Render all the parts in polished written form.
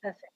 Perfect.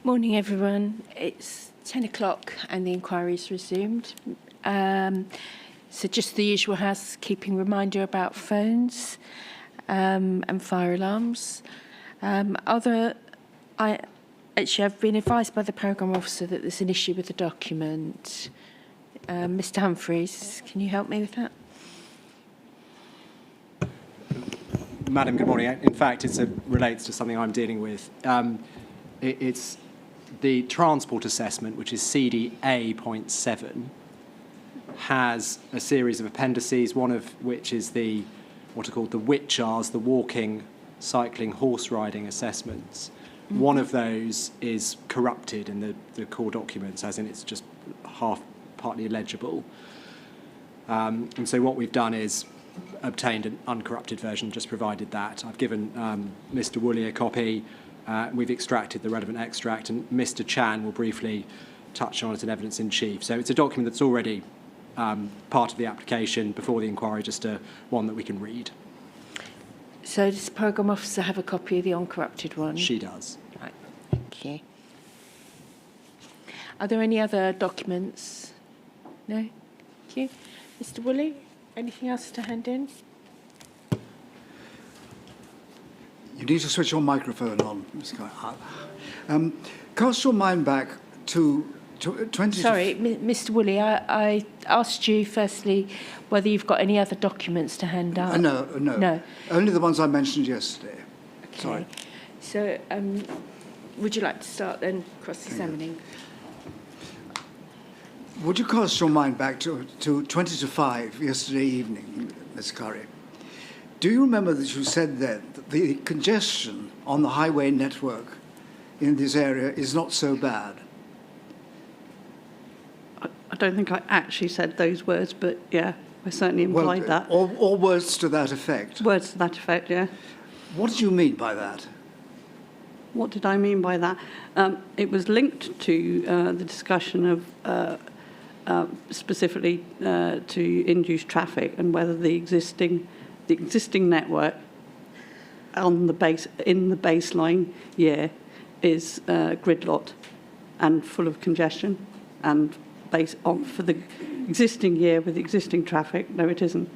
Morning, everyone. It's 10 o'clock and the inquiry's resumed. So just the usual housekeeping reminder about phones and fire alarms. Actually, I've been advised by the programme officer that there's an issue with the document. Mr. Humphreys, can you help me with that? Madam, good morning. In fact, it relates to something I'm dealing with. It's the transport assessment, which is CDA.7, has a series of appendices, one of which is what are called the WHRs, the walking, cycling, horse riding assessments. Mm-hmm. One of those is corrupted in the core documents, as in it's just partly illegible. And so what we've done is obtained an uncorrupted version, just provided that. I've given Mr. Woolley a copy. We've extracted the relevant extract, and Mr. Chan will briefly touch on it in evidence in chief. So it's a document that's already part of the application before the inquiry, just one that we can read. So does the programme officer have a copy of the uncorrupted one? She does. Right, thank you. Are there any other documents? No? Thank you. Mr. Woolley, anything else to hand in? You need to switch your microphone on, Ms. Guy. Cast your mind back to 20... Sorry, Mr. Woolley, I asked you firstly whether you've got any other documents to hand out. No. Only the ones I mentioned yesterday. Okay. Sorry. So, would you like to start then cross-examining? Would you cast your mind back to 20 to 5 yesterday evening, Ms. Curry? Do you remember that you said then that the congestion on the highway network in this area is not so bad? I don't think I actually said those words, but yeah, I certainly implied that. Or words to that effect? Words to that effect, yeah. What did you mean by that? What did I mean by that? It was linked to the discussion of specifically to induced traffic and whether the existing network in the baseline year is gridlocked and full of congestion, and for the existing year with existing traffic, no, it isn't,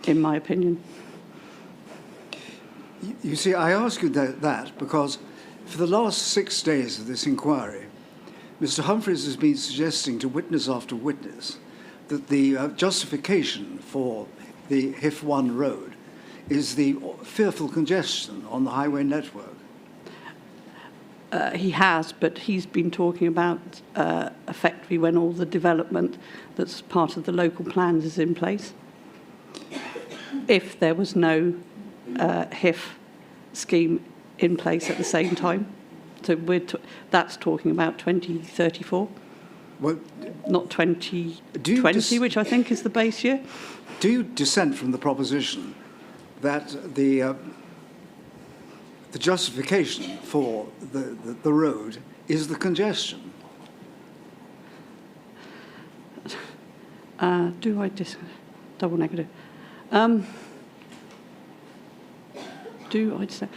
in my opinion. You see, I ask you that because for the last 6 days of this inquiry, Mr. Humphreys has been suggesting to witness after witness that the justification for the Hif1 road is the fearful congestion on the highway network. He has, but he's been talking about effectively when all the development that's part of the local plans is in place. If there was no HIF scheme in place at the same time. So that's talking about 2034, well, not 2020, which I think is the base year. Do you dissent from the proposition that the justification for the road is the congestion? Do I double negative? Do I dissent?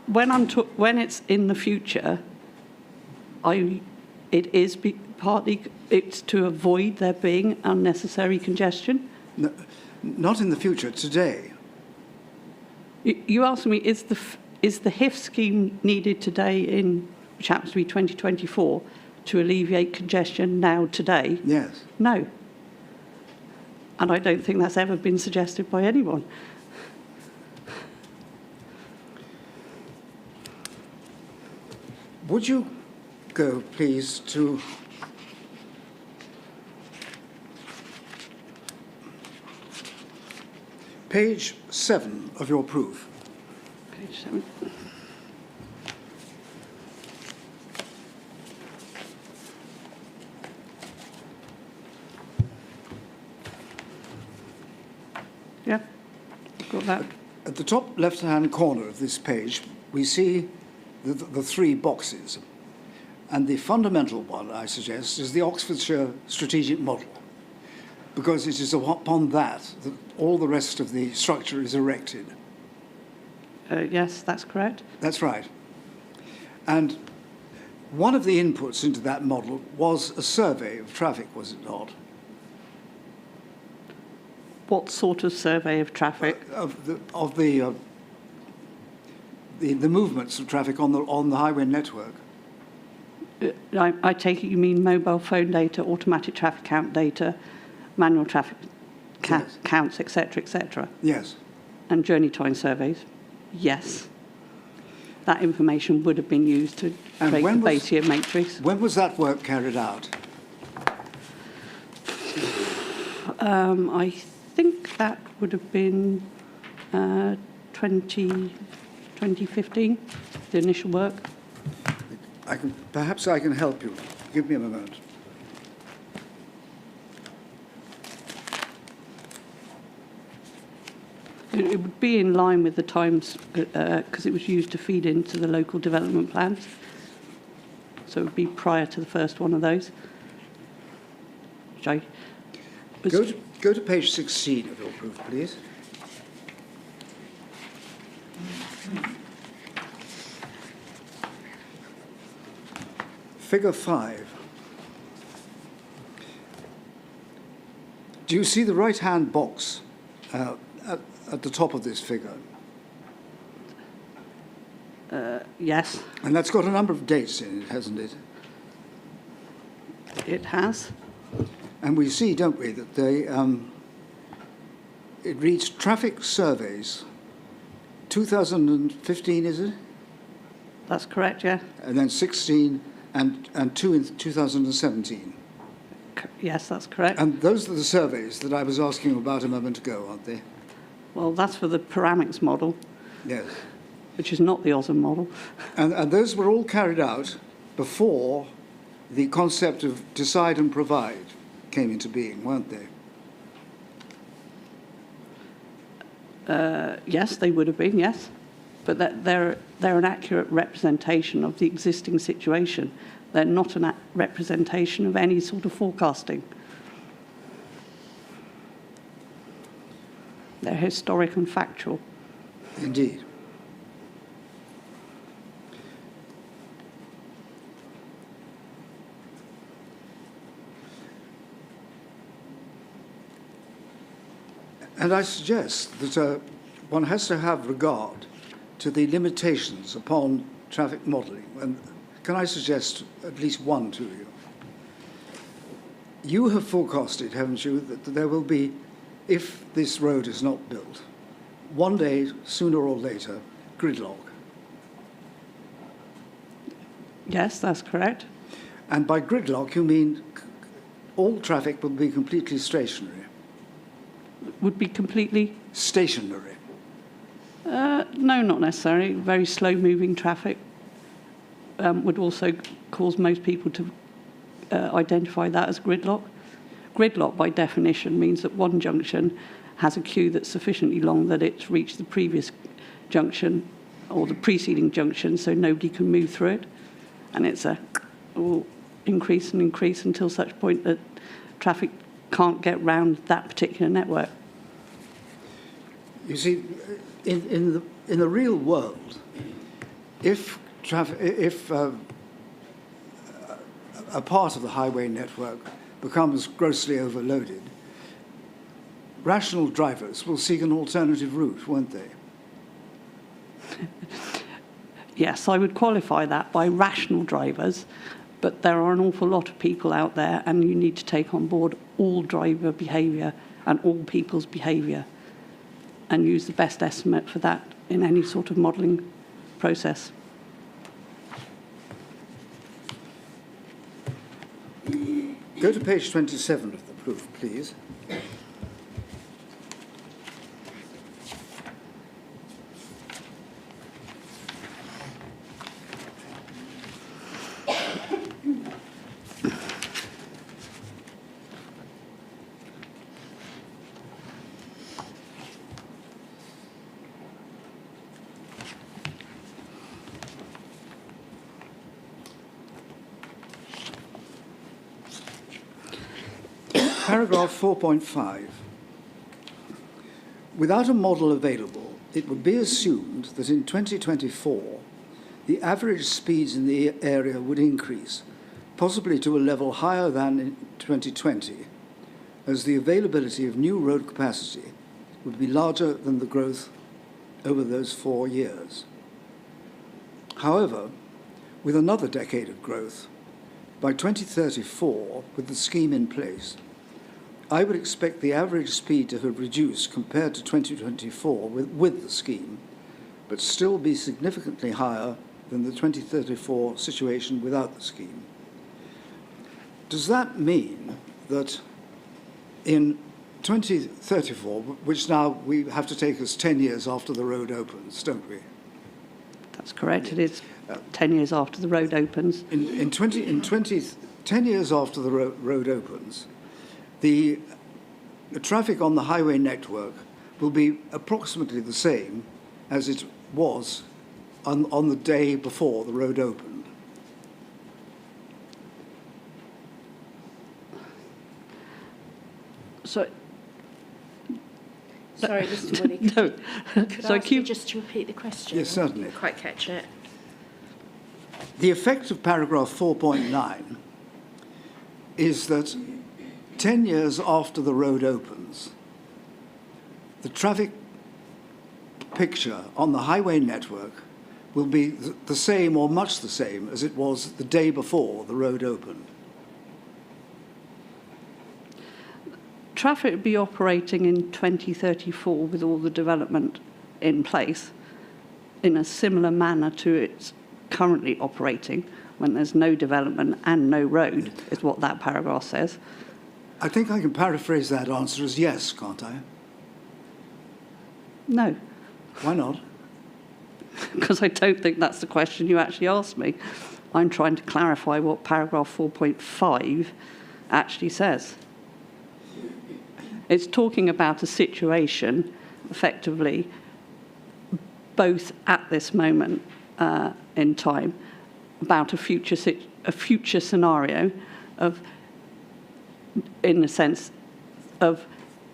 When it's in the future, partly it's to avoid there being unnecessary congestion. No, not in the future. Today. You asked me, is the HIF scheme needed today which happens to be 2024, to alleviate congestion now today? Yes. No. And I don't think that's ever been suggested by anyone. Would you go, please, to page 7 of your proof? Page 7. Yeah, got that. At the top left-hand corner of this page, we see the 3 boxes. And the fundamental one, I suggest, is the Oxfordshire strategic model, because it is upon that all the rest of the structure is erected. Yes, that's correct. That's right. And One of the inputs into that model was a survey of traffic, was it not? What sort of survey of traffic? Of the movements of traffic on the highway network. I take it you mean mobile phone data, automatic traffic count data, manual traffic Yes. counts, etc., Yes. and journey time surveys? Yes. That information would have been used to And create the when was- base year matrix. When was that work carried out? I think that would have been 2015, the initial work. Perhaps I can help you. Give me a moment. It would be in line with the times because it was used to feed into the local development plans. So it would be prior to the first one of those. Which I was, Go to page 16 of your proof, please. Figure 5. Do you see the right-hand box at the top of this figure? yes, And that's got a number of dates in it, hasn't it? it has. And we see, don't we, that it reads traffic surveys, 2015, is it? That's correct, yeah. And then 16 and 2 in 2017. Yes, that's correct. And those are the surveys that I was asking about a moment ago, aren't they? Well, that's for the Paramix model, Yes. which is not the OSM model. And those were all carried out before the concept of decide and provide came into being, weren't they? Yes, they would have been, yes. But they're an accurate representation of the existing situation. They're not a representation of any sort of forecasting. They're historic and factual. Indeed. And I suggest that one has to have regard to the limitations upon traffic modelling. And can I suggest at least one to you? You have forecasted, haven't you, that there will be, if this road is not built, one day, sooner or later, gridlock. Yes, that's correct. And by gridlock, you mean all traffic will be completely stationary. Would be completely... Stationary. No, not necessarily. Very slow-moving traffic would also cause most people to identify that as gridlock. Gridlock, by definition, means that one junction has a queue that's sufficiently long that it's reached the previous junction or the preceding junction, so nobody can move through it. And it's will increase and increase until such point that traffic can't get round that particular network. You see, in the real world, if a part of the highway network becomes grossly overloaded, rational drivers will seek an alternative route, won't they? Yes, I would qualify that by rational drivers, but there are an awful lot of people out there, and you need to take on board all driver behaviour and all people's behaviour and use the best estimate for that in any sort of modelling process. Go to page 27 of the proof, please. Paragraph 4.5. Without a model available, it would be assumed that in 2024, the average speeds in the area would increase, possibly to a level higher than in 2020, as the availability of new road capacity would be larger than the growth over those 4 years. However, with another decade of growth, by 2034, with the scheme in place, I would expect the average speed to have reduced compared to 2024 with the scheme, but still be significantly higher than the 2034 situation without the scheme. Does that mean that in 2034, which now we have to take as 10 years after the road opens, don't we? That's correct. It is 10 years after the road opens. In 10 years after the road opens, the traffic on the highway network will be approximately the same as it was on the day before the road opened. So, Sorry, Mr. Woody. no. Could So I ask you just to repeat the question? Yes, certainly. I didn't quite catch it. The effect of paragraph 4.9 is that 10 years after the road opens, the traffic picture on the highway network will be the same or much the same as it was the day before the road opened. Traffic will be operating in 2034 with all the development in place in a similar manner to its currently operating when there's no development and no road, is what that paragraph says. I think I can paraphrase that answer as yes, can't I? No, Why not? because I don't think that's the question you actually asked me. I'm trying to clarify what paragraph 4.5 actually says. It's talking about a situation, effectively, both at this moment in time, about a future scenario of, in the sense of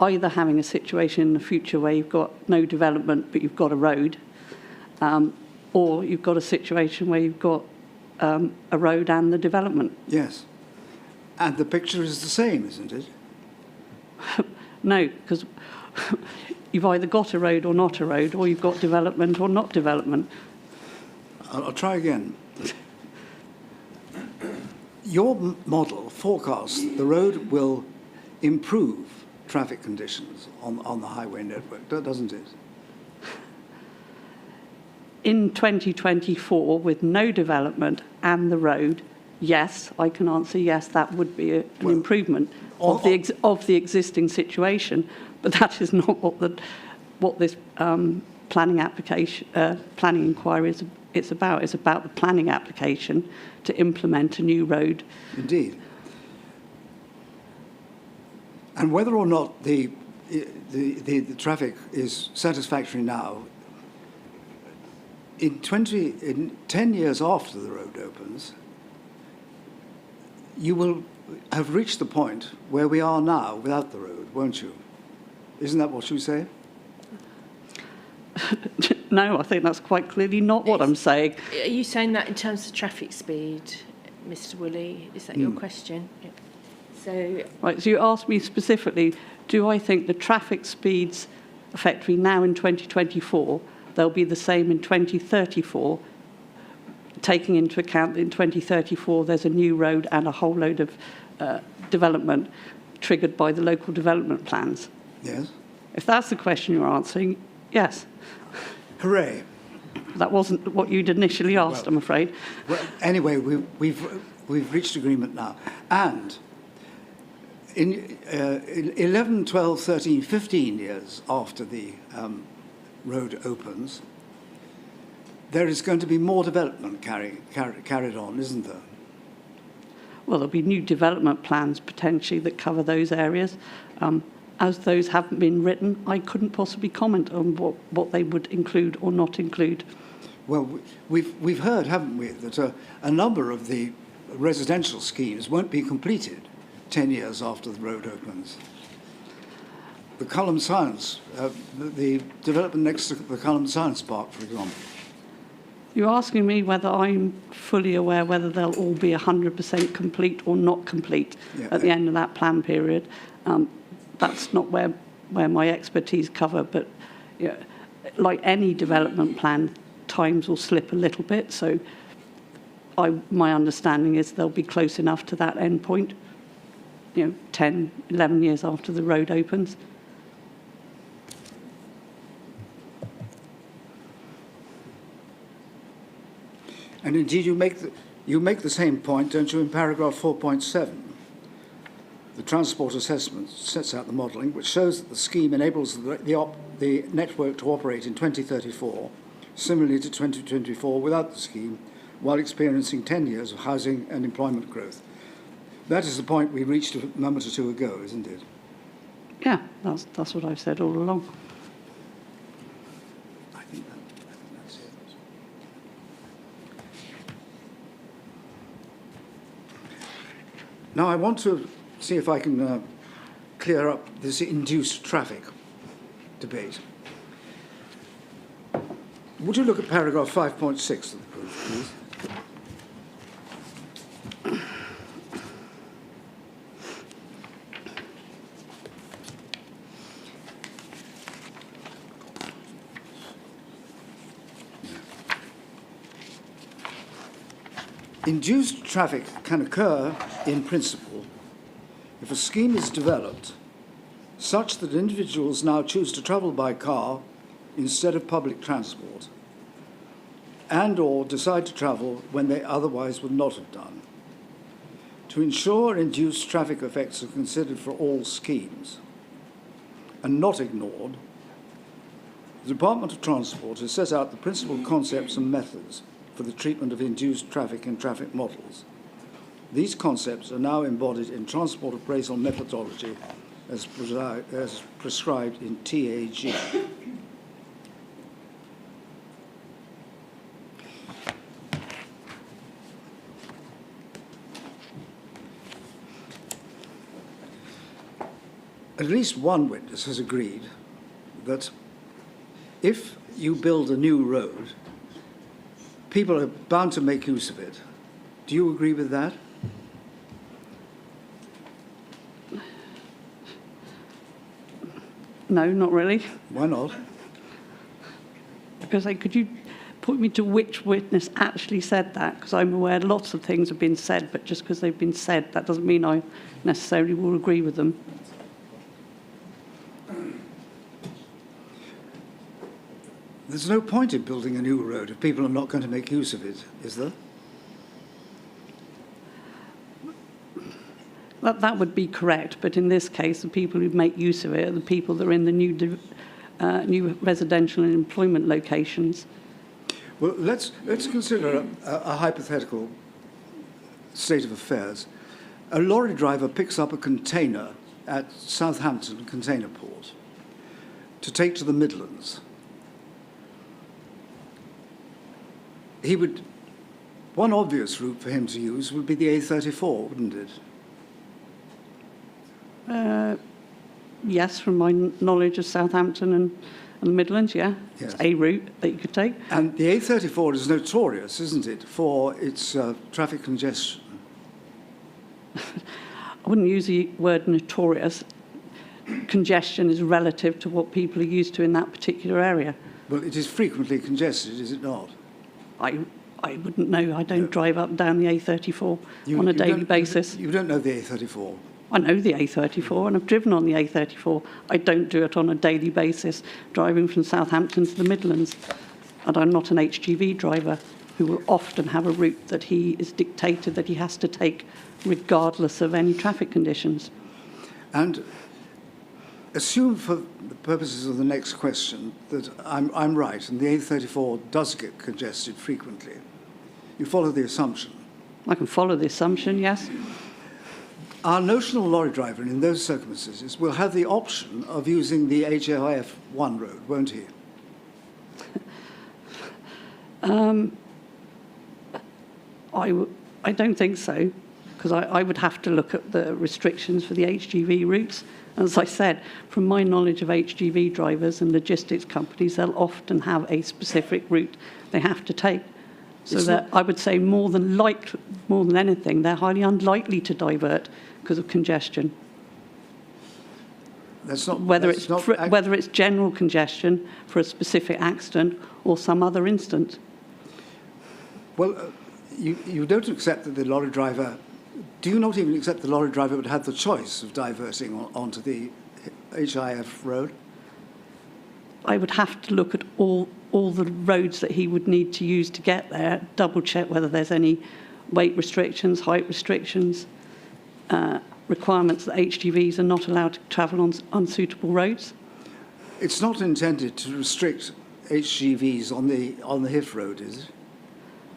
either having a situation in the future where you've got no development but you've got a road, or you've got a situation where you've got a road and the development. Yes. And the picture is the same, isn't it? No, because you've either got a road or not a road, or you've got development or not development. I'll try again. Your model forecasts that the road will improve traffic conditions on the highway network, doesn't it? In 2024, with no development and the road, yes, I can answer yes, that would be an improvement of the existing situation, but that is not what this planning inquiry is about. It's about the planning application to implement a new road. Indeed. And whether or not the traffic is satisfactory now, in 10 years after the road opens, you will have reached the point where we are now without the road, won't you? Isn't that what you say? No, I think that's quite clearly not what I'm saying. Are you saying that in terms of traffic speed, Mr. Woolley? Is that your question? Yeah. So, Right, so you asked me specifically, do I think the traffic speeds effectively now in 2024, they'll be the same in 2034, taking into account that in 2034 there's a new road and a whole load of development triggered by the local development plans? Yes. If that's the question you're answering, yes. Hooray. That wasn't what you'd initially asked, I'm afraid. Well, anyway, we've reached agreement now. And in 11, 12, 13, 15 years after the road opens, there is going to be more development carried on, isn't there? Well, there'll be new development plans potentially that cover those areas. As those haven't been written, I couldn't possibly comment on what they would include or not include. Well, we've heard, haven't we, that a number of the residential schemes won't be completed 10 years after the road opens. The Culham Science, the development next to the Culham Science Park, for example. You're asking me whether I'm fully aware whether they'll all be 100% complete or not complete at the end of that plan period. That's not where my expertise cover, but like any development plan, times will slip a little bit. So my understanding is they'll be close enough to that end point, 10, 11 years after the road opens. And indeed, you make the same point, don't you, in paragraph 4.7? The transport assessment sets out the modelling, which shows that the scheme enables the network to operate in 2034, similarly to 2024 without the scheme, while experiencing 10 years of housing and employment growth. That is the point we reached a moment or two ago, isn't it? Yeah, that's what I've said all along. I think that's it. Now I want to see if I can clear up this induced traffic debate. Would you look at paragraph 5.6 of the proof, please? Induced traffic can occur in principle if a scheme is developed such that individuals now choose to travel by car instead of public transport and/or decide to travel when they otherwise would not have done. To ensure induced traffic effects are considered for all schemes and not ignored, the Department of Transport has set out the principal concepts and methods for the treatment of induced traffic in traffic models. These concepts are now embodied in transport appraisal methodology as prescribed in TAG. At least one witness has agreed that if you build a new road, people are bound to make use of it. Do you agree with that? No, not really. Why not? Because could you put me to which witness actually said that? Because I'm aware lots of things have been said, but just because they've been said, that doesn't mean I necessarily will agree with them. There's no point in building a new road if people are not going to make use of it, is there? That would be correct, but in this case, the people who make use of it are the people that are in the new residential and employment locations. Well, let's consider a hypothetical state of affairs. A lorry driver picks up a container at Southampton Container Port to take to the Midlands. One obvious route for him to use would be the A34, wouldn't it? Yes, from my knowledge of Southampton and the Midlands, yeah. Yes. It's a route that you could take. And the A34 is notorious, isn't it, for its traffic congestion? I wouldn't use the word notorious. Congestion is relative to what people are used to in that particular area. Well, it is frequently congested, is it not? I wouldn't know. I don't drive up and down the A34 on a daily basis. You don't know the A34? I know the A34 and I've driven on the A34. I don't do it on a daily basis, driving from Southampton to the Midlands. And I'm not an HGV driver who will often have a route that he is dictated that he has to take regardless of any traffic conditions. And assume for the purposes of the next question that I'm right and the A34 does get congested frequently. You follow the assumption? I can follow the assumption, yes. Our notional lorry driver in those circumstances will have the option of using the Hif1 road, won't he? I don't think so, because I would have to look at the restrictions for the HGV routes. As I said, from my knowledge of HGV drivers and logistics companies, they'll often have a specific route they have to take. So It's that I would say more than anything, they're highly unlikely to divert because of congestion. That's not Whether that's not ac- whether it's general congestion for a specific accident or some other instance. Well, you don't accept that the lorry driver. Do you not even accept the lorry driver would have the choice of diverting onto the HIF road? I would have to look at all the roads that he would need to use to get there, double check whether there's any weight restrictions, height restrictions, requirements that HGVs are not allowed to travel on unsuitable roads. It's not intended to restrict HGVs on the Hif road, is it?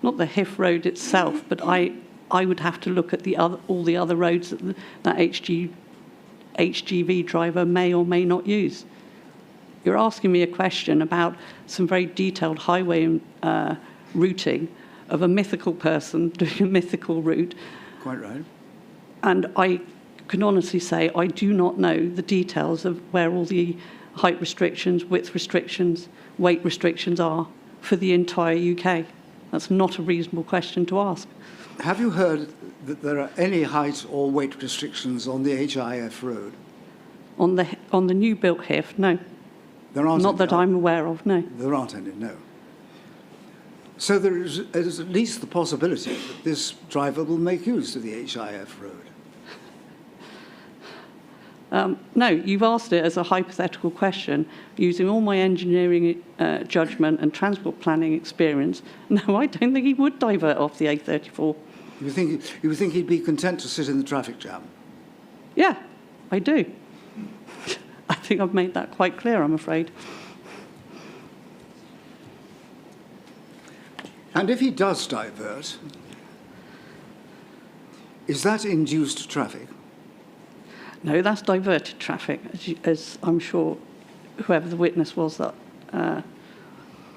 Not the Hif road itself, but I would have to look at all the other roads that HGV driver may or may not use. You're asking me a question about some very detailed highway routing of a mythical person doing a mythical route. Quite right. And I can honestly say I do not know the details of where all the height restrictions, width restrictions, weight restrictions are for the entire UK. That's not a reasonable question to ask. Have you heard that there are any height or weight restrictions on the HIF road? On the new built Hif, no. There aren't Not any, that I'm aware of, no. There aren't any, no. So there is at least the possibility that this driver will make use of the HIF road. No, you've asked it as a hypothetical question using all my engineering judgment and transport planning experience. No, I don't think he would divert off the A34. You would think he'd be content to sit in the traffic jam? Yeah, I do. I think I've made that quite clear, I'm afraid. And if he does divert, is that induced traffic? No, that's diverted traffic, as I'm sure whoever the witness was that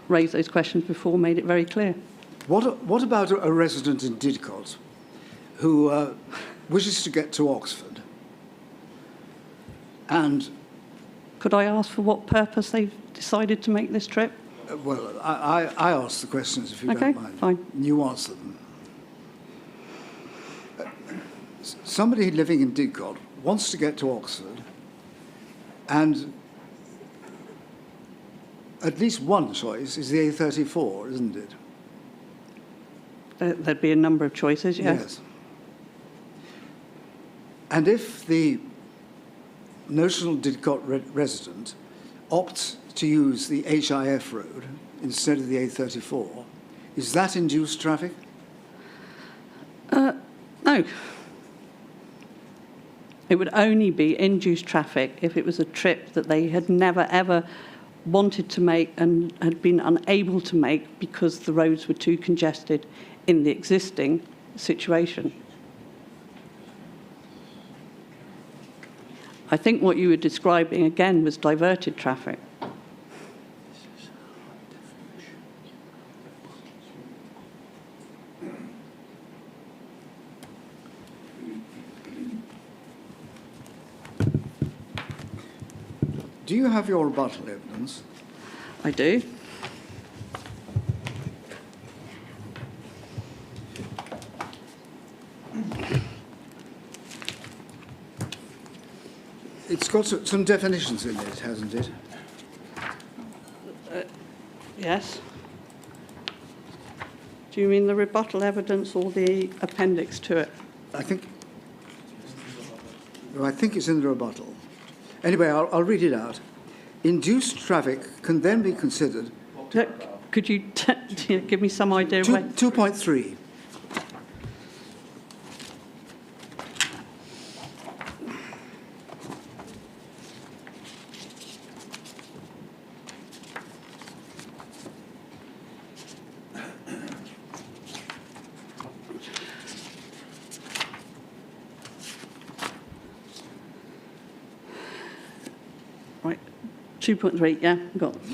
raised those questions before made it very clear. What about a resident in Didcot who wishes to get to Oxford? And could I ask for what purpose they've decided to make this trip? Well, I ask the questions if you Okay, don't mind. fine. You answer them. Somebody living in Didcot wants to get to Oxford, and at least one choice is the A34, isn't it? There'd be a number of choices, yes. And if the notional Didcot resident opts to use the HIF road instead of the A34, is that induced traffic? No. It would only be induced traffic if it was a trip that they had never, ever wanted to make and had been unable to make because the roads were too congested in the existing situation. I think what you were describing, again, was diverted traffic. Do you have your rebuttal evidence? I do. It's got some definitions in it, hasn't it? Yes. Do you mean the rebuttal evidence or the appendix to it? I think it's in the rebuttal. Anyway, I'll read it out. Induced traffic can then be considered... Could you give me some idea? 2.3. Right, 2.3, yeah,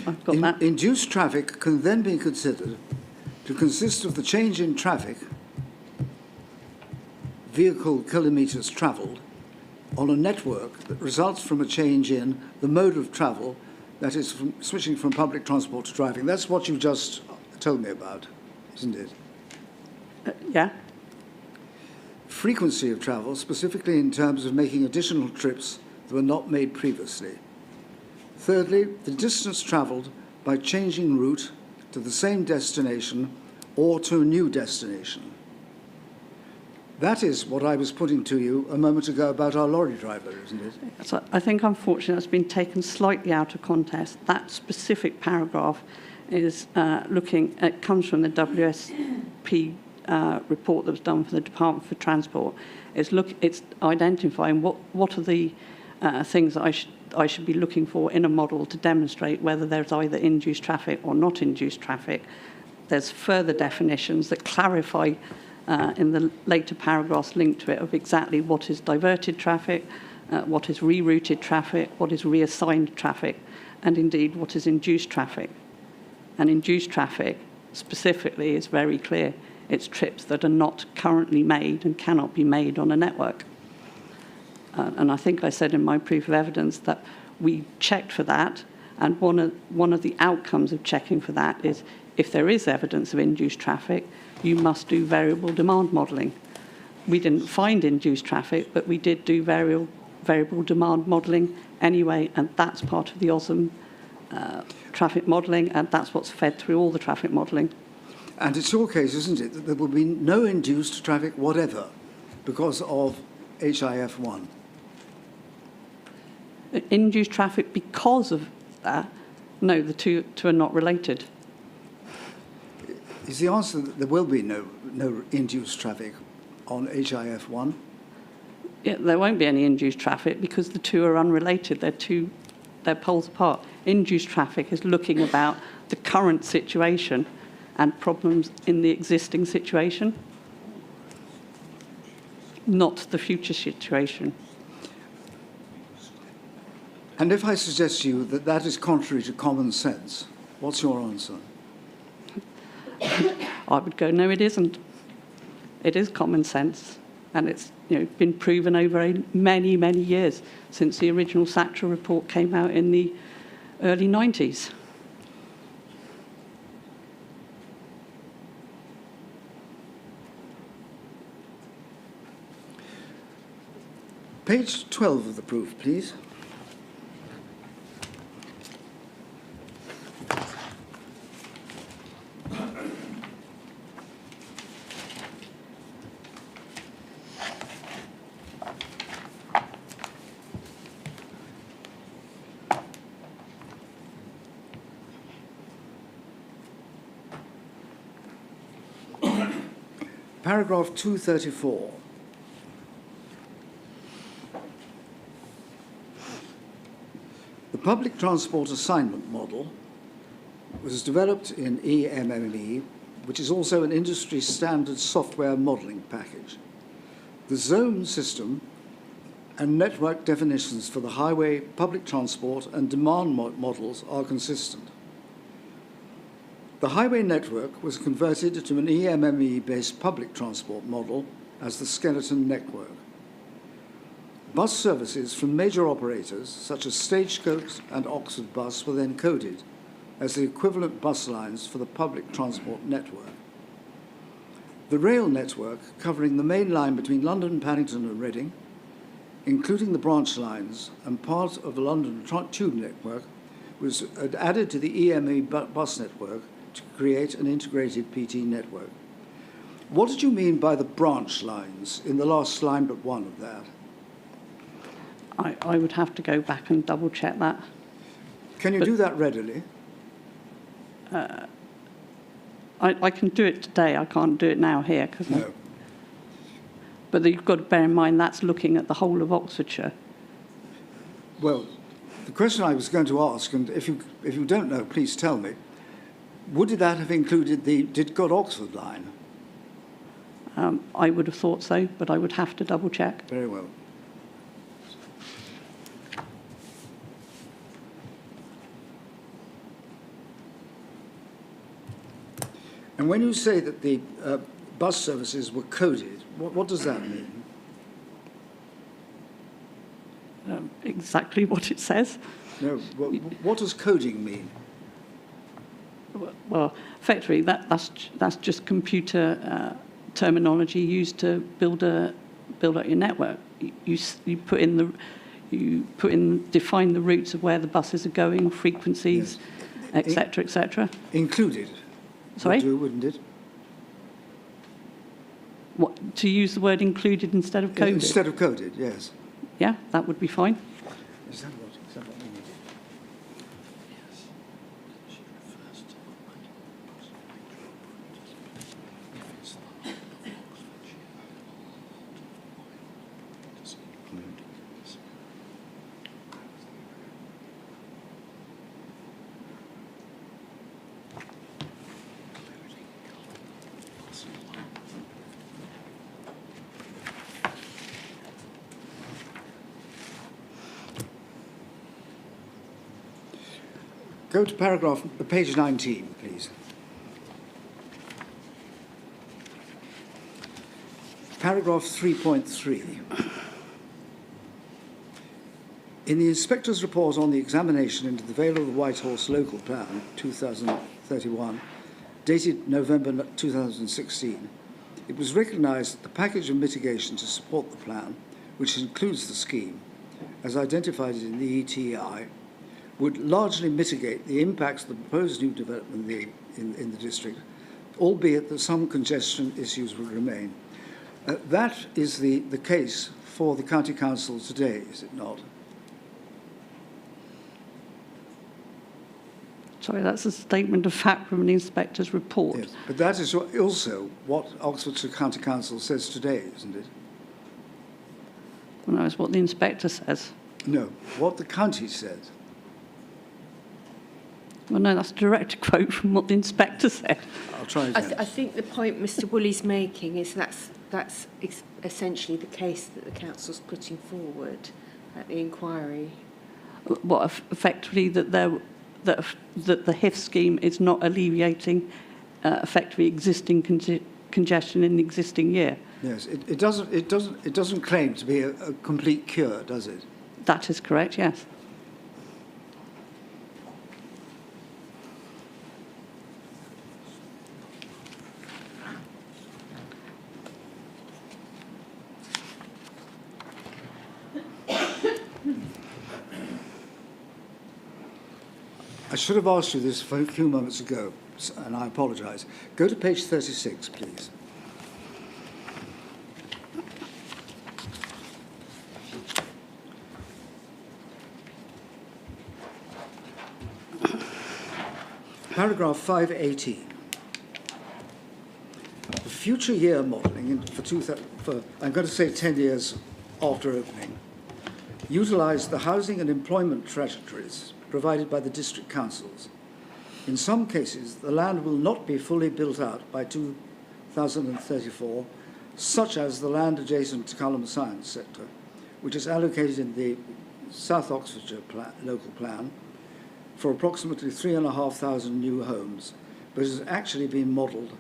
I've got that. Induced traffic can then be considered to consist of the change in traffic, vehicle kilometres travelled, on a network that results from a change in the mode of travel, that is, from switching from public transport to driving. That's what you just told me about, isn't it? Yeah. Frequency of travel, specifically in terms of making additional trips that were not made previously. Thirdly, the distance travelled by changing route to the same destination or to a new destination. That is what I was putting to you a moment ago about our lorry driver, isn't it? So I think, unfortunately, it's been taken slightly out of context. That specific paragraph is comes from the WSP report that was done for the Department for Transport. It's identifying what are the things that I should be looking for in a model to demonstrate whether there's either induced traffic or not induced traffic. There's further definitions that clarify in the later paragraphs linked to it of exactly what is diverted traffic, what is rerouted traffic, what is reassigned traffic, and indeed what is induced traffic. And induced traffic specifically is very clear. It's trips that are not currently made and cannot be made on a network. And I think I said in my proof of evidence that we checked for that, and one of the outcomes of checking for that is if there is evidence of induced traffic, you must do variable demand modelling. We didn't find induced traffic, but we did do variable demand modelling anyway, and that's part of the OSM traffic modelling, and that's what's fed through all the traffic modelling. And it's your case, isn't it, that there will be no induced traffic whatever because of HIF1? Induced traffic because of that? No, the two are not related. Is the answer that there will be no induced traffic on HIF1? Yeah, there won't be any induced traffic because the two are unrelated. They're poles apart. Induced traffic is looking about the current situation and problems in the existing situation, not the future situation. And if I suggest to you that that is contrary to common sense, what's your answer? I would go, no, it isn't. It is common sense, and it's been proven over many, many years since the original SACTRA report came out in the early 90s. Page 12 of the proof, please. Paragraph 234. The public transport assignment model was developed in EMME, which is also an industry standard software modeling package. The zone system and network definitions for the highway, public transport, and demand models are consistent. The highway network was converted to an EMME-based public transport model as the skeleton network. Bus services from major operators, such as Stagecoach and Oxford Bus, were then coded as the equivalent bus lines for the public transport network. The rail network, covering the main line between London, Paddington and Reading, including the branch lines and part of the London Tube network, was added to the EME bus network to create an integrated PT network. What did you mean by the branch lines in the last line but one of that? I would have to go back and double check that. Can you do that readily? I can do it today. I can't do it now here. No. But you've got to bear in mind that's looking at the whole of Oxfordshire. Well, the question I was going to ask, and if you don't know, please tell me, would that have included the Didcot Oxford line? I would have thought so, but I would have to double check. Very well. And when you say that the bus services were coded, what does that mean? Exactly what it says. No, what does coding mean? Well, effectively, that's just computer terminology used to build out your network. You define the routes of where the buses are going, frequencies, etc., etc. Included. Sorry? Would do, wouldn't it? What, to use the word included instead of coded? Instead of coded, yes. Yeah, that would be fine. Is that what we needed? Go to page 19, please. Paragraph 3.3. In the inspector's report on the examination into the Vale of the White Horse Local Plan 2031, dated November 2016, it was recognised that the package of mitigation to support the plan, which includes the scheme, as identified in the ETI, would largely mitigate the impacts of the proposed new development in the district, albeit that some congestion issues would remain. That is the case for the County Council today, is it not? Sorry, that's a statement of fact from the inspector's report. Yes, but that is also what Oxfordshire County Council says today, isn't it? Well, no, it's what the inspector says. No, what the county says. Well, no, that's a direct quote from what the inspector said. I'll try again. I think the point Mr. Woolley's making is that's essentially the case that the council's putting forward at the inquiry. What effectively that the Hif scheme is not alleviating effectively existing congestion in the existing year. Yes, it doesn't claim to be a complete cure, does it? That is correct, yes. I should have asked you this a few moments ago, and I apologise. Go to page 36, please. Paragraph 518. The future year modelling for I'm going to say 10 years after opening, utilised the housing and employment trajectories provided by the district councils. In some cases, the land will not be fully built out by 2034, such as the land adjacent to Culham Science Sector, which is allocated in the South Oxfordshire local plan for approximately 3,500 new homes, but has actually been modelled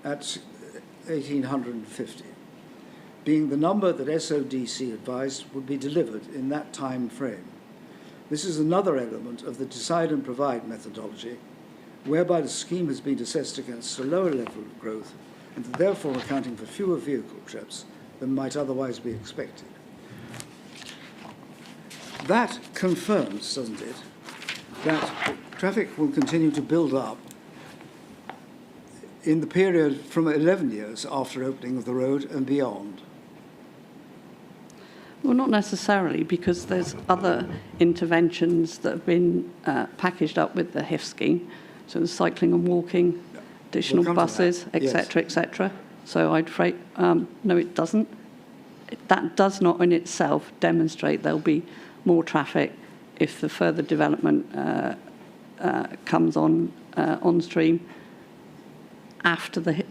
at 1,850, being the number that SODC advised would be delivered in that time frame. This is another element of the decide and provide methodology, whereby the scheme has been assessed against a lower level of growth and therefore accounting for fewer vehicle trips than might otherwise be expected. That confirms, doesn't it, that traffic will continue to build up in the period from 11 years after opening of the road and beyond. Well, not necessarily, because there's other interventions that have been packaged up with the Hif scheme. So the cycling and walking, additional buses, etc., etc. So I'd say, no, it doesn't. That does not in itself demonstrate there'll be more traffic if the further development comes on stream after the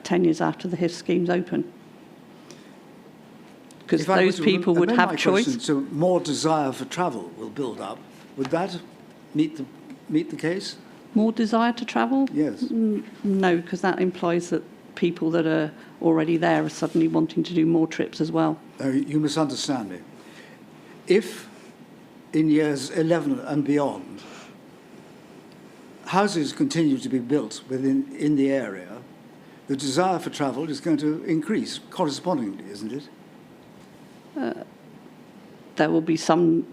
10 years after the Hif scheme's open. Because those people would have choice. So more desire for travel will build up. Would that meet the case? More desire to travel? Yes. No, because that implies that people that are already there are suddenly wanting to do more trips as well. You misunderstand me. If in years 11 and beyond, houses continue to be built in the area, the desire for travel is going to increase correspondingly, isn't it? There will be some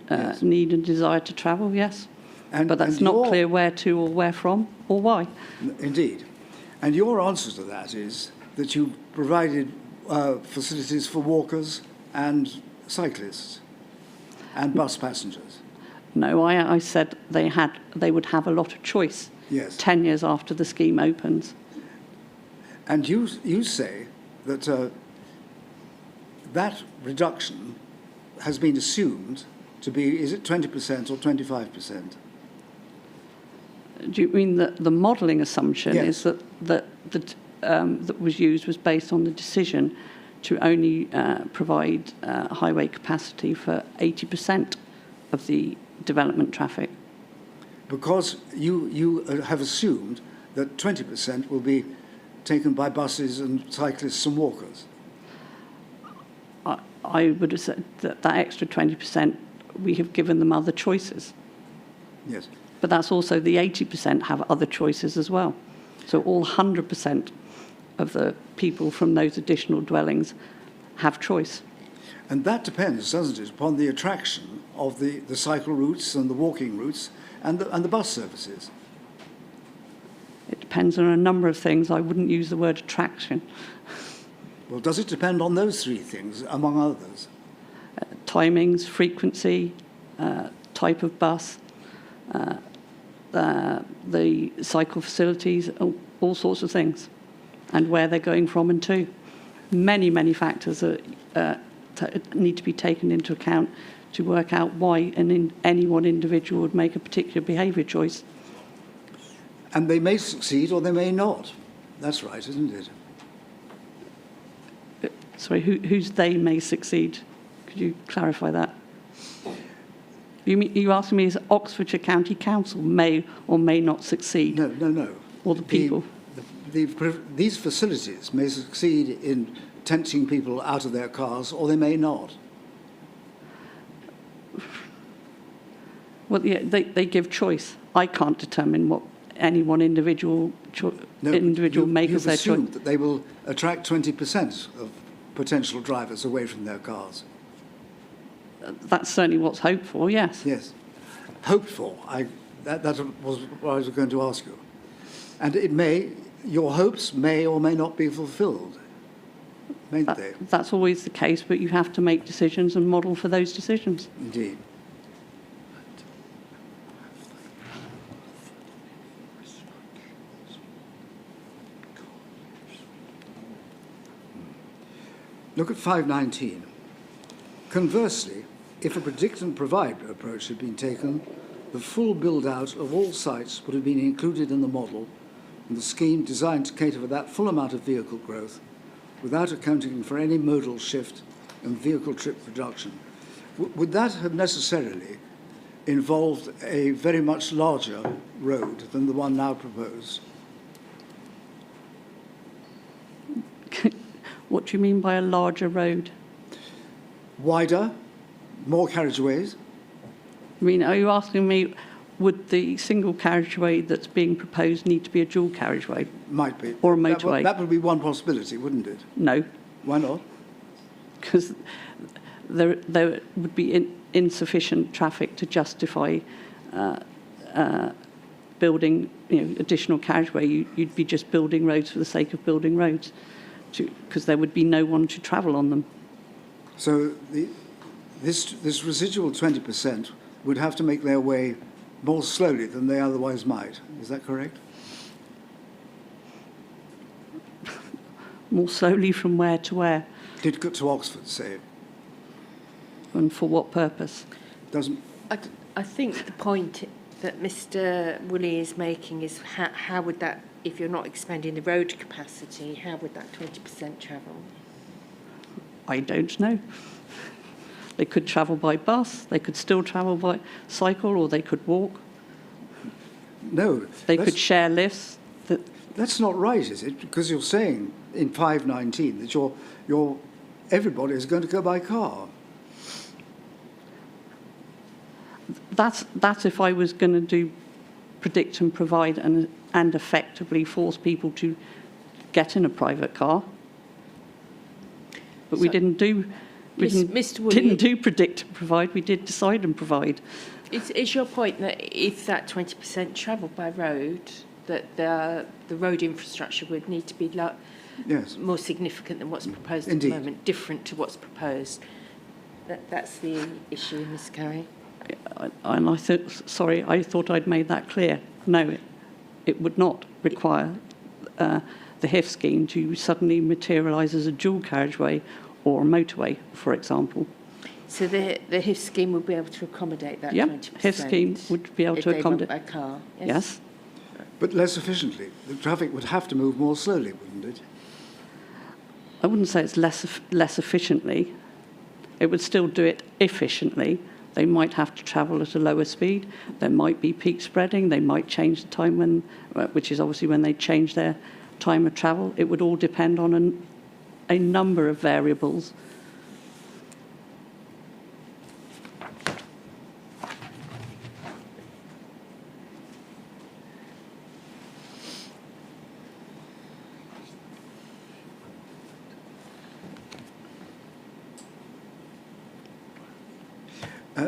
Yes. need and desire to travel, yes. And, But that's and not your- clear where to or where from or why. Indeed. And your answer to that is that you provided facilities for walkers and cyclists and bus passengers. No, I said they would have a lot of choice Yes. 10 years after the scheme opens. And you say that that reduction has been assumed to be, is it 20% or 25%? Do you mean that the modelling assumption Yes. is that was used was based on the decision to only provide highway capacity for 80% of the development traffic? Because you have assumed that 20% will be taken by buses and cyclists and walkers. I would have said that extra 20%, we have given them other choices. Yes. But that's also the 80% have other choices as well. So all 100% of the people from those additional dwellings have choice. And that depends, doesn't it, upon the attraction of the cycle routes and the walking routes and the bus services. It depends on a number of things. I wouldn't use the word attraction. Well, does it depend on those three things, among others? Timings, frequency, type of bus, the cycle facilities, all sorts of things, and where they're going from and to. Many, many factors need to be taken into account to work out why any one individual would make a particular behaviour choice. And they may succeed or they may not. That's right, isn't it? Sorry, whose they may succeed? Could you clarify that? You asking me, is Oxfordshire County Council may or may not succeed? No. Or the people? These facilities may succeed in tempting people out of their cars or they may not. Well, yeah, they give choice. I can't determine what any one individual make of their choice. You've assumed that they will attract 20% of potential drivers away from their cars. That's certainly what's hoped for, yes. Yes. Hoped for. That was what I was going to ask you. And your hopes may or may not be fulfilled. Mayn't they? That's always the case, but you have to make decisions and model for those decisions. Indeed. Look at 519. Conversely, if a predict and provide approach had been taken, the full build-out of all sites would have been included in the model and the scheme designed to cater for that full amount of vehicle growth without accounting for any modal shift and vehicle trip reduction. Would that have necessarily involved a very much larger road than the one now proposed? What do you mean by a larger road? Wider, more carriageways? I mean, are you asking me, would the single carriageway that's being proposed need to be a dual carriageway? Might be. Or a motorway? That would be one possibility, wouldn't it? No, Why not? because there would be insufficient traffic to justify building additional carriageway. You'd be just building roads for the sake of building roads, because there would be no one to travel on them. So this residual 20% would have to make their way more slowly than they otherwise might. Is that correct? More slowly from where to where, Didcot to Oxford, say. and for what purpose? Doesn't. I think the point that Mr. Woolley is making is how would that, if you're not expanding the road capacity, how would that 20% travel? I don't know. They could travel by bus, they could still travel by cycle, or they could walk. No. They could share lifts. That's not right, is it? Because you're saying in 519 that everybody is going to go by car. That's if I was going to do predict and provide and effectively force people to get in a private car. But we So- didn't do... We Mr. Woolley, didn't do predict and provide, we did decide and provide. is your point that if that 20% travelled by road, that the road infrastructure would need to be Yes. more significant than what's proposed at Indeed. the moment, different to what's proposed? That's the issue, Ms. Curry. And I thought I'd made that clear. No, it would not require the Hif scheme to suddenly materialise as a dual carriageway or a motorway, for example. So the Hif scheme would be able to accommodate that Yeah, 20%? Hif scheme would be able if to they accommodate. went by car? Yes. But less efficiently. The traffic would have to move more slowly, wouldn't it? I wouldn't say it's less efficiently. It would still do it efficiently. They might have to travel at a lower speed. There might be peak spreading. They might change the time when, which is obviously when they change their time of travel. It would all depend on a number of variables.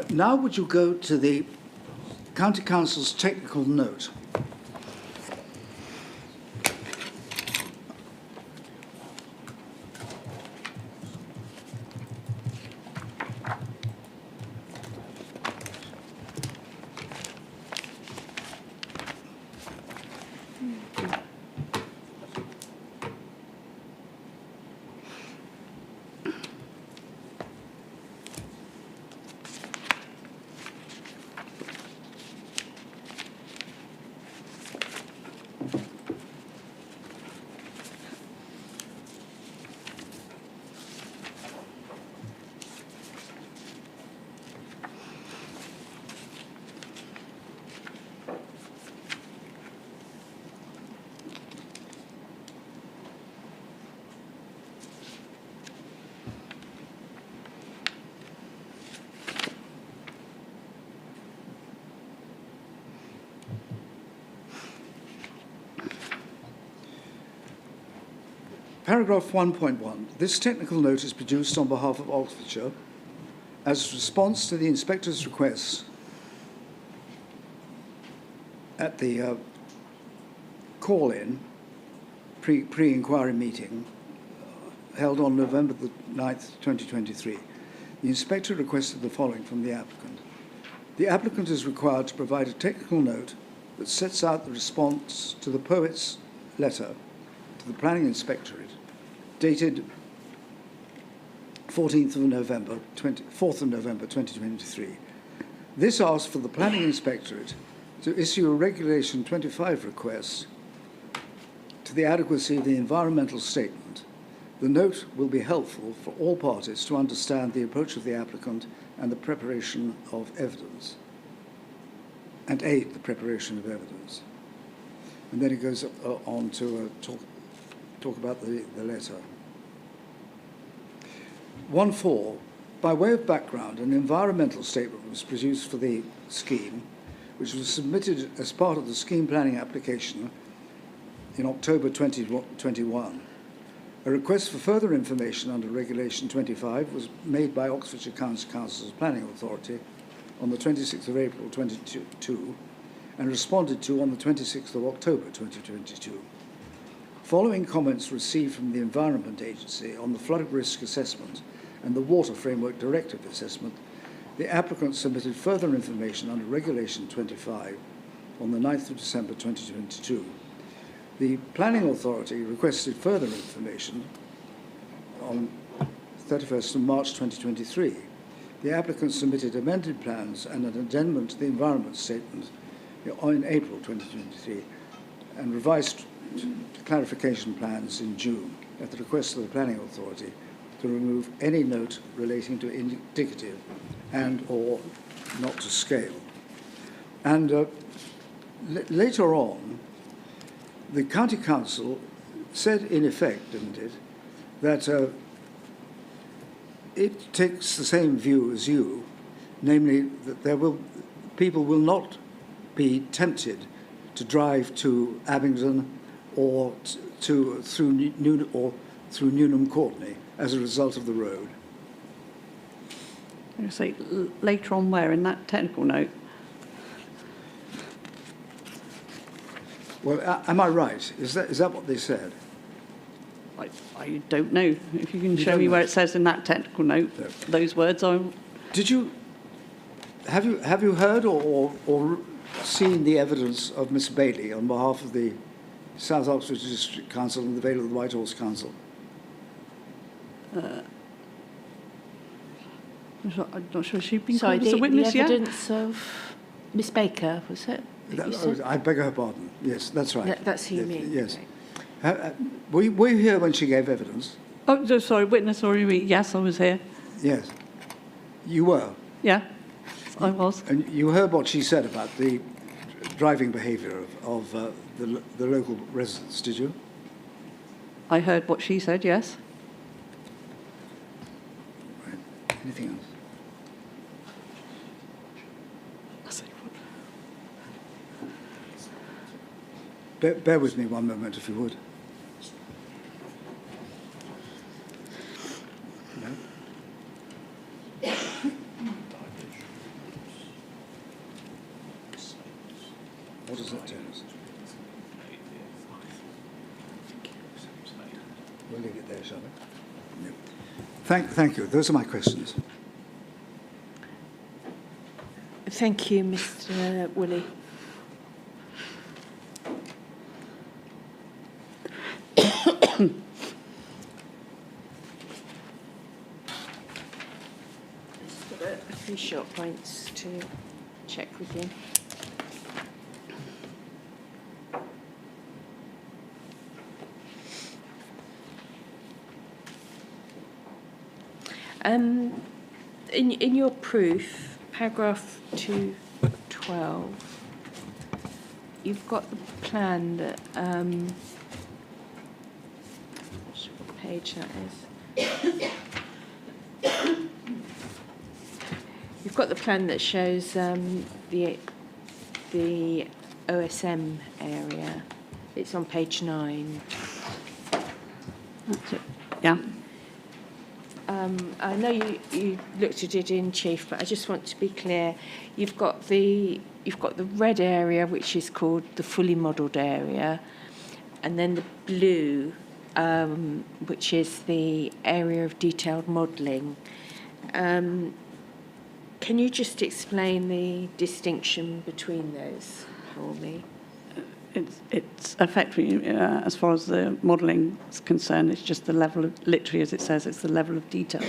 Now would you go to the County Council's technical note? Paragraph 1.1. This technical note is produced on behalf of Oxfordshire as a response to the inspector's request at the call-in pre-inquiry meeting held on November the 9th, 2023. The inspector requested the following from the applicant. The applicant is required to provide a technical note that sets out the response to the poet's letter to the Planning Inspectorate, dated 4th of November 2023. This asks for the Planning Inspectorate to issue a Regulation 25 request to the adequacy of the environmental statement. The note will be helpful for all parties to understand the approach of the applicant and the preparation of evidence, and aid the preparation of evidence. And then it goes on to talk about the letter. 1.4. By way of background, an environmental statement was produced for the scheme, which was submitted as part of the scheme planning application in October 2021. A request for further information under Regulation 25 was made by Oxfordshire County Council's Planning Authority on the 26th of April 2022 and responded to on the 26th of October 2022. Following comments received from the Environment Agency on the flood risk assessment and the Water Framework Directive assessment, the applicant submitted further information under Regulation 25 on the 9th of December 2022. The Planning Authority requested further information on 31st of March 2023. The applicant submitted amended plans and an addendum to the Environment Statement in April 2023 and revised clarification plans in June at the request of the Planning Authority to remove any note relating to indicative and or not to scale. And later on, the County Council said in effect, didn't it, that it takes the same view as you, namely that people will not be tempted to drive to Abingdon or through Newnham Courtney as a result of the road? I'm going to say later on where in that technical note. Well, am I right? Is that what they said? I don't know. If you can show don't me know? where it says in that technical note, No. those words, Did you have you heard or seen the evidence of Miss Bailey on behalf of the South Oxford District Council and the Vale of the White Horse Council? I'm not sure she'd been Sorry, called as a witness the yet. evidence of Miss Baker, was it? that you said? I beg her pardon. Yes, that's right. That's who you mean. Yes. Right. Were you here when she gave evidence? Oh, so sorry, witness or you mean? Yes, I was here. Yes. You were? Yeah, I was. And you heard what she said about the driving behaviour of the local residents, did you? I heard what she said, yes. Right. Anything else? Bear with me one moment, if you would. No? What does that tell us? We'll leave it there, shall we? No. Thank you. Those are my questions. Thank you, Mr. Woolley. Just got a few short points to check with you. In your proof, paragraph 212, you've got the plan that, what page that is. You've got the plan that shows the OSM area. It's on page 9. That's it. Yeah. I know you looked at it in chief, but I just want to be clear. You've got the red area, which is called the fully modelled area, and then the blue, which is the area of detailed modelling. Can you just explain the distinction between those for me? It's effectively, as far as the modelling is concerned, it's just the level of, literally as it says, it's the level of detail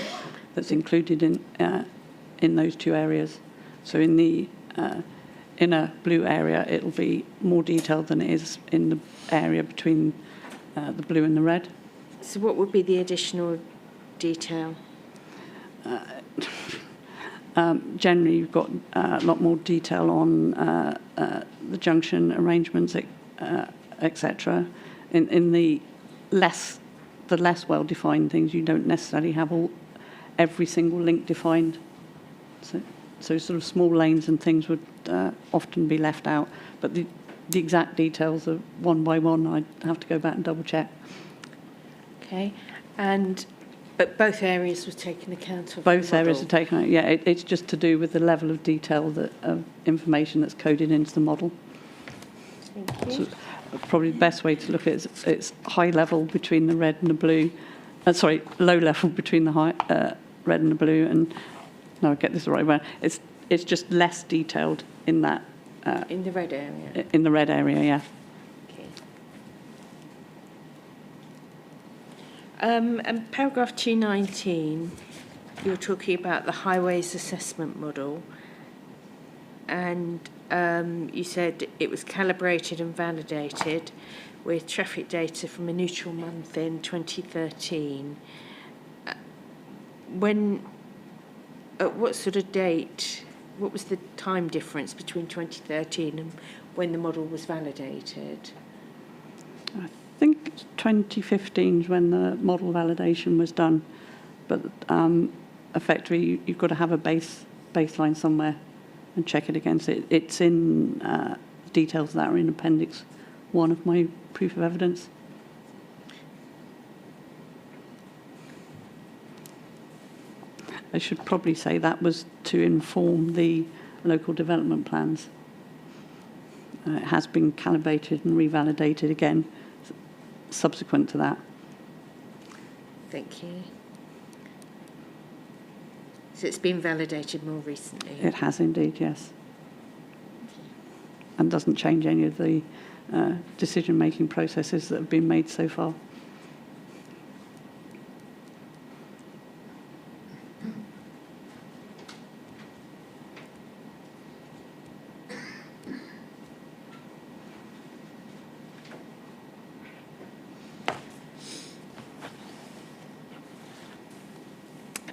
that's included in those two areas. So in the inner blue area, it'll be more detailed than it is in the area between the blue and the red. So what would be the additional detail? Generally, you've got a lot more detail on the junction arrangements, etc. In the less well-defined things, you don't necessarily have every single link defined. So sort of small lanes and things would often be left out. But the exact details of one by one, I'd have to go back and double check. Okay, but both areas were taken account of. Both areas are taken out. Yeah, it's just to do with the level of detail of information that's coded into the model. Thank you. So probably the best way to look at it is it's high level between the red and the blue. Low level between the red and the blue. And no, I get this the right way. It's just less detailed in that. In the red area. In the red area, yeah. Okay. And paragraph 219, you're talking about the highways assessment model, and you said it was calibrated and validated with traffic data from a neutral month in 2013. What sort of date, what was the time difference between 2013 and when the model was validated? I think 2015 is when the model validation was done, but effectively you've got to have a baseline somewhere and check it against it. It's in details that are in Appendix one of my proof of evidence. I should probably say that was to inform the local development plans. It has been calibrated and revalidated again subsequent to that. Thank you. So it's been validated more recently? It has indeed, yes. And doesn't change any of the decision-making processes that have been made so far.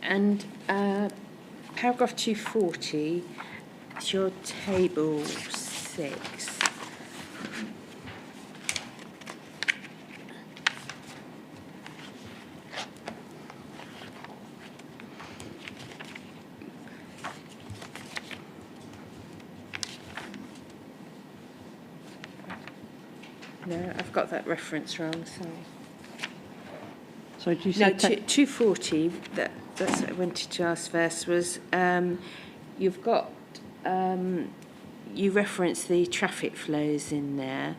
And paragraph 240, it's your table 6. No, I've got that reference wrong, sorry. So do you No, say 240, that's what I wanted to ask first, was you've got, you reference the traffic flows in there,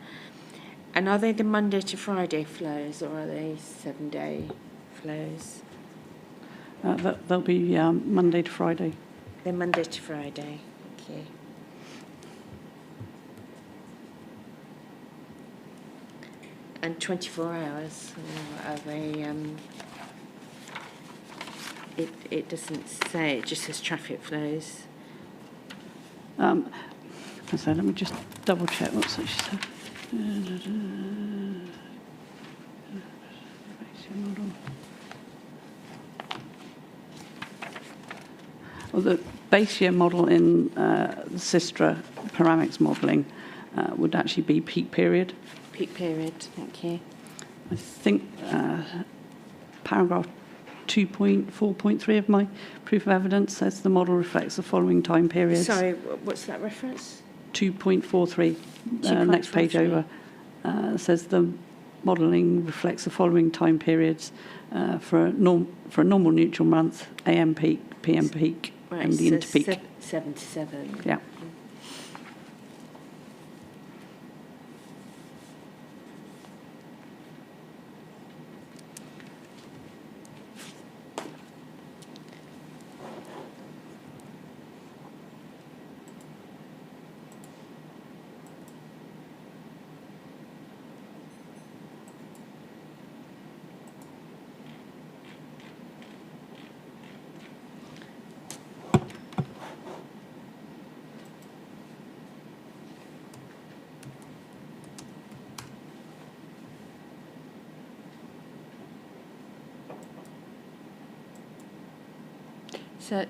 and are they the Monday to Friday flows, or are they 7-day flows? they'll be Monday to Friday. They're Monday to Friday, thank you. And 24 hours, or are they, it doesn't say, it just says traffic flows. So let me just double check what's that she said. Well, the base year model in the Sistra panoramics modelling would actually be peak period. Peak period, thank you. I think paragraph 2.4.3 of my proof of evidence says the model reflects the following time periods. Sorry, what's that reference? 2.43, next page 2.43. over, says the modelling reflects the following time periods for a normal neutral month, AM peak, PM peak, Right, and the so interpeak. 7 to 7. Yeah. So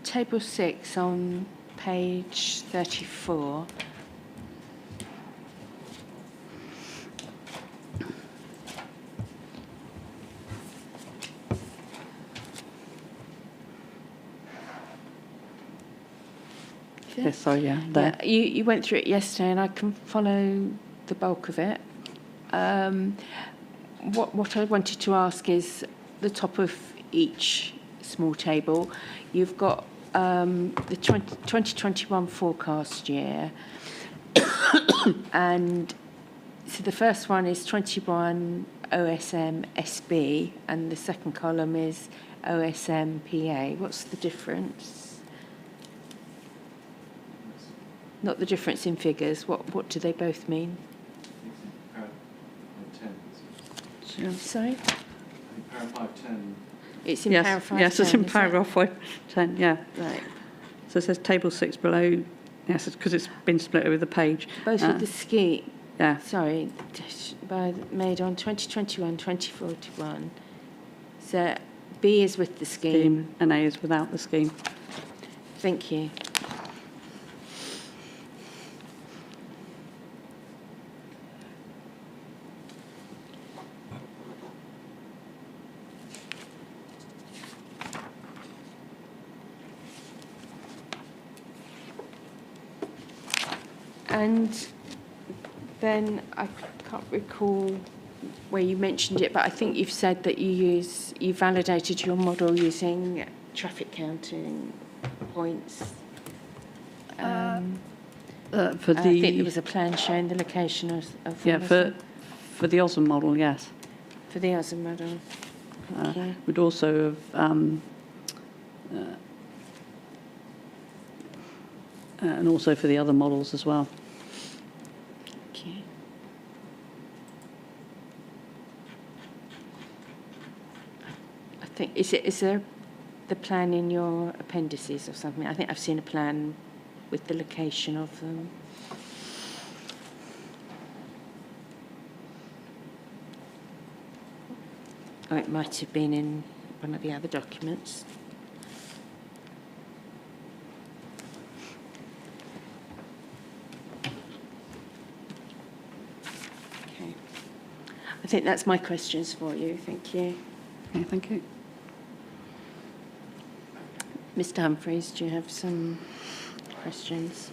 table 6 on page 34. Yes, sorry, yeah, there. Yeah, you went through it yesterday, and I can follow the bulk of it. What I wanted to ask is the top of each small table, you've got the 2021 forecast year, and so the first one is 21 OSM SB, and the second column is OSM PA. What's the difference? Not the difference in figures. What do they both mean? Sorry? Paragraph 510. It's in Yes, paragraph yes, 10, it's in is it? paragraph 510, yeah. Right. So it says table 6 below, yes, because it's been split over the page. Both with the scheme. Yeah, Sorry, made on 2021, 2041. So B is with the scheme. scheme, and A is without the scheme. Thank you. And then I can't recall where you mentioned it, but I think you've said that you validated your model using traffic counting points. For I think there the was a plan showing the location of yeah all of them. for the Osm model, yes. For the other model. Okay. We'd also have and also for the other models as well. Okay. I think is there the plan in your appendices or something? I think I've seen a plan with the location of them. Or it might have been in one of the other documents. Okay. I think that's my questions for you. Thank you. Okay, thank you. Mr. Humphreys, do you have some questions?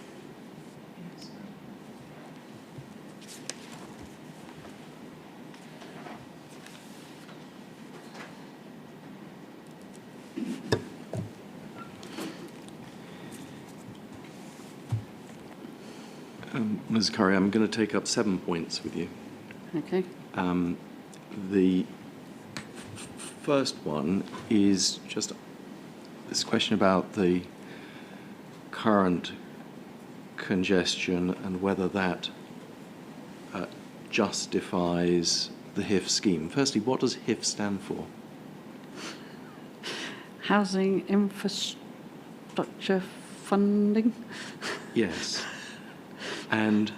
Ms. Curry, I'm going to take up 7 points with you. Okay. The first one is just this question about the current congestion and whether that justifies the Hif scheme. Firstly, what does Hif stand for? Housing infrastructure funding. Yes. And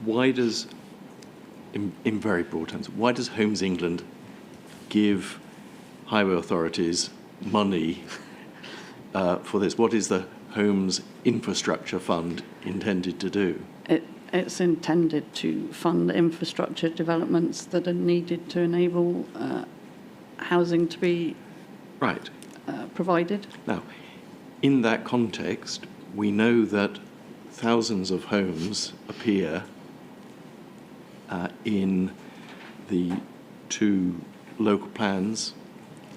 why does, in very broad terms, why does Homes England give highway authorities money for this? What is the Homes Infrastructure Fund intended to do? It's intended to fund infrastructure developments that are needed to enable housing to be Right. provided. Now, in that context, we know that thousands of homes appear in the 2 local plans.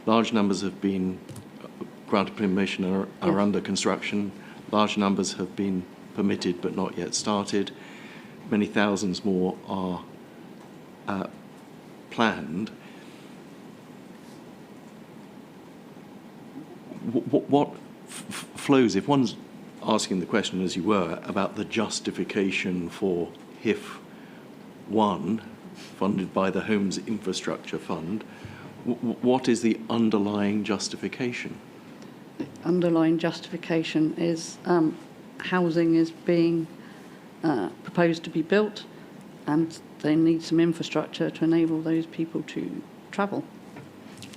Large numbers have been granted permission and are under construction. Large numbers have been permitted but not yet started. Many thousands more are planned. What flows, if one's asking the question, as you were, about the justification for Hif1, funded by the Homes Infrastructure Fund, what is the underlying justification? The underlying justification is housing is being proposed to be built, and they need some infrastructure to enable those people to travel.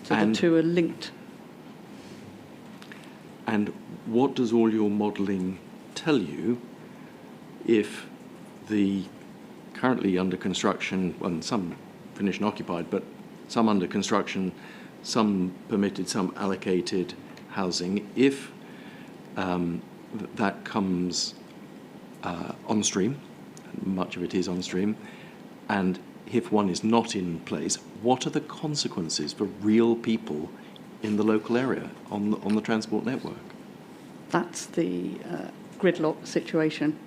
So the two are linked. And what does all your modelling tell you if the currently under construction, well, some finished and occupied, but some under construction, some permitted, some allocated housing, if that comes on stream, much of it is on stream, and Hif1 is not in place, what are the consequences for real people in the local area on the transport network? That's the gridlock situation.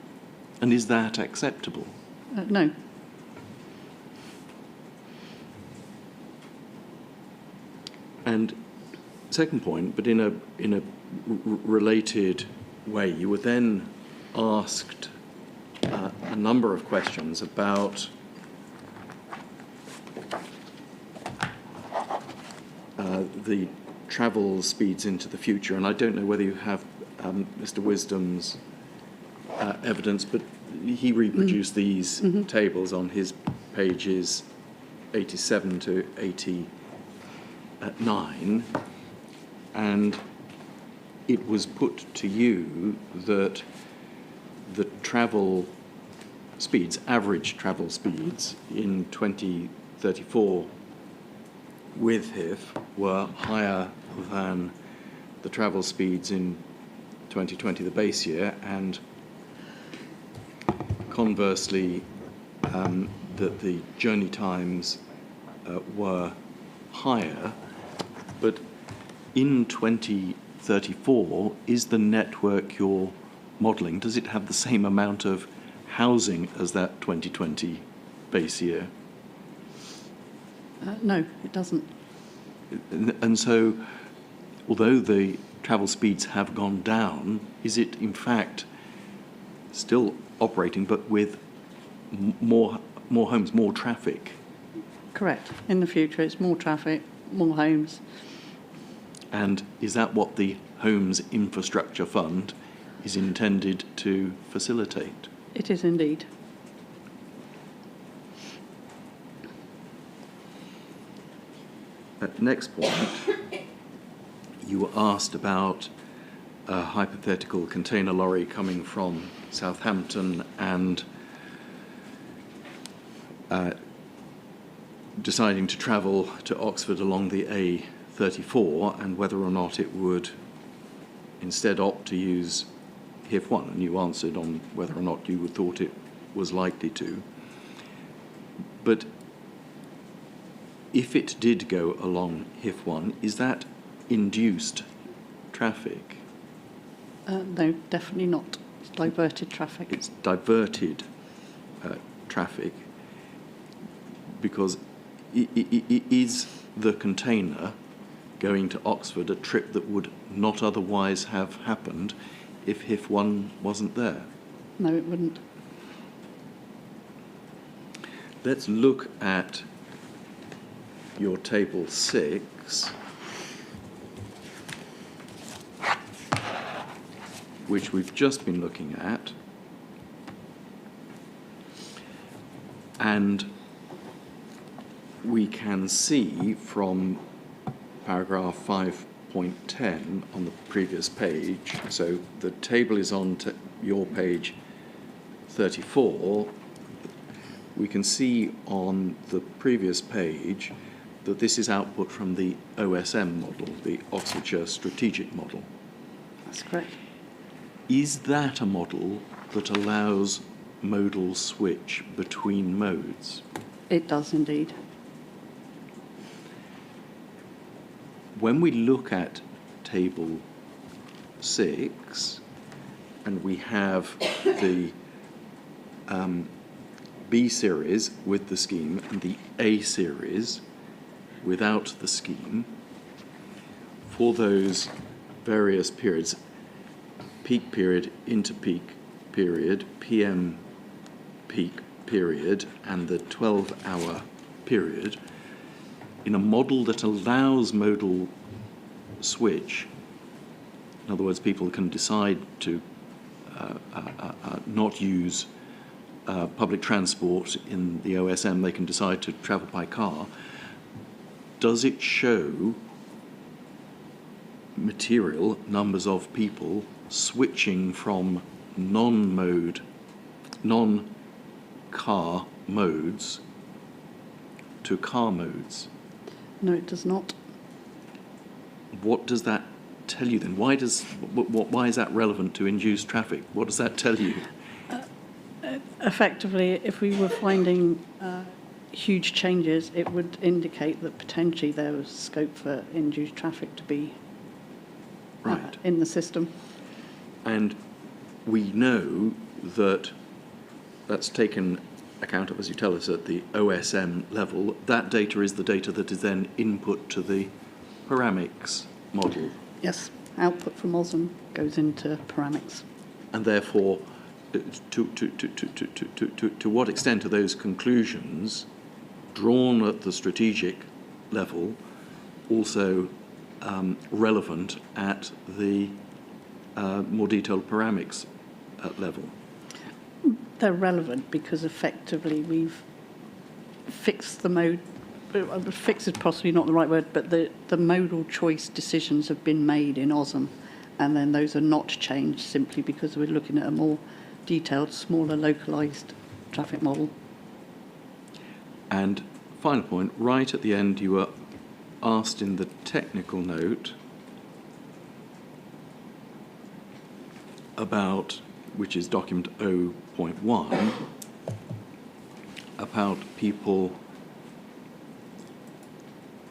And is that acceptable? No. And second point, but in a related way, you were then asked a number of questions about the travel speeds into the future, and I don't know whether you have Mr. Wisdom's evidence, but he reproduced these tables on his pages 87 to 89, and it was put to you that the travel speeds, average travel speeds in 2034 with Hif were higher than the travel speeds in 2020, the base year, and conversely, that the journey times were higher, but in 2034, is the network you're modelling, does it have the same amount of housing as that 2020 base year? No, it doesn't. And so, although the travel speeds have gone down, is it in fact still operating but with more homes, more traffic? Correct. In the future, it's more traffic, more homes. And is that what the Homes Infrastructure Fund is intended to facilitate? It is indeed. At next point, you were asked about a hypothetical container lorry coming from Southampton and deciding to travel to Oxford along the A34 and whether or not it would instead opt to use Hif1, and you answered on whether or not you would thought it was likely to. But if it did go along Hif1, is that induced traffic? No, definitely not. It's diverted traffic. It's diverted traffic because is the container going to Oxford a trip that would not otherwise have happened if Hif1 wasn't there? No, it wouldn't. Let's look at your table 6, which we've just been looking at, and we can see from paragraph 5.10 on the previous page, so the table is on your page 34, we can see on the previous page that this is output from the OSM model, the Oxfordshire Strategic Model. That's correct. Is that a model that allows modal switch between modes? It does indeed. When we look at table 6 and we have the B series with the scheme and the A series without the scheme, for those various periods, peak period, interpeak period, PM peak period, and the 12-hour period, in a model that allows modal switch, in other words, people can decide to not use public transport in the OSM, they can decide to travel by car, does it show material numbers of people switching from non-car modes to car modes? No, it does not. What does that tell you then? Why is that relevant to induced traffic? What does that tell you? Effectively, if we were finding huge changes, it would indicate that potentially there was scope for induced traffic to be Right. in the system. And we know that that's taken account of, as you tell us, at the OSM level. That data is the data that is then input to the Paramics model. Yes, output from OSM goes into Paramics. And therefore, to what extent are those conclusions drawn at the strategic level also relevant at the more detailed Paramics level? They're relevant because effectively we've fixed the mode. Fix is possibly not the right word, but the modal choice decisions have been made in OSM, and then those are not changed simply because we're looking at a more detailed, smaller, localised traffic model. And final point, right at the end, you were asked in the technical note about, which is document 0.1, about people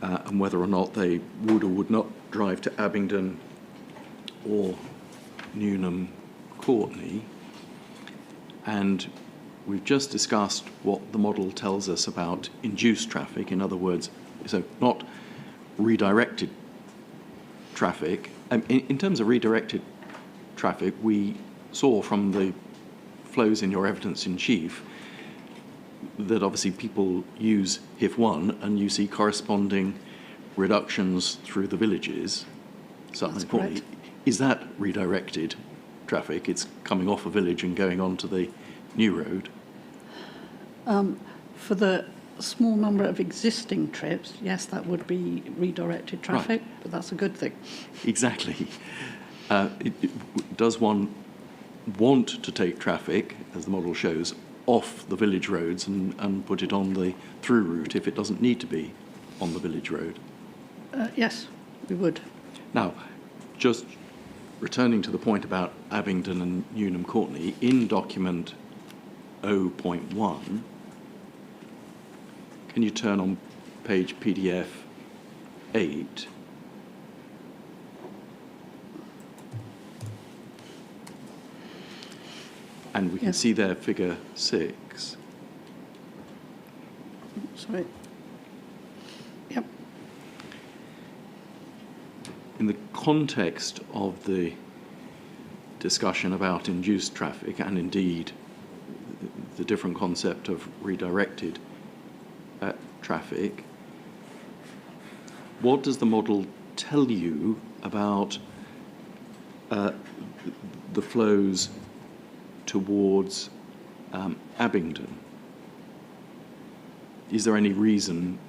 and whether or not they would or would not drive to Abingdon or Newnham Courtney. And we've just discussed what the model tells us about induced traffic. In other words, so not redirected traffic. In terms of redirected traffic, we saw from the flows in your evidence in chief that obviously people use Hif1 and you see corresponding reductions through the villages. That's correct. Is that redirected traffic? It's coming off a village and going onto the new road? For the small number of existing trips, yes, that would be redirected traffic, Right. but that's a good thing. Exactly. Does one want to take traffic, as the model shows, off the village roads and put it on the through route if it doesn't need to be on the village road? Yes, we would. Now, just returning to the point about Abingdon and Newnham Courtney, in document 0.1, can you turn on page PDF 8? And we can Yes. see there figure 6. Sorry. Yep. In the context of the discussion about induced traffic and indeed the different concept of redirected traffic, what does the model tell you about the flows towards Abingdon? Is there any reason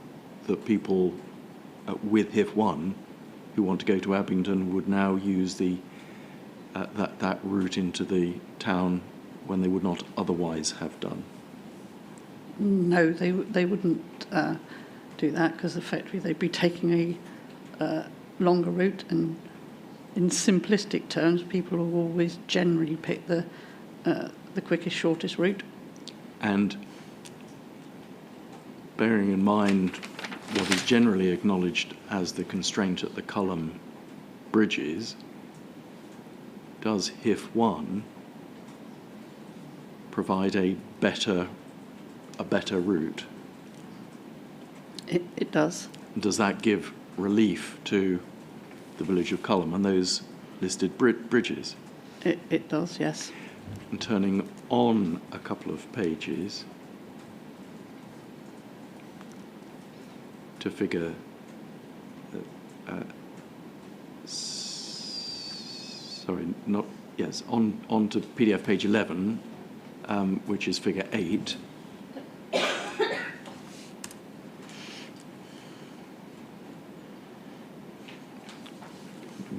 that people with Hif1 who want to go to Abingdon would now use the that route into the town when they would not otherwise have done? No, they wouldn't do that because effectively they'd be taking a longer route, and in simplistic terms, people will always generally pick the quickest, shortest route. And bearing in mind what is generally acknowledged as the constraint at the Culham bridges, does Hif1 provide a better route? It does. Does that give relief to the village of Culham and those listed bridges? It does, yes. And turning on a couple of pages to figure on to PDF page 11, which is figure 8.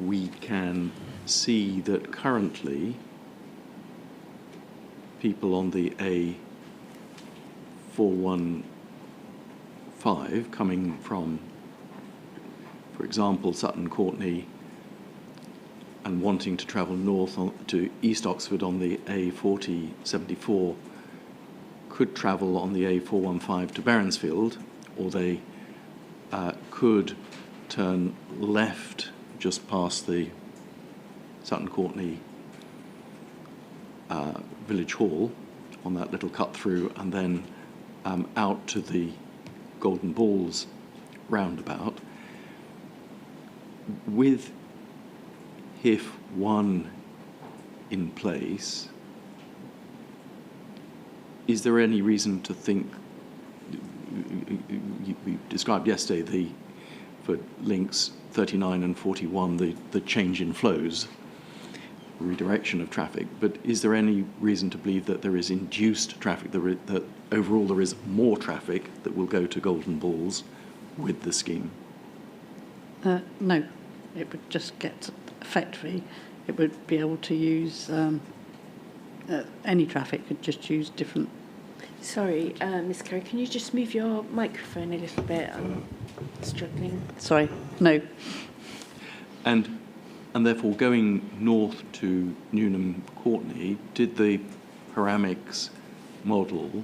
We can see that currently people on the A415 coming from, for example, Sutton Courtney and wanting to travel north to East Oxford on the A4074 could travel on the A415 to Berensfield, or they could turn left just past the Sutton Courtney Village Hall on that little cut through, and then out to the Golden Balls roundabout. With Hif1 in place, is there any reason to think, we described yesterday for links 39 and 41, the change in flows, redirection of traffic, but is there any reason to believe that there is induced traffic, that overall there is more traffic that will go to Golden Balls with the scheme? No, it would just get effectively, it would be able to use any traffic could just use different. Sorry, Miss Carey, can you just move your microphone a little bit? I'm struggling. Sorry, no. And therefore, going north to Newnham Courtney, did the Paramix model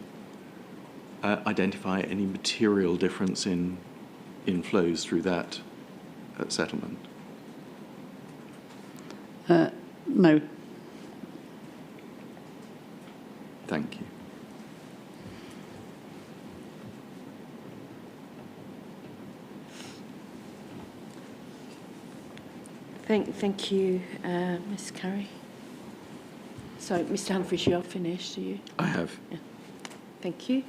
identify any material difference in flows through that settlement? No. Thank you. Thank you, Ms. Curry. So, Mr. Humphries, you are finished, are you? I have. Yeah. Thank you.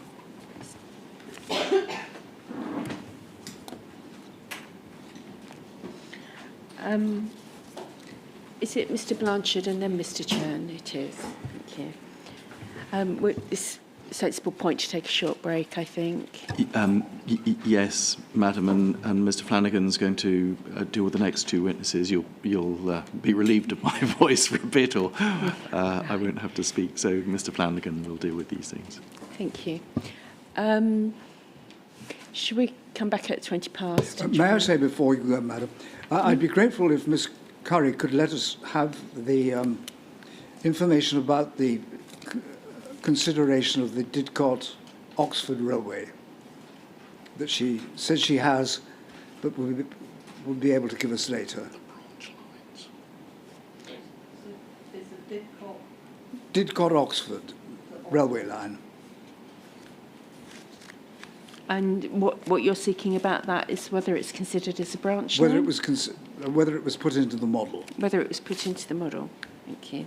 Is it Mr. Blanchard and then Mr. Churn? It is. Thank you. It's a sensible point to take a short break, I think. Yes, Madam, and Mr. Flanagan's going to deal with the next two witnesses. You'll be relieved of my voice for a bit, or I won't have to speak. So Mr. Flanagan will deal with these things. Thank you. Should we come back at 20 past? and May I try- say before you go, Madam, I'd be grateful if Miss Curry could let us have the information about the consideration of the Didcot Oxford Railway that she says she has, but will be able to give us later. Didcot Oxford Railway line. And what you're seeking about that is whether it's considered as a branch Whether line? whether it was put into the model. Whether it was put into the model. Thank you.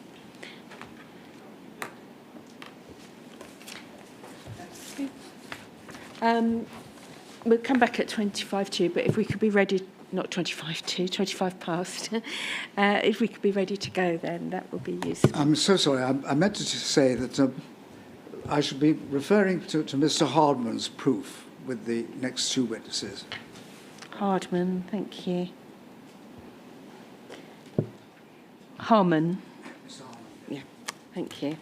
We'll come back at 25 to, but if we could be ready, not 25 to, 25 past, if we could be ready to go, then that would be useful. I'm so sorry. I meant to say that I should be referring to Mr. Hardman's proof with the next two witnesses. Hardman, thank you. Harman. Yeah, thank you.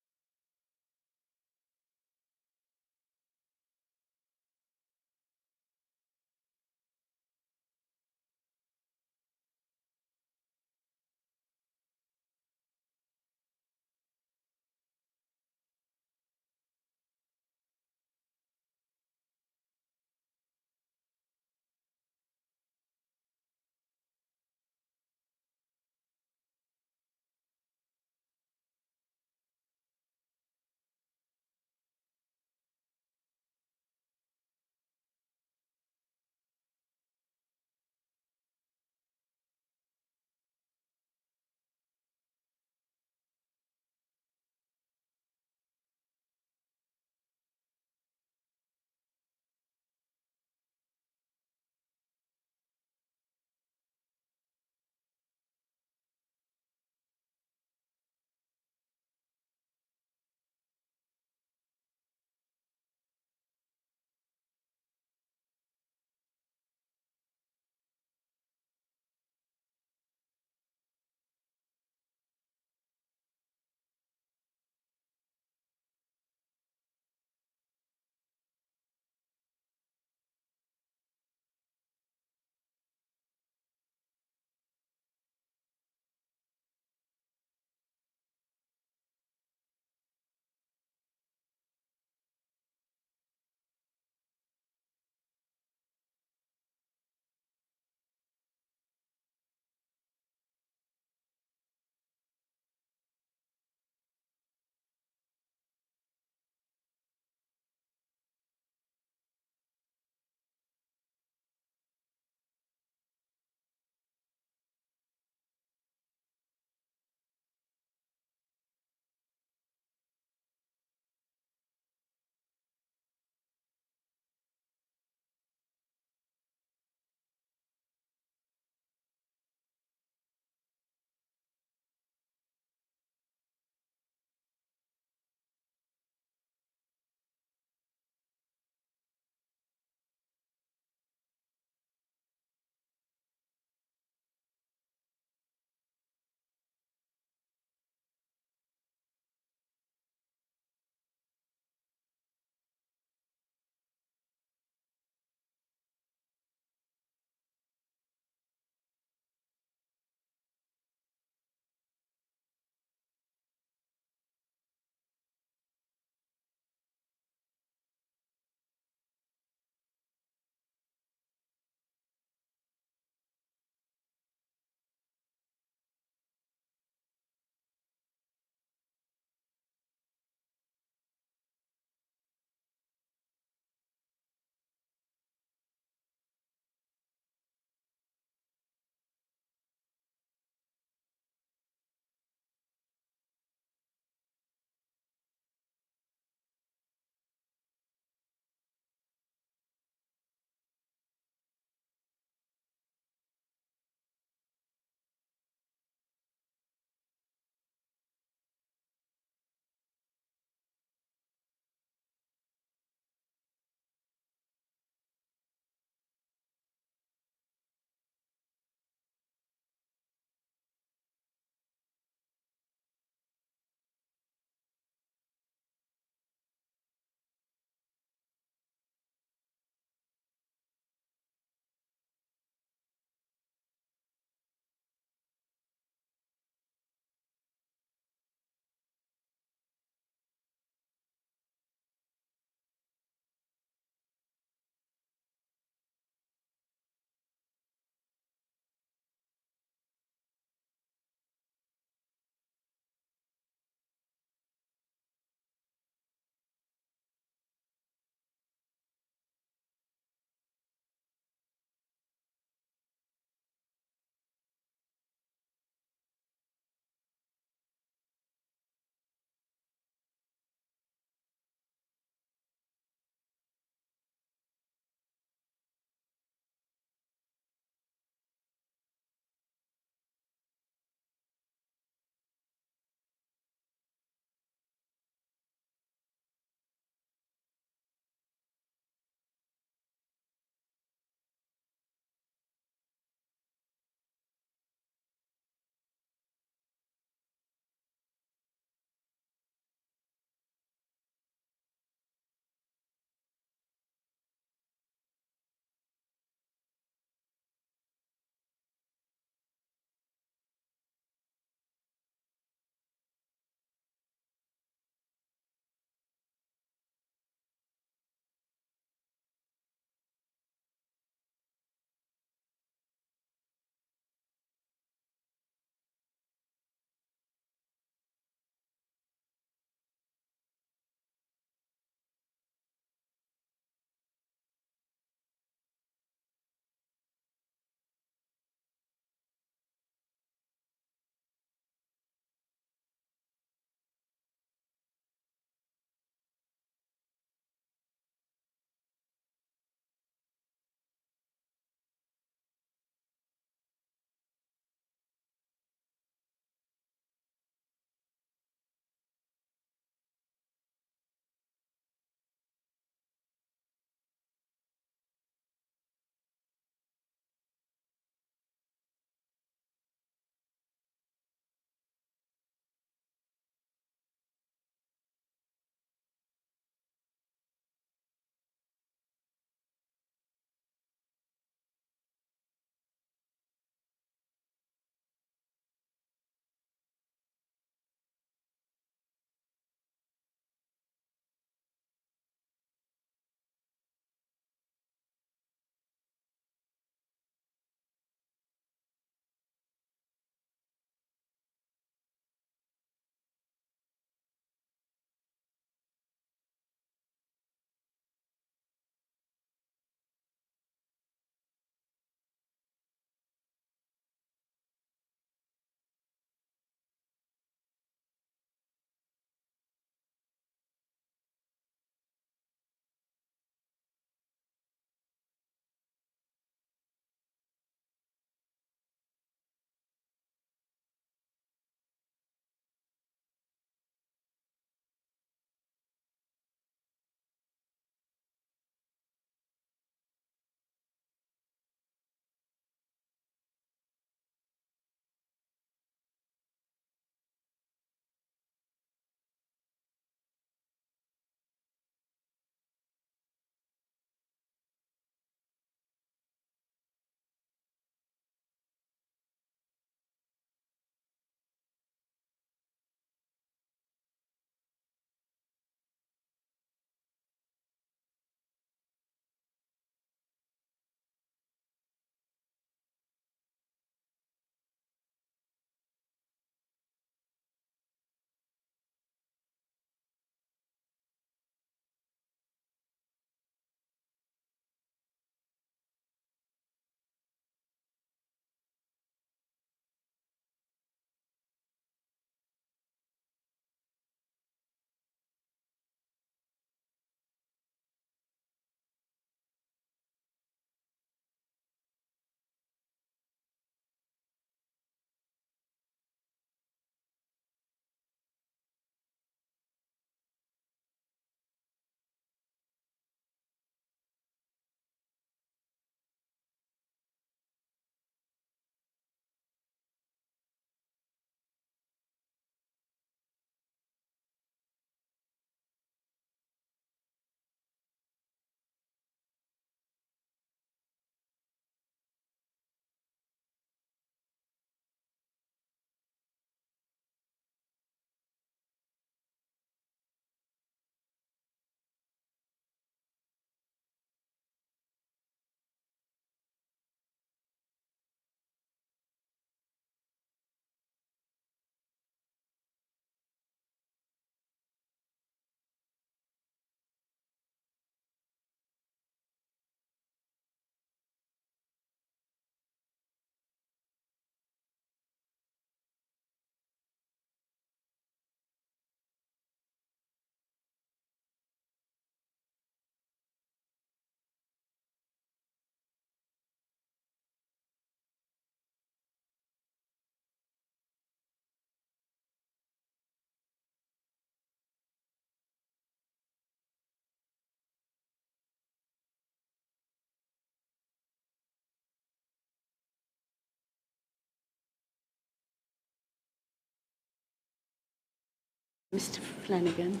Mr Flanagan.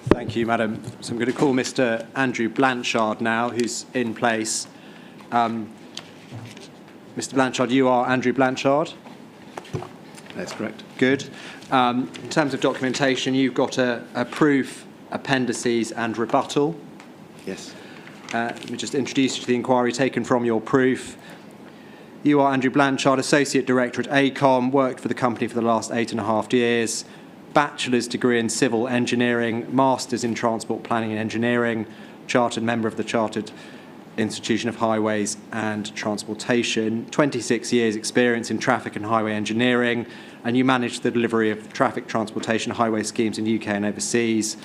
Thank you, Madam. So I'm going to call Mr Andrew Blanchard now, who's in place. Mr Blanchard, you are Andrew Blanchard? That's correct. Good. In terms of documentation, you've got a proof, appendices and rebuttal. Yes. Let me just introduce you to the inquiry taken from your proof. You are Andrew Blanchard, Associate Director at ACOM, worked for the company for the last 8.5 years, bachelor's degree in civil engineering, master's in transport planning and engineering, chartered member of the Chartered Institution of Highways and Transportation, 26 years experience in traffic and highway engineering, and you manage the delivery of traffic, transportation, highway schemes in UK and overseas,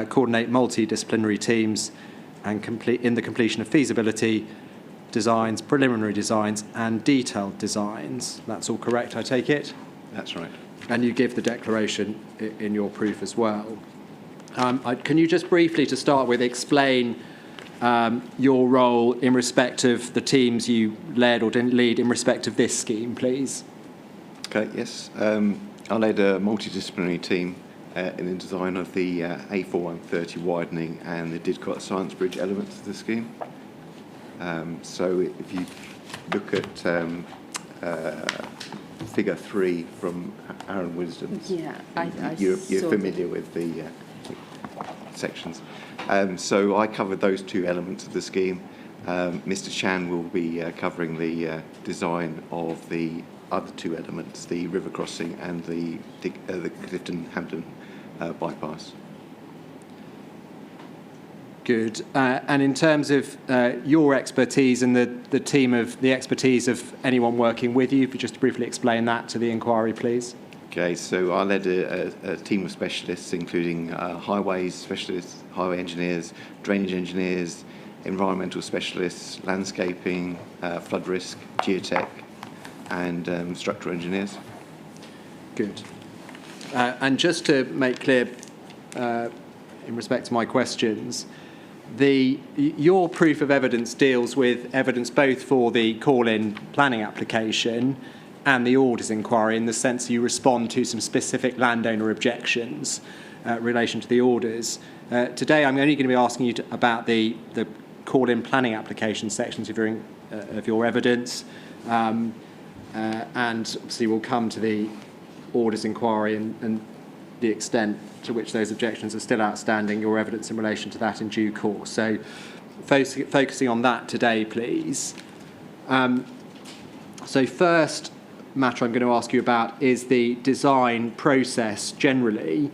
coordinate multidisciplinary teams and in the completion of feasibility designs, preliminary designs and detailed designs. That's all correct, I take it? That's right. And you give the declaration in your proof as well. Can you just briefly, to start with, explain your role in respect of the teams you led or didn't lead in respect of this scheme, please? Okay, yes. I led a multidisciplinary team in the design of the A4130 widening and the Didcot Science Bridge elements of the scheme. So if you look at figure 3 from Aaron Wisdom's, Yeah, you're saw familiar with the sections. So I covered those two elements of the scheme. Mr. Chan will be covering the design of the other two elements, the river crossing and the Clifton-Hampton bypass. Good. And in terms of your expertise and the expertise of anyone working with you, if you just briefly explain that to the inquiry, please. Okay, so I led a team of specialists, including highways specialists, highway engineers, drainage engineers, environmental specialists, landscaping, flood risk, geotech, and structural engineers. Good. And just to make clear, in respect to my questions, your proof of evidence deals with evidence both for the call-in planning application and the orders inquiry, in the sense you respond to some specific landowner objections in relation to the orders. Today I'm only going to be asking you about the call-in planning application sections of your evidence, and obviously we'll come to the orders inquiry and the extent to which those objections are still outstanding, your evidence in relation to that in due course. So focusing on that today, please. So first matter I'm going to ask you about is the design process generally,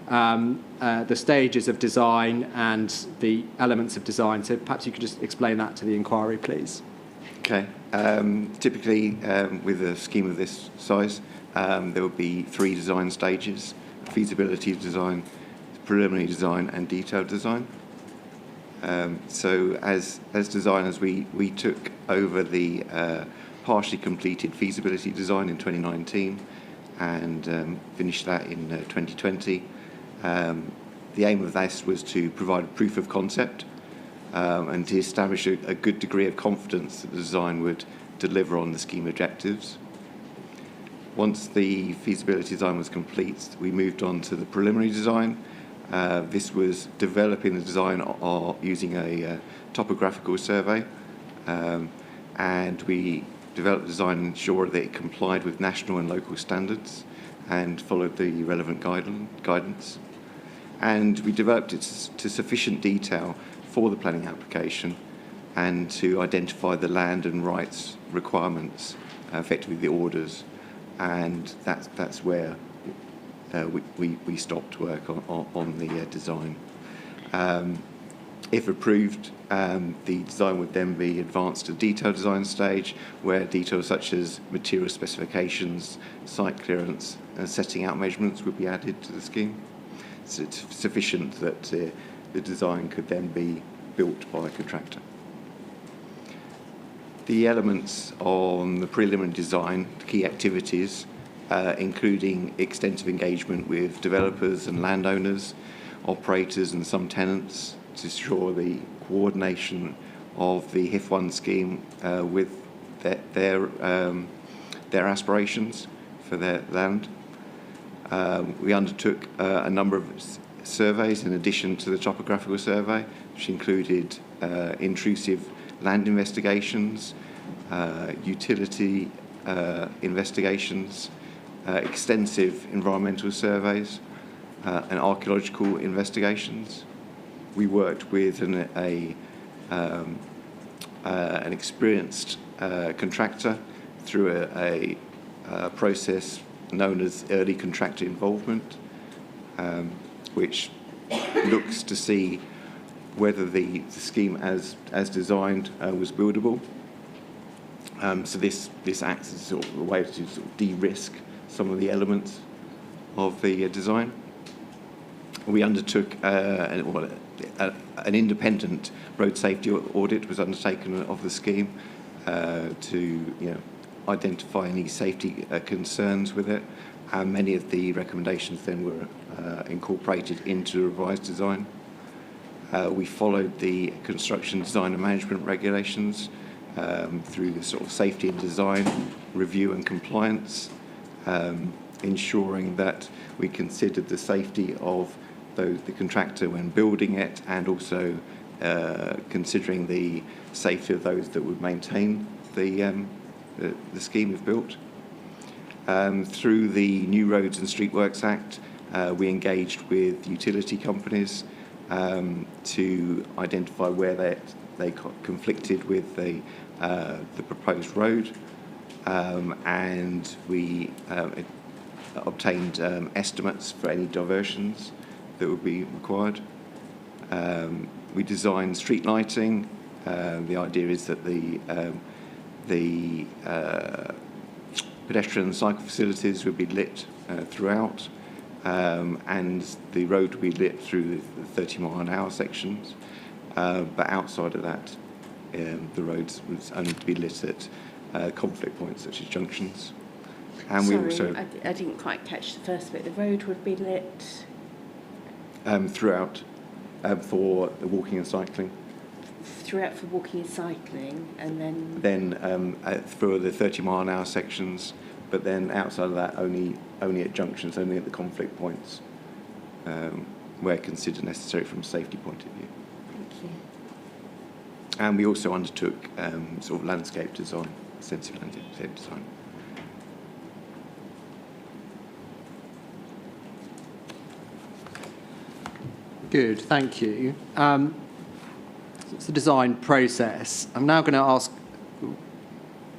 the stages of design and the elements of design. So perhaps you could just explain that to the inquiry, please. Okay. Typically, with a scheme of this size, there would be 3 design stages: feasibility design, preliminary design, and detailed design. So as designers, we took over the partially completed feasibility design in 2019 and finished that in 2020. The aim of this was to provide a proof of concept and to establish a good degree of confidence that the design would deliver on the scheme objectives. Once the feasibility design was complete, we moved on to the preliminary design. This was developing the design using a topographical survey, and we developed the design to ensure that it complied with national and local standards and followed the relevant guidance. And we developed it to sufficient detail for the planning application and to identify the land and rights requirements, effectively the orders. And that's where we stopped work on the design. If approved, the design would then be advanced to detailed design stage, where details such as material specifications, site clearance, and setting out measurements would be added to the scheme. So it's sufficient that the design could then be built by a contractor. The elements on the preliminary design, the key activities, including extensive engagement with developers and landowners, operators and some tenants, to ensure the coordination of the Hif1 scheme with their aspirations for their land. We undertook a number of surveys in addition to the topographical survey, which included intrusive land investigations, utility investigations, extensive environmental surveys, and archaeological investigations. We worked with an experienced contractor through a process known as early contractor involvement, which looks to see whether the scheme as designed was buildable. So this acts as sort of a way to sort of de-risk some of the elements of the design. We undertook an independent road safety audit was undertaken of the scheme to identify any safety concerns with it, and many of the recommendations then were incorporated into the revised design. We followed the construction design and management regulations through the sort of safety and design review and compliance, ensuring that we considered the safety of the contractor when building it, and also considering the safety of those that would maintain the scheme if built. Through the New Roads and Street Works Act, we engaged with utility companies to identify where they conflicted with the proposed road, and we obtained estimates for any diversions that would be required. We designed street lighting. The idea is that the pedestrian and cycle facilities would be lit throughout, and the road would be lit through the 30-mile-an-hour sections. But outside of that, the roads would only be lit at conflict points such as junctions. And Sorry, we also I didn't quite catch the first bit. The road would be lit throughout for the walking and cycling. throughout for walking and cycling, and then Then for the 30-mile-an-hour sections, but then outside of that, only at junctions, only at the conflict points, where considered necessary from a safety point of view. thank you. And we also undertook sort of landscape design, extensive landscape design. Good, thank you. It's the design process. I'm now going to ask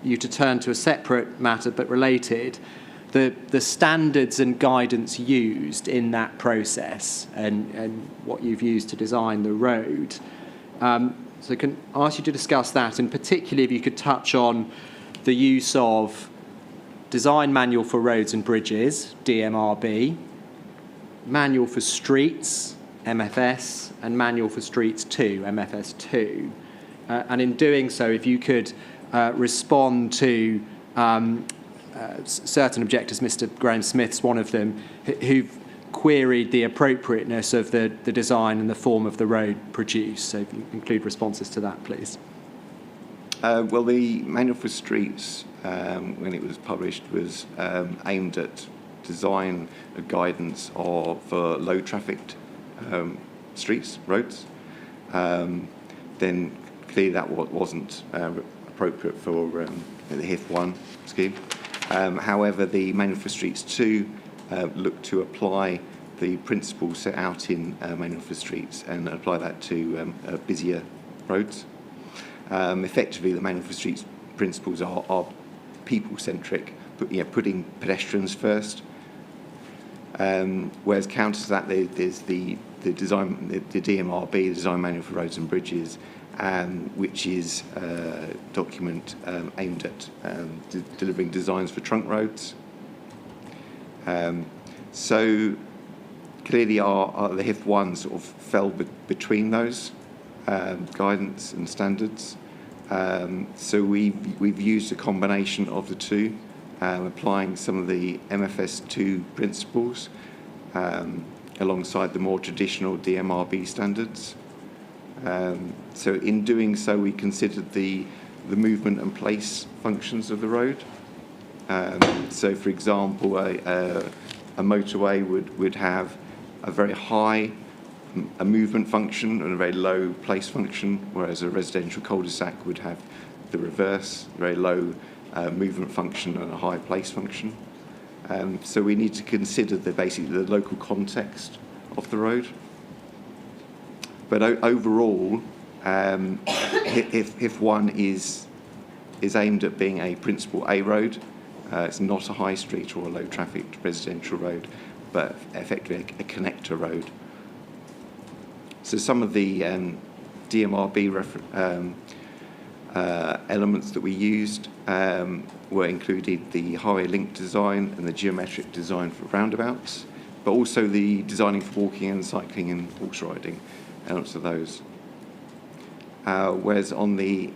you to turn to a separate matter but related, the standards and guidance used in that process and what you've used to design the road. So I can ask you to discuss that, and particularly if you could touch on the use of Design Manual for Roads and Bridges, DMRB, Manual for Streets, MFS, and Manual for Streets 2, MFS2. And in doing so, if you could respond to certain objectors, Mr. Graham Smith's one of them, who've queried the appropriateness of the design and the form of the road produced. So if you include responses to that, please. Well, the Manual for Streets, when it was published, was aimed at design and guidance for low-trafficked streets, roads. Then clearly that wasn't appropriate for the Hif1 scheme. However, the Manual for Streets 2 looked to apply the principles set out in Manual for Streets and apply that to busier roads. Effectively, the Manual for Streets principles are people-centric, putting pedestrians first. Whereas counter to that, there's the DMRB, the Design Manual for Roads and Bridges, which is a document aimed at delivering designs for trunk roads. So clearly the Hif1 sort of fell between those guidance and standards. So we've used a combination of the two, applying some of the MFS2 principles alongside the more traditional DMRB standards. So in doing so, we considered the movement and place functions of the road. So, for example, a motorway would have a very high a movement function and a very low place function, whereas a residential cul-de-sac would have the reverse, very low movement function and a high place function. So we need to consider basically the local context of the road. But overall, if one is aimed at being a principal A road, it's not a high street or a low traffic residential road, but effectively a connector road. So some of the DMRB elements that we used were included the highway link design and the geometric design for roundabouts, but also the designing for walking and cycling and horse riding, elements of those. Whereas on the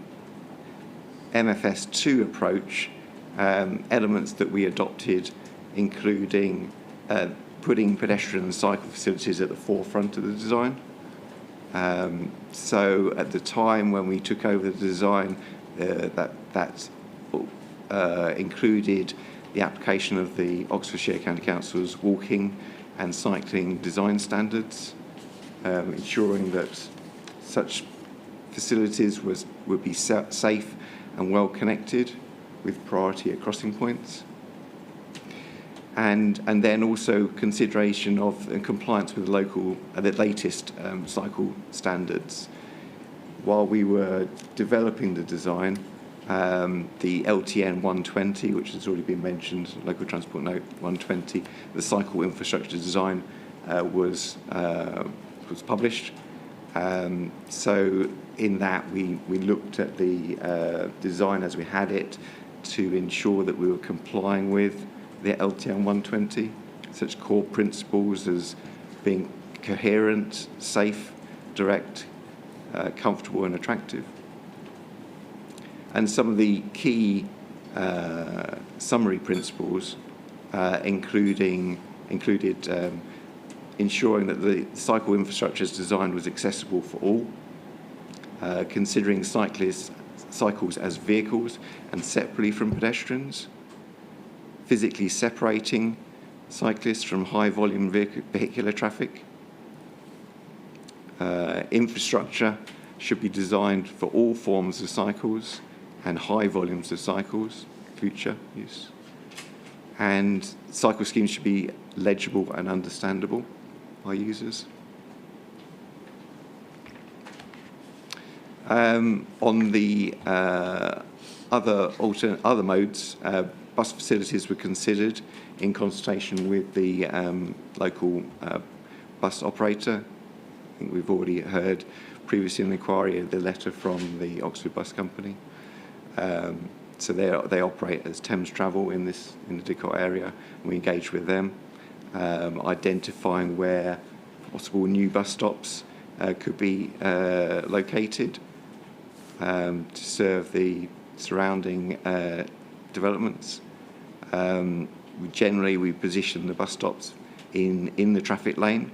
MFS2 approach, elements that we adopted including putting pedestrian and cycle facilities at the forefront of the design. So at the time when we took over the design, that included the application of the Oxfordshire County Council's walking and cycling design standards, ensuring that such facilities would be safe and well connected with priority at crossing points. And then also consideration of compliance with the latest cycle standards. While we were developing the design, the LTN 120, which has already been mentioned, Local Transport Note 120, the cycle infrastructure design was published. So in that we looked at the design as we had it to ensure that we were complying with the LTN 120, such core principles as being coherent, safe, direct, comfortable and attractive. And some of the key summary principles included ensuring that the cycle infrastructure designed was accessible for all, considering cycles as vehicles and separately from pedestrians, physically separating cyclists from high-volume vehicular traffic. Infrastructure should be designed for all forms of cycles and high volumes of cycles, future use. And cycle schemes should be legible and understandable by users. On the other modes, bus facilities were considered in consultation with the local bus operator. I think we've already heard previously in the inquiry the letter from the Oxford Bus Company. So they operate as Thames Travel in the Didcot area. We engage with them, identifying where possible new bus stops could be located to serve the surrounding developments. We position the bus stops in the traffic lane,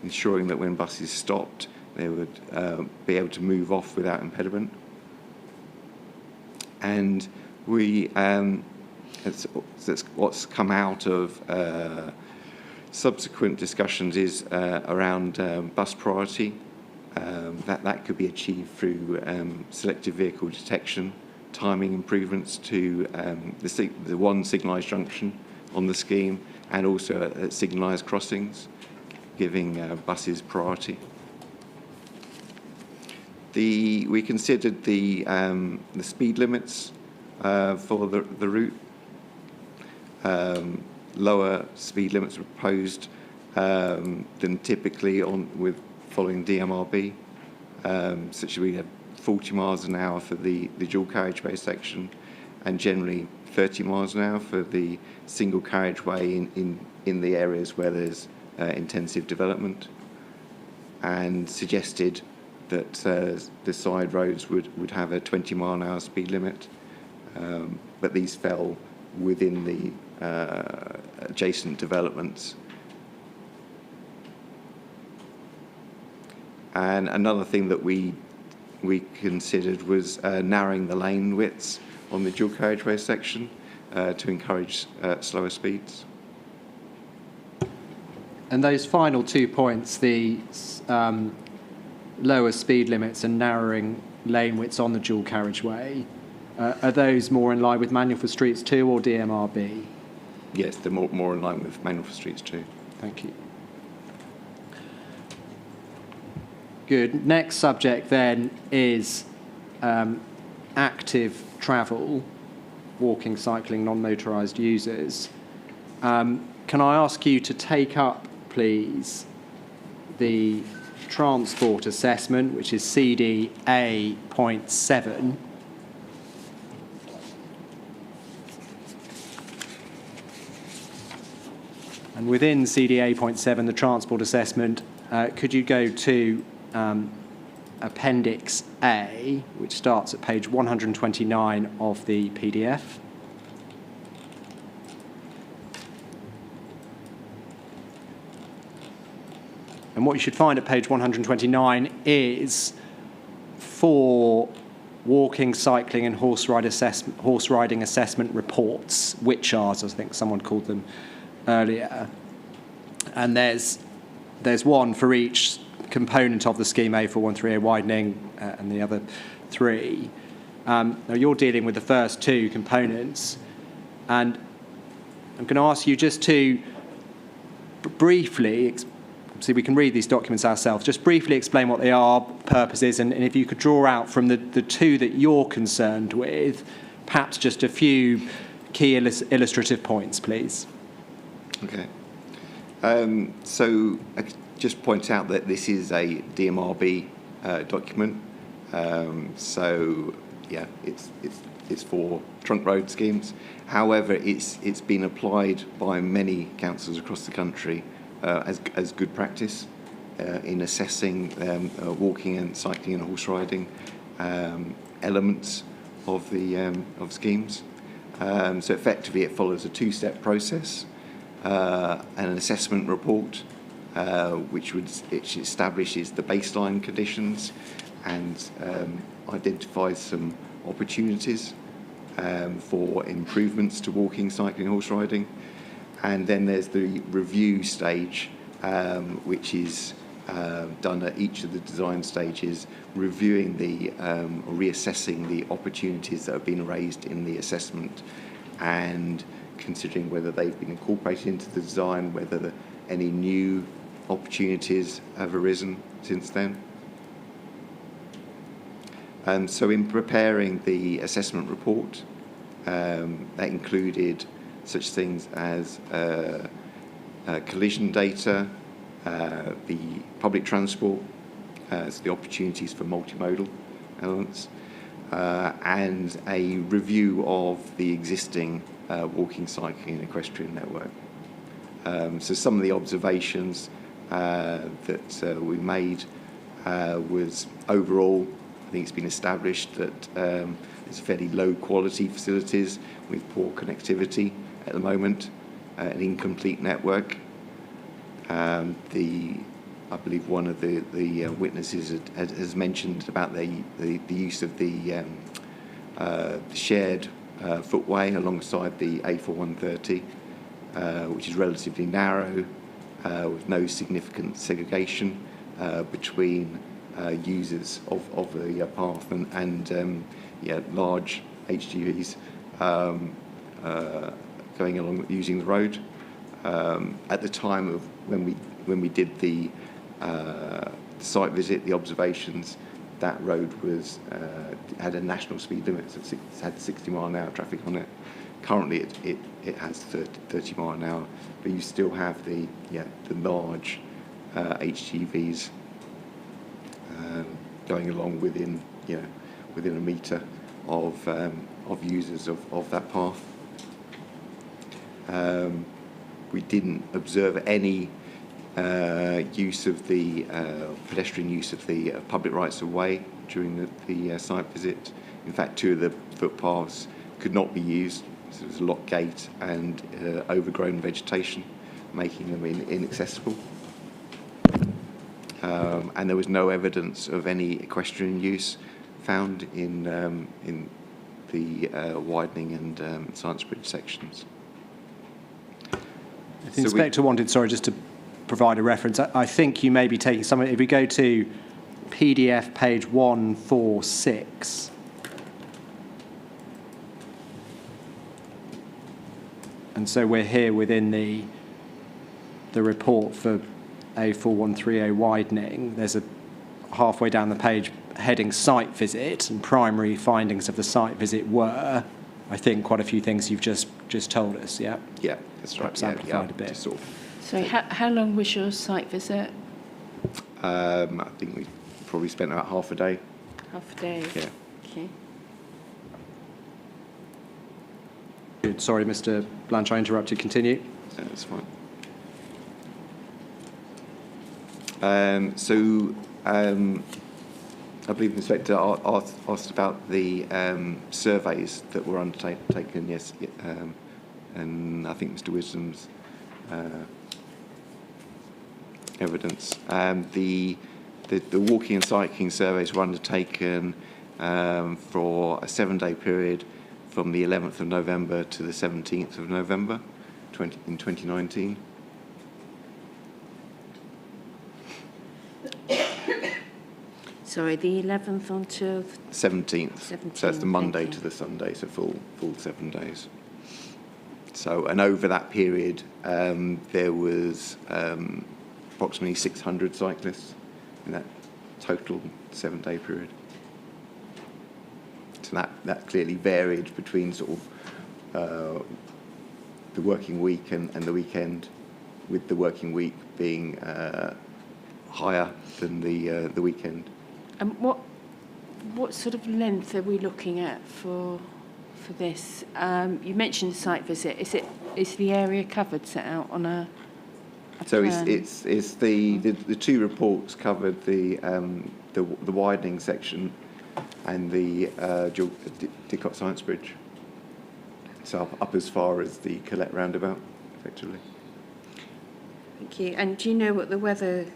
ensuring that when buses stopped, they would be able to move off without impediment. And that's what's come out of subsequent discussions is around bus priority. That could be achieved through selective vehicle detection, timing improvements to the one signalised junction on the scheme, and also at signalised crossings, giving buses priority. We considered the speed limits for the route. Lower speed limits were proposed than typically with following DMRB, such as we have 40 miles an hour for the dual carriageway section, and generally 30 miles an hour for the single carriageway in the areas where there's intensive development, and suggested that the side roads would have a 20 mile an hour speed limit, but these fell within the adjacent developments. And another thing that we considered was narrowing the lane widths on the dual carriageway section to encourage slower speeds. And those final 2 points, the lower speed limits and narrowing lane widths on the dual carriageway, are those more in line with Manual for Streets 2 or DMRB? Yes, they're more in line with Manual for Streets 2. Thank you. Good. Next subject then is active travel, walking, cycling, non-motorised users. Can I ask you to take up, please, the transport assessment, which is CD A.7. And within CD A.7, the transport assessment, could you go to Appendix A, which starts at page 129 of the PDF? And what you should find at page 129 is 4 walking, cycling and horse riding assessment reports, WHICHRs, I think someone called them earlier. And there's one for each component of the scheme, A413A widening and the other 3. Now you're dealing with the first 2 components, and I'm going to ask you just to briefly, so we can read these documents ourselves, just briefly explain what they are, purposes, and if you could draw out from the 2 that you're concerned with, perhaps just a few key illustrative points, please. Okay. So I could just point out that this is a DMRB document. So yeah, it's for trunk road schemes. However, it's been applied by many councils across the country as good practice in assessing walking and cycling and horse riding elements of the of schemes. So effectively, it follows a 2-step process. An assessment report, which establishes the baseline conditions and identifies some opportunities for improvements to walking, cycling, horse riding. And then there's the review stage, which is done at each of the design stages, reviewing or reassessing the opportunities that have been raised in the assessment and considering whether they've been incorporated into the design, whether any new opportunities have arisen since then. So in preparing the assessment report, that included such things as collision data, the public transport, so the opportunities for multimodal elements, and a review of the existing walking, cycling and equestrian network. So some of the observations that we made was overall, I think it's been established that it's fairly low quality facilities with poor connectivity at the moment, an incomplete network. I believe one of the witnesses has mentioned about the use of the shared footway alongside the A4130, which is relatively narrow, with no significant segregation between users of the path and large HGVs going along using the road. At the time of when we did the site visit, the observations, that road was had a national speed limit, so it had 60 mile an hour traffic on it. Currently, it has 30 mile an hour, but you still have the large HGVs going along within a metre of users of that path. We didn't observe any use of the pedestrian use of the public rights of way during the site visit. In fact, 2 of the footpaths could not be used. So there was a lock gate and overgrown vegetation, making them inaccessible. And there was no evidence of any equestrian use found in the widening and Science Bridge sections. The inspector wanted, sorry, just to provide a reference. I think you may be taking some. If we go to PDF page 146. And so we're here within the report for A4130 widening. There's a halfway down the page heading site visit, and primary findings of the site visit were, I think, quite a few things you've just told us, yeah? Yeah, that's right. Perhaps amplified a bit. Just sort of, So how long was your site visit? I think we probably spent about half a day. Half a day? Yeah. Okay. Good. Sorry, Mr. Blanche, I interrupted. Continue. That's fine. I believe the inspector asked about the surveys that were undertaken, yes, and I think Mr. Wisdom's evidence. The walking and cycling surveys were undertaken for a 7-day period from the 11th of November to the 17th of November in 2019. Sorry, the 11th until 17th. So it's the Monday thank to you. the Sunday, so full 7 days. So, and over that period, there was approximately 600 cyclists in that total 7-day period. So that clearly varied between sort of the working week and the weekend, with the working week being higher than the weekend. And what sort of length are we looking at for this? You mentioned the site visit. Is the area covered, set out on a So plan? it's the two reports covered the widening section and the Didcot Science Bridge. So up as far as the Colette roundabout, effectively. Thank you. And do you know what the weather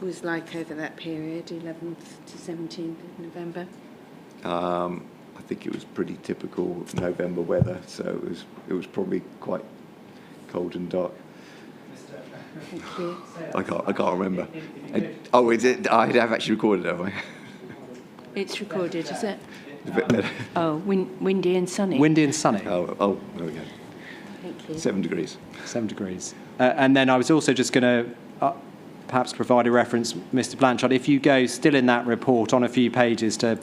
was like over that period, 11th to 17th of November? I think it was pretty typical November weather, so it was probably quite cold and dark. Thank you. I can't remember. Oh, is it? I have actually recorded it, have I? It's recorded, is it? No. Oh, windy and sunny. Windy and sunny. Oh, there we go. Thank you. 7 degrees. 7 degrees. And then I was also just going to perhaps provide a reference, Mr. Blanchard, if you go still in that report on a few pages to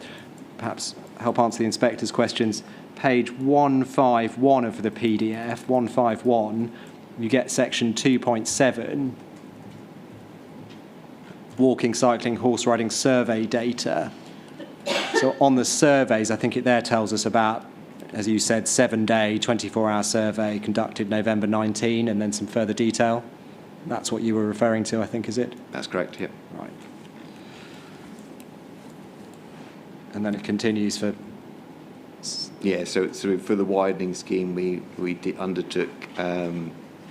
perhaps help answer the inspector's questions, page 151 of the PDF, 151, you get section 2.7, walking, cycling, horse riding survey data. So on the surveys, I think it there tells us about, as you said, 7-day, 24-hour survey conducted November 19, and then some further detail. That's what you were referring to, I think, is it? That's correct, yeah. Right. And then it continues for... Yeah, so for the widening scheme, we undertook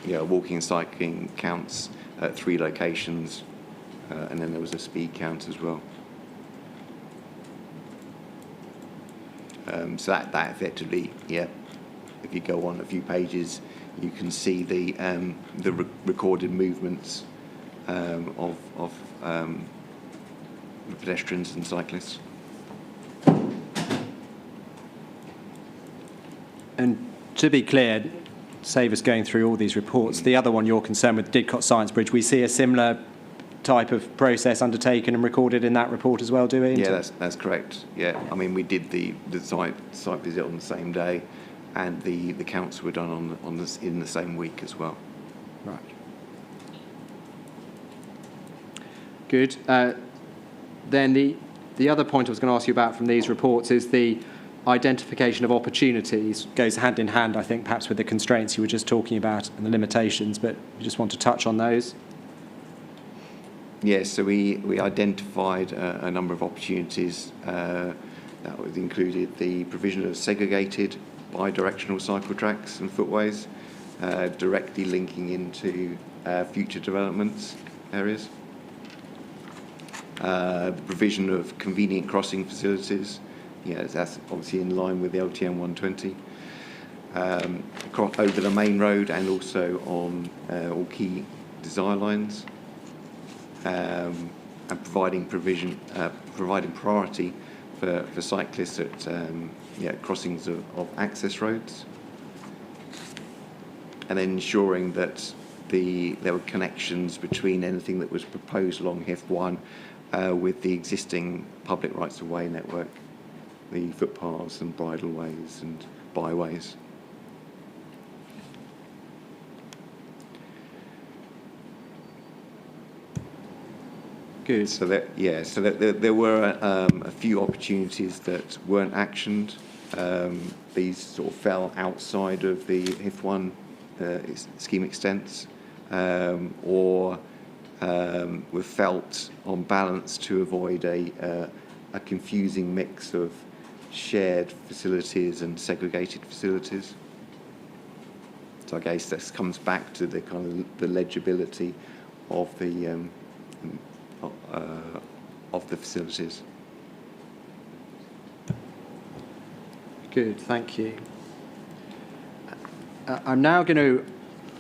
walking and cycling counts at 3 locations, and then there was a speed count as well. So that effectively, yeah, if you go on a few pages, you can see the recorded movements of pedestrians and cyclists. And to be clear, save us going through all these reports, the other one you're concerned with, Didcot Science Bridge, we see a similar type of process undertaken and recorded in that report as well, do we? Yeah, that's correct. Yeah, I mean, we did the site visit on the same day, and the counts were done in the same week as well. Right. Good. Then the other point I was going to ask you about from these reports is the identification of opportunities. Goes hand in hand, I think, perhaps with the constraints you were just talking about and the limitations, but you just want to touch on those? Yes, so we identified a number of opportunities that included the provision of segregated bi-directional cycle tracks and footways, directly linking into future developments areas. The provision of convenient crossing facilities, that's obviously in line with the LTM 120, over the main road and also on all key desire lines, and providing priority for cyclists at crossings of access roads, and then ensuring that there were connections between anything that was proposed along Hif1 with the existing public rights-of-way network, the footpaths and bridleways and byways. Good. So there were a few opportunities that weren't actioned. These sort of fell outside of the Hif1 scheme extents, or were felt on balance to avoid a confusing mix of shared facilities and segregated facilities. So I guess this comes back to the kind of the legibility of the facilities. Good, thank you. I'm now going to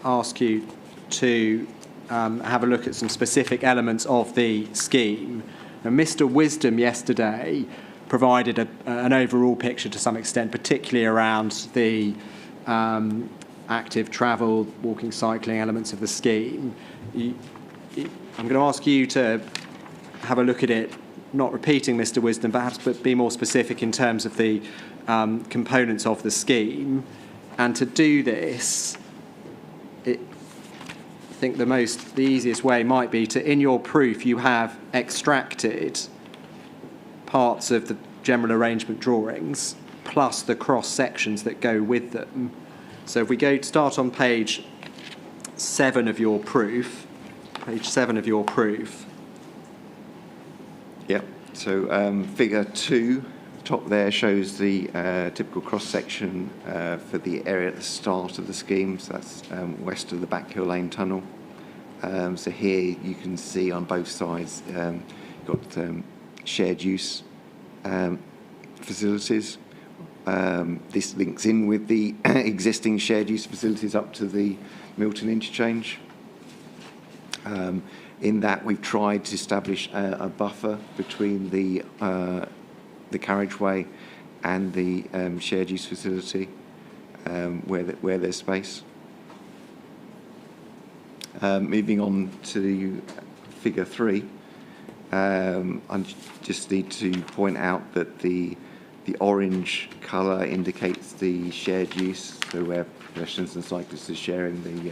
ask you to have a look at some specific elements of the scheme. Now, Mr. Wisdom yesterday provided an overall picture to some extent, particularly around the active travel, walking, cycling elements of the scheme. I'm going to ask you to have a look at it, not repeating Mr. Wisdom, perhaps, but be more specific in terms of the components of the scheme. And to do this, I think the easiest way might be to, in your proof, you have extracted parts of the general arrangement drawings plus the cross sections that go with them. So if we start on page 7 of your proof, Yep. So figure 2, top there shows the typical cross-section for the area at the start of the scheme. So that's west of the Backhill Lane Tunnel. So here you can see on both sides got shared use facilities. This links in with the existing shared use facilities up to the Milton interchange. In that, we've tried to establish a buffer between the carriageway and the shared use facility where there's space. Moving on to figure 3, I just need to point out that the orange colour indicates the shared use, so where pedestrians and cyclists are sharing the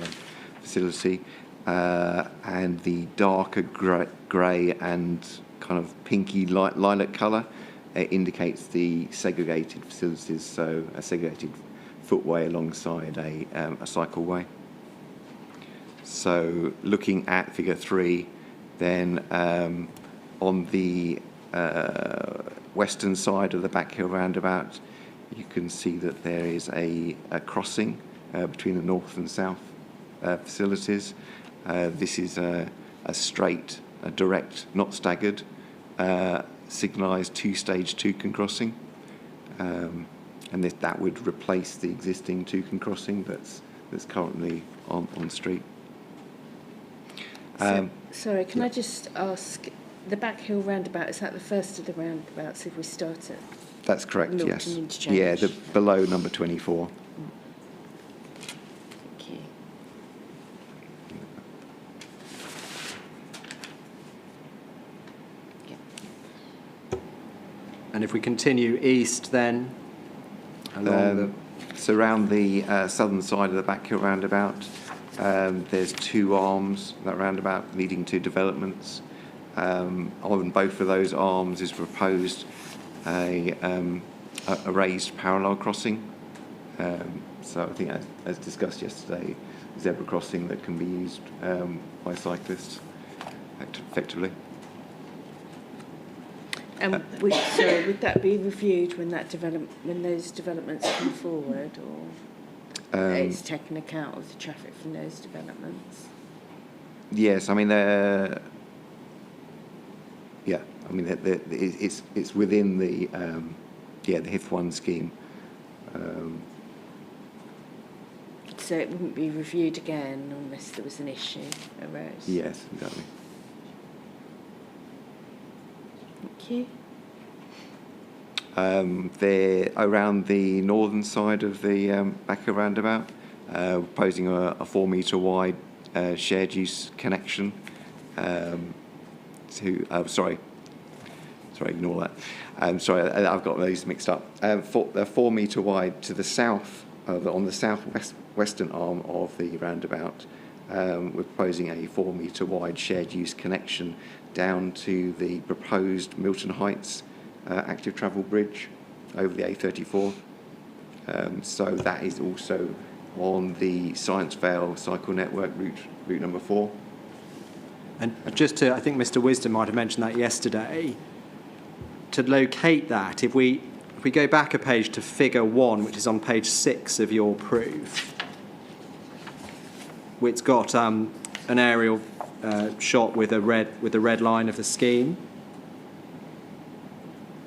facility, and the darker grey and kind of pinky lilac colour indicates the segregated facilities, so a segregated footway alongside a cycleway. So looking at figure 3, then on the western side of the Backhill roundabout, you can see that there is a crossing between the north and south facilities. This is a straight, a direct, not staggered, signalised two-stage toucan crossing, and that would replace the existing toucan crossing that's currently on street. Sorry, can I just ask, the Backhill roundabout, is that the first of the roundabouts if we start at That's correct, Milton yes. interchange? Yeah, below number 24. Thank you. And if we continue east, then along So around the southern side of the Backhill roundabout, there's 2 arms, that roundabout, leading to developments. On both of those arms is proposed a raised parallel crossing. So I think, as discussed yesterday, zebra crossing that can be used by cyclists effectively. And would that be reviewed when those developments come forward, or it's taken account of the traffic from those developments? Yes, I mean it's within the the Hif1 scheme. So it wouldn't be reviewed again unless there was an issue arose. Yes, exactly. Thank you. They're around the northern side of the Bacco roundabout, proposing a 4 metre wide shared use connection sorry, ignore that. Sorry, I've got those mixed up. 4 metre wide to the south, on the southwestern arm of the roundabout. We're proposing a 4 metre wide shared use connection down to the proposed Milton Heights active travel bridge over the A34. So that is also on the Science Vale cycle network route number 4. And just to, I think Mr. Wisdom might have mentioned that yesterday, to locate that, if we go back a page to figure 1, which is on page 6 of your proof, it's got an aerial shot with the red line of the scheme.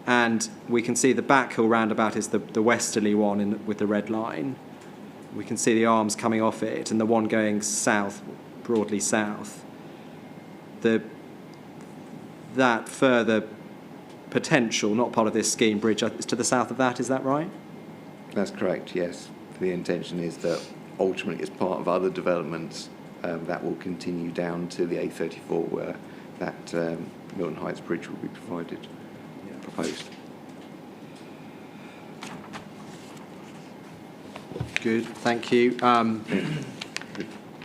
And we can see the Backhill roundabout is the westerly one with the red line. We can see the arms coming off it, and the one going south, broadly south. That further potential, not part of this scheme bridge, is to the south of that, is that right? That's correct, yes. The intention is that ultimately, as part of other developments, that will continue down to the A34 where that Milton Heights bridge will be proposed. Good, thank you.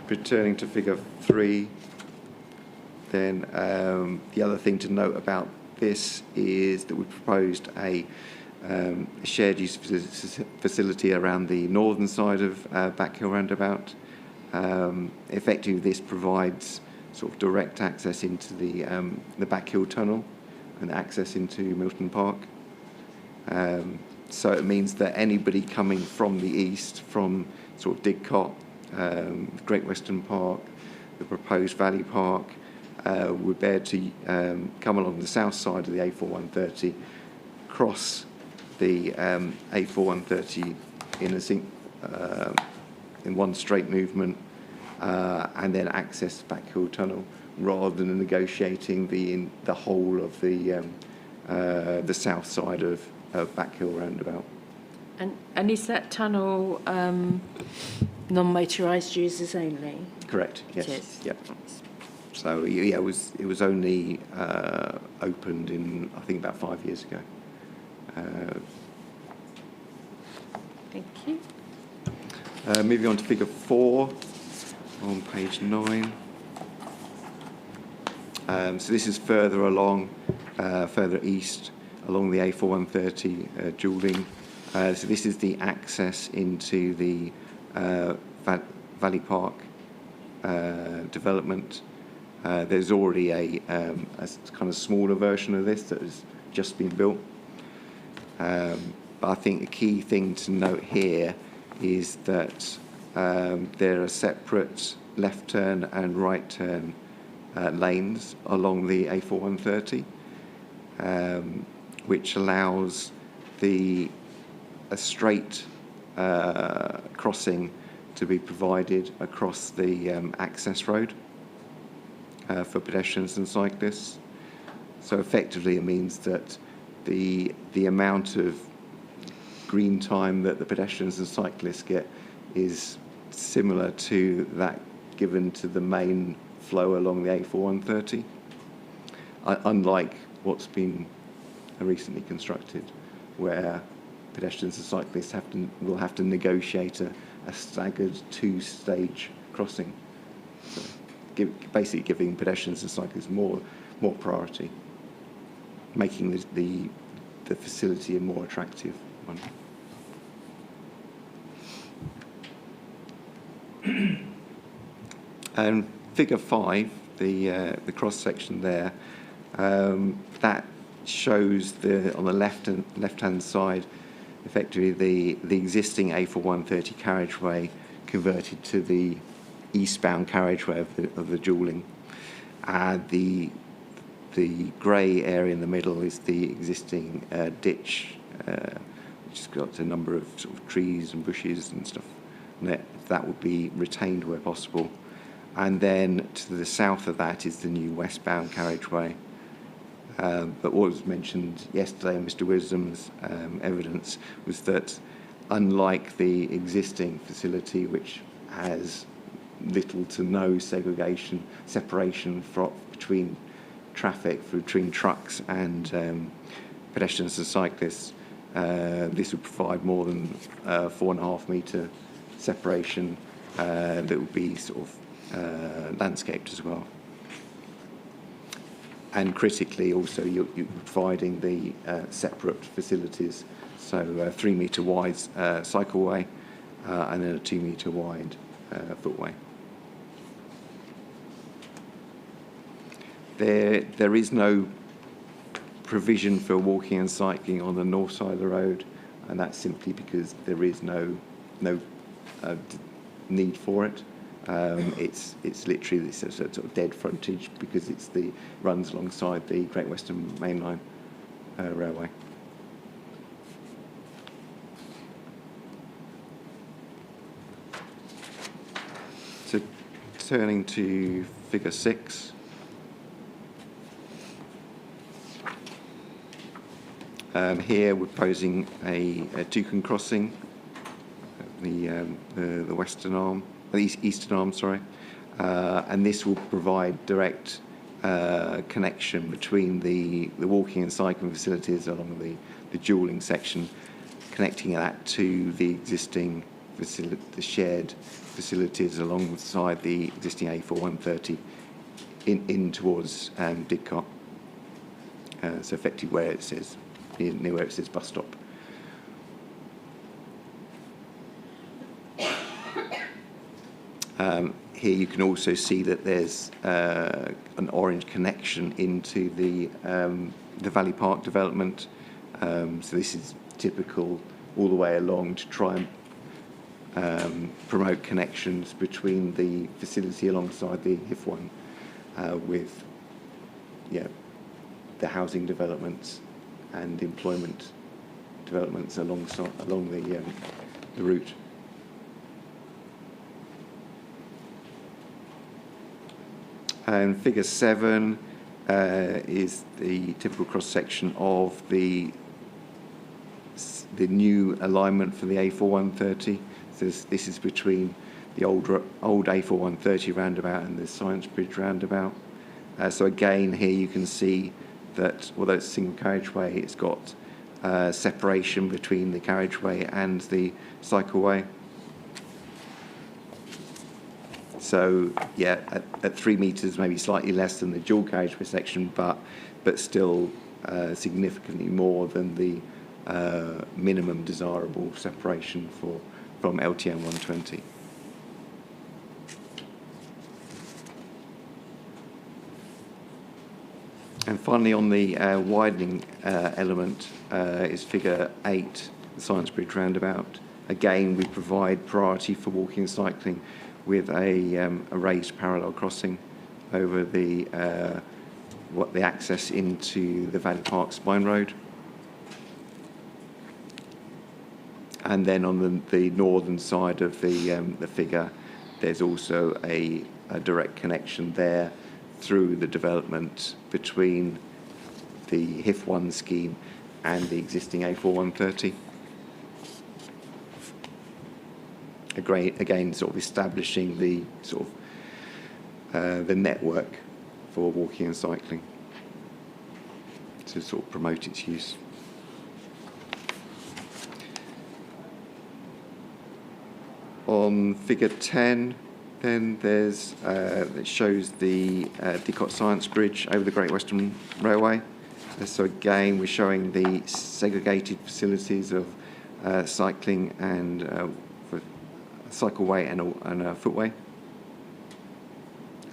Returning to figure 3, then the other thing to note about this is that we proposed a shared use facility around the northern side of Backhill roundabout. Effectively, this provides sort of direct access into the Backhill tunnel and access into Milton Park. So it means that anybody coming from the east, from sort of Didcot, Great Western Park, the proposed Valley Park, would be able to come along the south side of the A4130, cross the A4130 in one straight movement, and then access Backhill Tunnel, rather than negotiating the whole of the south side of Backhill roundabout. And is that tunnel non-motorised users only? Correct. Yes. It is. Yep. So yeah, it was only opened in, I think, about 5 years ago. Thank you. Moving on to figure 4 on page 9. So this is further along, further east along the A4130 dualling. So this is the access into the Valley Park development. There's already a kind of smaller version of this that has just been built. But I think the key thing to note here is that there are separate left turn and right turn lanes along the A4130, which allows a straight crossing to be provided across the access road for pedestrians and cyclists. So effectively it means that the amount of green time that the pedestrians and cyclists get is similar to that given to the main flow along the A4130, unlike what's been recently constructed, where pedestrians and cyclists will have to negotiate a staggered 2-stage crossing. So basically giving pedestrians and cyclists more priority, making the facility a more attractive one. And figure 5, the cross section there, that shows on the left-hand side, effectively the existing A4130 carriageway converted to the eastbound carriageway of the dualling. The grey area in the middle is the existing ditch, which has got a number of sort of trees and bushes and stuff and that would be retained where possible. And then to the south of that is the new westbound carriageway. But what was mentioned yesterday in Mr. Wisdom's evidence was that unlike the existing facility, which has little to no separation between traffic, between trucks and pedestrians and cyclists, this would provide more than 4.5 metre separation that would be sort of landscaped as well. And critically also you're providing the separate facilities, so 3 metre wide cycleway and then a 2 metre wide footway. There is no provision for walking and cycling on the north side of the road, and that's simply because there is no need for it. It's literally this sort of dead frontage because runs alongside the Great Western Main Line railway. So turning to figure 6. Here we're proposing a toucan crossing, the western arm, the eastern arm, sorry, and this will provide direct connection between the walking and cycling facilities along the dualling section, connecting that to the existing the shared facilities alongside the existing A4130 in towards Didcot. So effectively where it says, near where it says bus stop. Here you can also see that there's an orange connection into the Valley Park development. So this is typical all the way along to try and promote connections between the facility alongside the Hif1 with the housing developments and employment developments along the route. And figure 7 is the typical cross-section of the new alignment for the A4130. So this is between the old A4130 roundabout and the Science Bridge roundabout. So again, here you can see that although it's a single carriageway, it's got separation between the carriageway and the cycleway. So yeah, at 3 metres, maybe slightly less than the dual carriageway section, but still significantly more than the minimum desirable separation from LTM 120. And finally, on the widening element is figure 8, the Science Bridge roundabout. Again, we provide priority for walking and cycling with a raised parallel crossing over the access into the Valley Park Spine Road. And then on the northern side of the figure, there's also a direct connection there through the development between the Hif1 scheme and the existing A4130. Again, sort of establishing the sort of the network for walking and cycling to sort of promote its use. On figure 10, then there's it shows the Didcot Science Bridge over the Great Western Railway. So again, we're showing the segregated facilities of cycling and cycleway and a footway.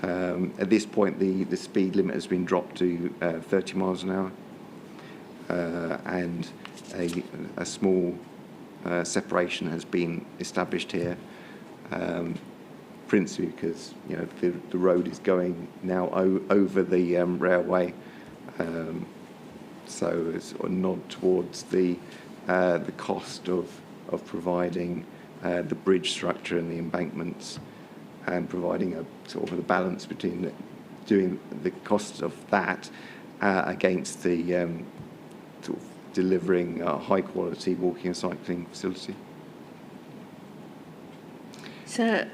At this point, the speed limit has been dropped to 30 miles an hour, and a small separation has been established here, principally because the road is going now over the railway, so it's a nod towards the cost of providing the bridge structure and the embankments, and providing a sort of a balance between doing the costs of that against the sort of delivering a high quality walking and cycling facility. So,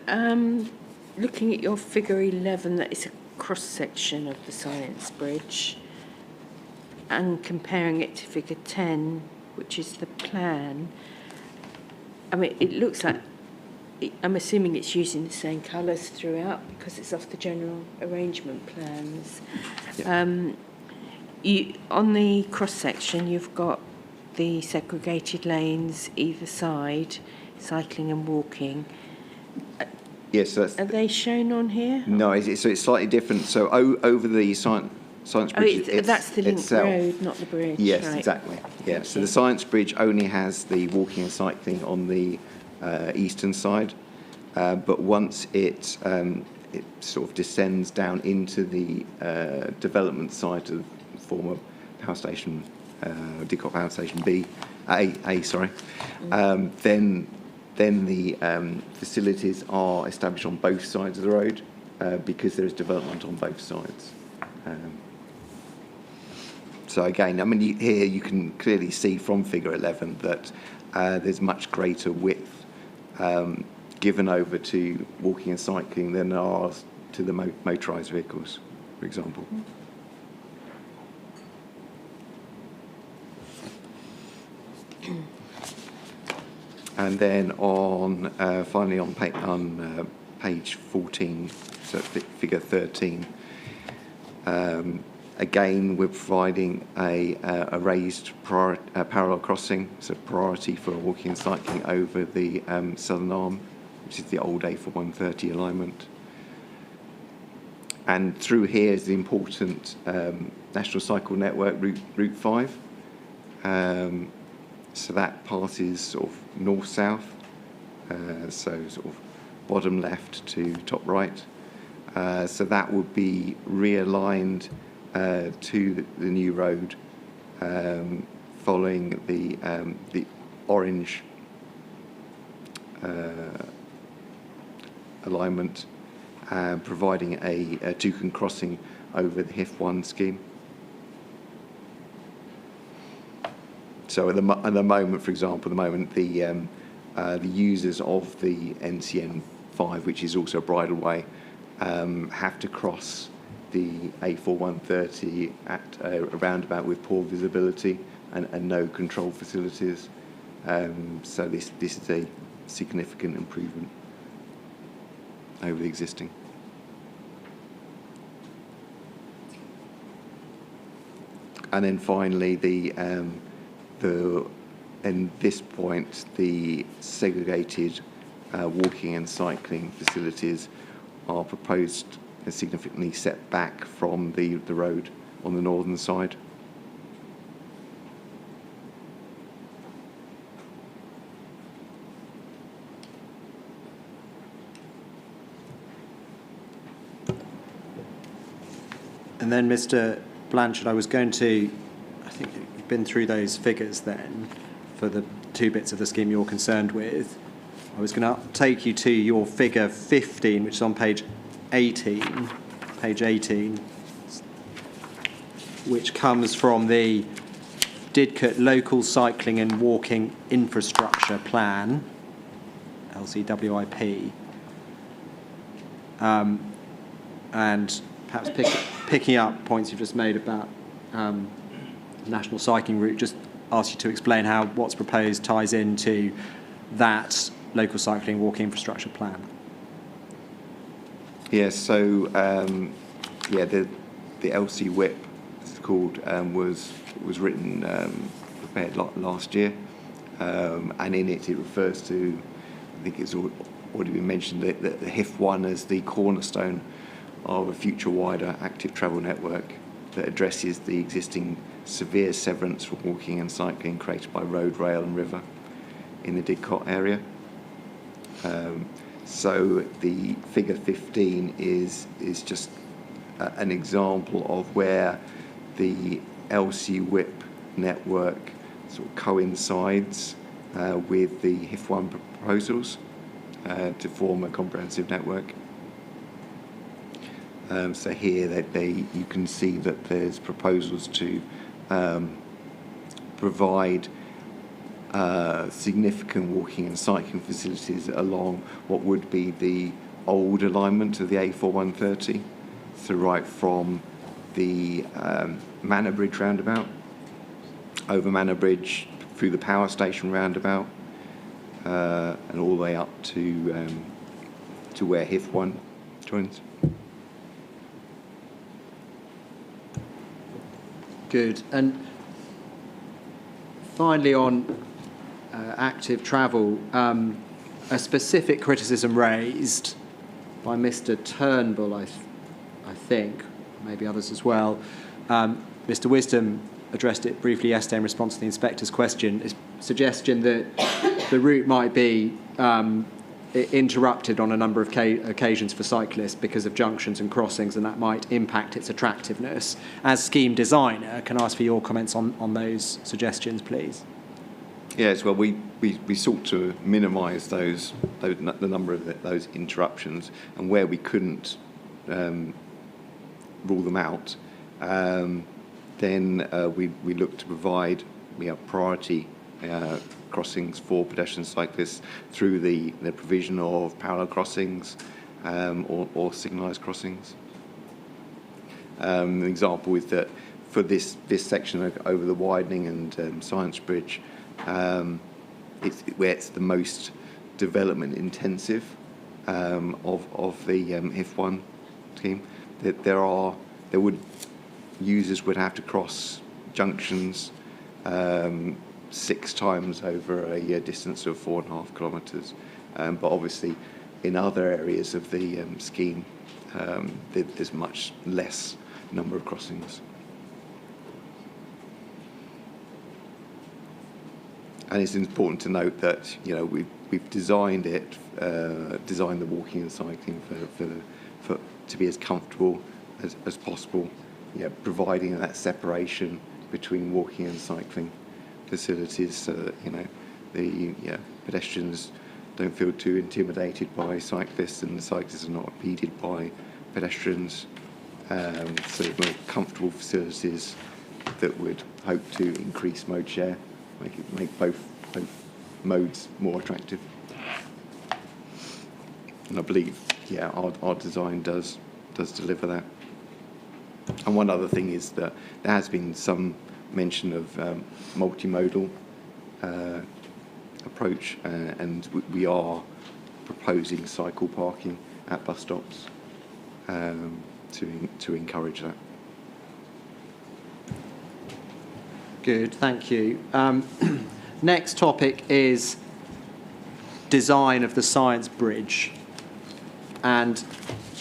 looking at your figure 11, that is a cross section of the Science Bridge, and comparing it to figure 10, which is the plan. I mean, it looks like, I'm assuming it's using the same colours throughout because it's off the general arrangement plans. Yeah. On the cross-section, you've got the segregated lanes either side, cycling and walking. Yes, so Are they shown on here? no, so it's slightly different. So over the Science Bridge That's the link itself. road, not the bridge. Yes, right. exactly. Yeah, Thank so you. the Science Bridge only has the walking and cycling on the eastern side, but once it sort of descends down into the development site of former power station, Didcot Power Station A, sorry, then the facilities are established on both sides of the road because there is development on both sides. So again, I mean, here you can clearly see from figure 11 that there's much greater width given over to walking and cycling than there are to the motorised vehicles, for example. And then finally on page 14, so figure 13, again we're providing a raised parallel crossing, so priority for walking and cycling over the southern arm, which is the old A4130 alignment. And through here is the important National Cycle Network Route 5. So that passes sort of north-south, so sort of bottom left to top right. So that would be realigned to the new road, following the orange alignment, providing a toucan crossing over the Hif1 scheme. So at the moment, for example, the users of the NCN 5, which is also a bridleway, have to cross the A4130 at a roundabout with poor visibility and no control facilities. So this is a significant improvement over the existing. And then finally, in this point, the segregated walking and cycling facilities are proposed and significantly set back from the road on the northern side. And then, Mr. Blanchard, I was going to, I think you've been through those figures then for the two bits of the scheme you're concerned with. I was going to take you to your figure 15, which is on page 18, which comes from the Didcot Local Cycling and Walking Infrastructure Plan, LCWIP. And perhaps picking up points you've just made about national cycling route, just ask you to explain how what's proposed ties into that local cycling walking infrastructure plan. Yes, so the LC WIP, it's called, was written, prepared last year, and in it refers to, I think it's already been mentioned, that the Hif1 as the cornerstone of a future wider active travel network that addresses the existing severe severance for walking and cycling created by road, rail and river in the Didcot area. So the figure 15 is just an example of where the LC WIP network sort of coincides with the Hif1 proposals to form a comprehensive network. So here you can see that there's proposals to provide significant walking and cycling facilities along what would be the old alignment of the A4130, so right from the Manor Bridge roundabout, over Manor Bridge, through the power station roundabout, and all the way up to where Hif1 joins. Good. And finally, on active travel, a specific criticism raised by Mr. Turnbull, I think, maybe others as well. Mr. Wisdom addressed it briefly yesterday in response to the inspector's question, is suggestion that the route might be interrupted on a number of occasions for cyclists because of junctions and crossings, and that might impact its attractiveness. As scheme designer, can I ask for your comments on those suggestions, please? Yes, well, we sought to minimise the number of those interruptions, and where we couldn't rule them out, then we looked to provide priority crossings for pedestrian cyclists through the provision of parallel crossings or signalised crossings. An example is that for this section over the widening and Science Bridge, it's where it's the most development intensive of the Hif1 scheme. That users would have to cross junctions 6 times over a distance of 4.5 kilometres. But obviously, in other areas of the scheme, there's much less number of crossings. And it's important to note that we've designed the walking and cycling for to be as comfortable as possible, providing that separation between walking and cycling facilities, so that the pedestrians don't feel too intimidated by cyclists, and the cyclists are not impeded by pedestrians. So more comfortable facilities that would hope to increase mode share, make both modes more attractive. And I believe, our design does deliver that. And one other thing is that there has been some mention of multimodal approach, and we are proposing cycle parking at bus stops to encourage that. Good, thank you. Next topic is design of the Science Bridge. And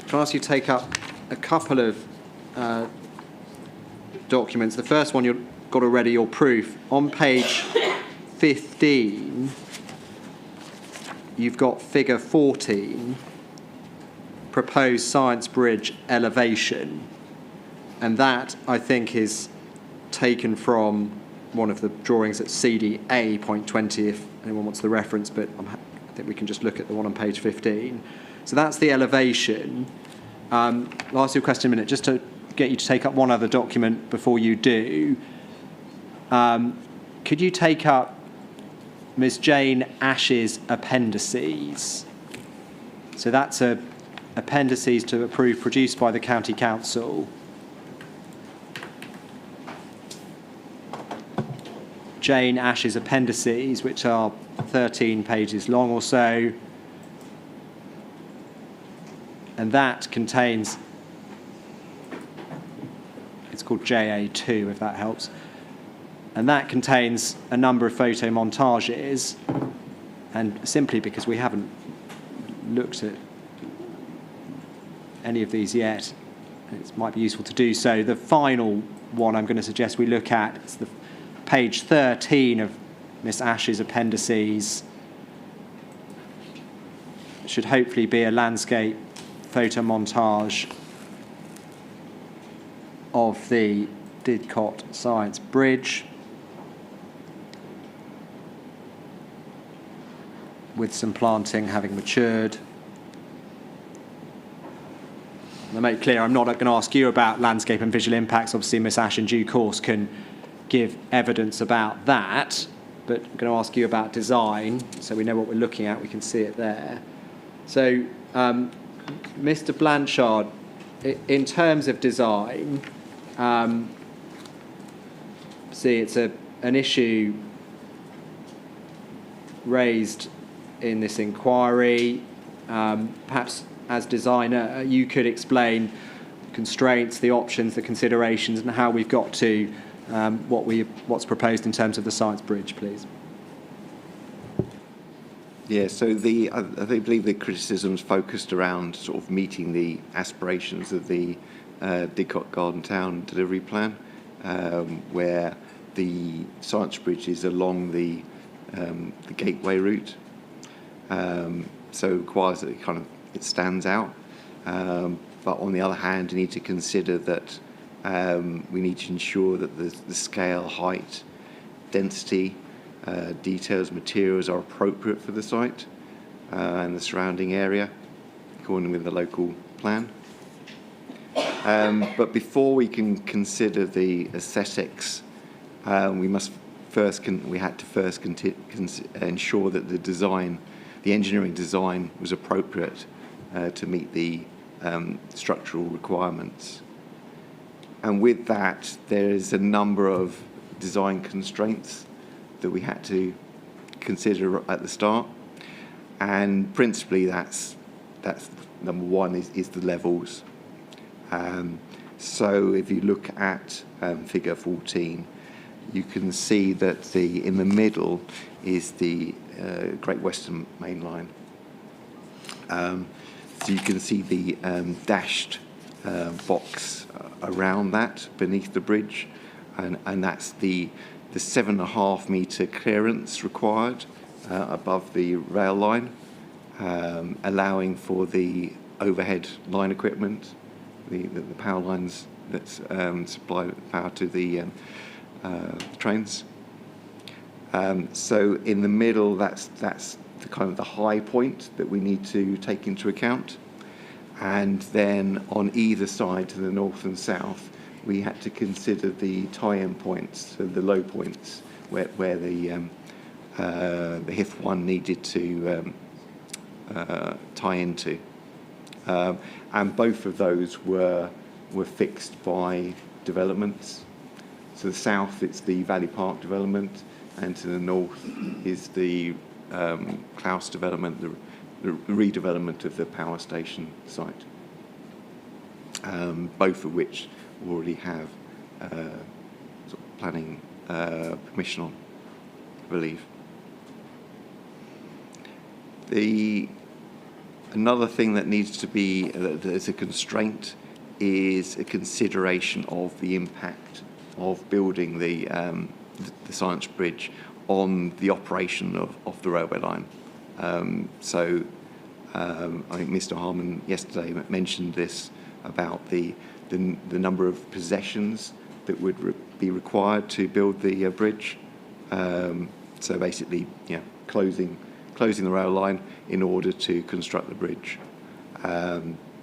can I ask you to take up a couple of documents. The first one you've got already, your proof. On page 15, you've got figure 14, proposed Science Bridge elevation. And that, I think, is taken from one of the drawings at CD A.20, if anyone wants the reference, but I think we can just look at the one on page 15. So that's the elevation. I'll ask you a question in a minute, just to get you to take up one other document before you do. Could you take up Ms. Jane Ash's appendices? So that's appendices to approve produced by the County Council. Jane Ash's appendices, which are 13 pages long or so. And that contains, it's called JA2, if that helps. And that contains a number of photo montages. And simply because we haven't looked at any of these yet, it might be useful to do so. The final one I'm going to suggest we look at is the page 13 of Miss Ash's appendices. It should hopefully be a landscape photo montage of the Didcot Science Bridge. with some planting having matured. And I make it clear I'm not going to ask you about landscape and visual impacts. Obviously, Miss Ash in due course can give evidence about that, but I'm going to ask you about design, so we know what we're looking at. We can see it there. So, Mr. Blanchard, in terms of design, see, it's an issue raised in this inquiry. Perhaps as designer, you could explain constraints, the options, the considerations, and how we've got to what's proposed in terms of the Science Bridge, please. Yeah, so I believe the criticisms focused around sort of meeting the aspirations of the Didcot Garden Town delivery plan, where the Science Bridge is along the gateway route, so it requires that it stands out. But on the other hand, you need to consider that we need to ensure that the scale, height, density, details, materials are appropriate for the site and the surrounding area, according with the local plan. But before we can consider the aesthetics, we had to first ensure that the engineering design was appropriate to meet the structural requirements. And with that, there is a number of design constraints that we had to consider at the start. And principally, that's number one is the levels. So if you look at figure 14, you can see that in the middle is the Great Western Main Line. So you can see the dashed box around that beneath the bridge, and that's the 7.5 metre clearance required above the rail line, allowing for the overhead line equipment, the power lines that supply power to the trains. So in the middle, that's the high point that we need to take into account. And then on either side, to the north and south, we had to consider the tie-in points, so the low points, where the Hif1 needed to tie into. And both of those were fixed by developments. To the south, it's the Valley Park development, and to the north is the Klaus development, the redevelopment of the power station site, both of which already have sort of planning permission on, I believe. Another thing that needs to be, that is a constraint, is a consideration of the impact of building the Science Bridge on the operation of the railway line. So I think Mr. Harman yesterday mentioned this about the number of possessions that would be required to build the bridge. So basically, closing the rail line in order to construct the bridge.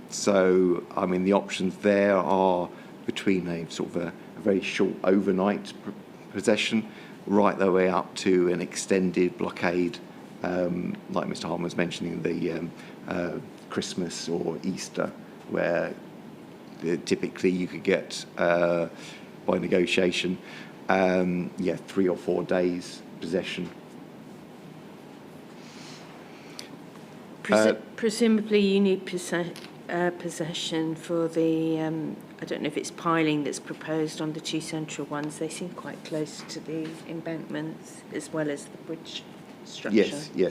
So I mean, the options there are between a sort of a very short overnight possession, right the way up to an extended blockade, like Mr. Harman was mentioning, the Christmas or Easter, where typically you could get, by negotiation, 3 or 4 days possession. Presumably you need possession for the, I don't know if it's piling that's proposed on the two central ones. They seem quite close to the embankments as well as the bridge structure. Yes, yeah.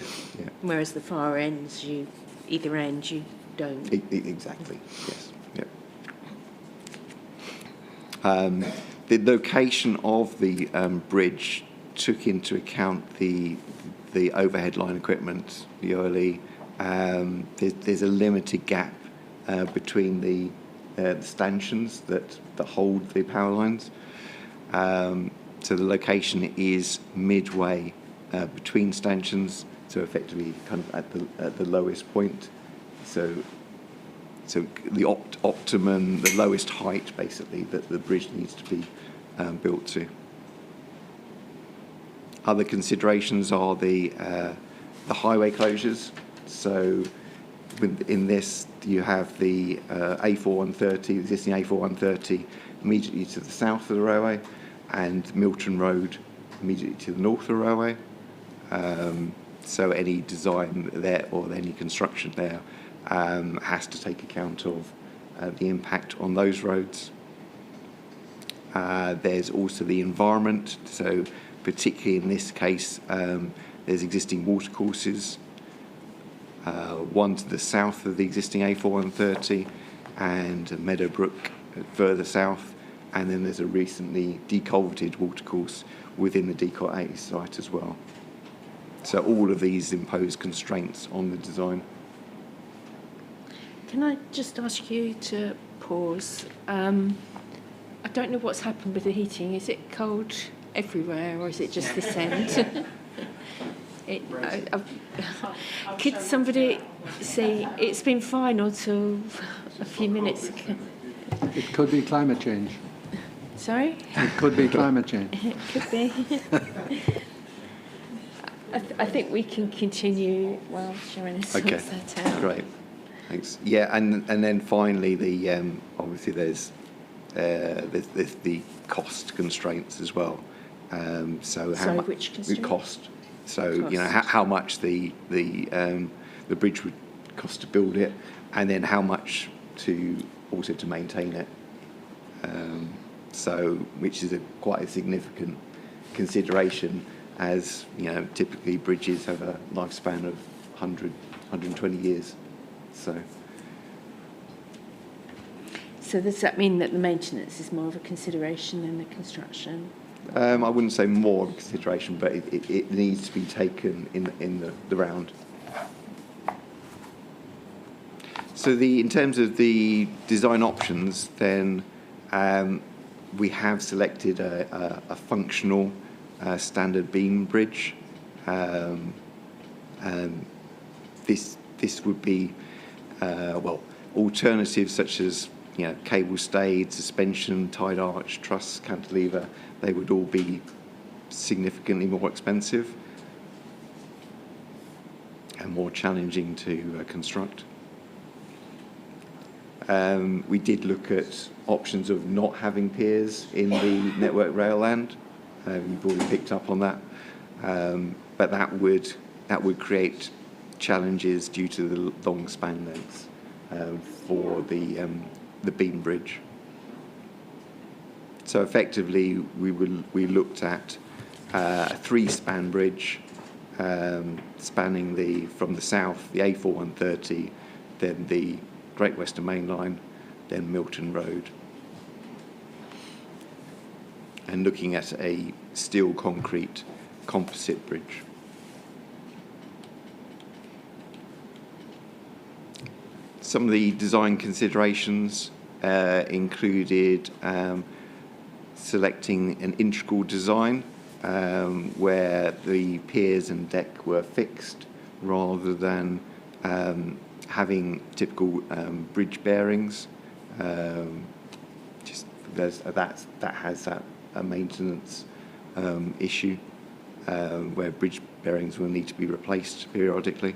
Whereas the far ends, either end, you don't. Exactly, yes, yeah. The location of the bridge took into account the overhead line equipment, the OLE. There's a limited gap between the stanchions that hold the power lines. So the location is midway between stanchions so effectively kind of at the lowest point. So the optimum, the lowest height basically that the bridge needs to be built to. Other considerations are the highway closures. So in this, you have the A4130, existing A4130 immediately to the south of the railway, and Milton Road immediately to the north of the railway. So any design there or any construction there has to take account of the impact on those roads. There's also the environment. So particularly in this case, there's existing watercourses, one to the south of the existing A4130 and Meadowbrook further south, and then there's a recently deculverted watercourse within the Didcot 80 site as well. So all of these impose constraints on the design. Can I just ask you to pause? I don't know what's happened with the heating. Is it cold everywhere, or is it just this end? Could somebody say it's been fine until a few minutes ago? It could be climate change. Sorry? It could be climate change. It could be. I think we can continue while Sharon sorts Okay, that out. great, thanks. Yeah, and then finally, the obviously there's the cost constraints as well. So how much which the constraint? cost? So Cost. you know how much the bridge would cost to build it, and then how much to maintain it. So which is quite a significant consideration, as you know, typically bridges have a lifespan of 100, 120 years. So does that mean that the maintenance is more of a consideration than the construction? I wouldn't say more of a consideration, but it needs to be taken in the round. So in terms of the design options, then we have selected a functional standard beam bridge. This would be alternatives such as cable stayed, suspension, tied arch, truss, cantilever. They would all be significantly more expensive and more challenging to construct. We did look at options of not having piers in the Network Rail land. You've already picked up on that, but that would create challenges due to the long span lengths for the beam bridge. So effectively, we looked at a 3-span bridge spanning from the south, the A4130, then the Great Western Main Line, then Milton Road, and looking at a steel concrete composite bridge. Some of the design considerations included selecting an integral design where the piers and deck were fixed rather than having typical bridge bearings. That has a maintenance issue where bridge bearings will need to be replaced periodically.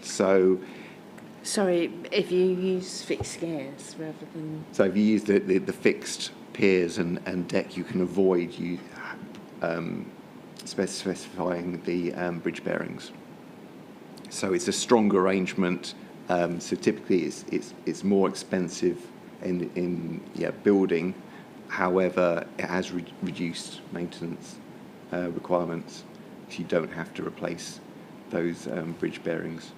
So, Sorry, if you use fixed gears rather than... So if you use the fixed piers and deck, you can avoid specifying the bridge bearings. So it's a stronger arrangement. So typically it's more expensive in building. However, it has reduced maintenance requirements, so you don't have to replace those bridge bearings.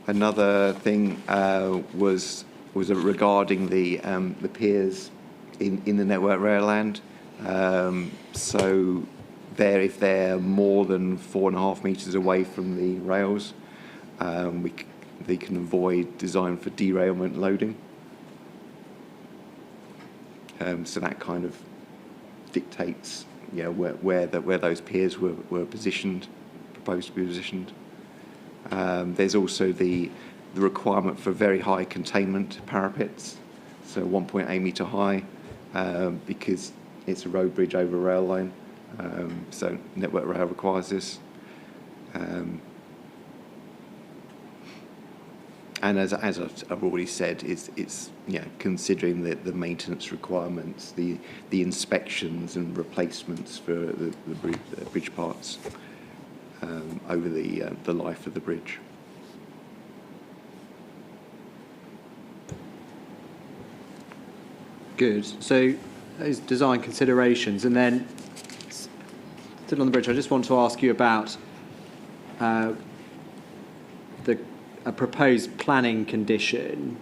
Another thing was regarding the piers in the Network Rail land. So if they're more than 4.5 metres away from the rails, they can avoid design for derailment loading. So that kind of dictates, where those piers were positioned, proposed to be positioned. There's also the requirement for very high containment parapets, so 1.8 metre high, because it's a road bridge over a rail line. So Network Rail requires this. And as I've already said, it's considering the maintenance requirements, the inspections and replacements for the bridge parts over the life of the bridge. Good. So those design considerations, and then still on the bridge, I just want to ask you about a proposed planning condition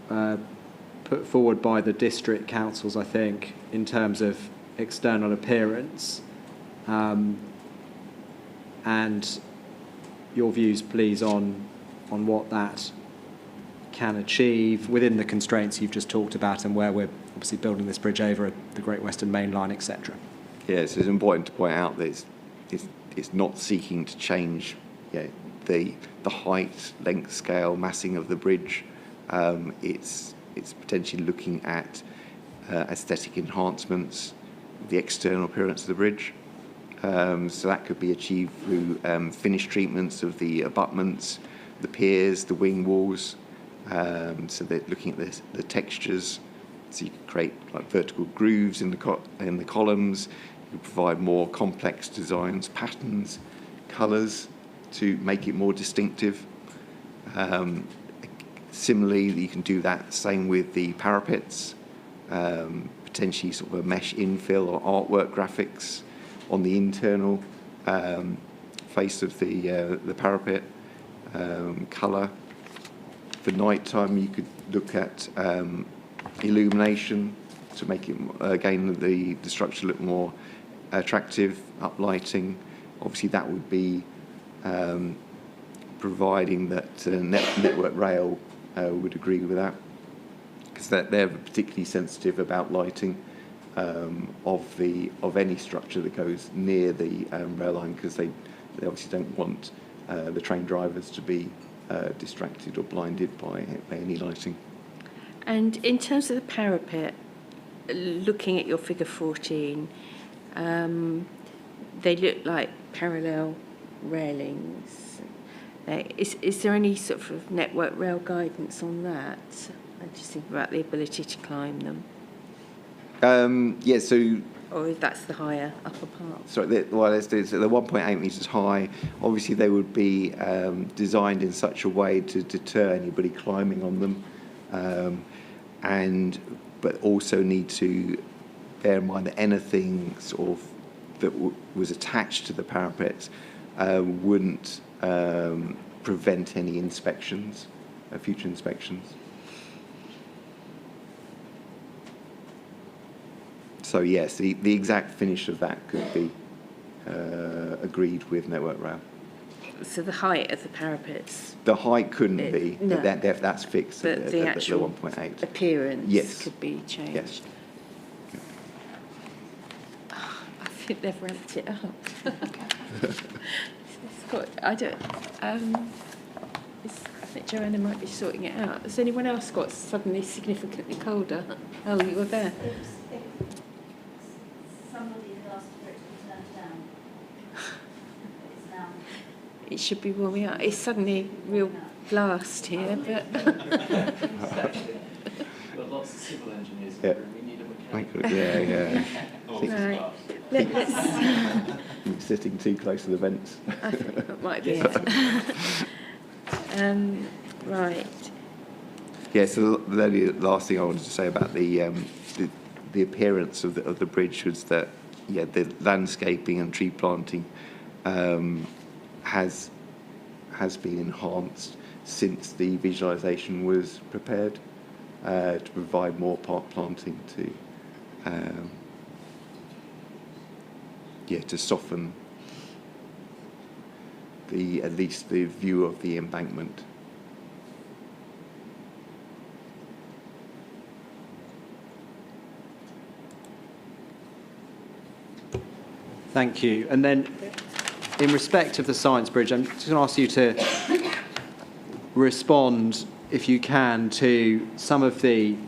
put forward by the district councils, I think, in terms of external appearance, and your views, please, on what that can achieve within the constraints you've just talked about, and where we're obviously building this bridge over the Great Western Main Line, etc. Yes, it's important to point out that it's not seeking to change the height, length, scale, massing of the bridge. It's potentially looking at aesthetic enhancements, the external appearance of the bridge. So that could be achieved through finish treatments of the abutments, the piers, the wing walls. So they're looking at the textures. So you could create like vertical grooves in the columns. You could provide more complex designs, patterns, colours to make it more distinctive. Similarly, you can do that same with the parapets, potentially sort of a mesh infill or artwork graphics on the internal face of the parapet. Colour. For night time, you could look at illumination to make it, again, the structure look more attractive, uplighting. Obviously, that would be providing that Network Rail would agree with that, because they're particularly sensitive about lighting of any structure that goes near the rail line, because they obviously don't want the train drivers to be distracted or blinded by any lighting. And in terms of the parapet, looking at your figure 14, they look like parallel railings. Is there any sort of Network Rail guidance on that? I just think about the ability to climb them. So... Or if that's the higher upper part? Sorry, they're 1.8 metres high. Obviously, they would be designed in such a way to deter anybody climbing on them, but also need to bear in mind that anything sort of that was attached to the parapets wouldn't prevent any inspections, future inspections. So yes, the exact finish of that could be agreed with Network Rail. So the height of the parapets? The height couldn't be. No. That's fixed But at the actual 1.8. appearance could be changed? Yes. I think they've ramped it up. It's got, I think Joanna might be sorting it out. Has anyone else got suddenly significantly colder? Oh, you were there. Somebody had asked for it to be turned down. It's now. It should be warming up. It's suddenly real blast here, but... Got lots of civil engineers. Yeah. We need a mechanic. Right. Let's... Sitting too close to the vents. I think that might be it. Right. Yeah, so the last thing I wanted to say about the appearance of the bridge was that the landscaping and tree planting has been enhanced since the visualisation was prepared to provide more park planting to soften at least the view of the embankment. Thank you. And then, in respect of the Science Bridge, I'm just going to ask you to respond, if you can, to some of the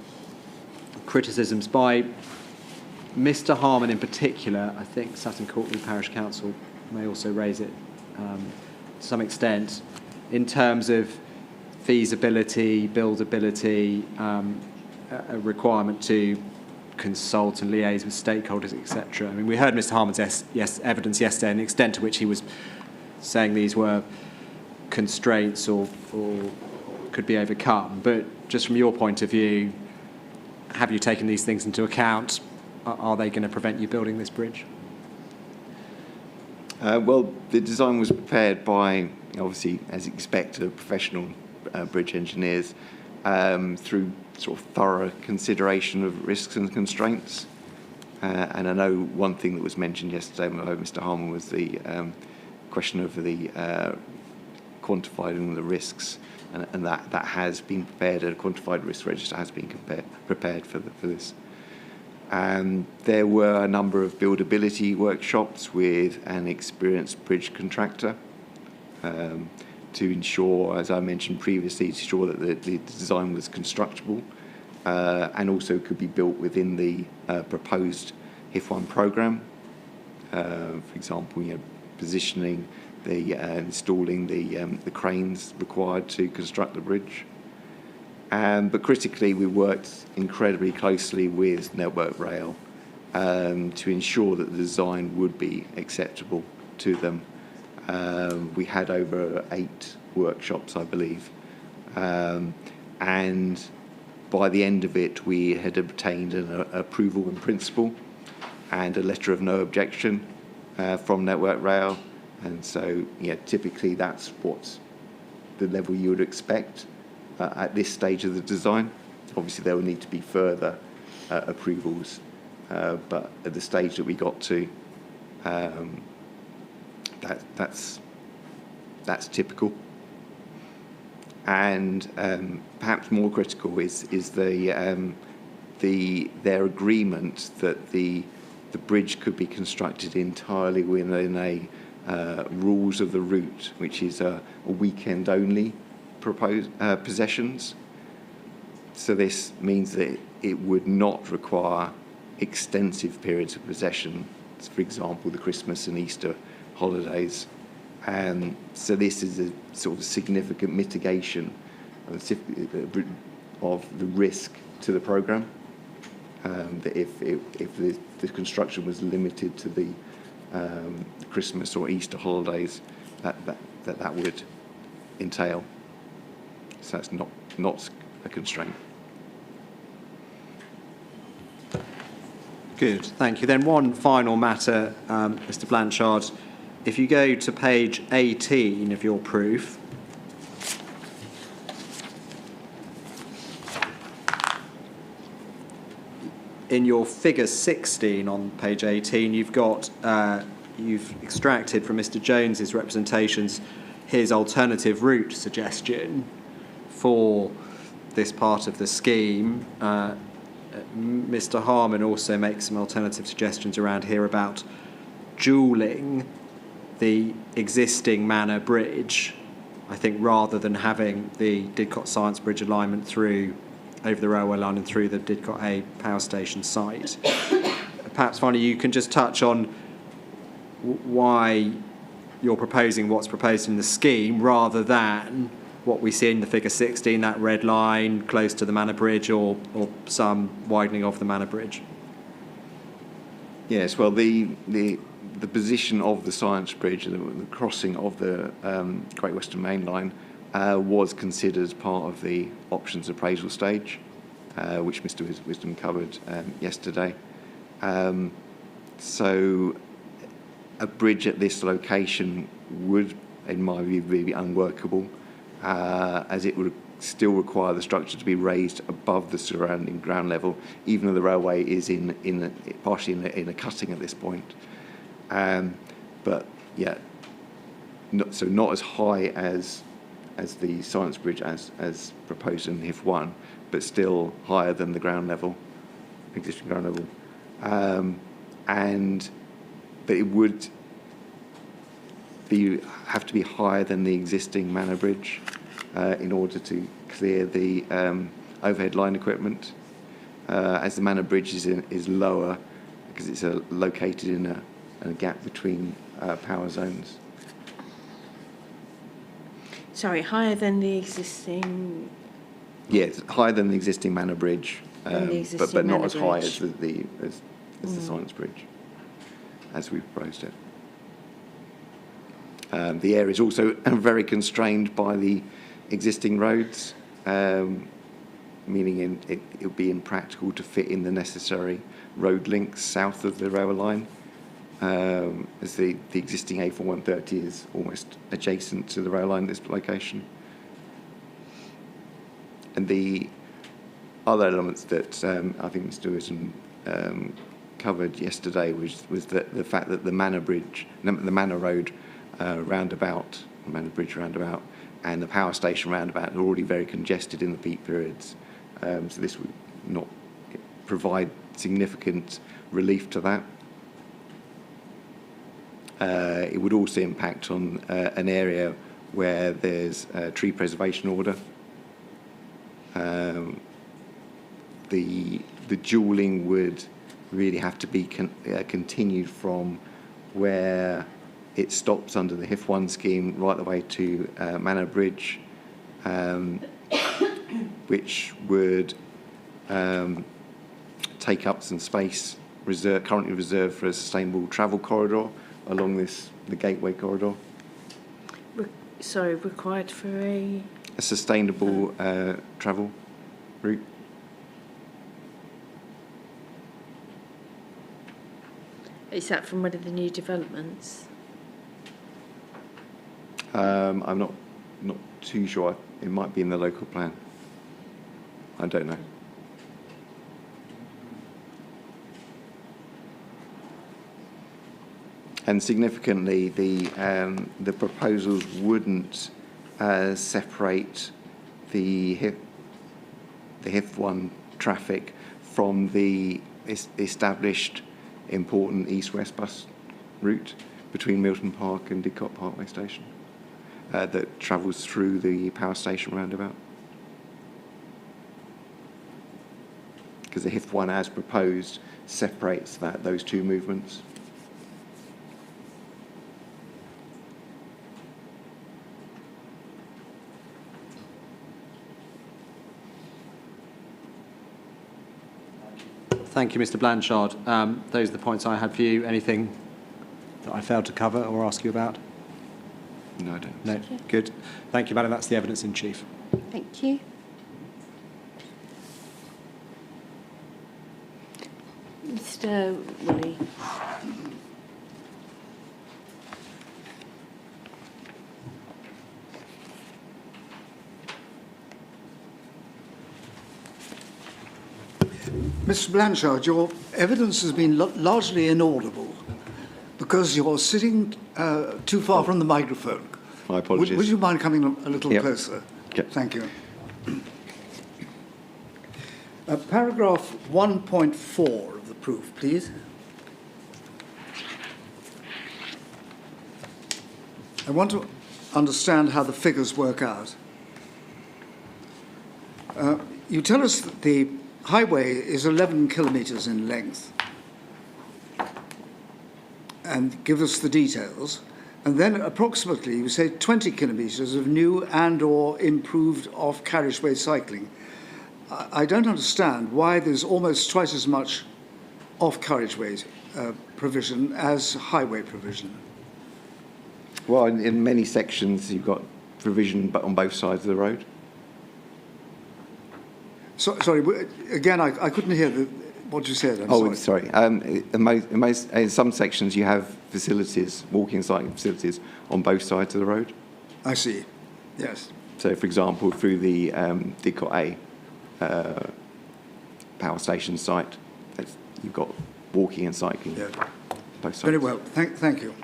criticisms by Mr. Harman in particular. I think Sutton Courtenay Parish Council may also raise it to some extent, in terms of feasibility, buildability, a requirement to consult and liaise with stakeholders, etc. I mean, we heard Mr. Harman's evidence yesterday, and the extent to which he was saying these were constraints or could be overcome. But just from your point of view, have you taken these things into account? Are they going to prevent you building this bridge? Well, the design was prepared by, obviously, as expected, professional bridge engineers through sort of thorough consideration of risks and constraints. And I know one thing that was mentioned yesterday by Mr. Harman was the question of the quantifying the risks, and that has been prepared. A quantified risk register has been prepared for this. There were a number of buildability workshops with an experienced bridge contractor to ensure, as I mentioned previously, to ensure that the design was constructible and also could be built within the proposed Hif1 programme. For example, positioning, installing the cranes required to construct the bridge. But critically, we worked incredibly closely with Network Rail to ensure that the design would be acceptable to them. We had over 8 workshops, I believe, and by the end of it, we had obtained an approval in principle and a letter of no objection from Network Rail. And so, typically that's what's the level you would expect at this stage of the design. Obviously, there will need to be further approvals, but at the stage that we got to, that's typical. And perhaps more critical is their agreement that the bridge could be constructed entirely within a rules of the route, which is a weekend only possessions. So this means that it would not require extensive periods of possession, for example, the Christmas and Easter holidays. So this is a sort of significant mitigation of the risk to the programme. That if the construction was limited to the Christmas or Easter holidays, that would entail. So that's not a constraint. Good, thank you. Then one final matter, Mr. Blanchard. If you go to page 18 of your proof, in your figure 16 on page 18, you've extracted from Mr. Jones's representations his alternative route suggestion for this part of the scheme. Mr. Harman also makes some alternative suggestions around here about dualling the existing Manor Bridge, I think, rather than having the Didcot Science Bridge alignment through over the railway line and through the Didcot A power station site. Perhaps finally you can just touch on why you're proposing what's proposed in the scheme rather than what we see in the figure 16, that red line close to the Manor Bridge, or some widening of the Manor Bridge. Yes, well, the position of the Science Bridge, the crossing of the Great Western Main Line, was considered as part of the options appraisal stage, which Mr. Wisdom covered yesterday. So a bridge at this location would, in my view, be unworkable, as it would still require the structure to be raised above the surrounding ground level, even though the railway is partially in a cutting at this point. But yeah, not as high as the Science Bridge as proposed in Hif1, but still higher than the ground level, existing ground level. And but it would have to be higher than the existing Manor Bridge in order to clear the overhead line equipment. As the Manor Bridge is lower because it's located in a gap between power zones. Sorry, higher than the existing. Yeah, it's higher than the existing Manor Bridge, Than the existing but not Manor as high as Bridge. the Science Bridge, as we proposed it. The area is also very constrained by the existing roads, meaning it would be impractical to fit in the necessary road links south of the railway line, as the existing A4130 is almost adjacent to the rail line at this location. And the other elements that I think Mr. Whitton covered yesterday was the fact that the Manor Bridge, the Manor Road roundabout, the Manor Bridge roundabout, and the power station roundabout are already very congested in the peak periods. So this would not provide significant relief to that. It would also impact on an area where there's a tree preservation order. The dualling would really have to be continued from where it stops under the Hif1 scheme right the way to Manor Bridge, which would take up some space currently reserved for a sustainable travel corridor along the Gateway corridor. Sorry, required for a sustainable travel route. Is that from one of the new developments? I'm not too sure. It might be in the local plan. I don't know. And significantly, the proposals wouldn't separate the Hif1 traffic from the established important east-west bus route between Milton Park and Didcot Parkway Station that travels through the power station roundabout. Because the Hif1 as proposed separates those two movements. Thank you, Mr. Blanchard. Those are the points I had for you. Anything that I failed to cover or ask you about? No, I don't. No? Good. Thank you, Madam. That's the evidence in chief. Thank you. Mr. Woolley. Mr. Blanchard, your evidence has been largely inaudible because you're sitting too far from the microphone. My apologies. Would you mind coming a little closer? Yep. Thank you. Paragraph 1.4 of the proof, please. I want to understand how the figures work out. You tell us that the highway is 11 kilometres in length and give us the details. And then approximately, you say 20 kilometres of new and or improved off-carriageway cycling. I don't understand why there's almost twice as much off-carriageway provision as highway provision. Well, in many sections, you've got provision but on both sides of the road. So, sorry, again, I couldn't hear what you said. I'm sorry. In some sections, you have facilities, walking and cycling facilities, on both sides of the road. I see. Yes. So, for example, through the Didcot A power station site, you've got walking and cycling. Yeah. Both sides. Very well. Thank you.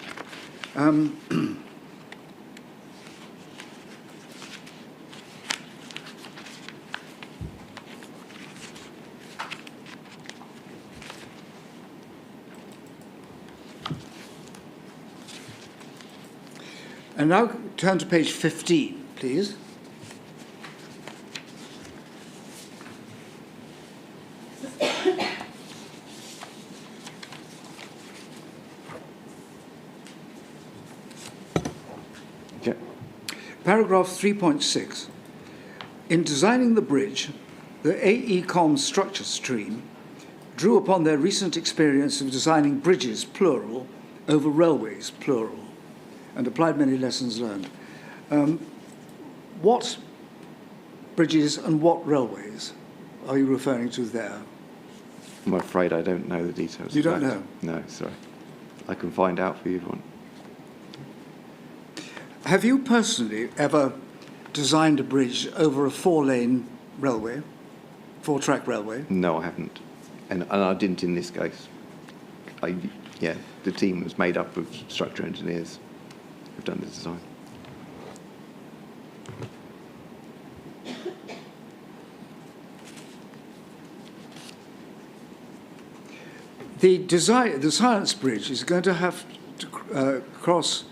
And now turn to page 15, please. Okay. Paragraph 3.6. In designing the bridge, the AECOM structure stream drew upon their recent experience of designing bridges, plural, over railways, plural, and applied many lessons learned. What bridges and what railways are you referring to there? I'm afraid I don't know the details. You of don't that. know? No, sorry. I can find out for you if you want. Have you personally ever designed a bridge over a four-lane railway, four-track railway? No, I haven't. And I didn't in this case. The team was made up of structural engineers who've done the design. The science bridge is going to have to cross,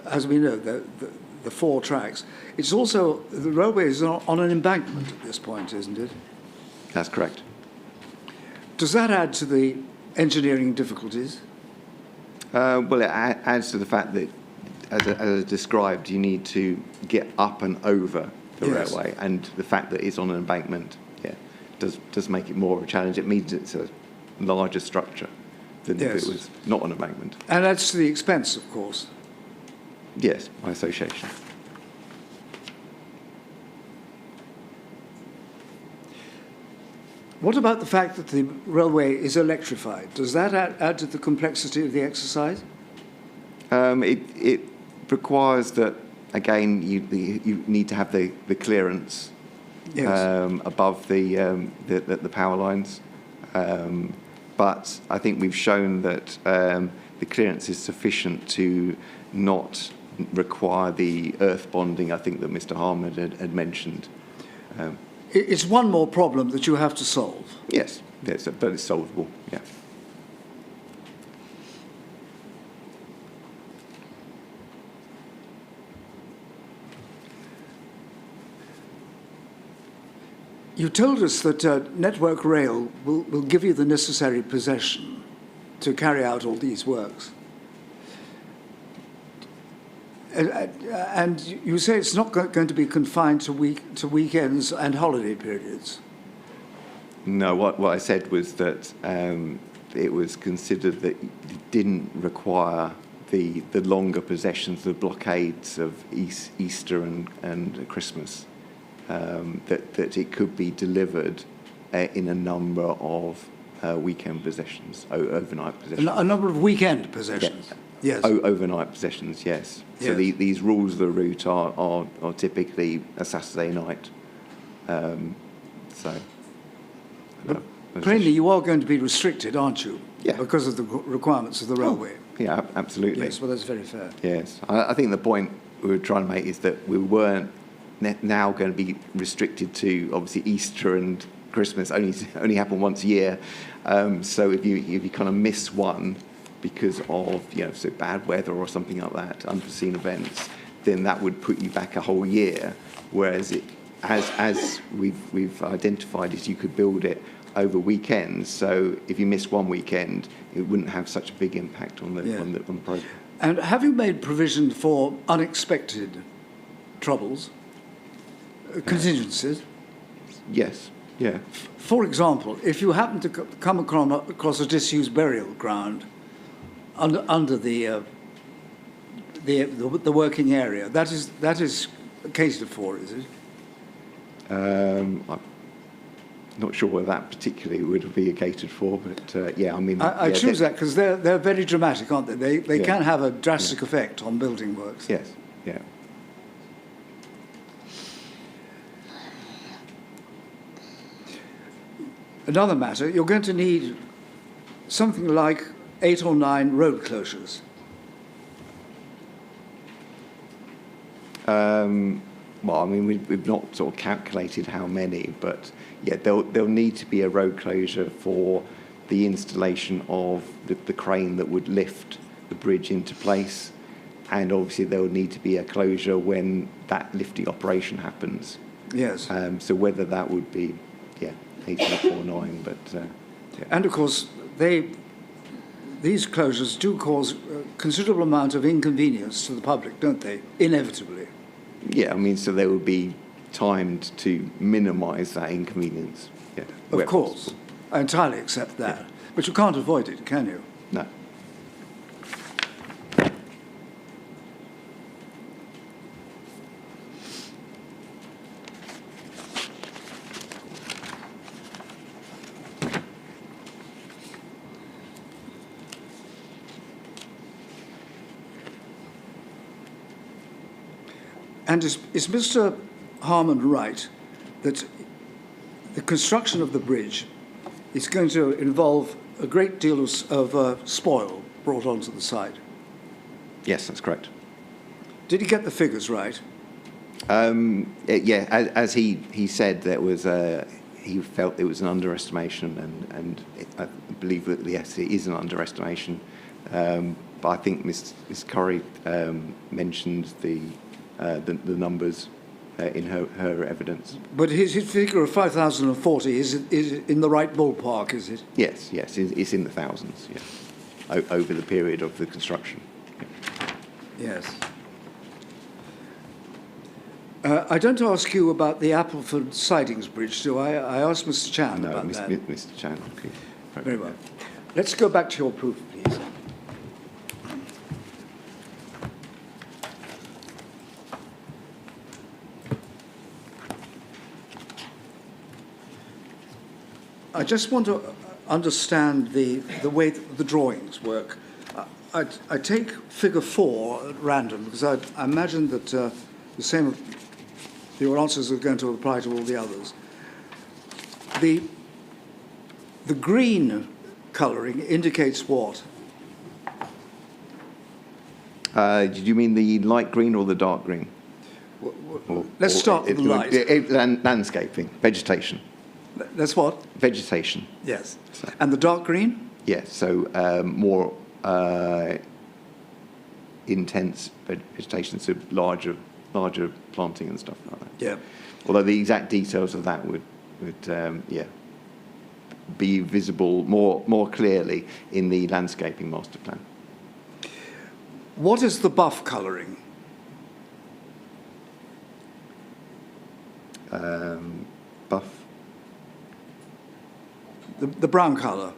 as we know, the four tracks. It's also, the railway is on an embankment at this point, isn't it? That's correct. Does that add to the engineering difficulties? Well, it adds to the fact that, as I described, you need to get up and over the Yes. railway, and the fact that it's on an embankment, does make it more of a challenge. It means it's a larger structure than if Yes. it was not on an embankment. And adds to the expense, of course. Yes, by association. What about the fact that the railway is electrified? Does that add to the complexity of the exercise? It requires that, again, you need to have the clearance Yes. above the power lines. But I think we've shown that the clearance is sufficient to not require the earth bonding, I think, that Mr. Harmon had mentioned. It's one more problem that you have to solve. Yes, but it's solvable, yeah. You told us that Network Rail will give you the necessary possession to carry out all these works. And you say it's not going to be confined to weekends and holiday periods. No, what I said was that it was considered that it didn't require the longer possessions, the blockades of Easter and Christmas, that it could be delivered in a number of weekend possessions, overnight possessions. A number of weekend possessions. Yeah. Yes. Overnight possessions, yes. So Yes. these rules of the route are typically a Saturday night. Plainly, you are going to be restricted, aren't you? Yeah. Because of the requirements of the railway. Yeah, absolutely. Yes, well, that's very fair. Yes. I think the point we were trying to make is that we weren't now going to be restricted to, obviously, Easter and Christmas only happen once a year. So if you kind of miss one because of so bad weather or something like that, unforeseen events, then that would put you back a whole year. Whereas as we've identified, is you could build it over weekends. So if you miss one weekend, it wouldn't have such a big impact on the program. And have you made provision for unexpected troubles, contingencies? Yes. Yeah. For example, if you happen to come across a disused burial ground under the working area, that is catered for, is it? I'm not sure whether that particularly would be catered for, but yeah, I mean... I choose that because they're very dramatic, aren't they? They Yeah. can have a drastic effect on building works. Yes, yeah. Another matter, you're going to need something like 8 or 9 road closures. Well, I mean, we've not sort of calculated how many, but yeah, there'll need to be a road closure for the installation of the crane that would lift the bridge into place, and obviously there will need to be a closure when that lifting operation happens. Yes. So whether that would be, 1849, but... And of course, these closures do cause a considerable amount of inconvenience to the public, don't they? Inevitably. Yeah, I mean, so they would be timed to minimise that inconvenience. Yeah, Of course. I entirely accept that. Yeah. But you can't avoid it, can you? No. And is Mr. Harmon right that the construction of the bridge is going to involve a great deal of spoil brought onto the site? Yes, that's correct. Did he get the figures right? As he said, that was he felt it was an underestimation, and I believe that yes, it is an underestimation. But I think Ms. Curry mentioned the numbers in her evidence. But his figure of 5,040 is in the right ballpark, is it? Yes, it's in the thousands. Yeah, over the period of the construction. Yes. I don't ask you about the Appleford Sidings Bridge, do I? I asked Mr. Chan No, about that. Mr. Chan. Okay. Very well. Let's go back to your proof, please. I just want to understand the way that the drawings work. I take figure 4 at random because I imagine that your answers are going to apply to all the others. The green colouring indicates what? Did you mean the light green or the dark green? Let's start with the light. Landscaping, vegetation. That's what? Vegetation. Yes. And the dark green? Yes, so more intense vegetation, so larger planting and stuff like that. Yeah. Although the exact details of that would be visible more clearly in the landscaping master plan. What is the buff colouring? Buff. The brown colour.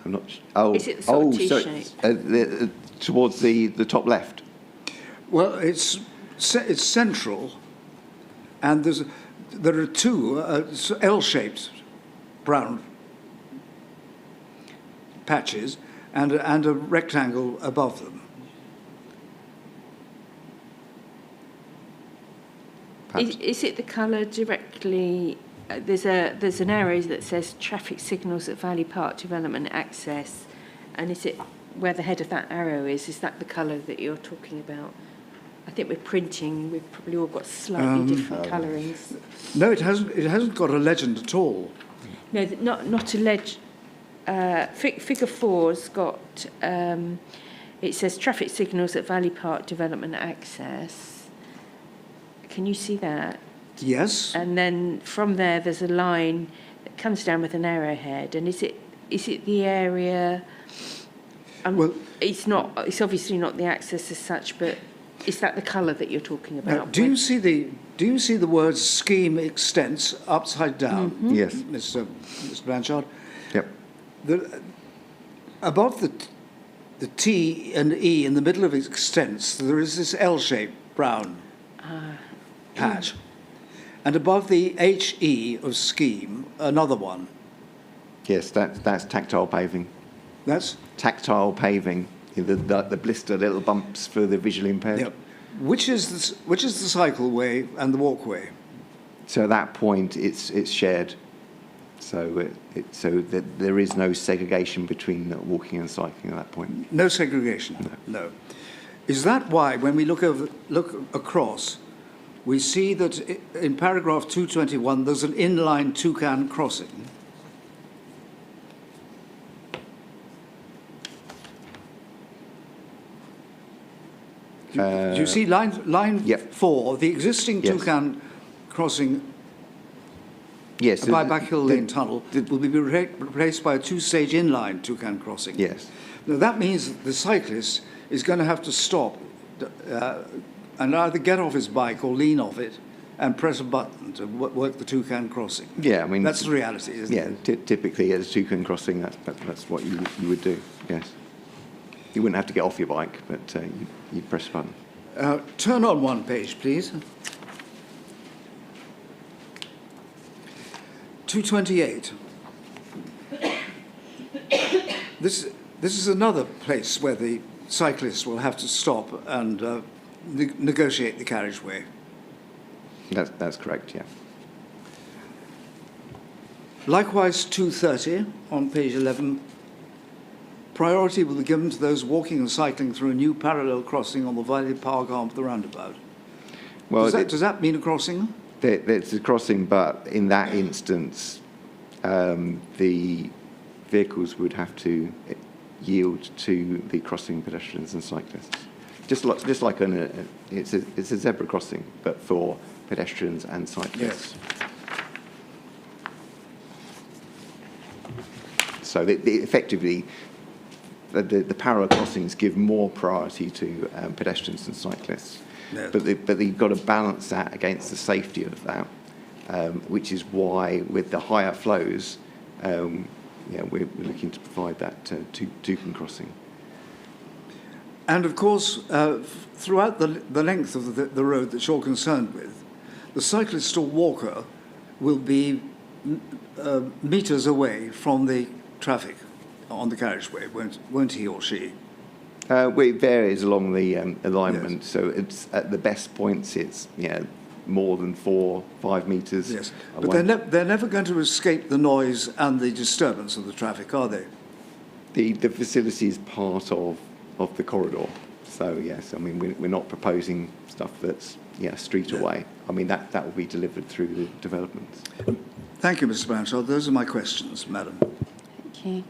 I'm not. Oh, Is it the sort of T-shape? Towards the top left. Well, it's central, and there are two L-shaped brown patches and a rectangle above them. Is it the colour directly? There's an arrow that says traffic signals at Valley Park Development Access, and is it where the head of that arrow is? Is that the colour that you're talking about? I think we've probably all got slightly different colourings. No, it hasn't. It hasn't got a legend at all. No, not a legend. Figure 4's got. It says traffic signals at Valley Park Development Access. Can you see that? Yes. And then from there's a line that comes down with an arrowhead. And is it the area? Well, it's not. It's obviously not the access as such, but is that the colour that you're talking about? Now, do you see the words scheme extents upside down? Mm-hmm. Yes. Mr. Blanchard. Yep. Above the T and E in the middle of extents, there is this L-shaped brown patch. And above the HE of scheme, another one. Yes, that's tactile paving. That's? Tactile paving, the blister little bumps for the visually impaired. Yep. Which is the cycleway and the walkway? So at that point, it's shared. So there is no segregation between walking and cycling at that point. No segregation. No. Is that why, when we look across, we see that in paragraph 221 there's an inline toucan crossing? Do you see line Yep. 4, the existing Yes. Toucan crossing Yes. by Backhill Lane Tunnel will be replaced by a two-stage inline Toucan crossing? Yes. Now, that means that the cyclist is going to have to stop and either get off his bike or lean off it and press a button to work the Toucan crossing. Yeah, I mean... That's the reality, isn't it? Yeah, typically at a Toucan crossing, that's what you would do, yes. You wouldn't have to get off your bike, but you'd press a button. Turn on one page, please. 228. This is another place where the cyclists will have to stop and negotiate the carriageway. That's correct, yeah. Likewise, 230 on page 11. Priority will be given to those walking and cycling through a new parallel crossing on the Valley Park arm of the roundabout. Well, Does that mean a crossing? It's a crossing, but in that instance, the vehicles would have to yield to the crossing pedestrians and cyclists. Just like it's a zebra crossing, but for pedestrians and cyclists. Yes. So effectively, the parallel crossings give more priority to pedestrians and cyclists. Yes. But you've got to balance that against the safety of that, which is why with the higher flows, we're looking to provide that Toucan crossing. And of course, throughout the length of the road that you're concerned with, the cyclist or walker will be meters away from the traffic on the carriageway, won't he or she? Well, it varies along the alignment, Yes. so it's at the best points it's more than 4-5 meters. Yes, away. but they're never going to escape the noise and the disturbance of the traffic, are they? The facility is part of the corridor, so yes, I mean we're not proposing stuff that's street away. I mean that will be delivered through the developments. Thank you, Mr. Blanchard. Those are my questions, Madam. Thank you.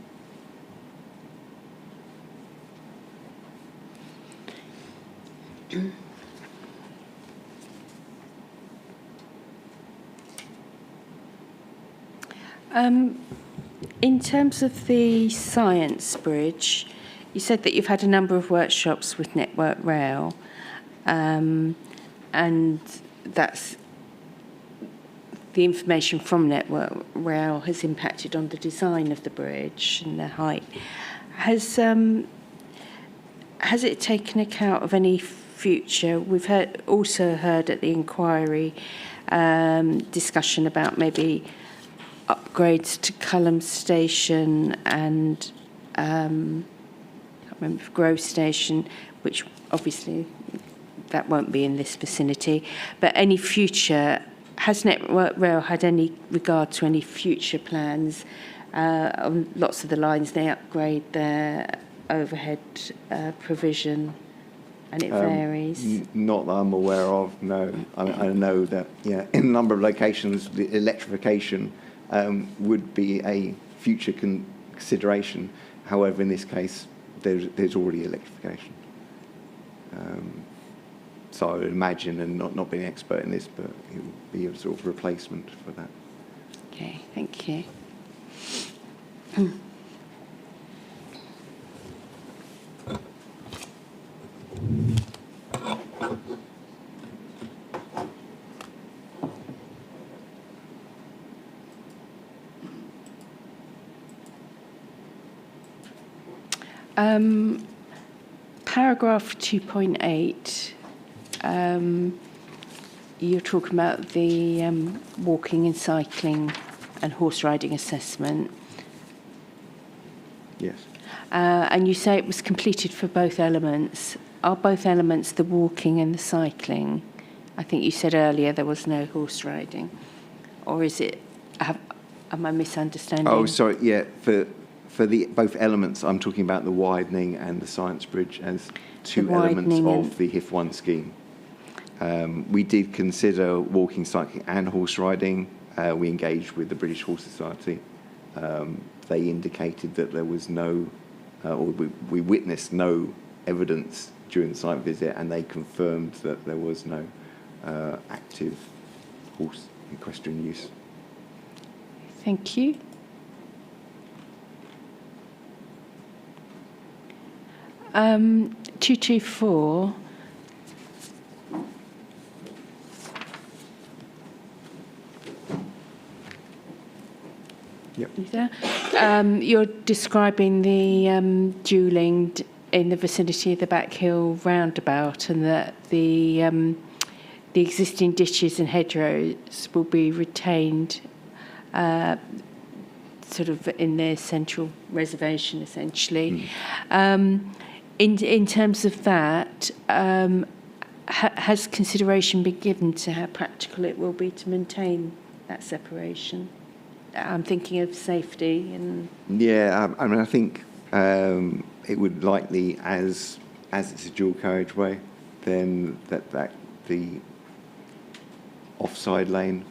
In terms of the science bridge, you said that you've had a number of workshops with Network Rail, and that's the information from Network Rail has impacted on the design of the bridge and the height. Has it taken account of any future? We've also heard at the inquiry discussion about maybe upgrades to Culham Station and I can't remember Grove Station, which obviously that won't be in this vicinity. But any future, has Network Rail had any regard to any future plans on lots of the lines? They upgrade their overhead provision, and it varies. Not that I'm aware of. No, I know that in a number of locations the electrification would be a future consideration. However, in this case, there's already electrification. So I would imagine, and not being an expert in this, but it would be a sort of replacement for that. Okay, thank you. Paragraph 2.8, you're talking about the walking and cycling and horse riding assessment. Yes. And you say it was completed for both elements. Are both elements the walking and the cycling? I think you said earlier there was no horse riding. Or is it, am I misunderstanding? Oh, sorry, yeah, for the both elements, I'm talking about the widening and the science bridge as two elements of the Hif1 scheme. We did consider walking, cycling and horse riding. We engaged with the British Horse Society. They indicated that there was no, or we witnessed no evidence during the site visit, and they confirmed that there was no active horse equestrian use. Thank you. Um, 224. Yep. You there? You're describing the duelling in the vicinity of the Back Hill roundabout, and that the existing ditches and hedgerows will be retained sort of in their central reservation, essentially. In terms of that, has consideration been given to how practical it will be to maintain that separation? I'm thinking of safety and... Yeah, I mean, I think it would likely, as it's a dual carriageway, then that the offside lane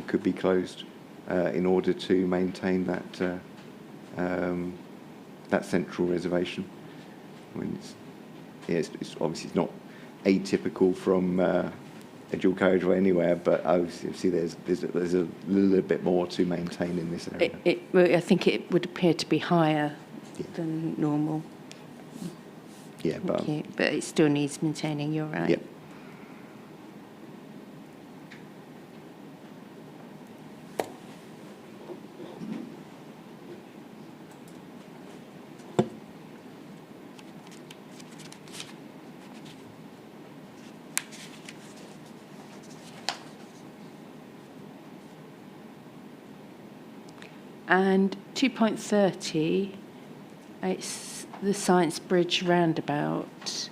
could be closed in order to maintain that that central reservation. I mean, it's obviously not atypical from a dual carriageway anywhere, but obviously there's a little bit more to maintain in this area. I think it would appear to be higher than normal. Yeah, but it still needs maintaining, you're right. Yep. And 2.30, it's the Science Bridge roundabout.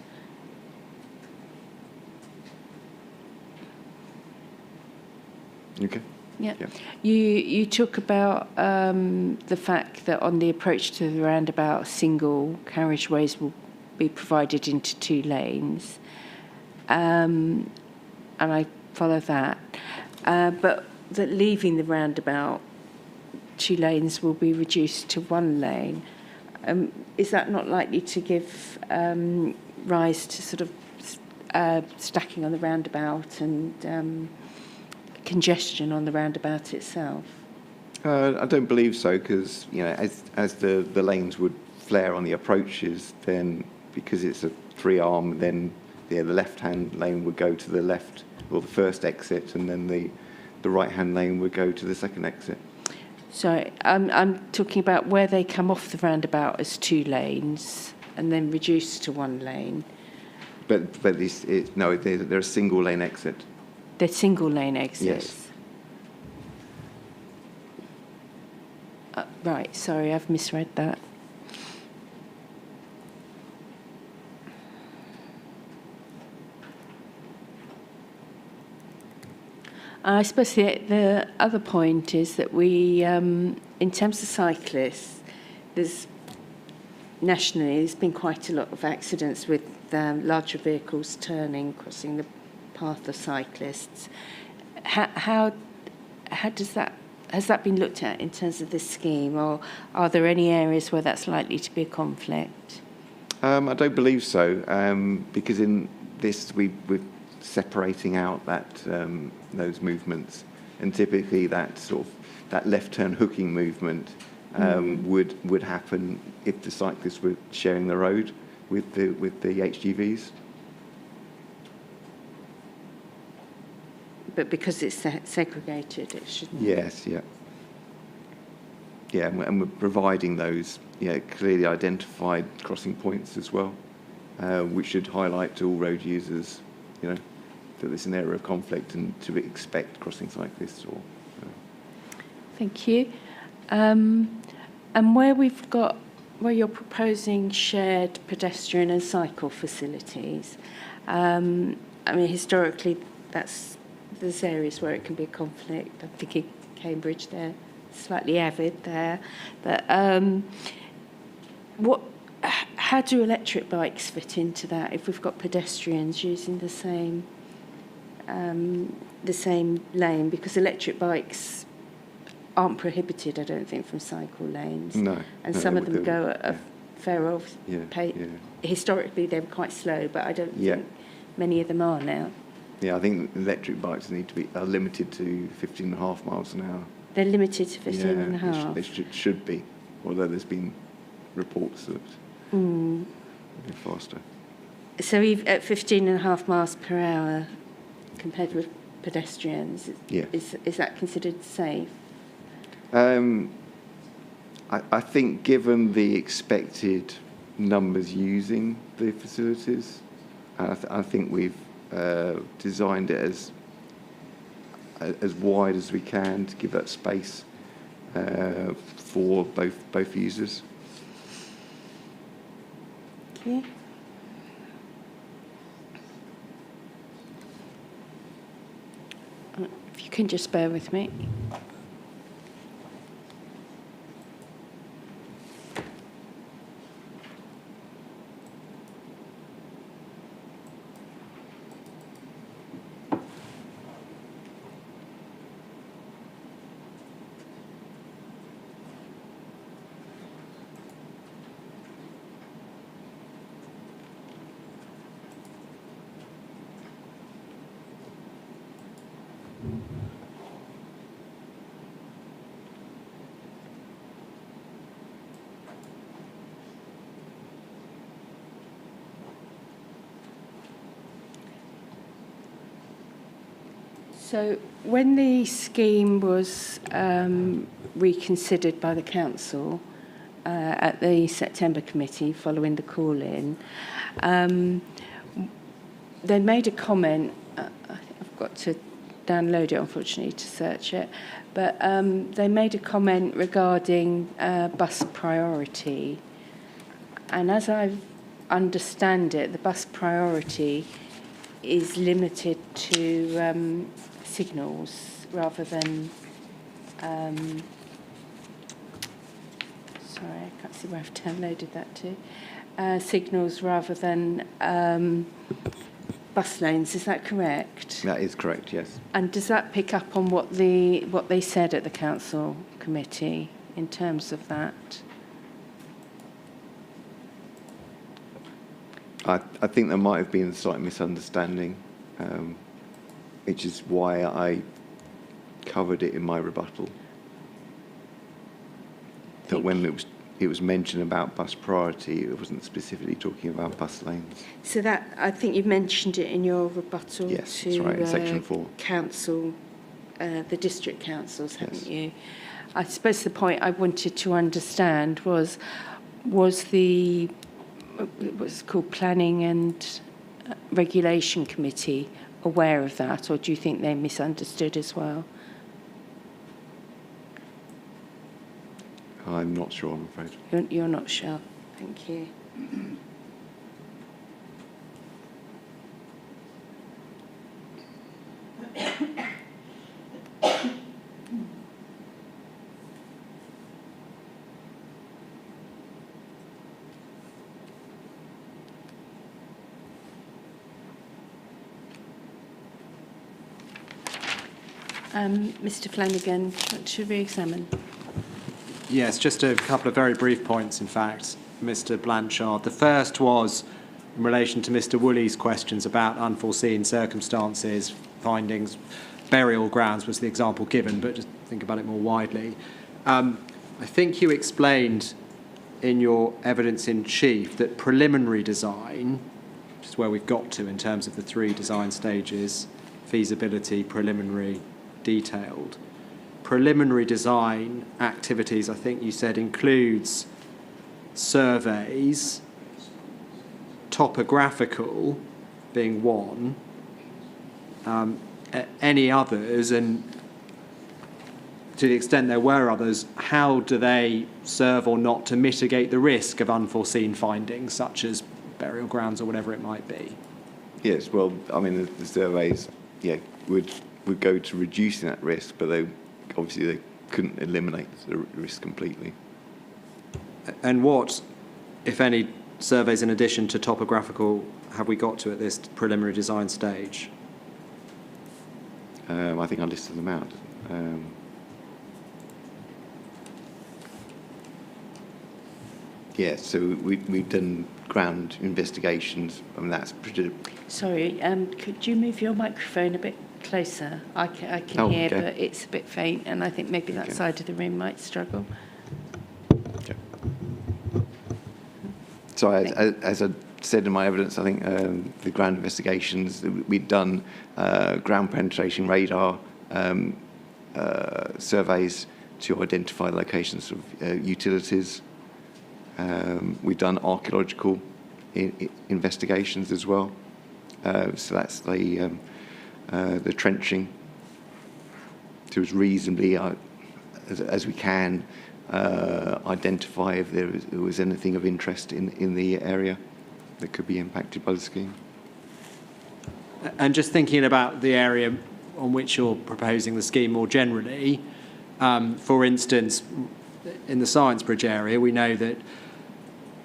Okay. Yeah. Yeah. You talk about the fact that on the approach to the roundabout, single carriageways will be provided into 2 lanes. And I follow that. But that leaving the roundabout, 2 lanes will be reduced to 1 lane. Is that not likely to give rise to sort of stacking on the roundabout and congestion on the roundabout itself? I don't believe so, because as the lanes would flare on the approaches, then because it's a 3-arm, then the left-hand lane would go to the left or the first exit, and then the right-hand lane would go to the second exit. So I'm talking about where they come off the roundabout as 2 lanes and then reduced to 1 lane. But no, they're a single lane exit. They're single lane exits. Yes. Right, sorry, I've misread that. I suppose the other point is that we, in terms of cyclists, nationally there's been quite a lot of accidents with larger vehicles crossing the path of cyclists. How does that, has that been looked at in terms of this scheme, or are there any areas where that's likely to be a conflict? I don't believe so, because in this we're separating out those movements, and typically that left turn hooking movement would happen if the cyclists were sharing the road with the HGVs. But because it's segregated, it shouldn't. Yes, yeah. Yeah, and we're providing those clearly identified crossing points as well, which should highlight to all road users, that there's an area of conflict and to expect crossing cyclists. Thank you. And where you're proposing shared pedestrian and cycle facilities, I mean, historically, there's areas where it can be a conflict. I'm thinking Cambridge there, slightly avid there. But how do electric bikes fit into that if we've got pedestrians using the same lane? Because electric bikes aren't prohibited, I don't think, from cycle lanes. No. And some of them go at feral. Yeah, yeah. Historically, they were quite slow, but I don't Yeah. think many of them are now. Yeah, I think electric bikes are limited to 15.5 miles an hour. They're limited to 15 and a half. They should be, although there's been reports that they're faster. So at 15 and a half miles per hour compared with pedestrians, Yeah. is that considered safe? I think given the expected numbers using the facilities, I think we've designed it as wide as we can to give that space for both users. Thank you. If you can just bear with me. So when the scheme was reconsidered by the council at the September committee following the call-in, they made a comment. I've got to download it, unfortunately, to search it. But they made a comment regarding bus priority. And as I understand it, the bus priority is limited to signals rather than... sorry, I can't see where I've downloaded that to. Signals rather than bus lanes, is that correct? That is correct, yes. And does that pick up on what they said at the council committee in terms of that? I think there might have been a slight misunderstanding, which is why I covered it in my rebuttal. That when it was mentioned about bus priority, it wasn't specifically talking about bus lanes. So that, I think you mentioned it in your rebuttal Yes, to that's right, in section 4. council, the district councils, haven't Yes. you? I suppose the point I wanted to understand was the what's called Planning and Regulation Committee aware of that, or do you think they misunderstood as well? I'm not sure, I'm afraid. You're not sure. Thank you. Mr. Flanagan, to re-examine. Yes, just a couple of very brief points, in fact, Mr. Blanchard. The first was in relation to Mr. Woolley's questions about unforeseen circumstances, findings. Burial grounds was the example given, but just think about it more widely. I think you explained in your evidence in chief that preliminary design, which is where we've got to in terms of the 3 design stages, feasibility, preliminary, detailed. Preliminary design activities, I think you said, includes surveys, topographical being one, any others, and to the extent there were others, how do they serve or not to mitigate the risk of unforeseen findings, such as burial grounds or whatever it might be? Yes, well, I mean, the surveys, would go to reducing that risk, but obviously they couldn't eliminate the risk completely. And what, if any, surveys in addition to topographical have we got to at this preliminary design stage? I think I listed them out. Yeah, so we've done ground investigations, and that's pretty. Sorry, could you move your microphone a bit closer? I can Oh, hear, okay. but it's a bit faint, and I think maybe that Okay. side of the room might struggle. Okay. So as I said in my evidence, I think the ground investigations, we'd done ground penetration radar surveys to identify locations of utilities. We've done archaeological investigations as well. So that's the trenching to as reasonably as we can identify if there was anything of interest in the area that could be impacted by the scheme. And just thinking about the area on which you're proposing the scheme more generally, for instance, in the Science Bridge area, we know that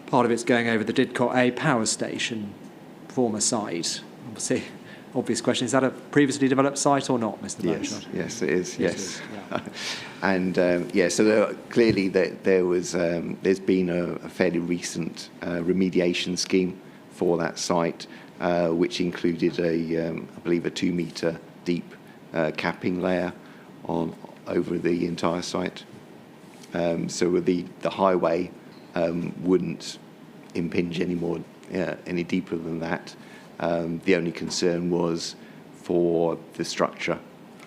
part of it's going over the Didcot A power station, former site. Obviously, obvious question, is that a previously developed site or not, Mr. Blanchard? Yes, it is, yes. Yeah. And so clearly there's been a fairly recent remediation scheme for that site, which included I believe a 2 metre deep capping layer over the entire site. So the highway wouldn't impinge any deeper than that. The only concern was for the structure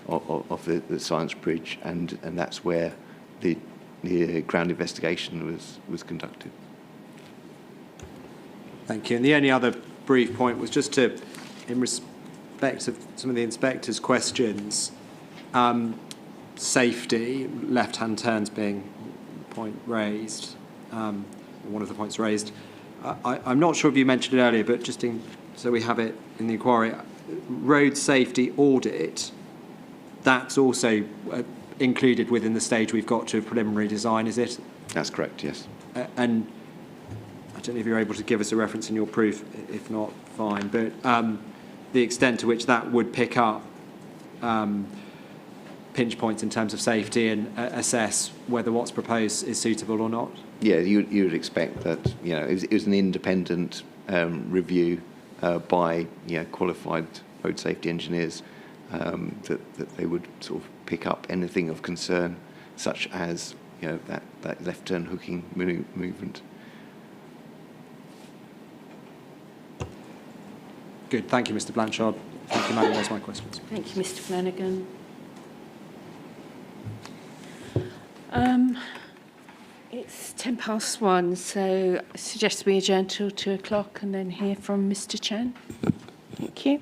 of the Science Bridge, and that's where the ground investigation was conducted. Thank you. And the only other brief point was just in respect of some of the inspectors' questions, safety, left-hand turns being the point raised, one of the points raised. I'm not sure if you mentioned it earlier, but just so we have it in the inquiry, road safety audit, that's also included within the stage we've got to preliminary design, is it? That's correct, yes. And I don't know if you're able to give us a reference in your proof. If not, fine. But the extent to which that would pick up pinch points in terms of safety and assess whether what's proposed is suitable or not? Yeah, you would expect that. It was an independent review by qualified road safety engineers, that they would sort of pick up anything of concern, such as that left turn hooking movement. Good. Thank you, Mr. Blanchard. Thank you, Madam. Those are my questions. Thank you, Mr. Flanagan. It's 1:10, so I suggest we adjourn till 2 o'clock and then hear from Mr. Chan. Thank you.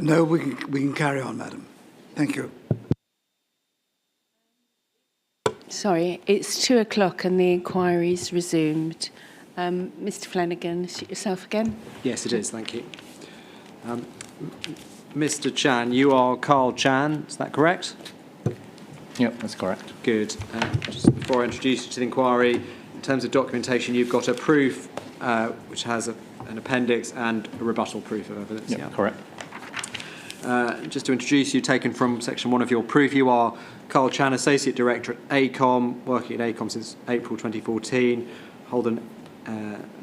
No, we can carry on, madam. Thank you. Sorry, it's 2 o'clock and the inquiry's resumed. Mr. Flanagan, is it yourself again? Yes, it is. Thank you. Mr. Chan, you are Carl Chan, is that correct? Yep, that's correct. Good. Just before I introduce you to the inquiry, in terms of documentation, you've got a proof which has an appendix and a rebuttal proof of evidence. Yep, Yeah, correct. Just to introduce you, taken from section 1 of your proof, you are Carl Chan, Associate Director at AECOM, working at AECOM since April 2014, hold a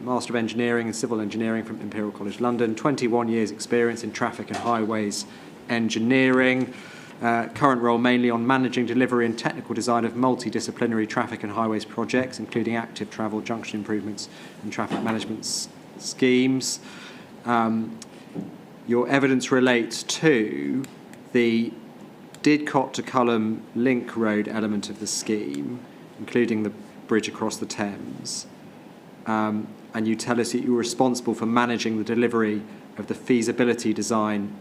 Master of Engineering and Civil Engineering from Imperial College London, 21 years experience in traffic and highways engineering, current role mainly on managing delivery and technical design of multidisciplinary traffic and highways projects, including active travel, junction improvements and traffic management schemes. Your evidence relates to the Didcot to Culham Link Road element of the scheme, including the bridge across the Thames. And you tell us that you were responsible for managing the delivery of the feasibility design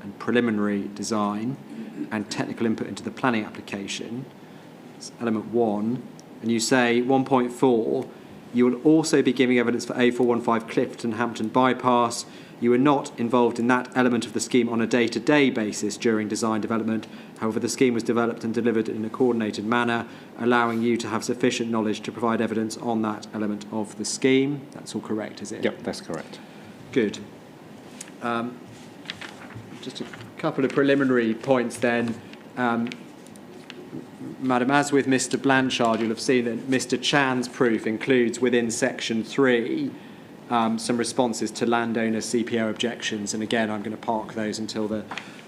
and preliminary design and technical input into the planning application. That's element 1. And you say 1.4, you will also be giving evidence for A415 Clifton Hampton bypass. You were not involved in that element of the scheme on a day-to-day basis during design development. However, the scheme was developed and delivered in a coordinated manner, allowing you to have sufficient knowledge to provide evidence on that element of the scheme. That's all correct, is it? Yep, that's correct. Good. Just a couple of preliminary points then. Madam, as with Mr. Blanchard, you'll have seen that Mr. Chan's proof includes within section 3 some responses to landowner CPO objections, and again I'm going to park those until the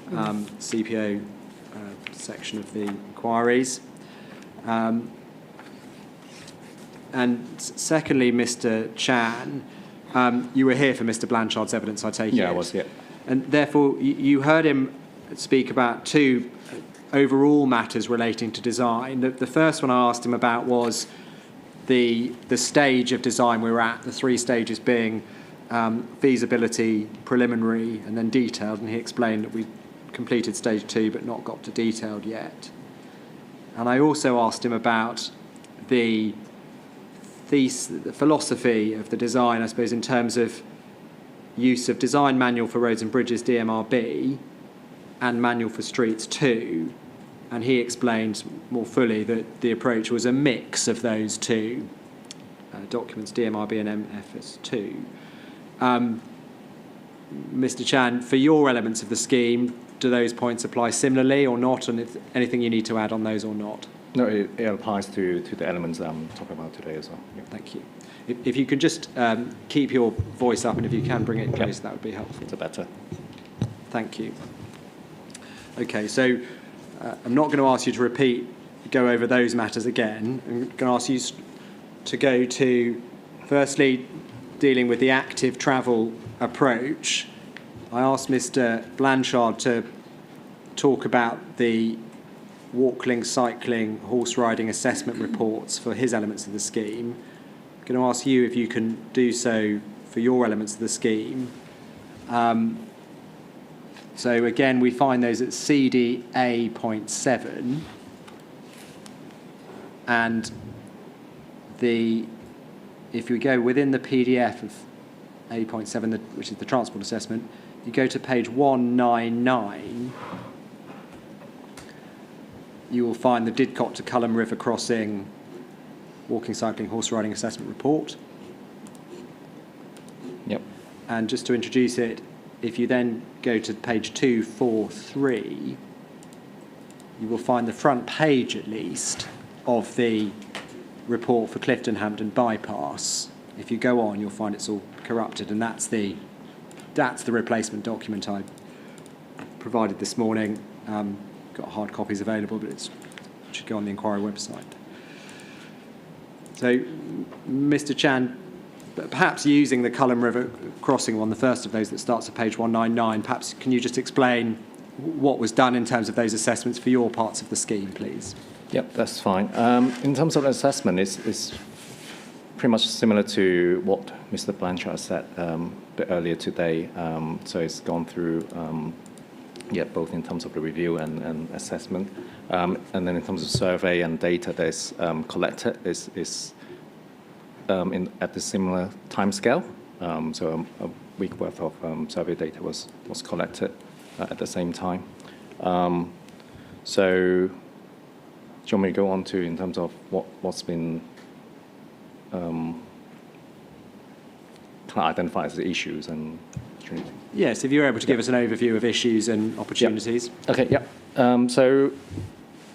CPO section of the inquiries. And secondly, Mr. Chan, you were here for Mr. Blanchard's evidence, I take it? Yeah, I was, yeah. And therefore you heard him speak about 2 overall matters relating to design. The first one I asked him about was the stage of design we're at, the 3 stages being feasibility, preliminary, and then detailed. And he explained that we completed stage 2 but not got to detailed yet. And I also asked him about the philosophy of the design, I suppose, in terms of use of Design Manual for Roads and Bridges, DMRB, and Manual for Streets 2. And he explained more fully that the approach was a mix of those 2 documents, DMRB and MFS2. Mr. Chan, for your elements of the scheme, do those points apply similarly or not? And if anything you need to add on those or not? No, it applies to the elements that I'm talking about today as well. Yeah. Thank you. If you could just keep your voice up, and if you can bring it close, that would be helpful. It's better. Thank you. Okay, so I'm not going to ask you to go over those matters again. I'm going to ask you to go to, firstly, dealing with the active travel approach. I asked Mr. Blanchard to talk about the walking, cycling, horse riding assessment reports for his elements of the scheme. I'm going to ask you if you can do so for your elements of the scheme. So again, we find those at CD A.7, and if we go within the PDF of A.7, which is the transport assessment, you go to page 199, you will find the Didcot to Culham River crossing walking, cycling, horse riding assessment report. Yep. And just to introduce it, if you then go to page 243, you will find the front page, at least, of the report for Clifton Hampton bypass. If you go on, you'll find it's all corrupted, and that's the replacement document I provided this morning. Got hard copies available, but it should go on the inquiry website. So, Mr. Chan, perhaps using the Culham River crossing one, the first of those that starts at page 199, perhaps can you just explain what was done in terms of those assessments for your parts of the scheme, please? Yep, that's fine. In terms of assessment, it's pretty much similar to what Mr. Blanchard said a bit earlier today. So it's gone through, both in terms of the review and assessment. And then in terms of survey and data that's collected is at the similar timescale. So a week worth of survey data was collected at the same time. So do you want me to go on to in terms of what's been kind of identified as the issues and opportunities? Yes, if you're able to give us an overview of issues and opportunities. Okay, yeah. So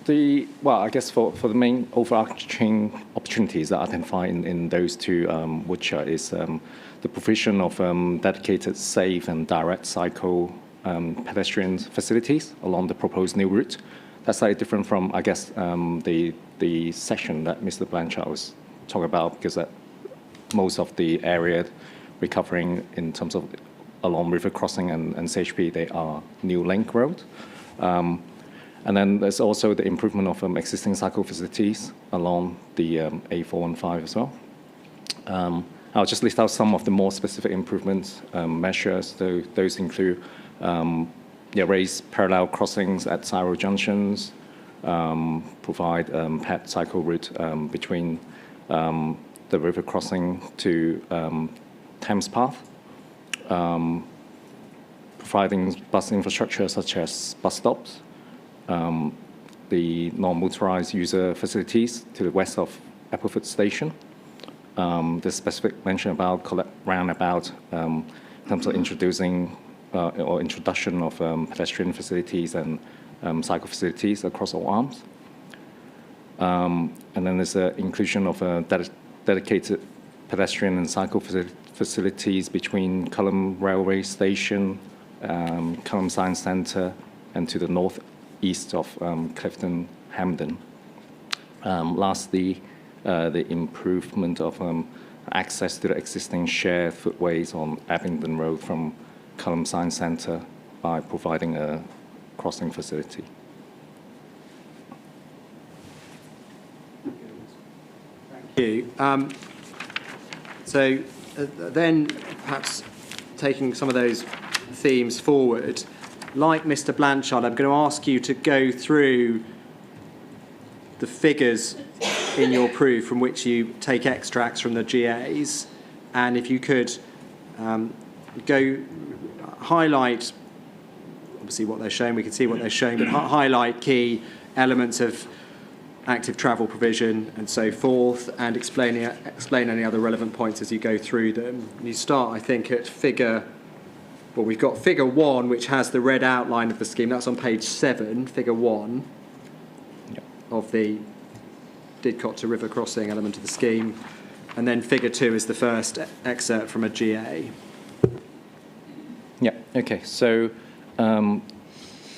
I guess for the main overarching opportunities that are identified in those two woodchart is the provision of dedicated, safe and direct cycle pedestrian facilities along the proposed new route. That's slightly different from, I guess, the section that Mr. Blanchard was talking about, because that most of the area we're covering in terms of along river crossing and CHP, they are new link road. And then there's also the improvement of existing cycle facilities along the A415 as well. I'll just list out some of the more specific improvements measures. Those include raise parallel crossings at Syro junctions, provide pet cycle route between the river crossing to Thames Path, providing bus infrastructure such as bus stops, the non-motorized user facilities to the west of Applefoot Station. The specific mention about collect roundabout in terms of introducing or introduction of pedestrian facilities and cycle facilities across all arms. And then there's an inclusion of dedicated pedestrian and cycle facilities between Culham Railway Station, Culham Science Centre, and to the northeast of Clifton Hampden. Lastly, the improvement of access to the existing shared footways on Abingdon Road from Culham Science Centre by providing a crossing facility. Thank you. So then perhaps taking some of those themes forward, like Mr. Blanchard, I'm going to ask you to go through the figures in your proof from which you take extracts from the GAs, and if you could go highlight, obviously what they're showing, we can see what they're showing, but highlight key elements of active travel provision and so forth, and explain any other relevant points as you go through them. You start, I think, at we've got figure 1, which has the red outline of the scheme. That's on page 7, figure 1 of the Didcot to river crossing element of the scheme. And then figure 2 is the first excerpt from a GA. Yeah, okay. So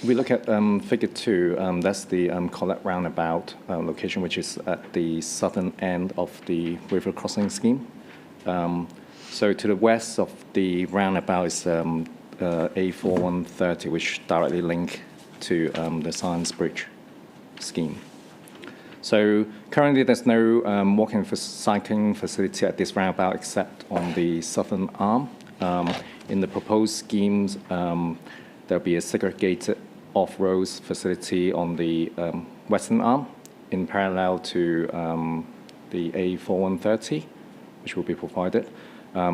we look at figure 2. That's the Colette roundabout location, which is at the southern end of the river crossing scheme. So to the west of the roundabout is A4130, which directly link to the Science Bridge scheme. So currently there's no walking for cycling facility at this roundabout except on the southern arm. In the proposed schemes, there'll be a segregated off-road facility on the western arm in parallel to the A4130, which will be provided.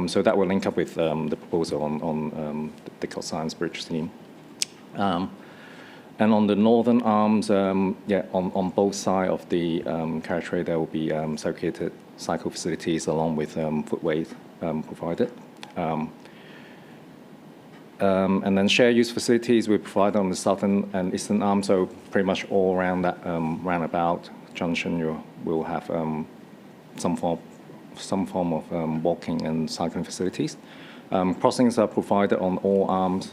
So that will link up with the proposal on the Didcot Science Bridge scheme. And on the northern arms, on both sides of the carriageway, there will be segregated cycle facilities along with footways provided. And then shared use facilities we provide on the southern and eastern arm, so pretty much all around that roundabout junction, you will have some form of walking and cycling facilities. Crossings are provided on all arms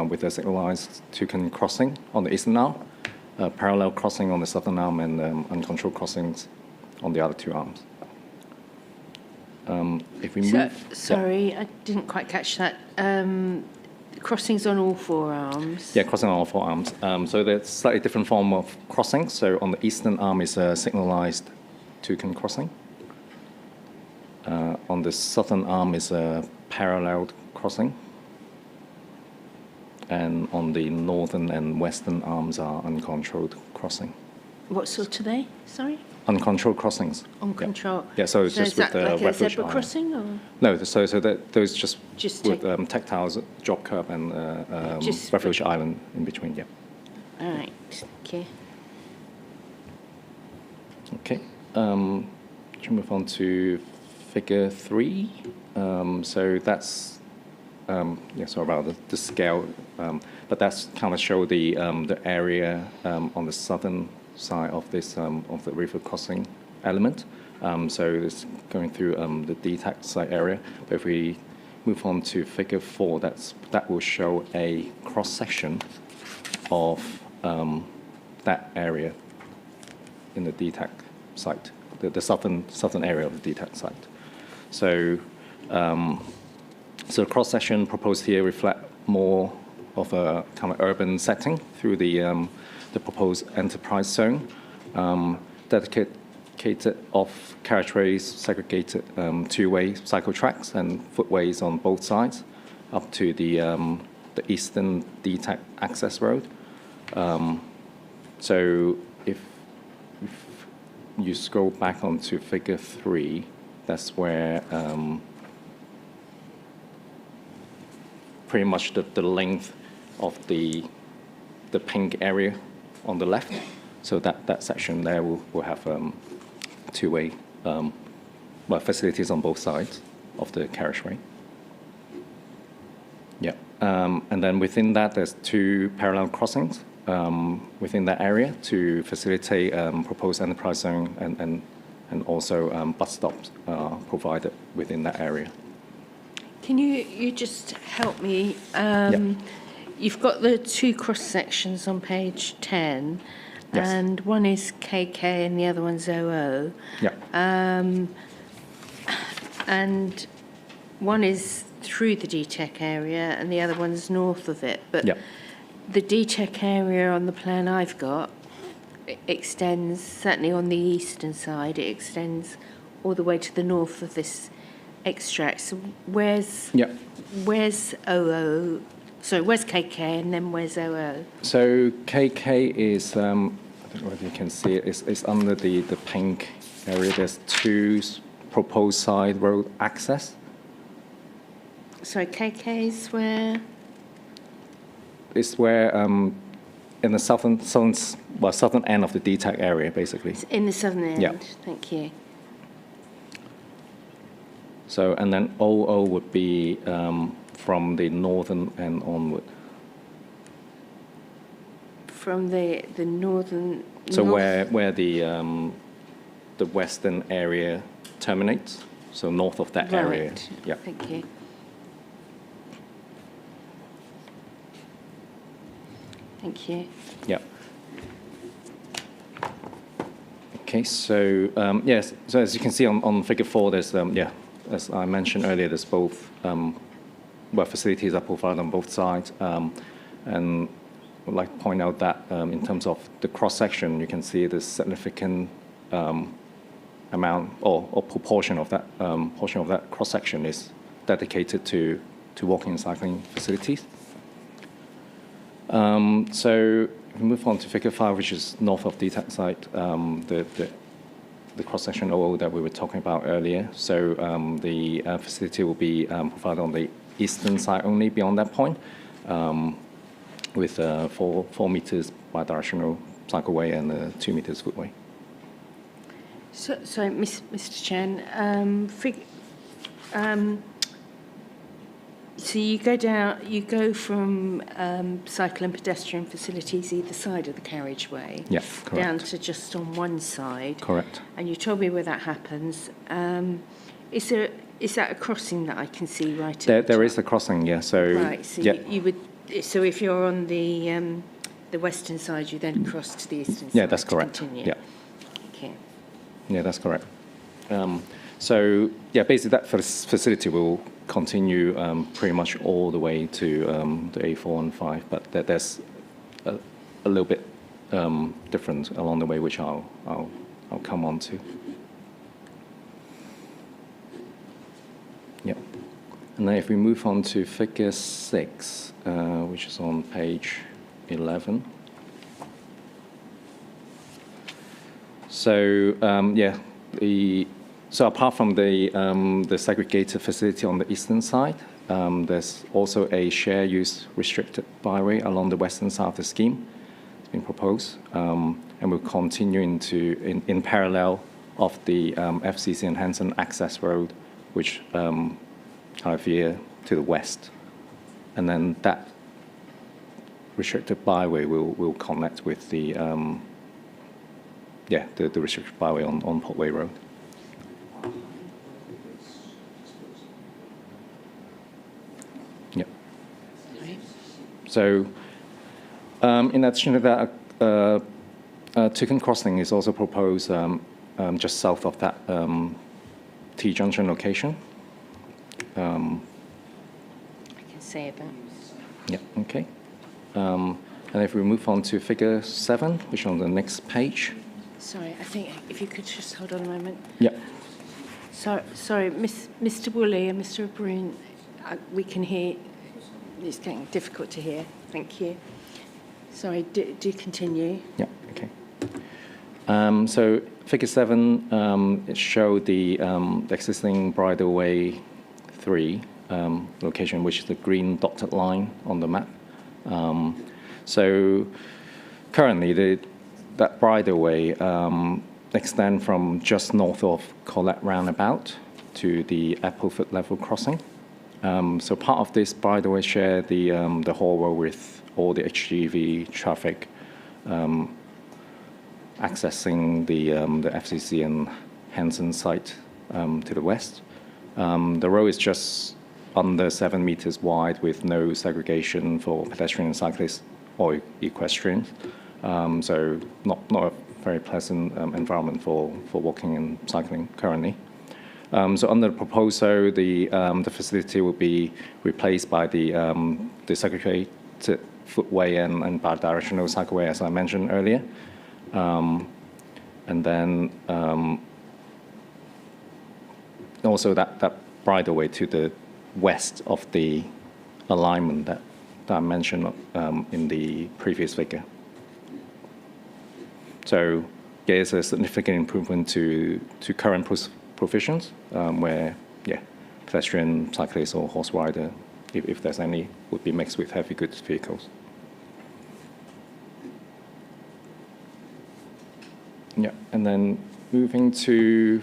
with a signalized toucan crossing on the eastern arm, parallel crossing on the southern arm, and uncontrolled crossings on the other two arms. If we move... Sorry, I didn't quite catch that. Crossings on all four arms? Yeah, crossing on all four arms. So there's slightly different form of crossing. So on the eastern arm is a signalized toucan crossing. On the southern arm is a parallel crossing, and on the northern and western arms are uncontrolled crossing. What sort are they? Sorry? Uncontrolled crossings. Uncontrolled. Yeah, so it's So just is with that the like a refuge zebra island. crossing or? No, so that those just with take- tactiles, drop curb and Just refuge island in between. Yeah. All right. Okay. Okay. Should we move on to figure 3? So that's sorry about the scale, but that's kind of show the area on the southern side of this of the river crossing element. So it's going through the Didcot site area. But if we move on to figure 4, that will show a cross section of that area in the Didcot site, the southern area of the Didcot site. So the cross section proposed here reflect more of a kind of urban setting through the proposed enterprise zone, dedicated off carriageways, segregated two-way cycle tracks and footways on both sides, up to the eastern Didcot access road. So if you scroll back onto figure 3, that's where pretty much the length of the pink area on the left. So that section there will have two-way facilities on both sides of the carriageway. Yeah, and then within that, there's 2 parallel crossings within that area to facilitate proposed enterprise zone and also bus stops provided within that area. Can you just help me? Yeah. You've got the 2 cross sections on page 10, Yes. and one is KK and the other one's OO. Yeah. And one is through the DTEC area and the other one's north of it. But Yeah. the DTEC area on the plan I've got extends, certainly on the eastern side, it extends all the way to the north of this extract. So where's OO? So where's KK and then where's OO? So KK is, I don't know whether you can see it, it's under the pink area. There's 2 proposed side road access. Sorry, KK's where? It's where in the southern end of the DTEC area, basically. It's in the southern end. Yeah. Thank you. So, and then OO would be from the northern end onward. From the northern. So north- where the western area terminates, so north of that area. Right. Yeah. Thank you. Thank you. Yeah. Okay, so yes, so as you can see on figure 4, there's as I mentioned earlier, there's both facilities are provided on both sides, and I'd like to point out that in terms of the cross section, you can see the significant amount or proportion of that cross section is dedicated to walking and cycling facilities. So if we move on to figure 5, which is north of DTEC site, the cross-section OO that we were talking about earlier. So the facility will be provided on the eastern side only beyond that point, with 4 meters bidirectional cycleway and 2 meters footway. So, Mr. Chen, so you go from cycle and pedestrian facilities either side of the carriageway, Yeah, correct. down to just on one side. Correct. And you told me where that happens. Is that a crossing that I can see right at There is a crossing, yeah. So right. So yeah. you would. So if you're on the western side, you then cross to the eastern side. Yeah, that's to correct. Continue. Yeah. Okay. Yeah, that's correct. So yeah, basically that facility will continue pretty much all the way to the A4 and 5, but there's a little bit different along the way, which I'll come on to. And then if we move on to figure 6, which is on page 11. So so apart from the segregated facility on the eastern side, there's also a share use restricted byway along the western side of the scheme. It's been proposed, and will continue in parallel of the FCC and Hanson access road, which kind of here to the west, and then that restricted byway will connect with the the restricted byway on Portway Road. Yep. So, in addition to that, Chicken Crossing is also proposed just south of that T-junction location. I can say that. Yeah, okay. And if we move on to figure 7, which is on the next page. Sorry, I think if you could just hold on a moment. Yeah. Sorry, Mr. Woolley and Mr. Brun, we can hear. It's getting difficult to hear. Thank you. Sorry, do continue. Yeah, okay. So figure 7, it showed the existing bridleway 3 location, which is the green dotted line on the map. So currently, that bridleway extends from just north of Colette Roundabout to the Applefoot level crossing. So part of this bridleway share the hallway with all the HGV traffic accessing the FCC and Hanson site to the west. The road is just under 7 meters wide with no segregation for pedestrian and cyclists or equestrians. So not a very pleasant environment for walking and cycling currently. So under the proposal, the facility will be replaced by the segregated footway and bidirectional cycleway, as I mentioned earlier. And then also that bridleway to the west of the alignment that I mentioned in the previous figure. So yeah, it's a significant improvement to current provisions where, pedestrian, cyclist, or horse rider, if there's any, would be mixed with heavy goods vehicles. Yeah, and then moving to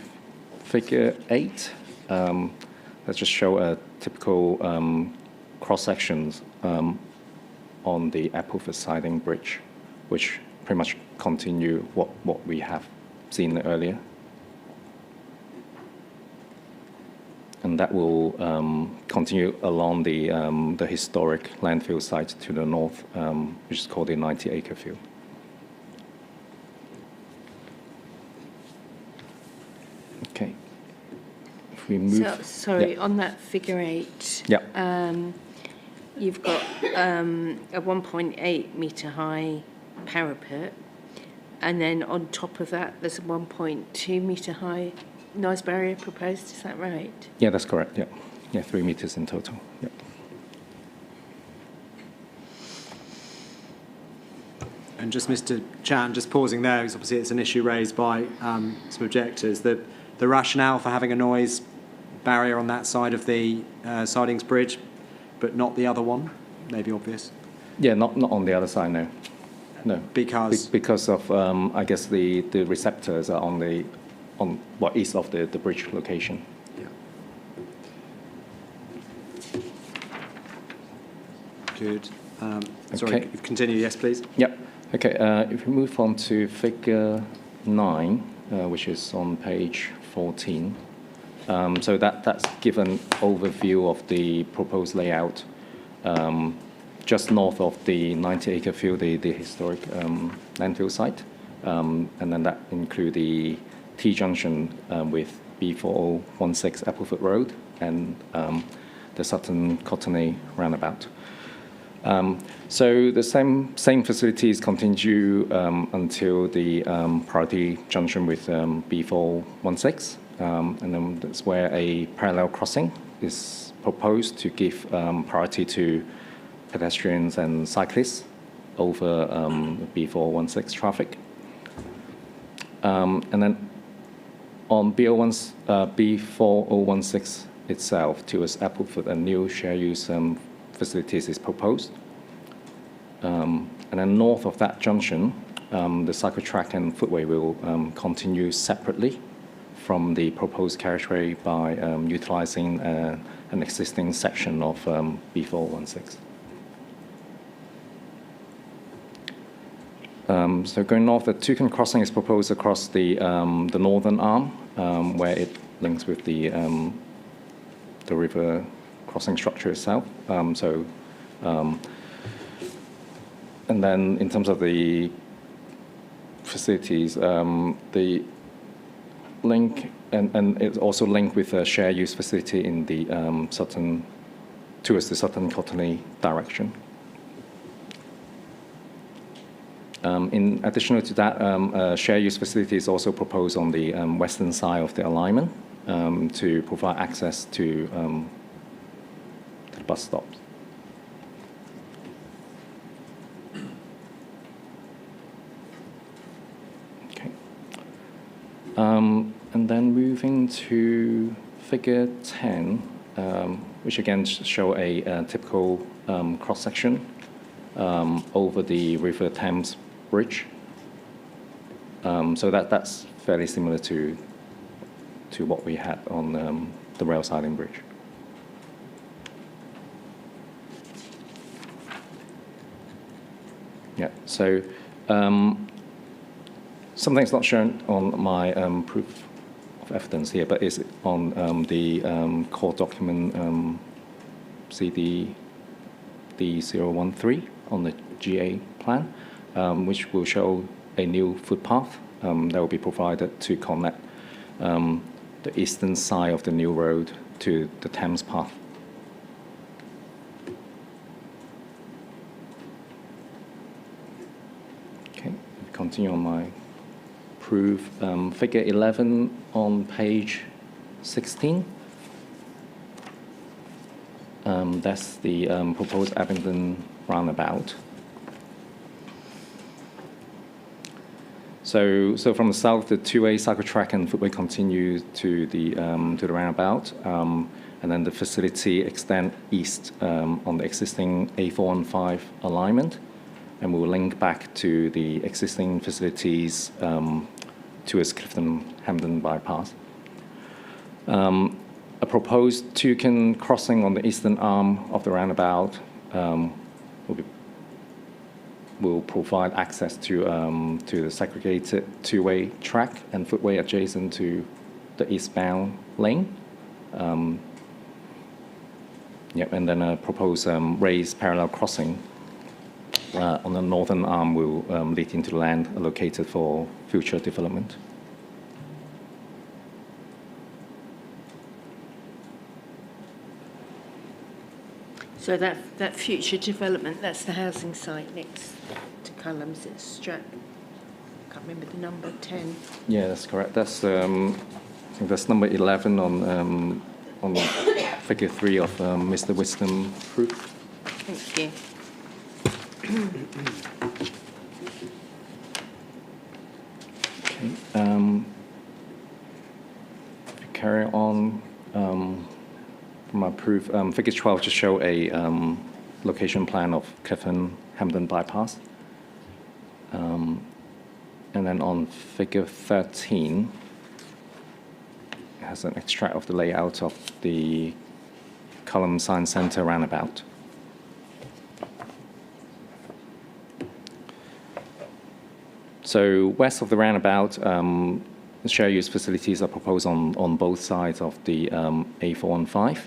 figure 8, let's just show a typical cross-sections on the Applefoot siding bridge, which pretty much continue what we have seen earlier. And that will continue along the historic landfill site to the north, which is called the 90-acre field. Okay. If we move. Sorry, yeah. on that figure 8. Yeah. You've got a 1.8 metre high parapet, and then on top of that, there's a 1.2 metre high noise barrier proposed. Is that right? Yeah, that's correct. Yeah, 3 meters in total. Yeah. And just Mr. Chan, just pausing there, because obviously it's an issue raised by some objectors. The rationale for having a noise barrier on that side of the sidings bridge, but not the other one, may be obvious. Yeah, not on the other side, no. No. Because of I guess the receptors are on east of the bridge location. Yeah. Good. Sorry, Okay. continue. Yes, please. Yep. Okay. If we move on to figure 9, which is on page 14. So that's given overview of the proposed layout just north of the 90-acre field, the historic landfill site, and then that include the T-junction with B4016 Applefoot Road and the Sutton Cottony roundabout. So the same facilities continue until the priority junction with B416, and then that's where a parallel crossing is proposed to give priority to pedestrians and cyclists over B416 traffic. And then on B4016 itself, towards Applefoot, a new share use facilities is proposed. And then north of that junction, the cycle track and footway will continue separately from the proposed carriageway by utilizing an existing section of B416. So going north, the Toucan crossing is proposed across the northern arm, where it links with the river crossing structure itself. And then in terms of the facilities, the link, and it's also linked with a share use facility in the towards the Sutton Cottony direction. In addition to that, share use facility is also proposed on the western side of the alignment to provide access to the bus stops. Okay. And then moving to figure 10, which again show a typical cross-section over the River Thames Bridge. So that's fairly similar to what we had on the rail siding bridge. Yeah, so something's not shown on my proof of evidence here, but is on the core document CD D013 on the GA plan, which will show a new footpath that will be provided to connect the eastern side of the new road to the Thames path. Okay, continue on my proof. Figure 11 on page 16. That's the proposed Abingdon roundabout. So from the south, the two-way cycle track and footway continue to the roundabout, and then the facility extend east on the existing A415 alignment, and we will link back to the existing facilities towards Clifton-Hampden bypass. A proposed Toucan crossing on the eastern arm of the roundabout will provide access to the segregated two-way track and footway adjacent to the eastbound lane. And then a proposed raised parallel crossing on the northern arm will lead into land allocated for future development. So that future development, that's the housing site next to Cullum's. It's Strat. I can't remember the number. 10. Yeah, that's correct. That's I think that's number 11 on figure 3 of Mr. Wisdom proof. Thank you. Okay. Carry on. My proof, figure 12 just show a location plan of Clifton-Hampden bypass. And then on figure 13, it has an extract of the layout of the Cullum Science Centre roundabout. So west of the roundabout, share use facilities are proposed on both sides of the A415.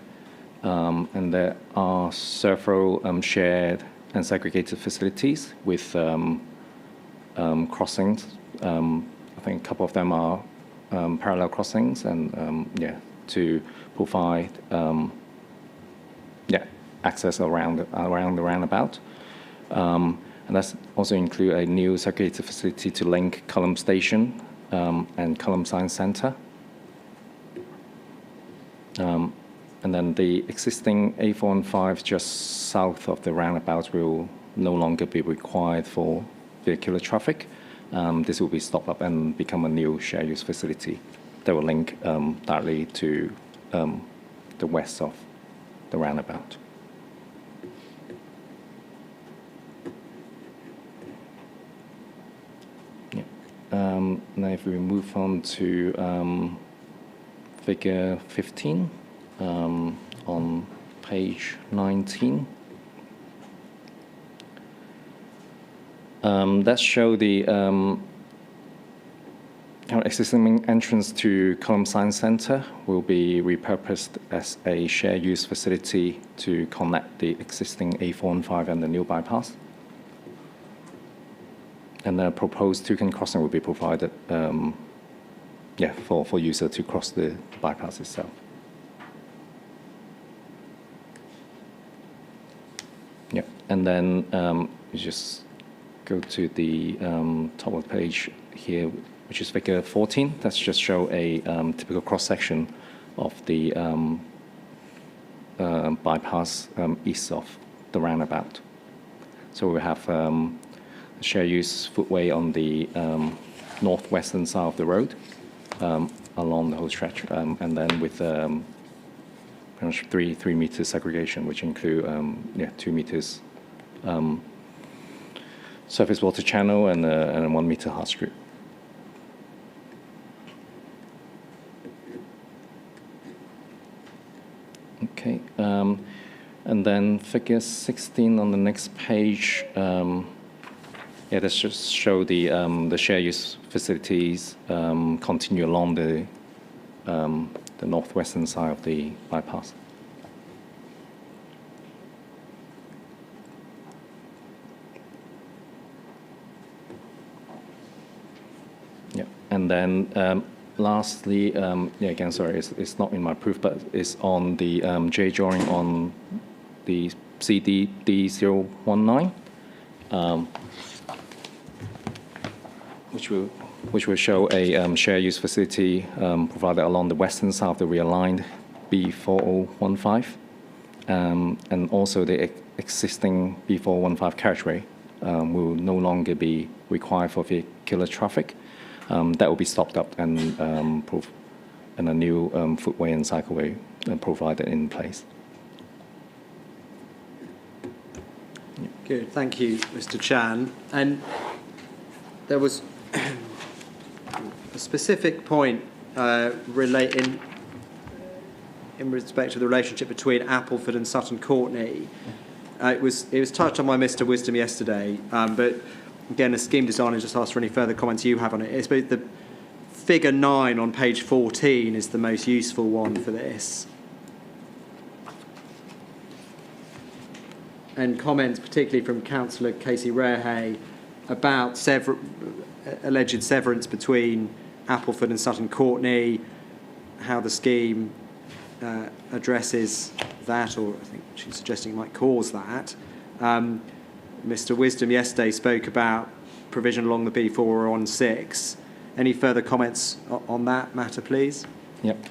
And there are several shared and segregated facilities with crossings. I think a couple of them are parallel crossings, and to provide access around the roundabout. And that's also include a new segregated facility to link Cullum Station and Cullum Science Centre. And then the existing A415 just south of the roundabout will no longer be required for vehicular traffic. This will be stopped up and become a new shared use facility that will link directly to the west of the roundabout. Now if we move on to figure 15 on page 19. That show the existing entrance to Column Science Centre will be repurposed as a shared use facility to connect the existing A415 and the new bypass. And the proposed toucan crossing will be provided for user to cross the bypass itself. Yeah, and then you just go to the top of the page here, which is figure 14. That's just show a typical cross-section of the bypass east of the roundabout. So we have a shared use footway on the northwestern side of the road along the whole stretch, and then with pretty much 3 meters segregation, which include 2 meters surface water channel and a 1 meter hard strip. Okay, and then figure 16 on the next page. Let's just show the shared use facilities continue along the northwestern side of the bypass. Yeah, and then lastly, again, sorry, it's not in my proof, but it's on the J drawing on the CDD019. Which will show a shared use facility provided along the western side of the realigned B4015, and also the existing B415 carriageway will no longer be required for vehicular traffic. That will be stopped up and a new footway and cycleway provided in place. Good, thank you, Mr. Chan. And there was a specific point relating in respect to the relationship between Appleford and Sutton Courtenay. It was touched on by Mr. Wisdom yesterday, but again, the scheme designer just asked for any further comments you have on it. It's the figure 9 on page 14 is the most useful one for this. And comments, particularly from Councillor Casey Rarehay, about alleged severance between Appleford and Sutton Courtenay, how the scheme addresses that, or I think she's suggesting it might cause that. Mr. Wisdom yesterday spoke about provision along the B416. Any further comments on that matter, please? Yep.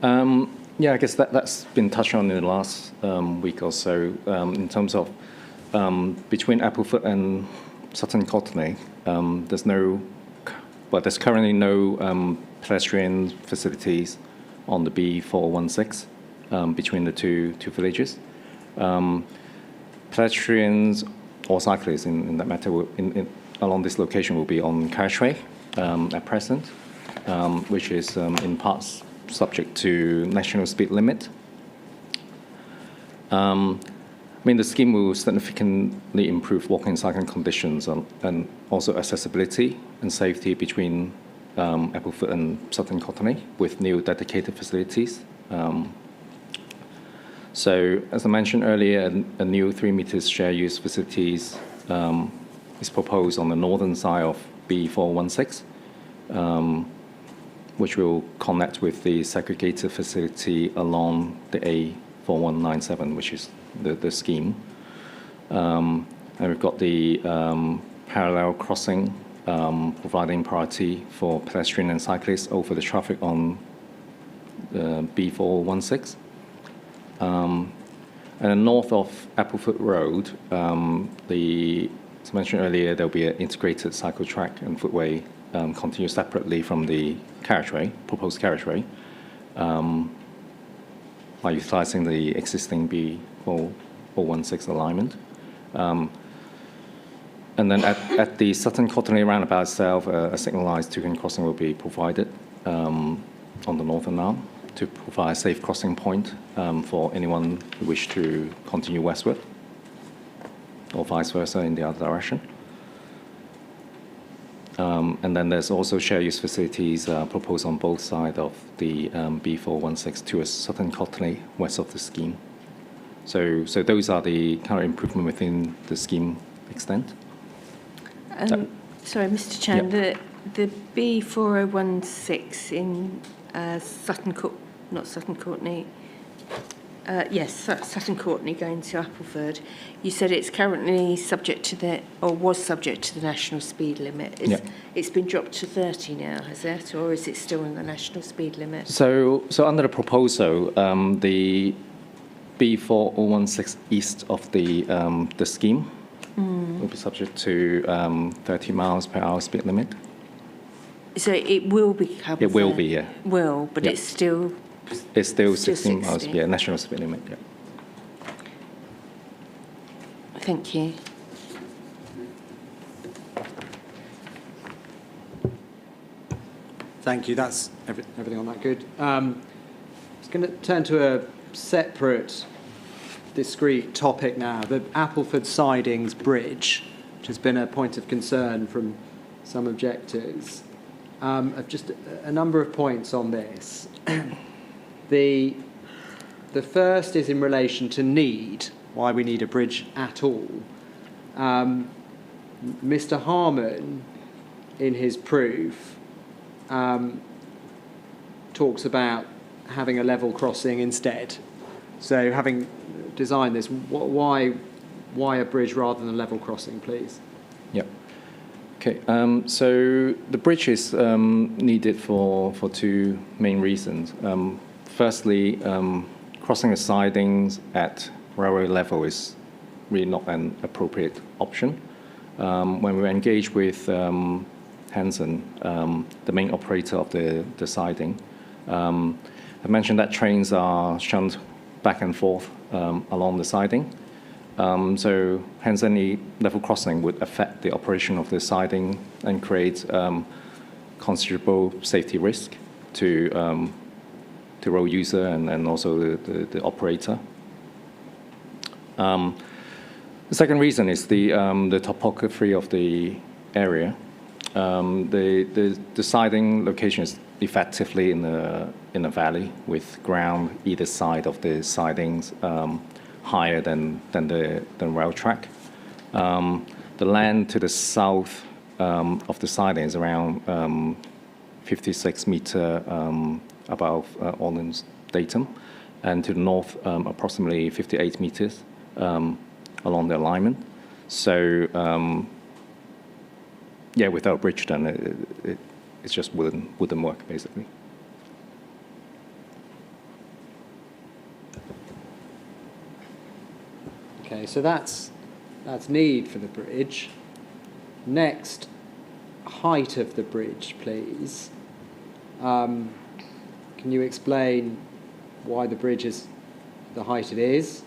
I guess that's been touched on in the last week or so in terms of between Appleford and Sutton Courtenay. There's currently no pedestrian facilities on the B416 between the two villages. Pedestrians or cyclists, in that matter, along this location will be on carriageway at present, which is in parts subject to national speed limit. The scheme will significantly improve walking and cycling conditions and also accessibility and safety between Appleford and Sutton Courtenay with new dedicated facilities. So, as I mentioned earlier, a new 3 meters share use facilities is proposed on the northern side of B416, which will connect with the segregated facility along the A4197, which is the scheme. And we've got the parallel crossing, providing priority for pedestrian and cyclists over the traffic on the B416. And then north of Applefoot Road, as mentioned earlier, there'll be an integrated cycle track and footway continue separately from the carriageway, proposed carriageway, by utilising the existing B416 alignment. And then at the Sutton Cottonley roundabout itself, a signalised two-lane crossing will be provided on the northern arm to provide a safe crossing point for anyone who wish to continue westward, or vice versa in the other direction. And then there's also shared use facilities proposed on both sides of the B416 towards Sutton Cottonley, west of the scheme. So those are the kind of improvement within the scheme extent. Sorry, Mr. Chan, Yeah. the B4016 in Sutton Courtenay, Sutton Courtenay going to Appleford, you said it's currently subject to was subject to the national speed limit. It's been dropped to 30 now, has it? Or is it still in the national speed limit? So under the proposal, the B4016 east of the scheme will be subject to 30 miles per hour speed limit. So it will be covered. It will be, yeah. Will, but Yeah. it's still. It's still Still 16 miles, 60. yeah, national speed limit, yeah. Thank you. Thank you. That's everything on that. Good. I was going to turn to a separate, discrete topic now. The Appleford Sidings Bridge, which has been a point of concern from some objectors. Just a number of points on this. The first is in relation to need, why we need a bridge at all. Mr. Harmon, in his proof, talks about having a level crossing instead. So having designed this, why a bridge rather than a level crossing, please? Yep. Okay, so the bridge is needed for two main reasons. Firstly, crossing the sidings at railway level is really not an appropriate option. When we engage with Hanson, the main operator of the siding, I mentioned that trains are shunned back and forth along the siding. So hence any level crossing would affect the operation of the siding and create considerable safety risk to road user and also the operator. The second reason is the topography of the area. The siding location is effectively in a valley with ground either side of the sidings higher than the rail track. The land to the south of the siding is around 56 meter above Orleans datum, and to the north approximately 58 meters along the alignment. So yeah, without a bridge, then it just wouldn't work basically. Okay, so that's need for the bridge. Next, height of the bridge, please. Can you explain why the bridge is the height it is,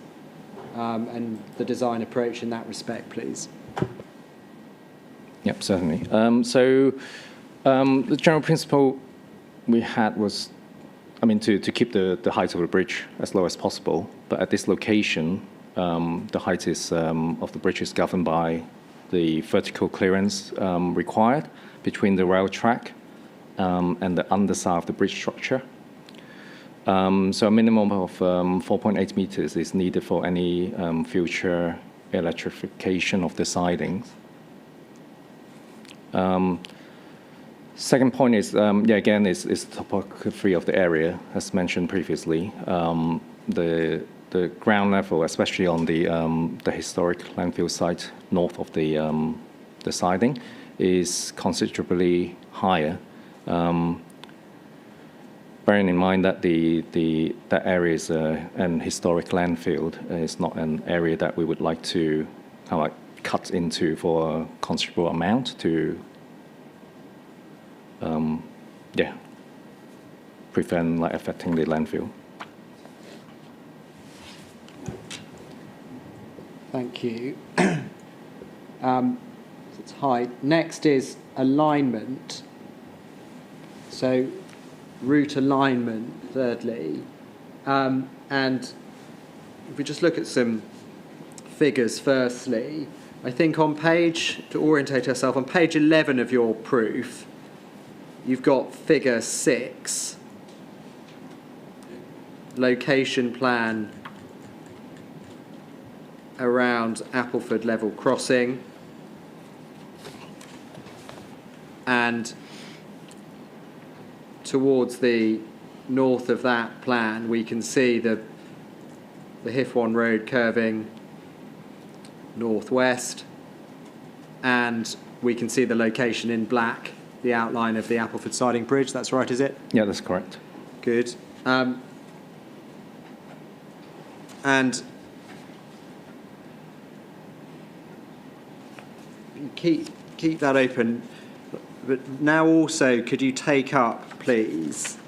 and the design approach in that respect, please? Yep, certainly. So the general principle we had was, to keep the height of the bridge as low as possible. But at this location, the height of the bridge is governed by the vertical clearance required between the rail track and the underside of the bridge structure. So a minimum of 4.8 meters is needed for any future electrification of the sidings. Second point is, again, is the topography of the area, as mentioned previously. The ground level, especially on the historic landfill site north of the siding, is considerably higher. bearing in mind that that area is an historic landfill, it's not an area that we would like to kind of like cut into for a considerable amount to, prevent like affecting the landfill. Thank you. It's height. Next is alignment. So route alignment, thirdly. And if we just look at some figures firstly, I think on page, to orientate ourselves, on page 11 of your proof, you've got figure 6, location plan around Appleford Level Crossing, and towards the north of that plan we can see the Hif1 road curving northwest, and we can see the location in black, the outline of the Appleford Siding Bridge. That's right, is it? Yeah, that's correct. Good. And keep that open, but now also could you take up, please,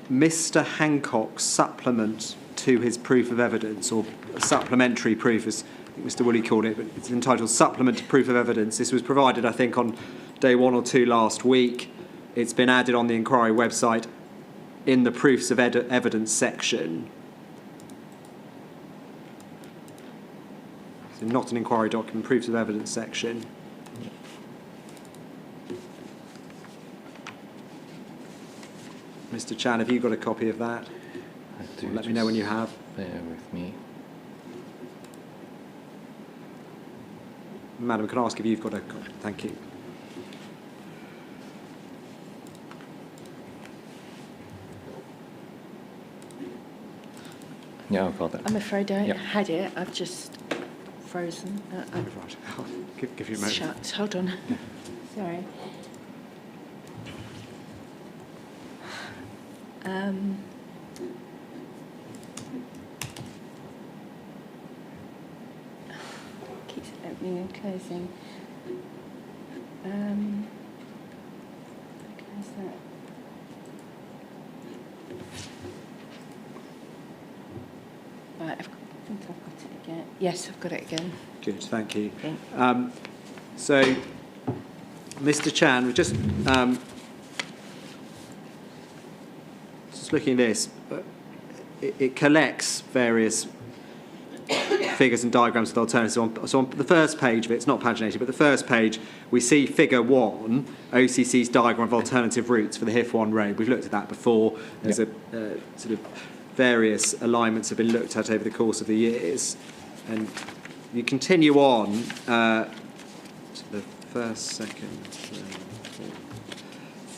Mr. Hancock's supplement to his proof of evidence, or a supplementary proof, as Mr. Woolley called it, but it's entitled Supplement to Proof of Evidence. This was provided, I think, on day 1 or 2 last week. It's been added on the inquiry website in the proofs of evidence section. So not an inquiry document, proofs of evidence section. Mr. Chan, have you got a copy of that? I do. Let me know when you have. Bear with me. Madam, can I ask if you've got a copy? Thank you. Yeah, I've got that. I'm afraid I Yeah. had it. I've just frozen. Right. I'll give you a moment. Shut. Hold on. Sorry. Keeps opening and closing. Close that. Right, I think I've got it again. Yes, I've got it again. Good, thank you. Okay. So, Mr. Chan, we're just looking at this. It collects various figures and diagrams with alternatives. So on the first page of it, it's not paginated, but the first page, we see figure 1, OCC's diagram of alternative routes for the Hif1 road. We've looked at that before. There's a sort of various alignments have been looked at over the course of the years. And you continue on to the first, second, third, fourth,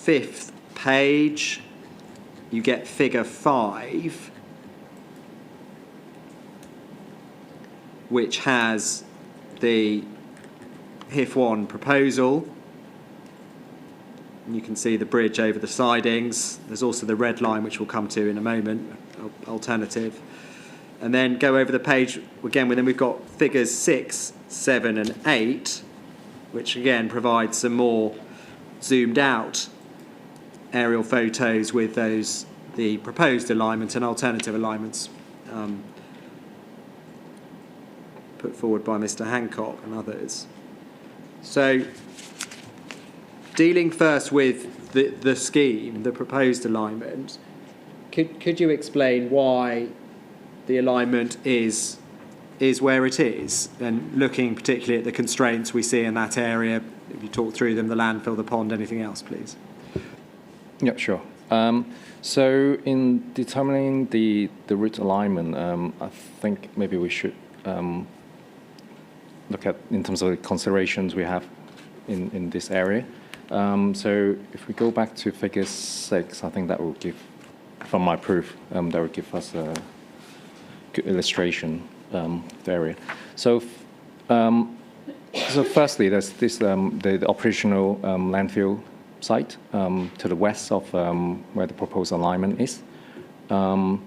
5th page. You get figure 5, which has the Hif1 proposal. And you can see the bridge over the sidings. There's also the red line, which we'll come to in a moment, alternative. And then go over the page again, then we've got figures 6, 7 and 8, which again provide some more zoomed out aerial photos with the proposed alignment and alternative alignments put forward by Mr. Hancock and others. So, dealing first with the scheme, the proposed alignment, could you explain why the alignment is where it is, and looking particularly at the constraints we see in that area? If you talk through them, the landfill, the pond, anything else, please. Yeah, sure. So in determining the route alignment, I think maybe we should look at in terms of the considerations we have in this area. So if we go back to figure 6, I think that will give, from my proof, that will give us a good illustration of the area. So, so firstly, there's this the operational landfill site to the west of where the proposed alignment is. And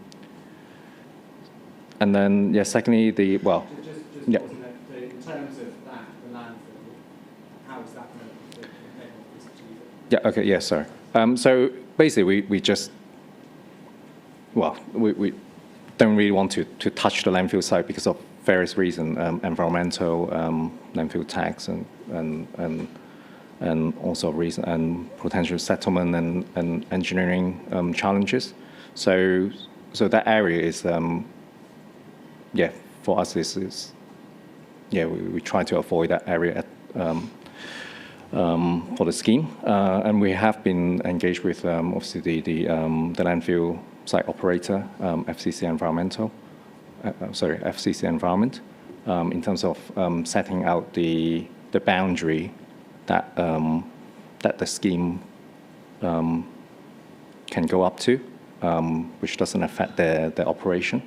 then, yeah, secondly, the, well, yeah. In terms of that, the landfill, how is that relevant to this achievement? Yeah, okay, yeah, sorry. So basically, we just, well, we don't really want to touch the landfill site because of various reasons, environmental, landfill tax, and also reason, and potential settlement and engineering challenges. So that area is, yeah, for us, yeah, we try to avoid that area for the scheme. And we have been engaged with, obviously, the landfill site operator, FCC Environment, in terms of setting out the boundary that the scheme can go up to, which doesn't affect their operation.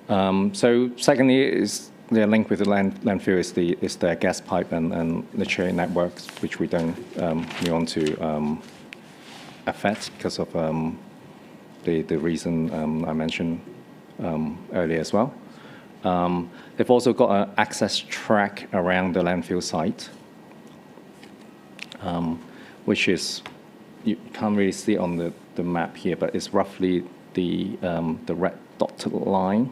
So secondly, is the link with the landfill is the gas pipe and the sharing networks, which we don't we want to affect because of the reason I mentioned earlier as well. They've also got an access track around the landfill site, which is, you can't really see on the map here, but it's roughly the red dotted line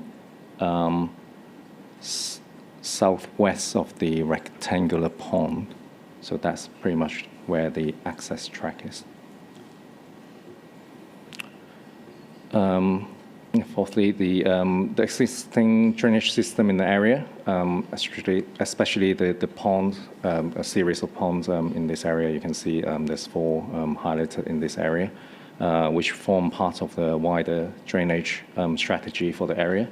southwest of the rectangular pond. So that's pretty much where the access track is. Fourthly, the existing drainage system in the area, especially the pond, a series of ponds in this area. You can see there's 4 highlighted in this area, which form part of the wider drainage strategy for the area.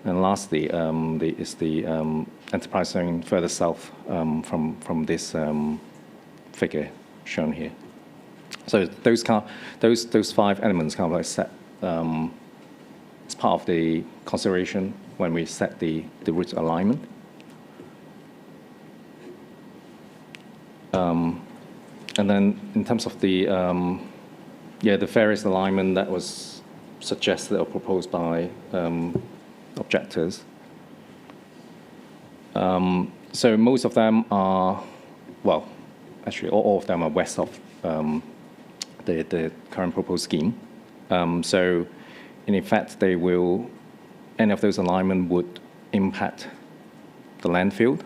And lastly, is the enterprise zone further south from this figure shown here. So those 5 elements kind of like set as part of the consideration when we set the route alignment. And then in terms of the various alignment that was suggested or proposed by objectors. So most of them are, well, actually all of them are west of the current proposed scheme. So in effect, any of those alignment would impact the landfill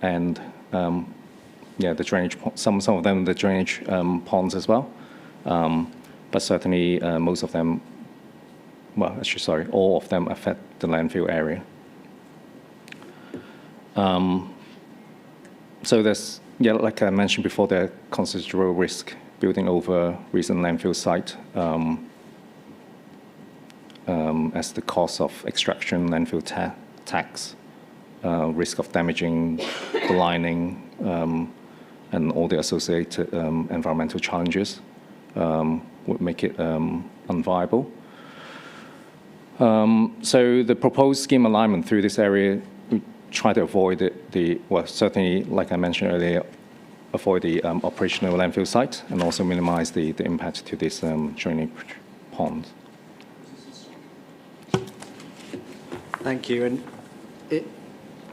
and the drainage, some of them the drainage ponds as well. But certainly most of them, well, actually, sorry, all of them affect the landfill area. So there's, like I mentioned before, there are considerable risk building over recent landfill site as the cost of extraction, landfill tax, risk of damaging the lining, and all the associated environmental challenges would make it unviable. So the proposed scheme alignment through this area, we try to avoid well, certainly, like I mentioned earlier, avoid the operational landfill site and also minimize the impact to this drainage pond. Thank you. And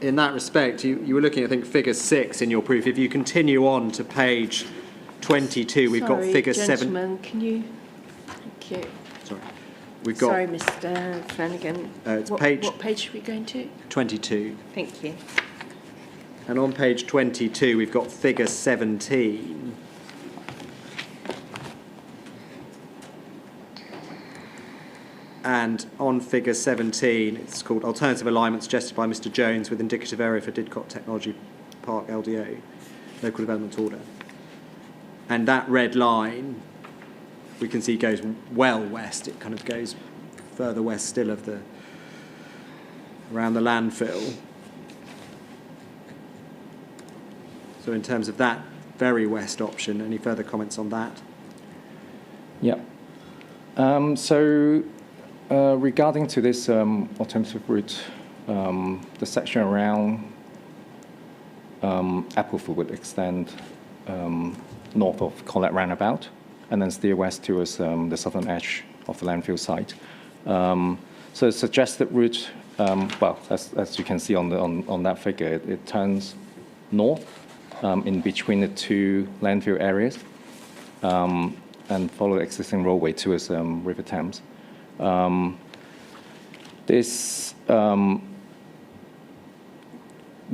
in that respect, you were looking, I think, figure 6 in your proof. If you continue on to page 22, we've got figure 7. Gentlemen, can you? Thank you. Sorry. We've got, sorry, Mr. Flanagan. It's what page are we going to? 22. Thank you. And on page 22, we've got figure 17. And on figure 17, it's called Alternative Alignment suggested by Mr. Jones with indicative area for Didcot Technology Park LDO, Local Development Order. And that red line, we can see goes well west. It kind of goes further west still of around the landfill. So in terms of that very west option, any further comments on that? Yeah. Regarding to this alternative route, the section around Applewood would extend north of Colette Roundabout, and then steer west towards the southern edge of the landfill site. So the suggested route, well, as you can see on that figure, it turns north in between the two landfill areas and follow the existing roadway towards River Thames. The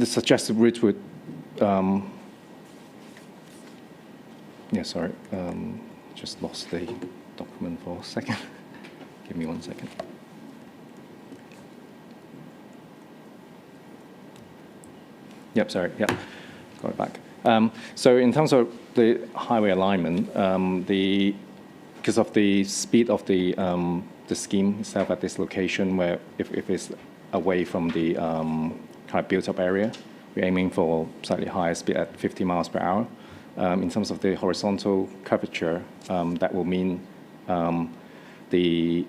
suggested route would, sorry, just lost the document for a second. Give me 1 second. Yep, sorry, yep, got it back. So in terms of the highway alignment, because of the speed of the scheme itself at this location, where if it's away from the kind of built-up area, we're aiming for slightly higher speed at 50 miles per hour. In terms of the horizontal curvature, that will mean the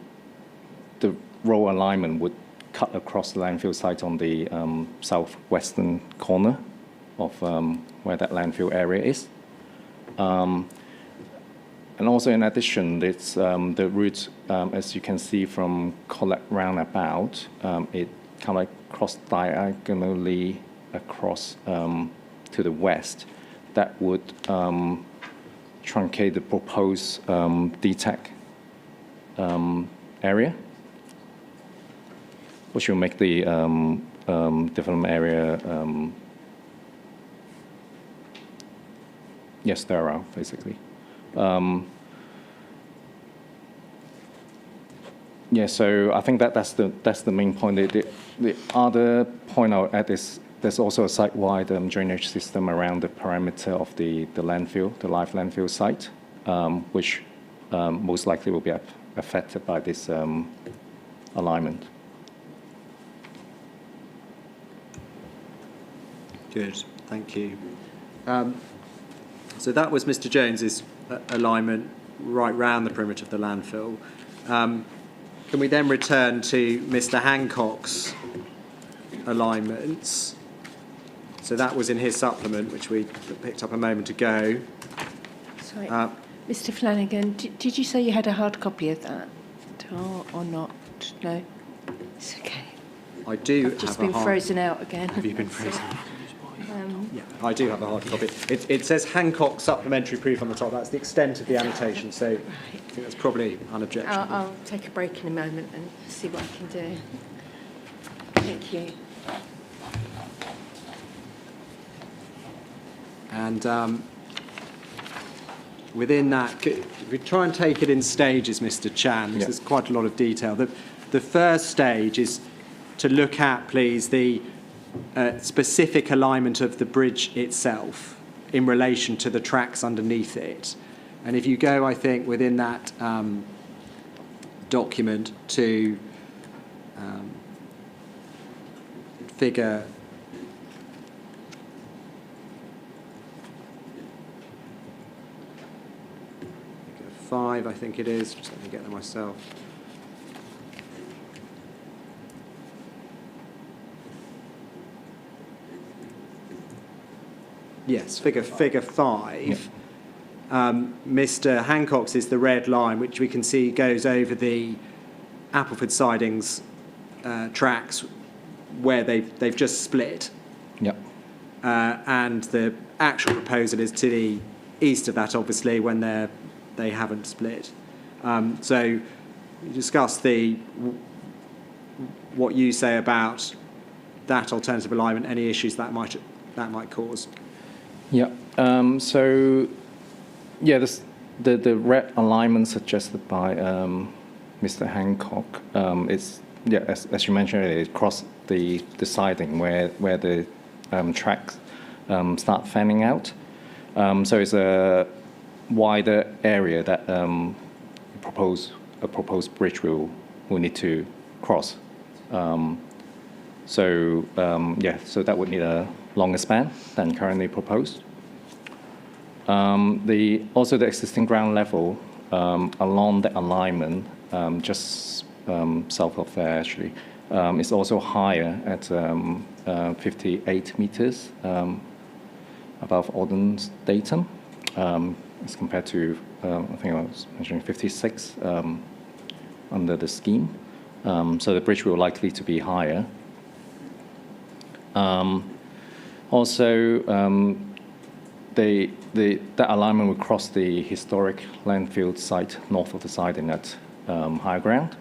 road alignment would cut across the landfill site on the southwestern corner of where that landfill area is. And also in addition, it's the route, as you can see from Colette Roundabout, it kind of like cross diagonally across to the west. That would truncate the proposed DTEC area, which will make the development area sterile, basically. So I think that's the main point. The other point I'll add is there's also a site-wide drainage system around the perimeter of the landfill, the live landfill site, which most likely will be affected by this alignment. Good, thank you. So that was Mr. Jones's alignment right round the perimeter of the landfill. Can we then return to Mr. Hancock's alignments? So that was in his supplement, which we picked up a moment ago. Sorry, Mr. Flanagan, did you say you had a hard copy of that or not? No? It's okay. I do I've just been frozen out again. Have you been frozen? Yeah, I do have a hard copy. It says Hancock supplementary proof on the top. That's the extent of the annotation, so I think that's probably unobjectionable. I'll take a break in a moment and see what I can do. Thank you. And within that, if we try and take it in stages, Mr. Chan, because there's quite a lot of detail. The first stage is to look at, please, the specific alignment of the bridge itself in relation to the tracks underneath it. And if you go, I think, within that document to figure 5, I think it is. Just let me get there myself. Yes, figure 5. Mr. Hancock's is the red line, which we can see goes over the Appleford sidings tracks where they've just split. Yep. And the actual proposal is to the east of that, obviously, when they haven't split. So we discussed what you say about that alternative alignment, any issues that might cause. Yeah. The red alignment suggested by Mr. Hancock is as you mentioned, it crossed the siding where the tracks start fanning out. So it's a wider area that a proposed bridge will need to cross. So that would need a longer span than currently proposed. Also the existing ground level along the alignment, just south of there actually, is also higher at 58 meters above ordnance datum, as compared to, I think I was mentioning 56 under the scheme. So the bridge will likely to be higher. Also, that alignment will cross the historic landfill site north of the siding at higher ground,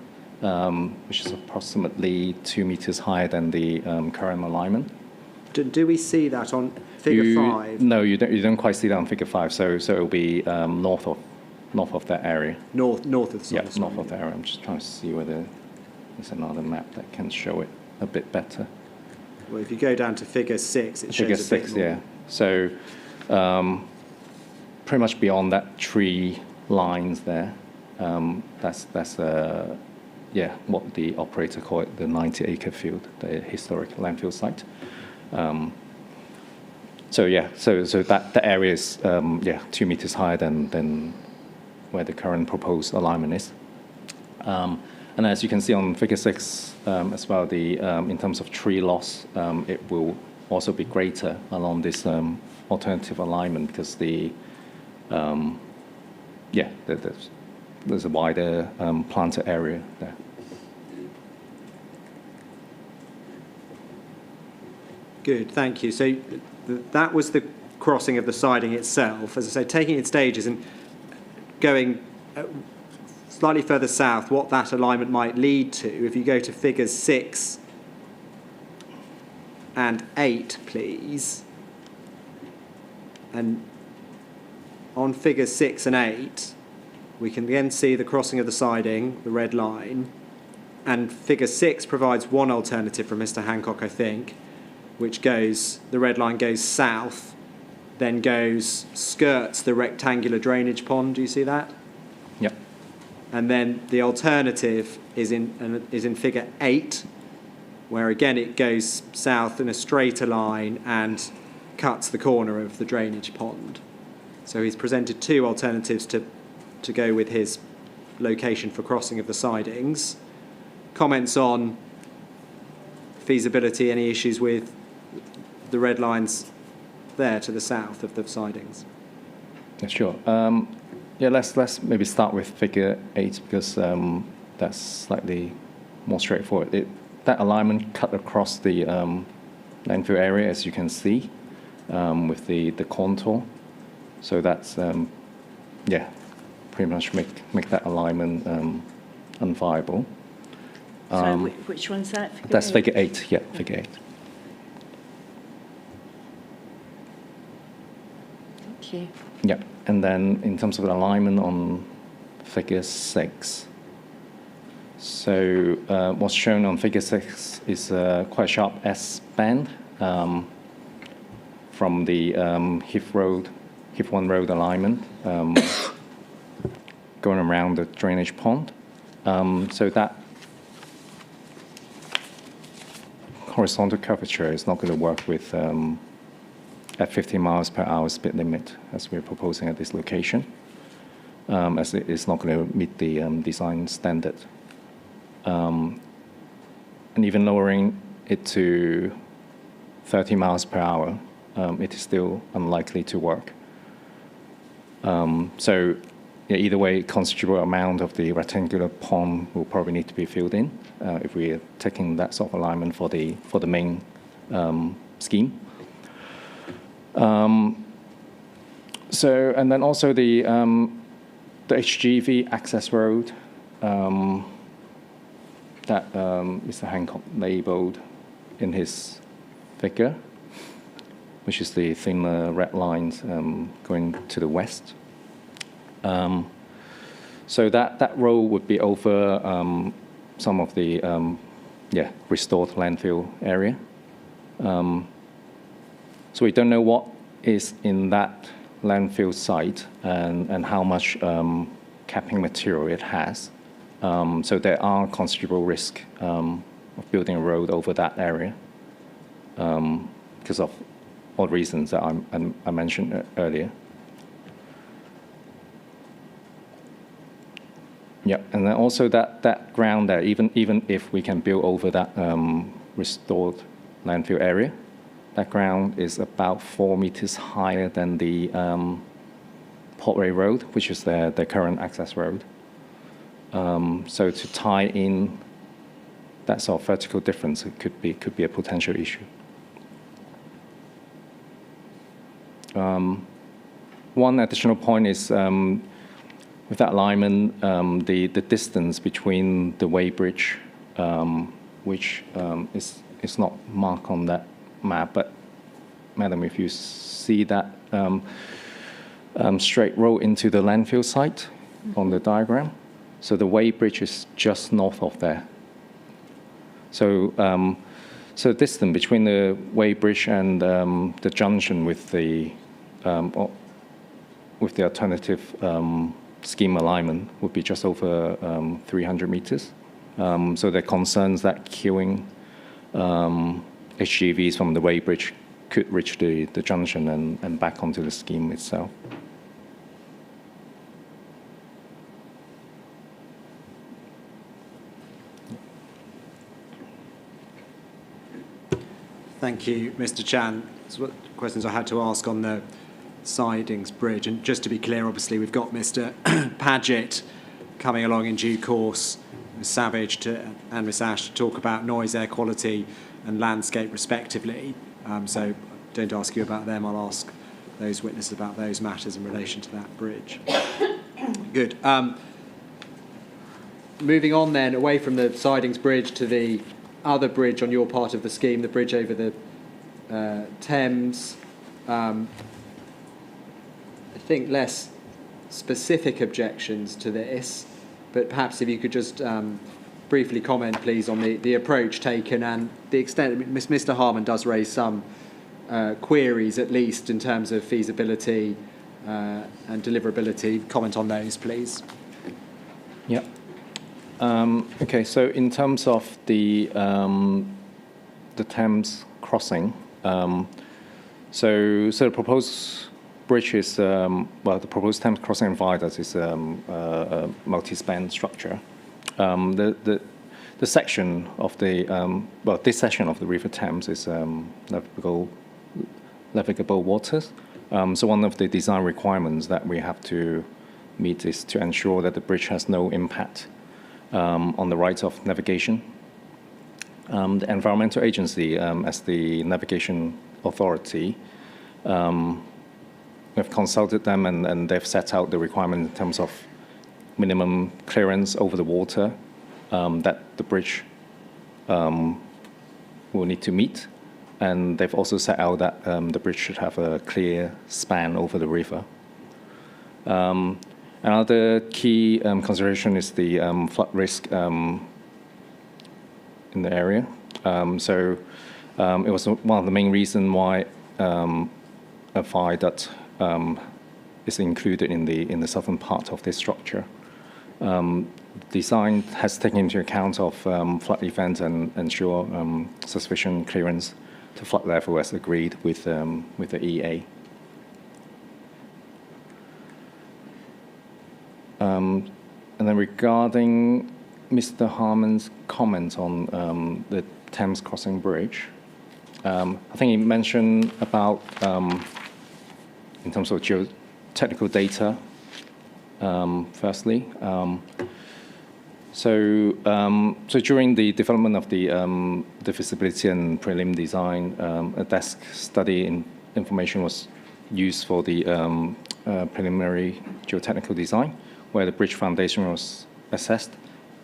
which is approximately 2 meters higher than the current alignment. Do we see that on figure 5? No, you don't quite see that on figure 5. So it will be north of that area. North of the site. Yeah, north of the area. I'm just trying to see whether there's another map that can show it a bit better. Well, if you go down to figure 6, it shows Figure a bit 6, more. yeah. So pretty much beyond that tree lines there, that's what the operator call it, the 90-acre field, the historic landfill site. So that area is 2 meters higher than where the current proposed alignment is. And as you can see on figure 6 as well, in terms of tree loss, it will also be greater along this alternative alignment because there's a wider planted area there. Good, thank you. So that was the crossing of the siding itself. As I say, taking its stages and going slightly further south, what that alignment might lead to, if you go to figures 6 and 8, please. And on figures 6 and 8, we can again see the crossing of the siding, the red line. And figure 6 provides one alternative from Mr. Hancock, I think, which goes, the red line goes south, then skirts the rectangular drainage pond. Do you see that? Yep. And then the alternative is in figure 8, where again it goes south in a straighter line and cuts the corner of the drainage pond. So he's presented 2 alternatives to go with his location for crossing of the sidings. Comments on feasibility, any issues with the red lines there to the south of the sidings? Yeah, sure. Let's maybe start with figure 8 because that's slightly more straightforward. That alignment cut across the landfill area, as you can see, with the contour. So that's pretty much make that alignment unviable. So which one's that? That's figure 8. Yeah, figure 8. Thank you. Yeah, and then in terms of the alignment on figure 6, so what's shown on figure 6 is quite a sharp S-band from the Hif1 road alignment going around the drainage pond. So that horizontal curvature is not going to work with at 50 miles per hour speed limit as we're proposing at this location, as it is not going to meet the design standard. And even lowering it to 30 miles per hour, it is still unlikely to work. Either way, a considerable amount of the rectangular pond will probably need to be filled in if we are taking that sort of alignment for the main scheme. And then also the HGV access road that Mr. Hancock labeled in his figure, which is the thinner red lines going to the west. So that road would be over some of the restored landfill area. So we don't know what is in that landfill site and how much capping material it has. So there are considerable risk of building a road over that area because of all reasons that I mentioned earlier. Yeah, and then also that ground there, even if we can build over that restored landfill area, that ground is about 4 meters higher than the Portway Road, which is the current access road. So to tie in that sort of vertical difference, it could be a potential issue. One additional point is with that alignment, the distance between the weighbridge, which is not marked on that map, but Madam, if you see that straight road into the landfill site on the diagram, so the weighbridge is just north of there. So, so the distance between the weighbridge and the junction with the alternative scheme alignment would be just over 300 meters. So there are concerns that queuing HGVs from the weighbridge could reach the junction and back onto the scheme itself. Thank you, Mr. Chan. That's what questions I had to ask on the Sidings Bridge. And just to be clear, obviously, we've got Mr. Paget coming along in due course, Ms. Savage and Ms. Ash to talk about noise, air quality and landscape respectively. So don't ask you about them. I'll ask those witnesses about those matters in relation to that bridge. Good. Moving on then, away from the Sidings Bridge to the other bridge on your part of the scheme, the bridge over the Thames. I think less specific objections to this, but perhaps if you could just briefly comment, please, on the approach taken and the extent. Mr. Harman does raise some queries, at least in terms of feasibility and deliverability. Comment on those, please. Yeah. Okay. So in terms of the Thames crossing, so the proposed bridge is the proposed Thames crossing and viaduct is a multi-span structure. The section of the this section of the River Thames is navigable waters. So one of the design requirements that we have to meet is to ensure that the bridge has no impact on the right of navigation. The environmental agency, as the navigation authority, we've consulted them and they've set out the requirement in terms of minimum clearance over the water that the bridge will need to meet. And they've also set out that the bridge should have a clear span over the river. Another key consideration is the flood risk in the area. So it was one of the main reasons why a viaduct is included in the southern part of this structure. Design has taken into account of flood events and ensure sufficient clearance to flood level as agreed with the EA. And then regarding Mr. Harman's comment on the Thames Crossing Bridge, I think he mentioned about, in terms of geotechnical data, firstly. So during the development of the feasibility and prelim design, a desk study information was used for the preliminary geotechnical design, where the bridge foundation was assessed.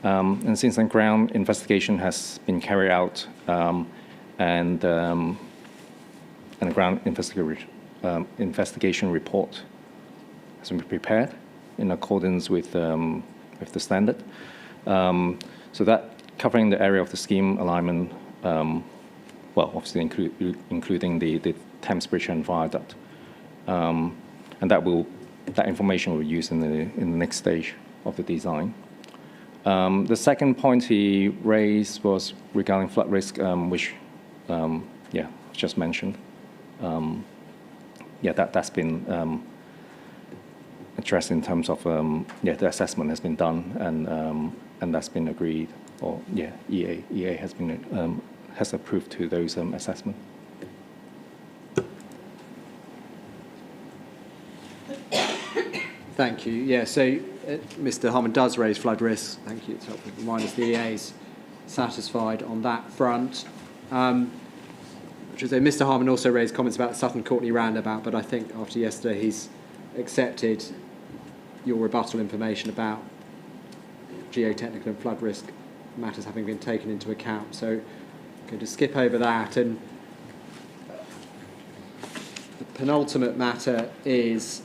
And since then, ground investigation has been carried out, and a ground investigation report has been prepared in accordance with the standard. So that covering the area of the scheme alignment, obviously including the Thames Bridge and viaduct, and that information will be used in the next stage of the design. The second point he raised was regarding flood risk, which, just mentioned. That's been addressed in terms of the assessment has been done and that's been agreed, or EA has been has approved to those assessment. Thank you. Yeah, so Mr. Harmon does raise flood risks. Thank you. It's helpful to remind us the EA's satisfied on that front. Which is, Mr. Harmon also raised comments about Sutton Courtney roundabout, but I think after yesterday he's accepted your rebuttal information about geotechnical and flood risk matters having been taken into account. So I'm going to skip over that. And the penultimate matter is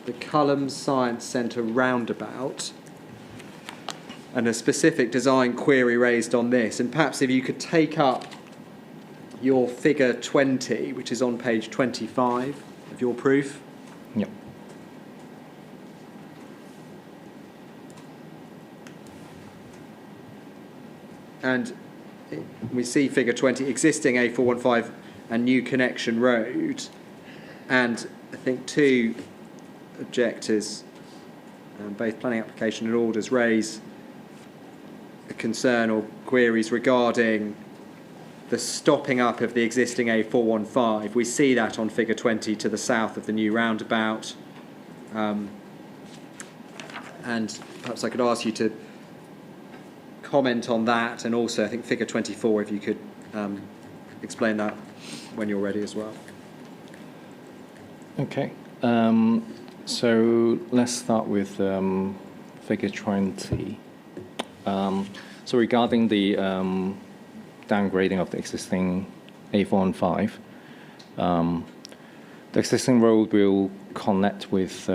the Culham Science Centre roundabout and a specific design query raised on this. And perhaps if you could take up your figure 20, which is on page 25 of your proof. Yep. And we see figure 20, existing A415 and new connection road. And I think two objectors, both planning application and orders, raise a concern or queries regarding the stopping up of the existing A415. We see that on figure 20 to the south of the new roundabout. And perhaps I could ask you to comment on that, and also I think figure 24, if you could explain that when you're ready as well. Okay. So let's start with figure 20. So regarding the downgrading of the existing A415, the existing road will connect with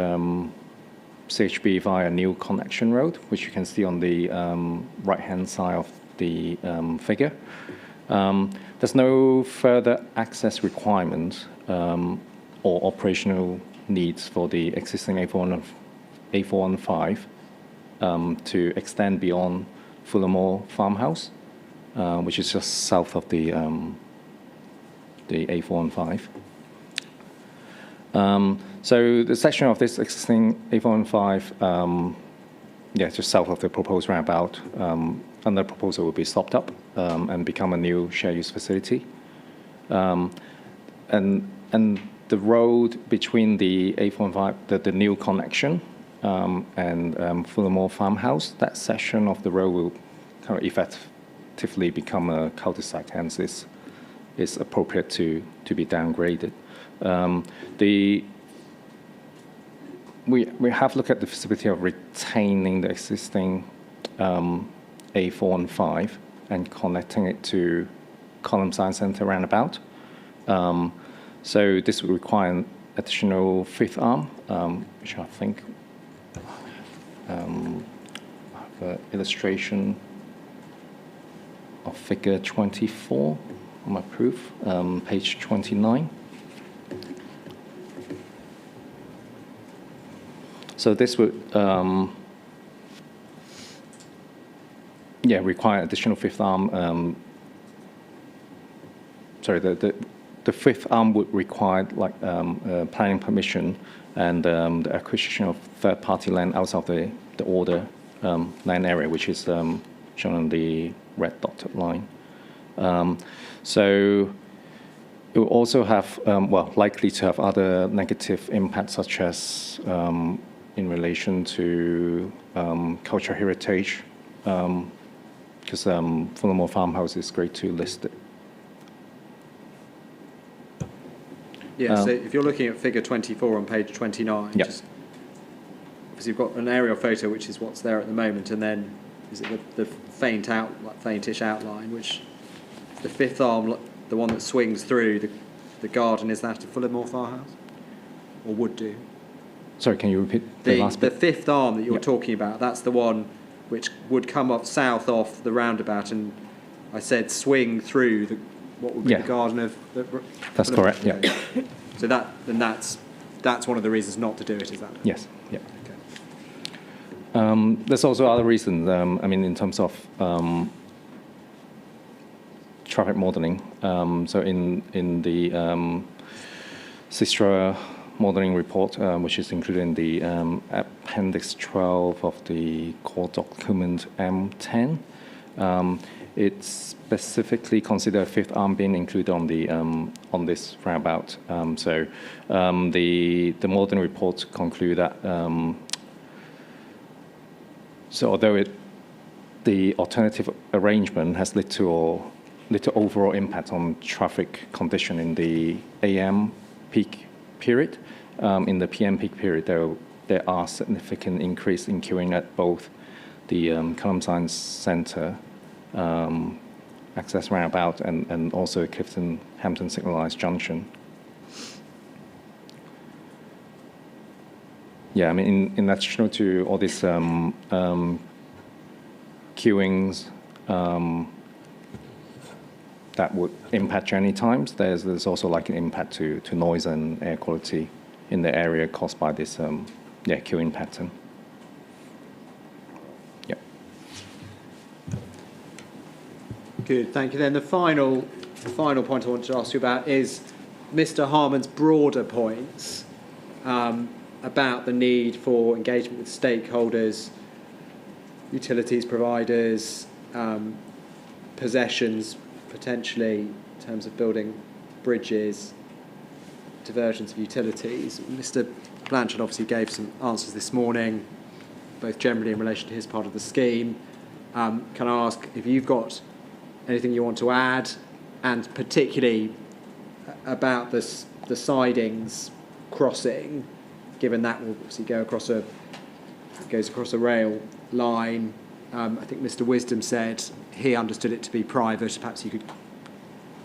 CHB via a new connection road, which you can see on the right-hand side of the figure. There's no further access requirement or operational needs for the existing A415 to extend beyond Fullermore Farmhouse, which is just south of the A415. So the section of this existing A415, just south of the proposed roundabout, under proposal will be stopped up and become a new shared use facility. And the road between the A415, the new connection, and Fullermore Farmhouse, that section of the road will kind of effectively become a cul-de-sac, hence is appropriate to be downgraded. We have looked at the feasibility of retaining the existing A415 and connecting it to Culham Science Centre roundabout. So this would require an additional fifth arm, which I think I have an illustration of figure 24 on my proof, page 29. So this would require additional fifth arm. The fifth arm would require planning permission and the acquisition of third-party land outside of the order land area, which is shown on the red dotted line. So it will also have, likely to have other negative impacts, such as in relation to cultural heritage, because Fullermore Farmhouse is grade 2 listed. Yeah, so if you're looking at figure 24 on page 29, because you've got an aerial photo, which is what's there at the moment, and then is it the faintish outline, which the fifth arm, the one that swings through the garden, is that a Fullermore Farmhouse? Or would do? Sorry, can you repeat the last bit? The fifth arm that you're talking about, that's the one which would come up south off the roundabout, and I said swing through what would be the garden of... That's correct, yeah. So that's one of the reasons not to do it, is that? Yes, yeah. Okay. There's also other reasons, in terms of traffic modeling. So in the Sistra modeling report, which is included in the Appendix 12 of the core document M10, it specifically consider a fifth arm being included on the on this roundabout. The modern reports conclude that so although the alternative arrangement has little overall impact on traffic condition in the AM peak period, in the PM peak period there are significant increase in queuing at both the Culham Science Centre access roundabout and also Clifton Hampton signalised junction. Yeah, I mean, in addition to all these queuings that would impact journey times, there's also like an impact to noise and air quality in the area caused by this queuing pattern. Yeah. Good, thank you. Then the final point I want to ask you about is Mr. Harmon's broader points about the need for engagement with stakeholders, utilities providers, possessions potentially in terms of building bridges, diversions of utilities. Mr. Blanchard obviously gave some answers this morning, both generally in relation to his part of the scheme. Can I ask if you've got anything you want to add, and particularly about the sidings crossing, given that will obviously goes across a rail line. I think Mr. Wisdom said he understood it to be private. Perhaps you could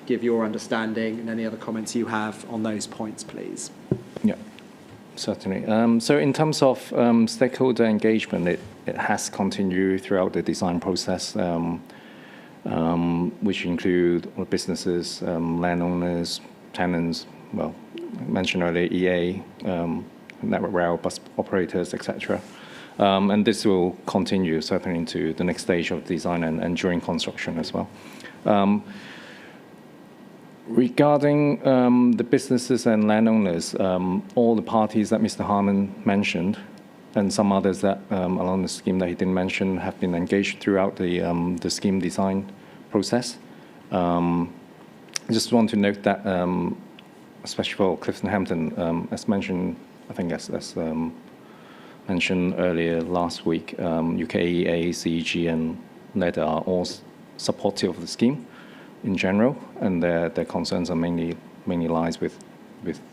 give your understanding and any other comments you have on those points, please. Yeah, certainly. So in terms of stakeholder engagement, it has continued throughout the design process, which include businesses, landowners, tenants, well, I mentioned earlier, EA, network rail, bus operators, etc. And this will continue certainly into the next stage of design and during construction as well. Regarding the businesses and landowners, all the parties that Mr. Harmon mentioned and some others that along the scheme that he didn't mention have been engaged throughout the scheme design process. I just want to note that, especially for Clifton Hampton, as mentioned, I think as mentioned earlier last week, UKEA, CEG, and NEDA are all supportive of the scheme in general, and their concerns are mainly lies with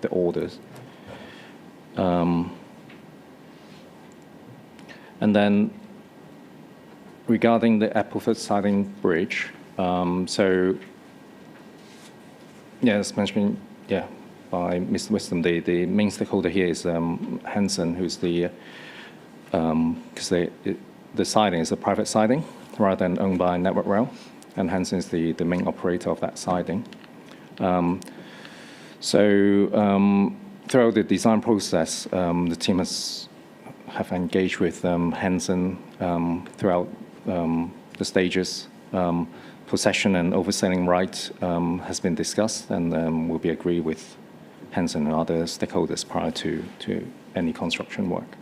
the orders. And then regarding the Appleford Siding Bridge, so yeah, as mentioned, yeah, by Mr. Wisdom, the main stakeholder here is Hanson, who's because the siding is a private siding rather than owned by Network Rail, and Hanson is the main operator of that siding. Throughout the design process, the team have engaged with Hanson throughout the stages. Possession and overselling right has been discussed and will be agreed with Hanson and other stakeholders prior to any construction work.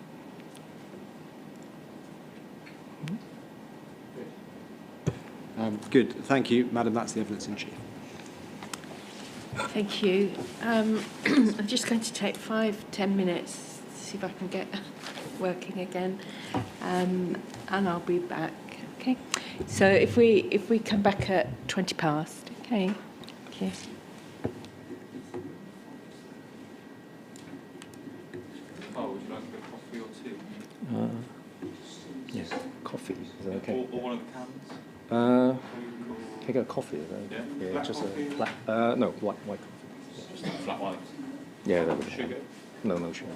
Good, thank you, Madam. That's the evidence in chief. Thank you. I'm just going to take 5-10 minutes to see if I can get working again, and I'll be back. Okay. So if we come back at 20 past, okay. Thank you. Oh, would you like a bit of coffee or tea? Yes, coffee. Is that okay? Or one of the cans? Take a coffee. Is that okay? Yeah, black just coffee? a black. No, white coffee. Just flat white. Yeah, that would. Sugar? No sugar.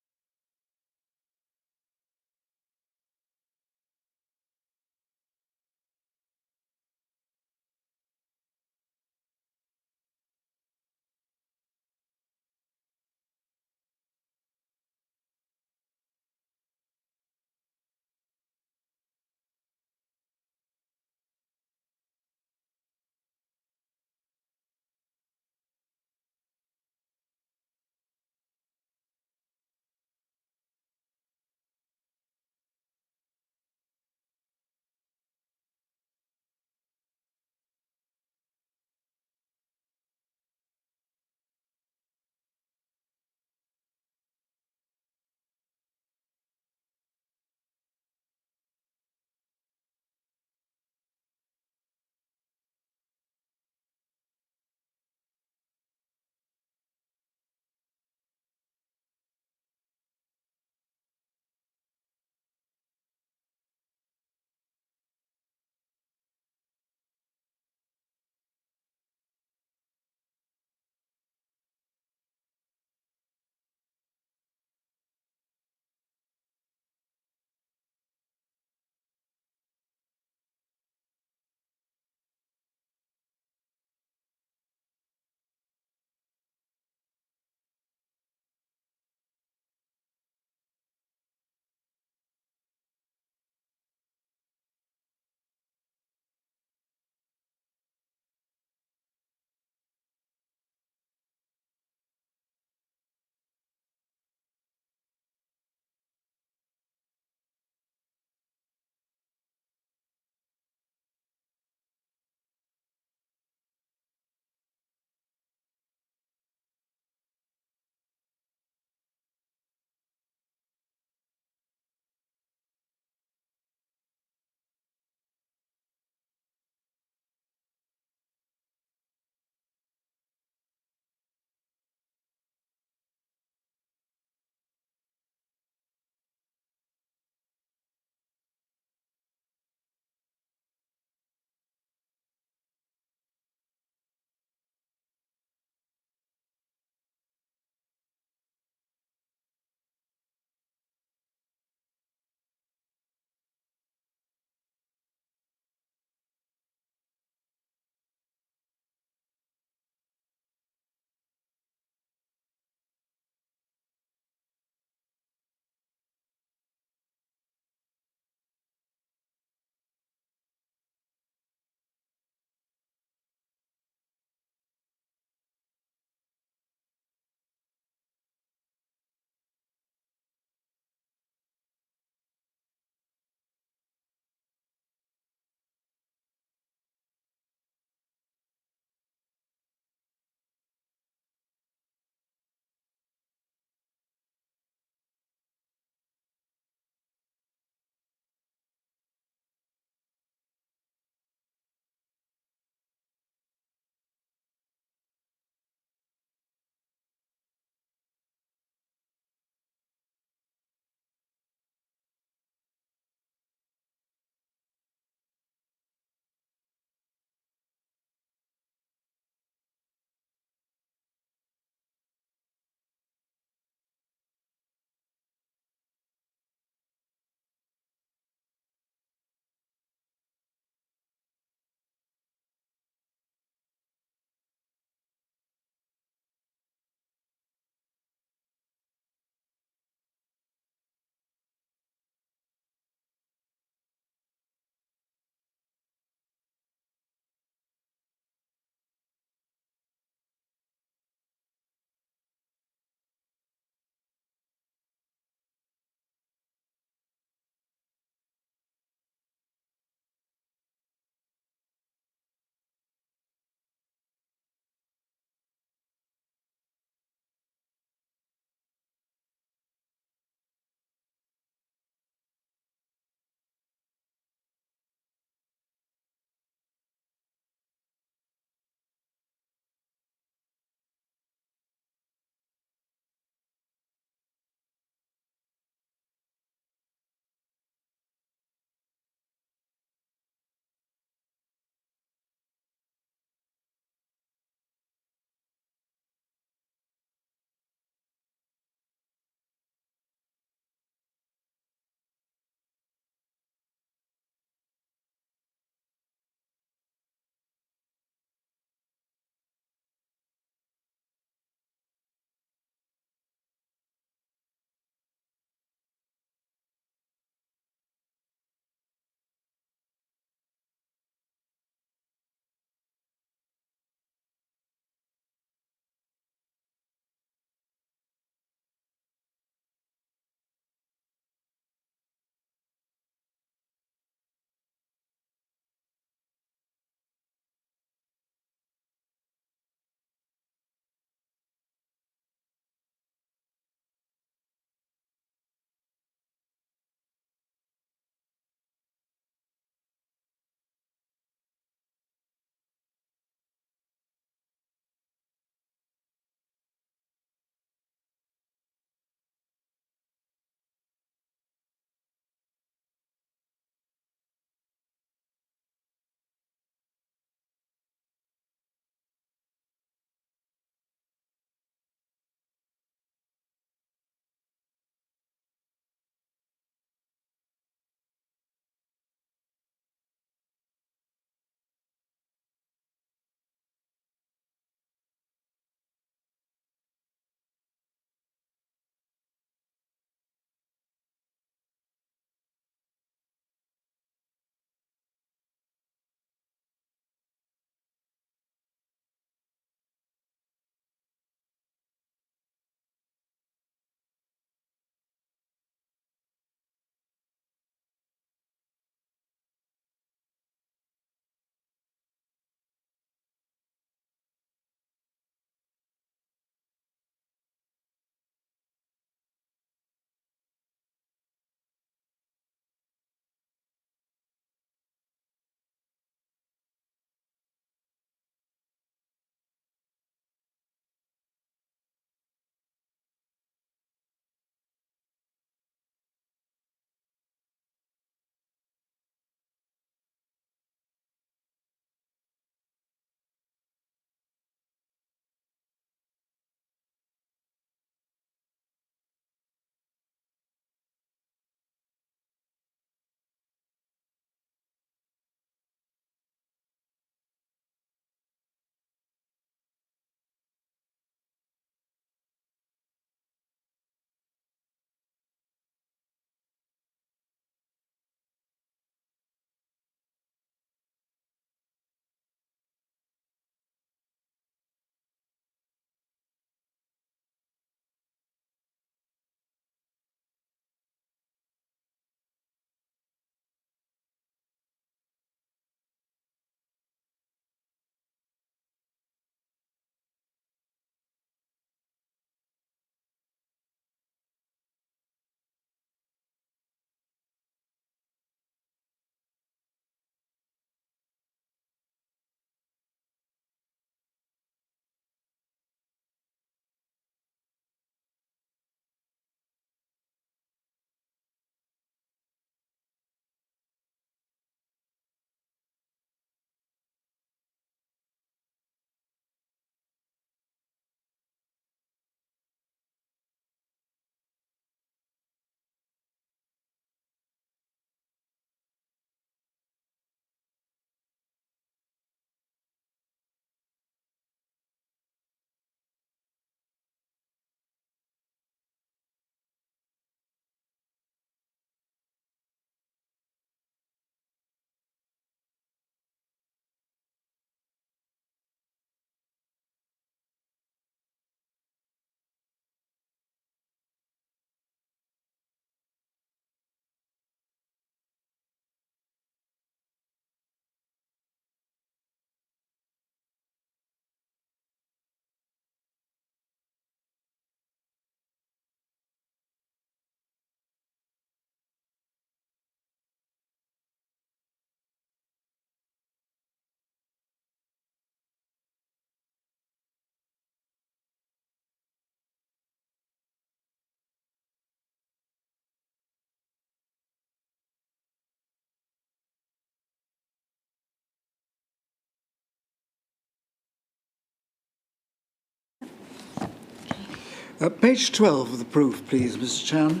Page 12 of the proof, please, Mr. Chan.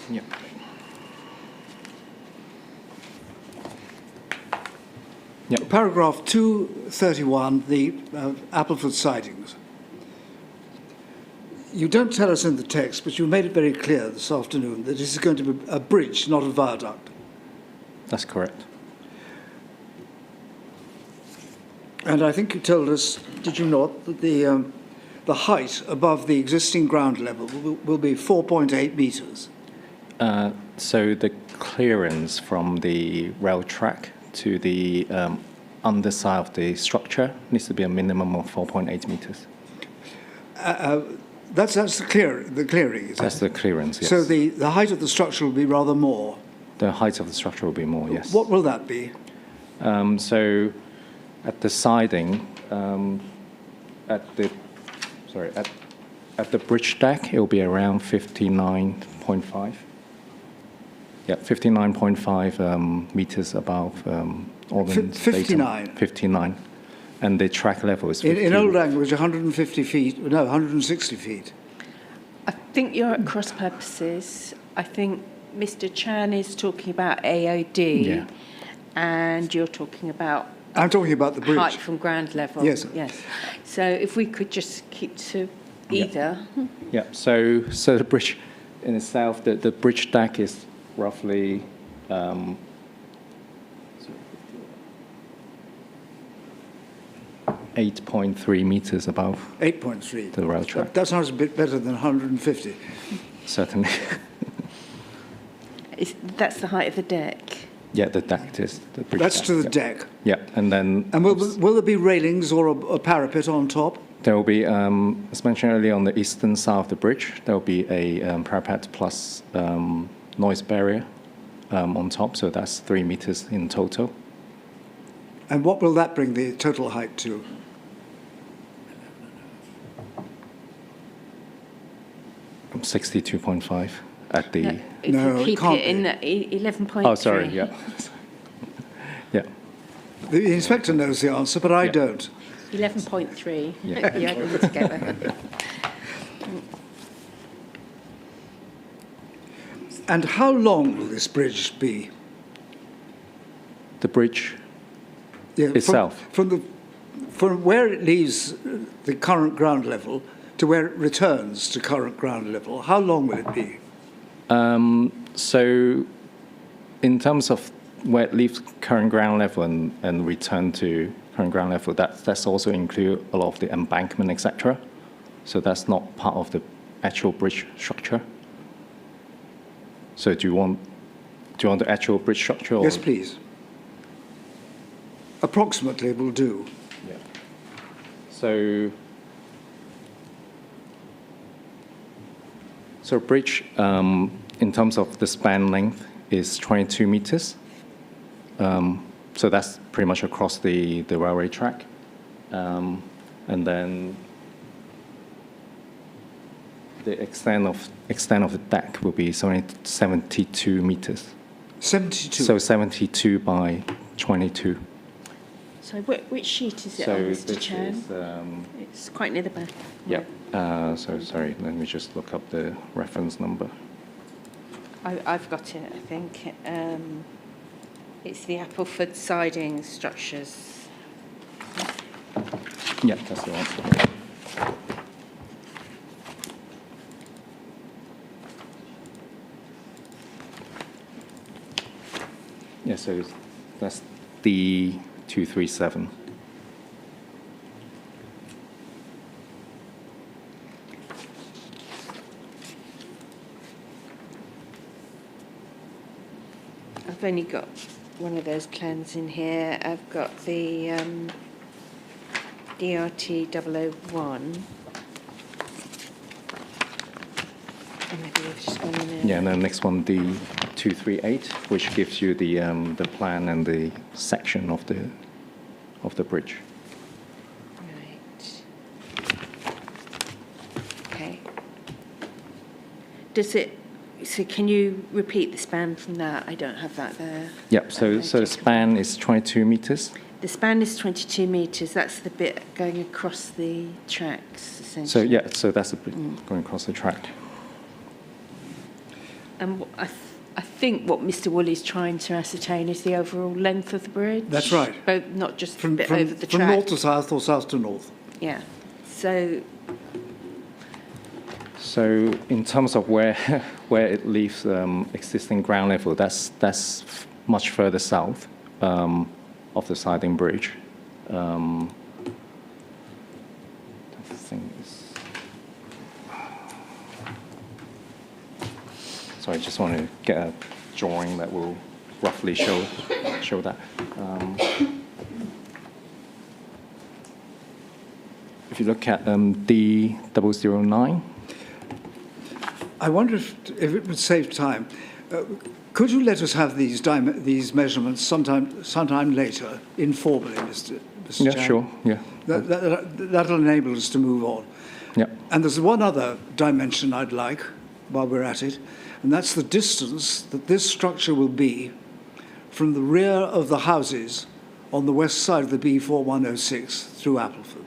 Yep. Yep. Paragraph 231, the Appleford sidings. You don't tell us in the text, but you made it very clear this afternoon that this is going to be a bridge, not a viaduct. That's correct. And I think you told us, did you not, that the height above the existing ground level will be 4.8 metres? So the clearance from the rail track to the underside of the structure needs to be a minimum of 4.8 metres. That's the clearing, is That's it? the clearance, yes. So the height of the structure will be rather more. The height of the structure will be more, yes. What will that be? So at the siding, at the bridge deck, it will be around 59.5. Yeah, 59.5 meters above ordnance datum. 59? 59. And the track level is 50. In old language, 150 feet, no, 160 feet. I think you're at cross purposes. I think Mr. Chan is talking about AOD, Yeah. and you're talking about I'm talking about the bridge. height from ground level. Yes. Yes. So if we could just keep to either. Yeah, so the bridge in itself, the bridge deck is roughly 8.3 meters above 8.3. the rail track. That sounds a bit better than 150. Certainly. That's the height of the deck. Yeah, the deck is the bridge. That's to the yeah. deck. Yeah, and then And will there be railings or a parapet on top? there will be, as mentioned earlier, on the eastern side of the bridge, there will be a parapet plus noise barrier on top, so that's 3 meters in total. And what will that bring the total height to? I'm 62.5 at the. No, if No, you it keep can't it in 11.3. Oh, sorry. Yeah. Yeah. The inspector knows the answer, but I Yeah. don't. 11.3. Yeah. You're able to get that. And how long will this bridge be? The bridge Yeah, itself. From where it leaves the current ground level to where it returns to current ground level, how long will it be? So, in terms of where it leaves current ground level and return to current ground level, that's also include a lot of the embankment, etc. So that's not part of the actual bridge structure. So do you want the actual bridge structure? Or? Yes, please. Approximately will do. Yeah. So bridge, in terms of the span length, is 22 meters. So that's pretty much across the railway track. And then the extent of the deck will be 72 meters. 72. So 72 by 22. So which sheet is it So on, Mr. this Chan? is, It's quite near the back. yeah. So sorry, let me just look up the reference number. I've got it, I think. It's the Appleford siding structures. Yeah, that's the one. Yeah, so that's D237. I've only got one of those plans in here. I've got the DRT 001. And maybe they've just gone in there. Yeah, and then next one, D238, which gives you the plan and the section of the bridge. Right. Okay. Does it? So can you repeat the span from that? I don't have that there. Yep. So the span is 22 meters. the span is 22 metres. That's the bit going across the tracks, essentially. So yeah, so that's a bit going across the track. And I think what Mr. Woolley's trying to ascertain is the overall length of the bridge. That's right. But not just From, the bit from, over the from track. north to south or south to north. Yeah. So So in terms of where it leaves existing ground level, that's much further south of the siding bridge. I think so I just want to get a drawing that will roughly show that. If you look at D009. I wonder if it would save time. Could you let us have these measurements sometime later, informally, Mr. Yeah, Chan? sure. Yeah. That'll enable us to move on. Yeah. And there's one other dimension I'd like, while we're at it, and that's the distance that this structure will be from the rear of the houses on the west side of the B4106 through Appleford.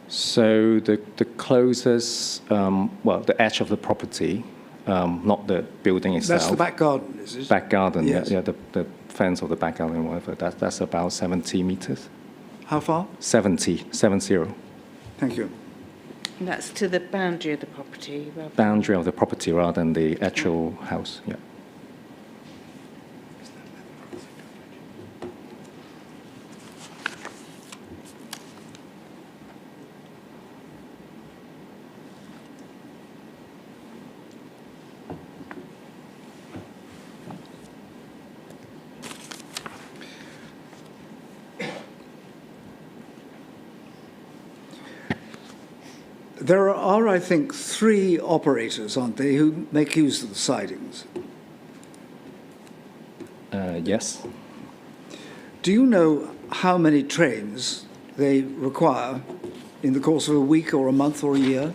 So the closest, the edge of the property, not the building itself. That's the back garden, is it? Back garden, Yes. yeah, the fence of the back garden, whatever. That's about 70 meters. How far? 70. Thank you. and that's to the boundary of the property. Boundary of the property rather than the actual house, yeah. There are, I think, 3 operators, aren't they, who make use of the sidings? Yes. Do you know how many trains they require in the course of a week or a month or a year?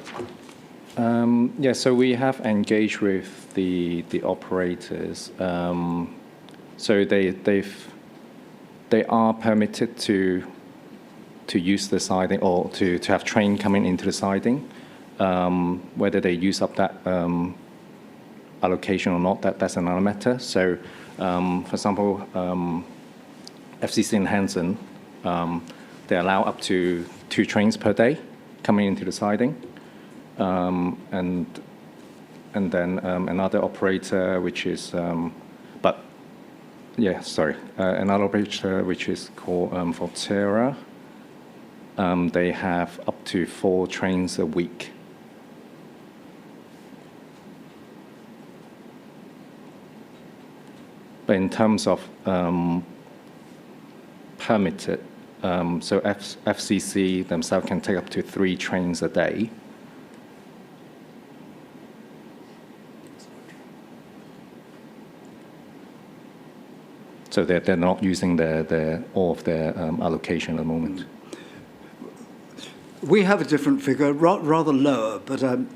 Yeah, so we have engaged with the operators. So they are permitted to use the siding or to have train coming into the siding. Whether they use up that allocation or not, that's another matter. So, for example, FCC in Hanson, they allow up to 2 trains per day coming into the siding. And then another operator, which is, another operator which is called Volterra. They have up to 4 trains a week. But in terms of permitted, so FCC themselves can take up to 3 trains a day. So they're not using all of their allocation at the moment. We have a different figure, rather lower, but I'm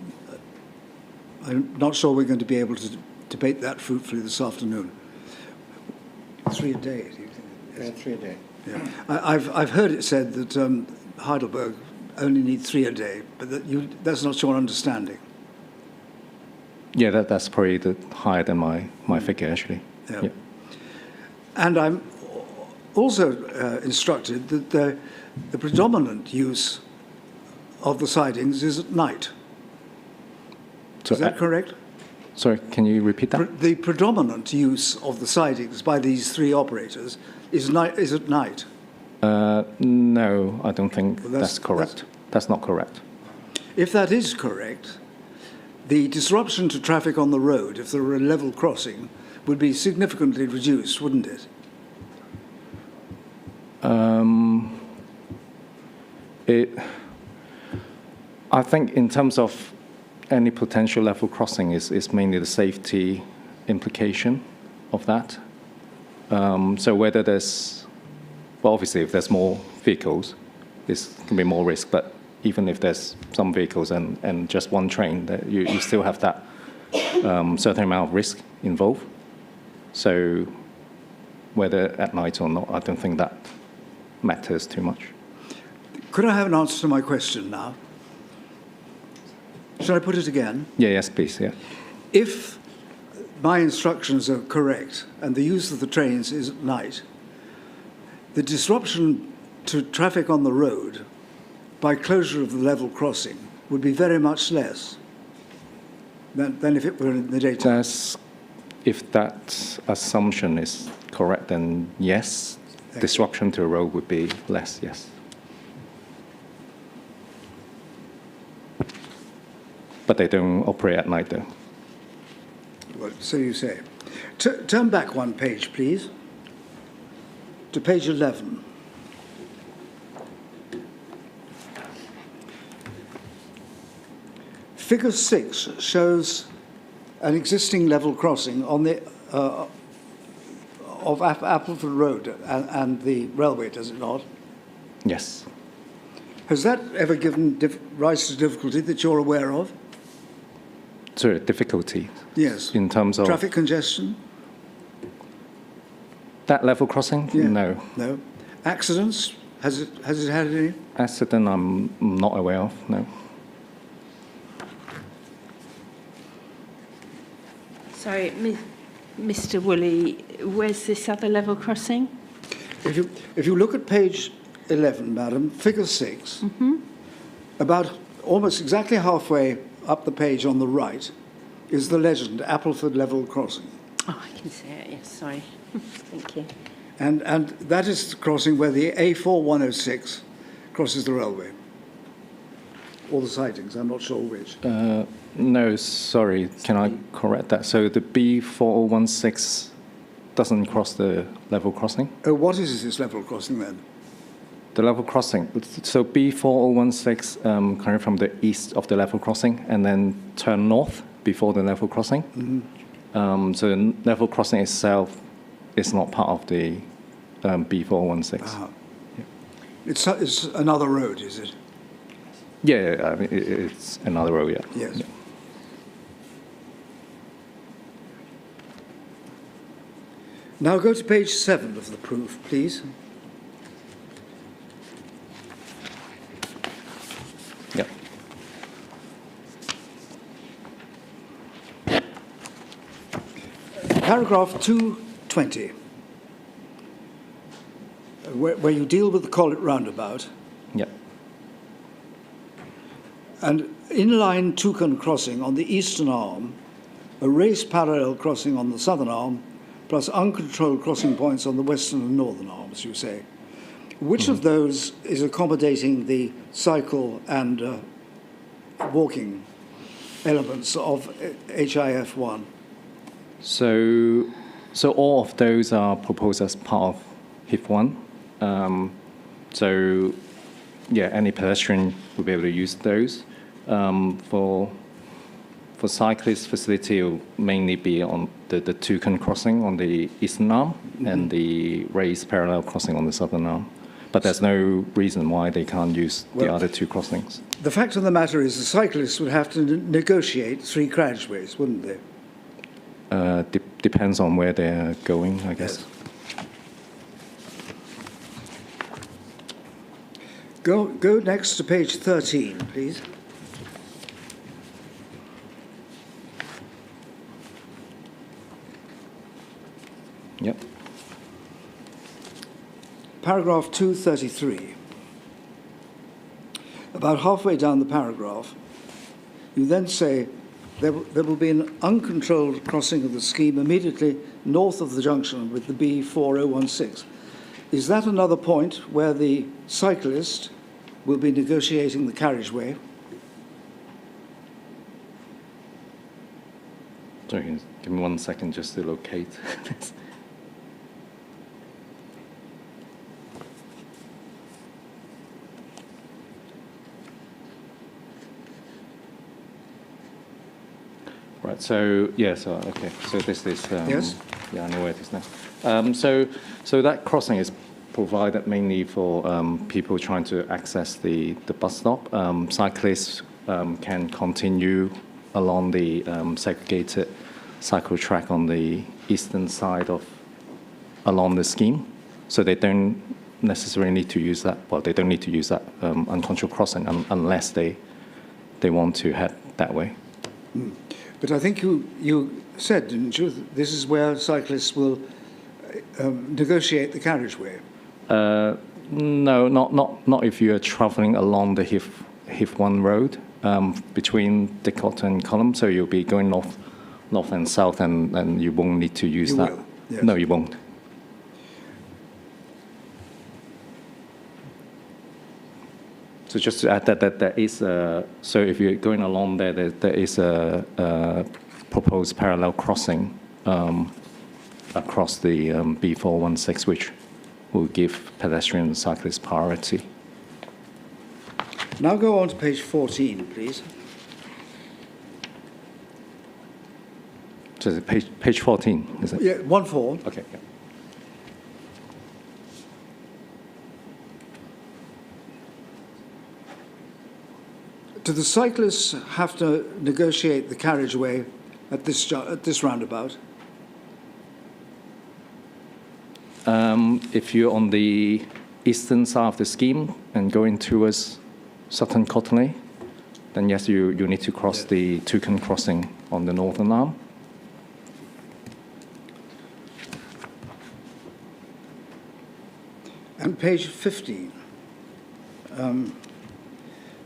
not sure we're going to be able to debate that fruitfully this afternoon. 3 a day, do you think? 3 a day. Yeah. I've heard it said that Heidelberg only need 3 a day, but that's not your understanding. Yeah, that's probably higher than my figure, actually. Yeah. And I'm also instructed that the predominant use of the sidings is at night. So, is that correct? Sorry, can you repeat that? The predominant use of the sidings by these 3 operators is at night. No, I don't think Well, that's correct. That's not correct. If that is correct, the disruption to traffic on the road, if there were a level crossing, would be significantly reduced, wouldn't it? I think in terms of any potential level crossing is mainly the safety implication of that. So whether obviously if there's more vehicles, this can be more risk, but even if there's some vehicles and just one train, you still have that certain amount of risk involved. So whether at night or not, I don't think that matters too much. Could I have an answer to my question now? Shall I put it again? Yeah, yes, please, yeah. If my instructions are correct and the use of the trains is at night, the disruption to traffic on the road by closure of the level crossing would be very much less than if it were in the daytime. If that assumption is correct, then yes, disruption to the road would be less, yes. But they don't operate at night, though. Well, so you say. Turn back one page, please, to page 11. Figure 6 shows an existing level crossing on the of Appleford Road and the railway, does it not? Yes. Has that ever given rise to difficulty that you're aware of? So difficulty Yes. in terms of Traffic congestion? that level crossing? Yeah. No. No. Accidents? Has it had any? Accident, I'm not aware of, no. Sorry, Mr. Woolley, where's this other level crossing? If you look at page 11, madam, figure 6, about almost exactly halfway up the page on the right is the legend, Appleford Level Crossing. Oh, I can see it, yes, sorry. Thank you. And that is the crossing where the A4106 crosses the railway. Or the sidings, I'm not sure which. No, sorry, can I correct that? So the B4016 doesn't cross the level crossing? Oh, what is this level crossing then? The level crossing, so B4016 coming from the east of the level crossing and then turn north before the level crossing. So the level crossing itself is not part of the B4016. Ah. It's another road, is it? Yeah, I mean, it's another road, yeah. Yes. Yeah. Now go to page 7 of the proof, please. Yep. Paragraph 220, where you deal with the Collet roundabout, Yep. and inline Toucan crossing on the eastern arm, a race parallel crossing on the southern arm, plus uncontrolled crossing points on the western and northern arms, you say. Which of those is accommodating the cycle and walking elements of HIF1? So all of those are proposed as part of Hif1. So yeah, any pedestrian will be able to use those. For cyclist facility, it will mainly be on the Toucan crossing on the eastern arm and the raised parallel crossing on the southern arm. But there's no reason why they can't use the other two crossings. The fact of the matter is the cyclists would have to negotiate 3 carriageways, wouldn't they? Depends on where they're going, I guess. Go next to page 13, please. Yep. Paragraph 233. About halfway down the paragraph, you then say there will be an uncontrolled crossing of the scheme immediately north of the junction with the B4016. Is that another point where the cyclist will be negotiating the carriageway? Sorry, give me 1 second just to locate this. Right, so, yeah, so, okay, so this is... Yes? Yeah, I know where it is now. So that crossing is provided mainly for people trying to access the bus stop. Cyclists can continue along the segregated cycle track on the eastern side along the scheme, so they don't necessarily need to use that. Well, they don't need to use that uncontrolled crossing unless they want to head that way. But I think you said, didn't you, that this is where cyclists will negotiate the carriageway? No, not if you're travelling along the Hif1 road between Didcot and Column. So you'll be going north and south, and you won't need to use that. Will, yes. No, you won't. So just to add that there is so if you're going along there is a proposed parallel crossing across the B416, which will give pedestrian and cyclists priority. Now go on to page 14, please. So is it page 14, is it? Yeah, 1-4. Okay. Yeah. Do the cyclists have to negotiate the carriageway at this roundabout? If you're on the eastern side of the scheme and going towards Sutton Cottonley, then yes, you need to cross the Toucan crossing on the northern arm. And page 15,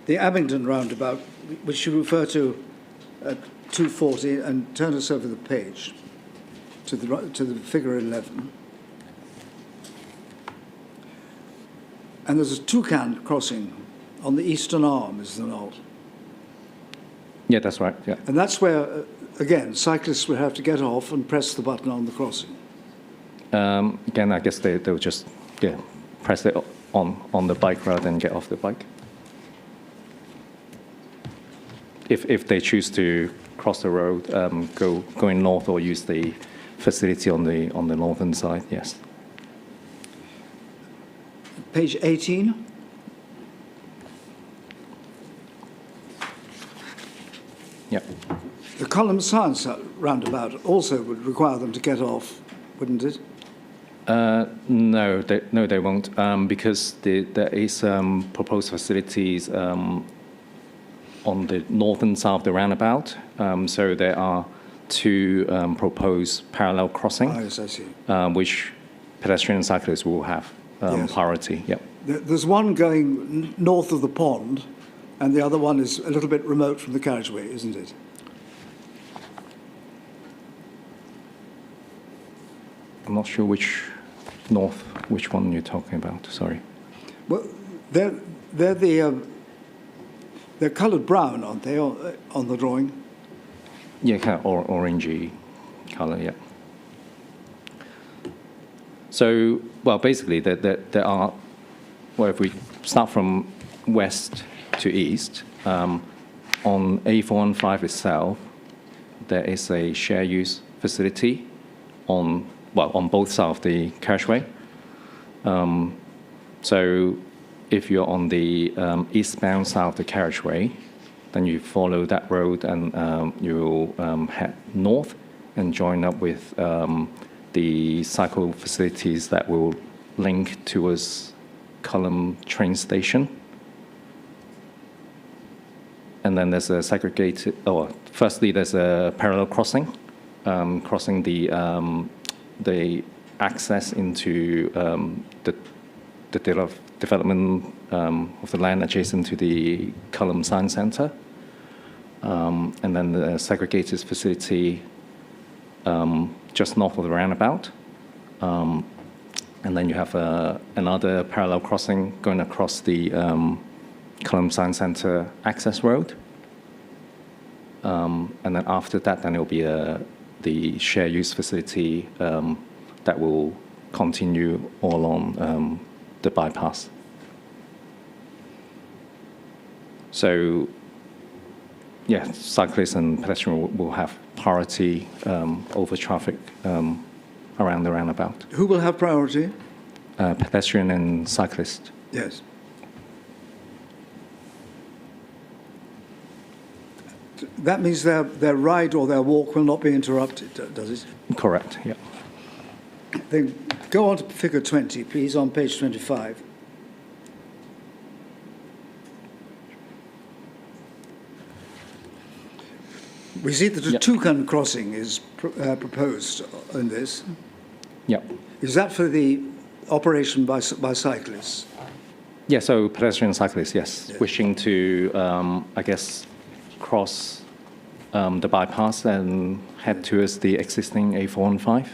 the Abingdon roundabout, which you refer to at 240, and turn us over the page to the figure 11. And there's a Toucan crossing on the eastern arm, is there not? Yeah, that's right. Yeah. And that's where, again, cyclists would have to get off and press the button on the crossing. Again, I guess they'll just press it on the bike rather than get off the bike. If they choose to cross the road, going north or use the facility on the northern side, yes. Page 18. Yep. The Column Science roundabout also would require them to get off, wouldn't it? No, they won't, because there is proposed facilities on the northern side of the roundabout. So there are two proposed parallel crossings, Yes, I see. which pedestrian and cyclists will have Yes. priority. Yep. There's one going north of the pond, and the other one is a little bit remote from the carriageway, isn't it? I'm not sure which one you're talking about. Sorry. Well, they're coloured brown, aren't they, on the drawing? Yeah, kind of orangey color. Yeah. So, well, basically, there are. Well, if we start from west to east, on A415 itself, there is a share use facility on both sides of the carriageway. So if you're on the eastbound side of the carriageway, then you follow that road and you'll head north and join up with the cycle facilities that will link towards Column train station. And then there's a segregated, firstly there's a parallel crossing, crossing the access into the development of the land adjacent to the Column Science Centre. And then the segregated facility just north of the roundabout. And then you have another parallel crossing going across the Column Science Centre access road. And then after that, then it'll be the share use facility that will continue all along the bypass. So, yeah, cyclists and pedestrians will have priority over traffic around the roundabout. Who will have priority? Pedestrian and cyclist. Yes. That means their ride or their walk will not be interrupted, does it? Correct, yeah. Then go on to figure 20, please, on page 25. We see that a Yep. toucan crossing is proposed in this. Yep. Is that for the operation by cyclists? Yeah, so pedestrian cyclists, yes, Yes. wishing to, I guess, cross the bypass and head towards the existing A415.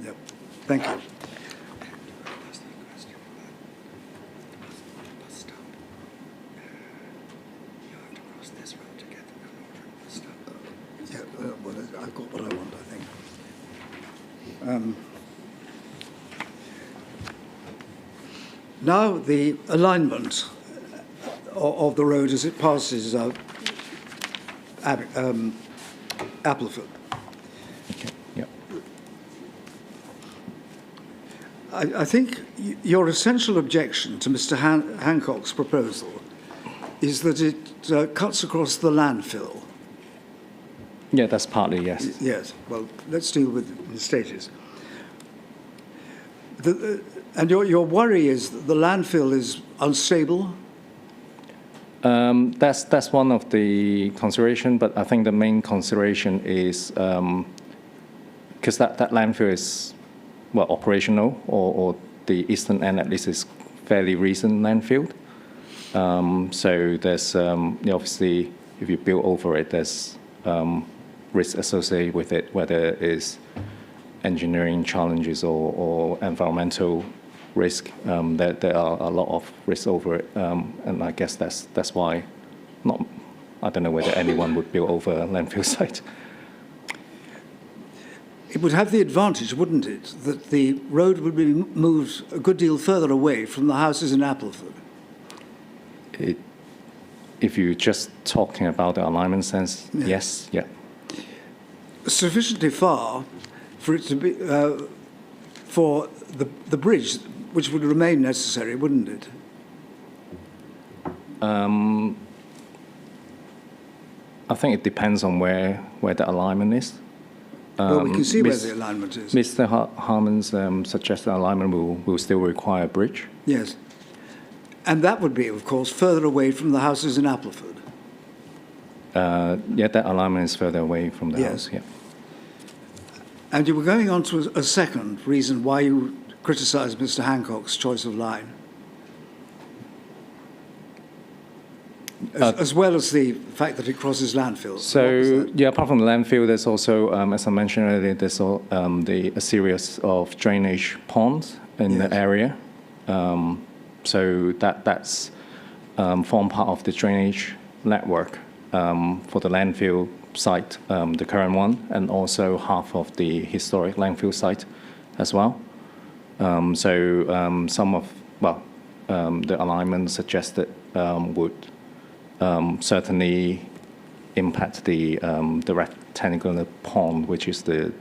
Yep. Thank you. Yeah, well, I've got what I want, I think. Now the alignment of the road as it passes Appleford. Okay. Yep. I think your essential objection to Mr. Hancock's proposal is that it cuts across the landfill. Yeah, that's partly, yes. Yes, well, let's deal with the stages. And your worry is that the landfill is unstable? That's one of the consideration, but I think the main consideration is because that landfill is, well, operational, or the eastern end at least is fairly recent landfill. So there's, obviously, if you build over it, there's risk associated with it, whether it is engineering challenges or environmental risk. There are a lot of risks over it, and I guess that's why I don't know whether anyone would build over a landfill site. It would have the advantage, wouldn't it, that the road would be moved a good deal further away from the houses in Appleford? If you're just talking about the alignment sense, Yeah. yes, yeah. Sufficiently far for it to be for the bridge, which would remain necessary, wouldn't it? I think it depends on where the alignment is. Well, we can see where Miss- the alignment is. Mr. Harmon's suggested alignment will still require a bridge. Yes. And that would be, of course, further away from the houses in Appleford. Yeah, that alignment is further away from the Yes. house. Yeah. And you were going on to a second reason why you criticised Mr. Hancock's choice of line, as well as the fact that it crosses landfill. What was So that? yeah, apart from the landfill, there's also, as I mentioned earlier, there's a series of drainage ponds in Yes. the area. So that's form part of the drainage network for the landfill site, the current one, and also half of the historic landfill site as well. Some of, the alignment suggested would certainly impact the rectangular pond, which is the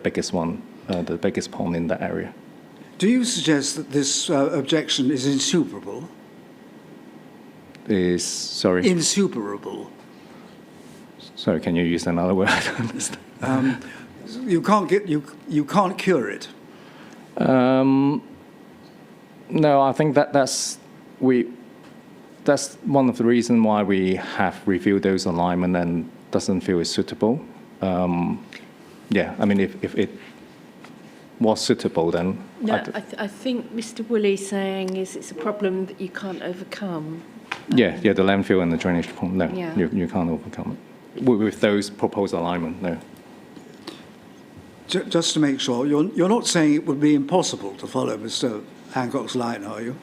biggest one, the biggest pond in that area. Do you suggest that this objection is insuperable? Sorry, Insuperable. can you use another word? I don't understand. You can't cure it. No, I think that's one of the reasons why we have reviewed those alignment and doesn't feel it's suitable. Yeah, I mean, if it was suitable, then No, I think Mr. Woolley's saying is it's a problem that you can't overcome. yeah, the landfill and the drainage pond. No, Yeah. you can't overcome it with those proposed alignment. No. Just to make sure, you're not saying it would be impossible to follow Mr. Hancock's line, are you?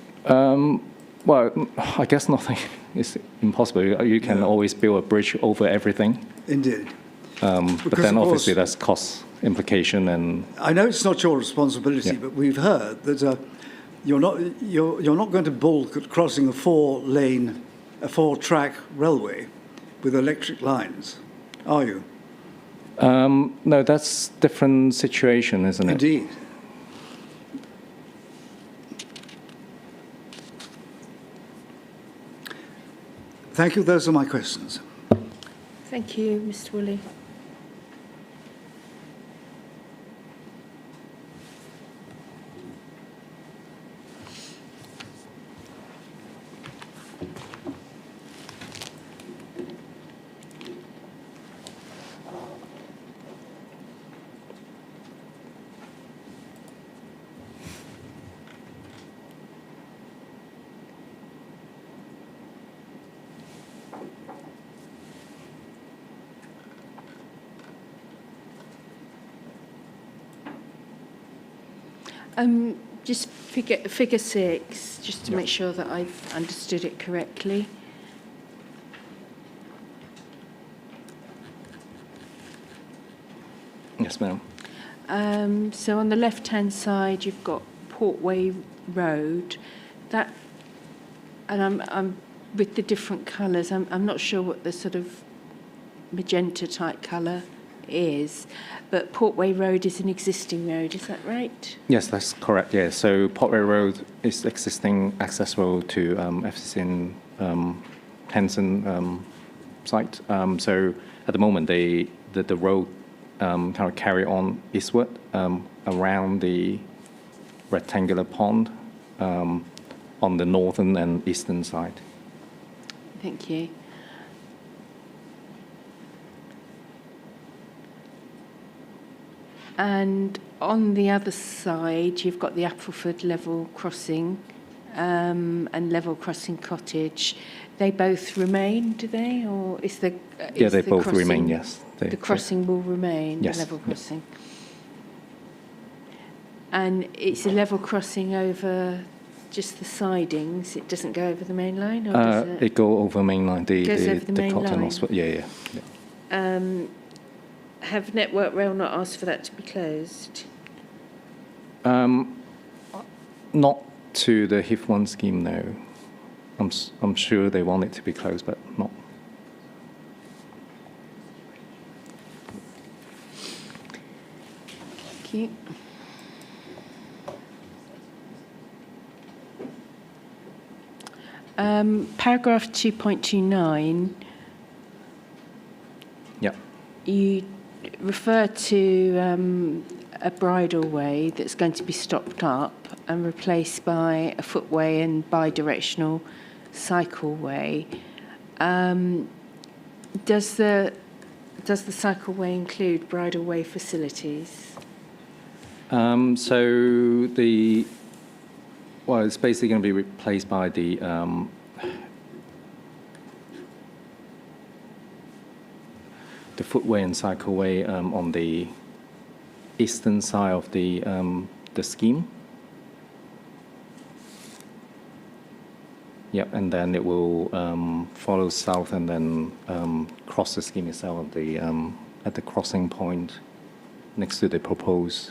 Well, I guess nothing is impossible. You can always build a bridge over everything. Indeed. But Because, then of obviously course- there's cost implication and I know it's not your responsibility, Yeah. but we've heard that you're not going to balk at crossing a four-track railway with electric lines, are you? no, that's different situation, isn't it? Indeed. Thank you. Those are my questions. Thank you, Mr. Woolley. Just figure 6, just to Yeah. make sure that I've understood it correctly. Yes, ma'am. So on the left-hand side, you've got Portway Road. That, and I'm with the different colours. I'm not sure what the sort of magenta type colour is, but Portway Road is an existing road. Is that right? Yes, that's correct. Yeah. So Portway Road is existing access road to FCC Henson site. So at the moment, the road kind of carry on eastward around the rectangular pond on the northern and eastern side. Thank you. And on the other side, you've got the Appleford level crossing and level crossing cottage. They both remain, do they? Or is the Yeah, they the both crossing- remain, yes. The crossing will remain, Yes, the level yeah. crossing. And it's a level crossing over just the sidings. It doesn't go over the main line, or does it? It go over main line, the Goes over the main Didcot and line. Oxford. Yeah. Have Network Rail not asked for that to be closed? Not to the Hif1 scheme, no. I'm sure they want it to be closed, but not. Thank you. Paragraph 2.29, Yeah. you refer to a bridleway that's going to be stopped up and replaced by a footway and bi-directional cycleway. Does the cycleway include bridleway facilities? Well, it's basically going to be replaced by the footway and cycleway on the eastern side of the scheme. Yep, and then it will follow south and then cross the scheme itself at the crossing point next to the proposed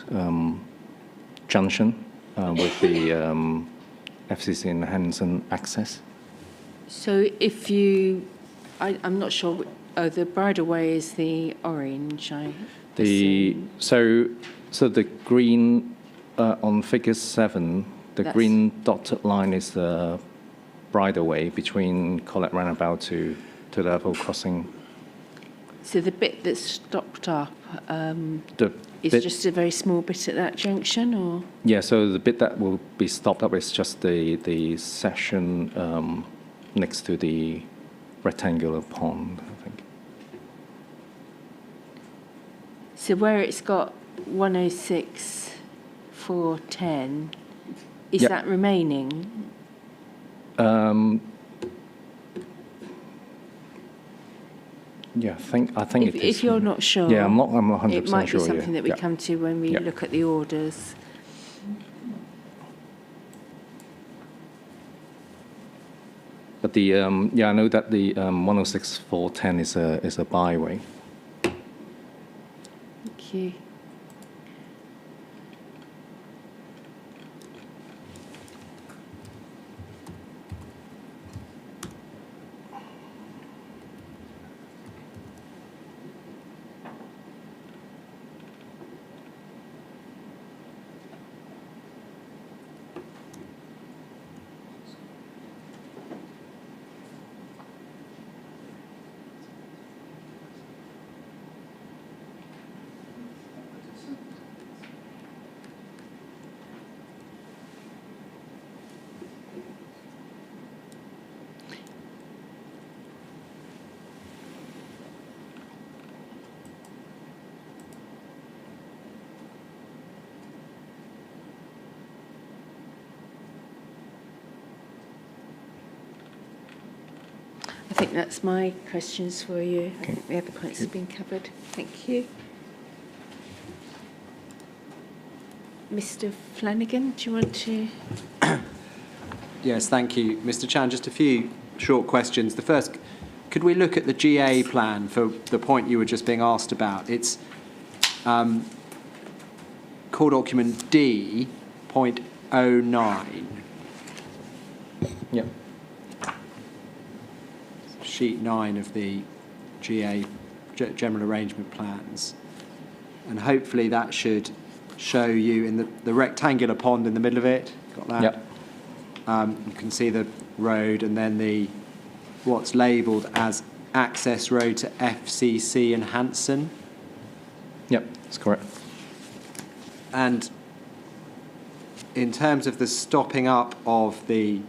junction with the FCC and Henson access. So if I'm not sure, the bridleway is the orange, I assume. So the green on figure 7, the green dotted line is the bridleway between Collette Roundabout to the level crossing. So the bit that's stopped up is just a very small bit at that junction, or? Yeah, so the bit that will be stopped up is just the section next to the rectangular pond, I think. So where it's got 106, 410, is Yep. that remaining? Yeah, I think it is. If you're not sure, Yeah, I'm not 100% sure. it might be something yeah. that we Yeah. come to when we Yeah. look at the orders. But I know that the 106 410 is a byway. Thank you. I think that's my questions for you. I think the other points have been covered. Thank you. Mr. Flanagan, do you want to? Yes, thank you. Mr. Chan, just a few short questions. The first, could we look at the GA plan for the point you were just being asked about? It's core document D.09. Yep. Sheet 9 of the GA, General Arrangement Plans. And hopefully that should show you in the rectangular pond in the middle of it. Got that? Yep. You can see the road and then what's labelled as access road to FCC and Hanson. Yep, that's correct. And in terms of the stopping up of the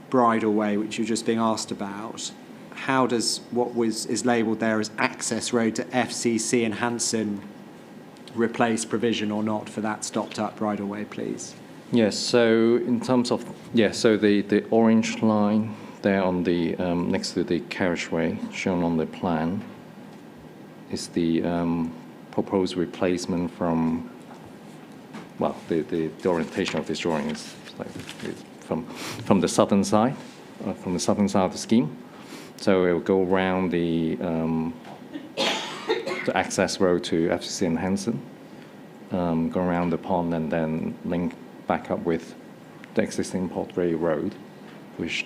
bridleway, which you're just being asked about, how does what is labelled there as access road to FCC and Hanson replace provision or not for that stopped up bridleway, please? Yes, so in terms of, so the orange line there on the next to the carriageway shown on the plan is the proposed replacement from, well, the orientation of this drawing is like from the southern side, of the scheme. So it will go around the access road to FCC and Hanson, go around the pond and then link back up with the existing Portray Road, which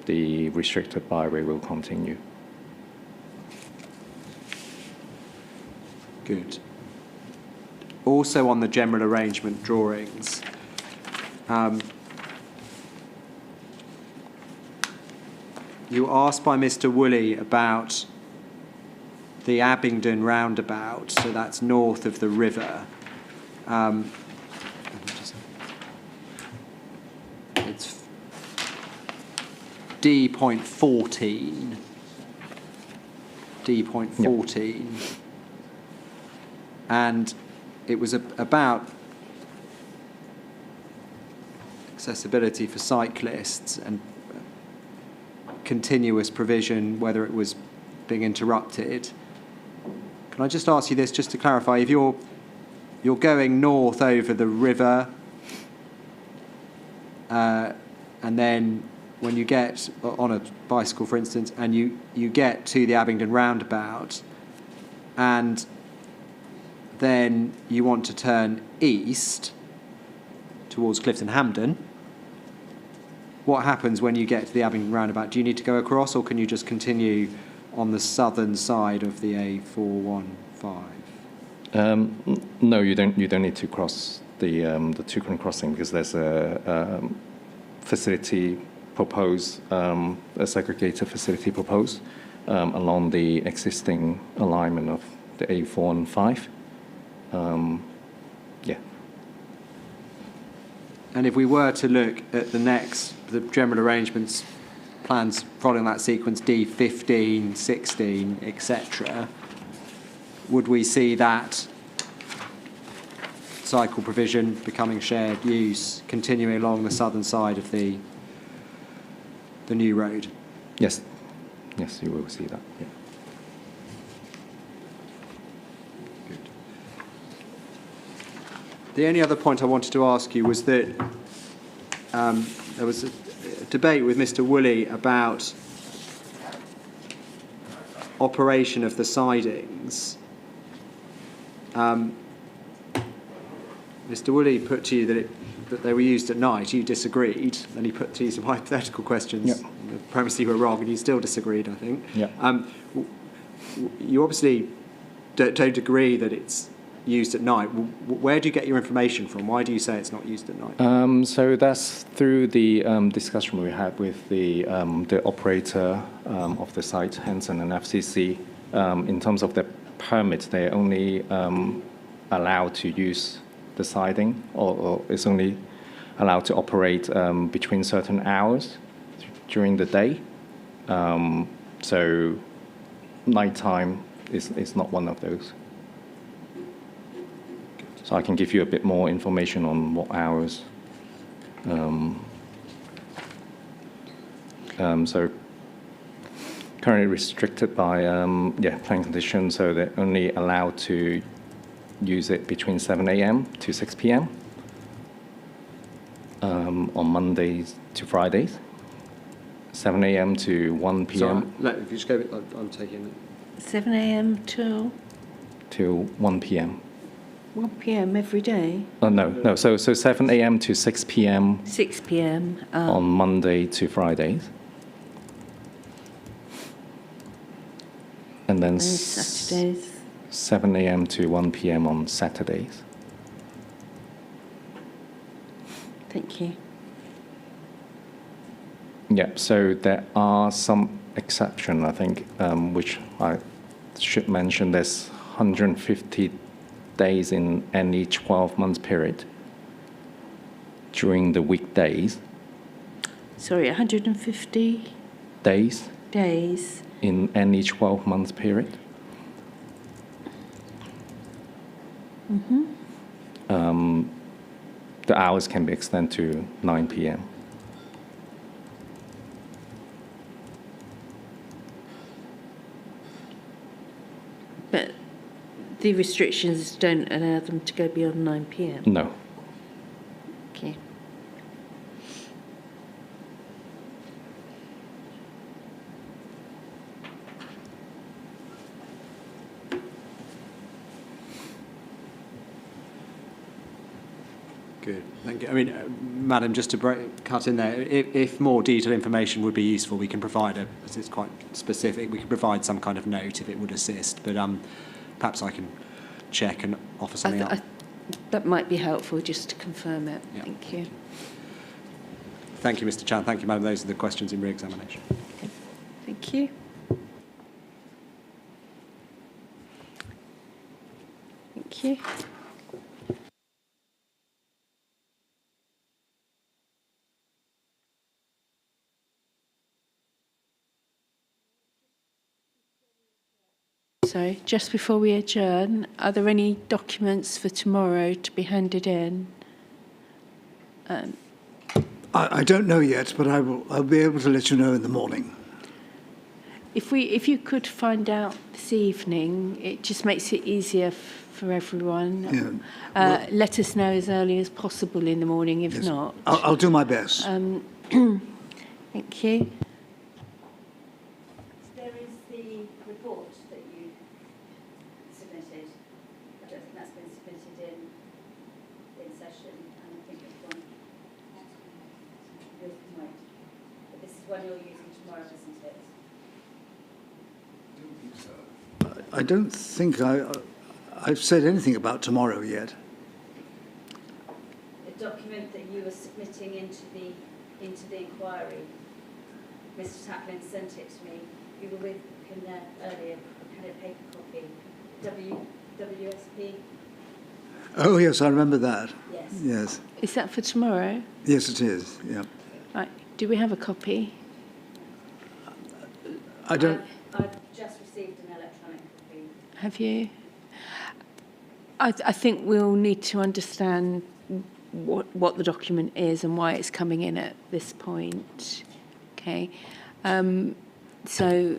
the restricted byway will continue. Good. Also on the general arrangement drawings, you were asked by Mr. Woolley about the Abingdon roundabout, so that's north of the river. It's D.14. D.14. Yep. And it was about accessibility for cyclists and continuous provision, whether it was being interrupted. Can I just ask you this, just to clarify, if you're going north over the river, and then when you get on a bicycle, for instance, and you get to the Abingdon roundabout, and then you want to turn east towards Clifton Hampden, what happens when you get to the Abingdon roundabout? Do you need to go across, or can you just continue on the southern side of the A415? No, you don't need to cross the Toucan crossing, because there's a facility proposed, a segregated facility proposed along the existing alignment of the A4 and 5. Yeah. And if we were to look at the general arrangements plans following that sequence, D15, 16, etc., would we see that cycle provision becoming shared use continuing along the southern side of the new road? Yes. Yes, you will see that. Yeah. Good. The only other point I wanted to ask you was that there was a debate with Mr. Woolley about operation of the sidings. Mr. Woolley put to you that they were used at night. You disagreed. Then he put to you some hypothetical questions. Yep. The premise you were wrong, and you still disagreed, I think. Yeah. You obviously don't agree that it's used at night. Where do you get your information from? Why do you say it's not used at night? So that's through the discussion we had with the operator of the site, Hanson and FCC. In terms of the permit, they're only allowed to use the siding, or it's only allowed to operate between certain hours during the day. So nighttime is not one of those. So I can give you a bit more information on what hours. So currently restricted by plan conditions, so they're only allowed to use it between 7 a.m. to 6 p.m. On Mondays to Fridays, 7 a.m. to 1 p.m. If you just go, I'm taking it. 7 a.m. till to 1 p.m. 1 p.m. every day. Oh, no. So 7 a.m. to 6 p.m. 6 p.m. on Monday to Fridays. And then And Saturdays. 7 a.m. to 1 p.m. on Saturdays. Thank you. Yeah, so there are some exceptions, I think, which I should mention. There's 150 days in any 12-month period during the weekdays. Sorry, 150 Days days. in any 12-month period. The hours can be extended to 9 p.m. But the restrictions don't allow them to go beyond 9 p.m. No. Okay. Good, thank you. I mean, Madam, just to cut in there, if more detailed information would be useful, we can provide as it's quite specific, we can provide some kind of note if it would assist, but perhaps I can check and offer something up. That might be helpful just to confirm it. Yeah. Thank you. Thank you, Mr. Chan. Thank you, Madam. Those are the questions in re-examination. Thank you. Thank you. Sorry, just before we adjourn, are there any documents for tomorrow to be handed in? I don't know yet, but I'll be able to let you know in the morning. If you could find out this evening, it just makes it easier for everyone. Yeah. Let us know as early as possible in the morning, if Yes. not. I'll do my best. Thank you. There is the report that you submitted. I don't think that's been submitted in session, and I think it's one. Yours can wait. But this is one you're using tomorrow, isn't it? I don't think I've said anything about tomorrow yet. The document that you were submitting into the inquiry, Mr. Taplin sent it to me. You were with him there earlier. I had a paper copy. WSP. Oh, yes, I remember that. Yes. Yes. Is that for tomorrow? Yes, it is. Yeah. Right. Do we have a copy? I don't. I've just received an electronic copy. Have you? I think we'll need to understand what the document is and why it's coming in at this point. Okay. So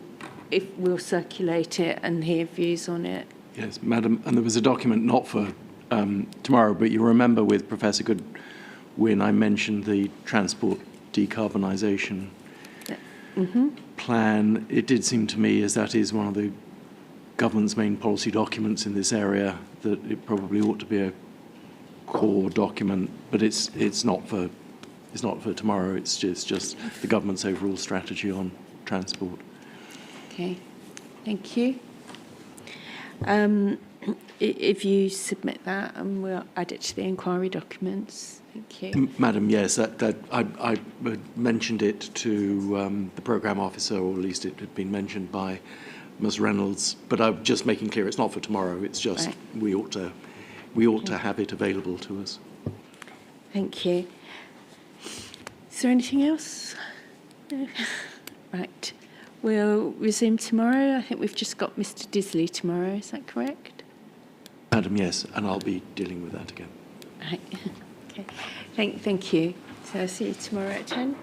if we'll circulate it and hear views on it. Yes, Madam, and there was a document not for tomorrow, but you remember with Professor Goodwin, I mentioned the transport decarbonisation plan. It did seem to me, as that is one of the government's main policy documents in this area, that it probably ought to be a core document, but it's not for tomorrow. It's just the government's overall strategy on transport. Okay. Thank you. If you submit that, and we'll add it to the inquiry documents. Thank you. Madam, yes, that I mentioned it to the programme officer, or at least it had been mentioned by Ms. Reynolds. But I'm just making clear it's not for tomorrow. It's just right. we ought to have it available to us. Thank you. Is there anything else? No? Right. We'll resume tomorrow. I think we've just got Mr. Disley tomorrow. Is that correct? Madam, yes, and I'll be dealing with that again. Right. Okay. Thank you. So I'll see you tomorrow at 10.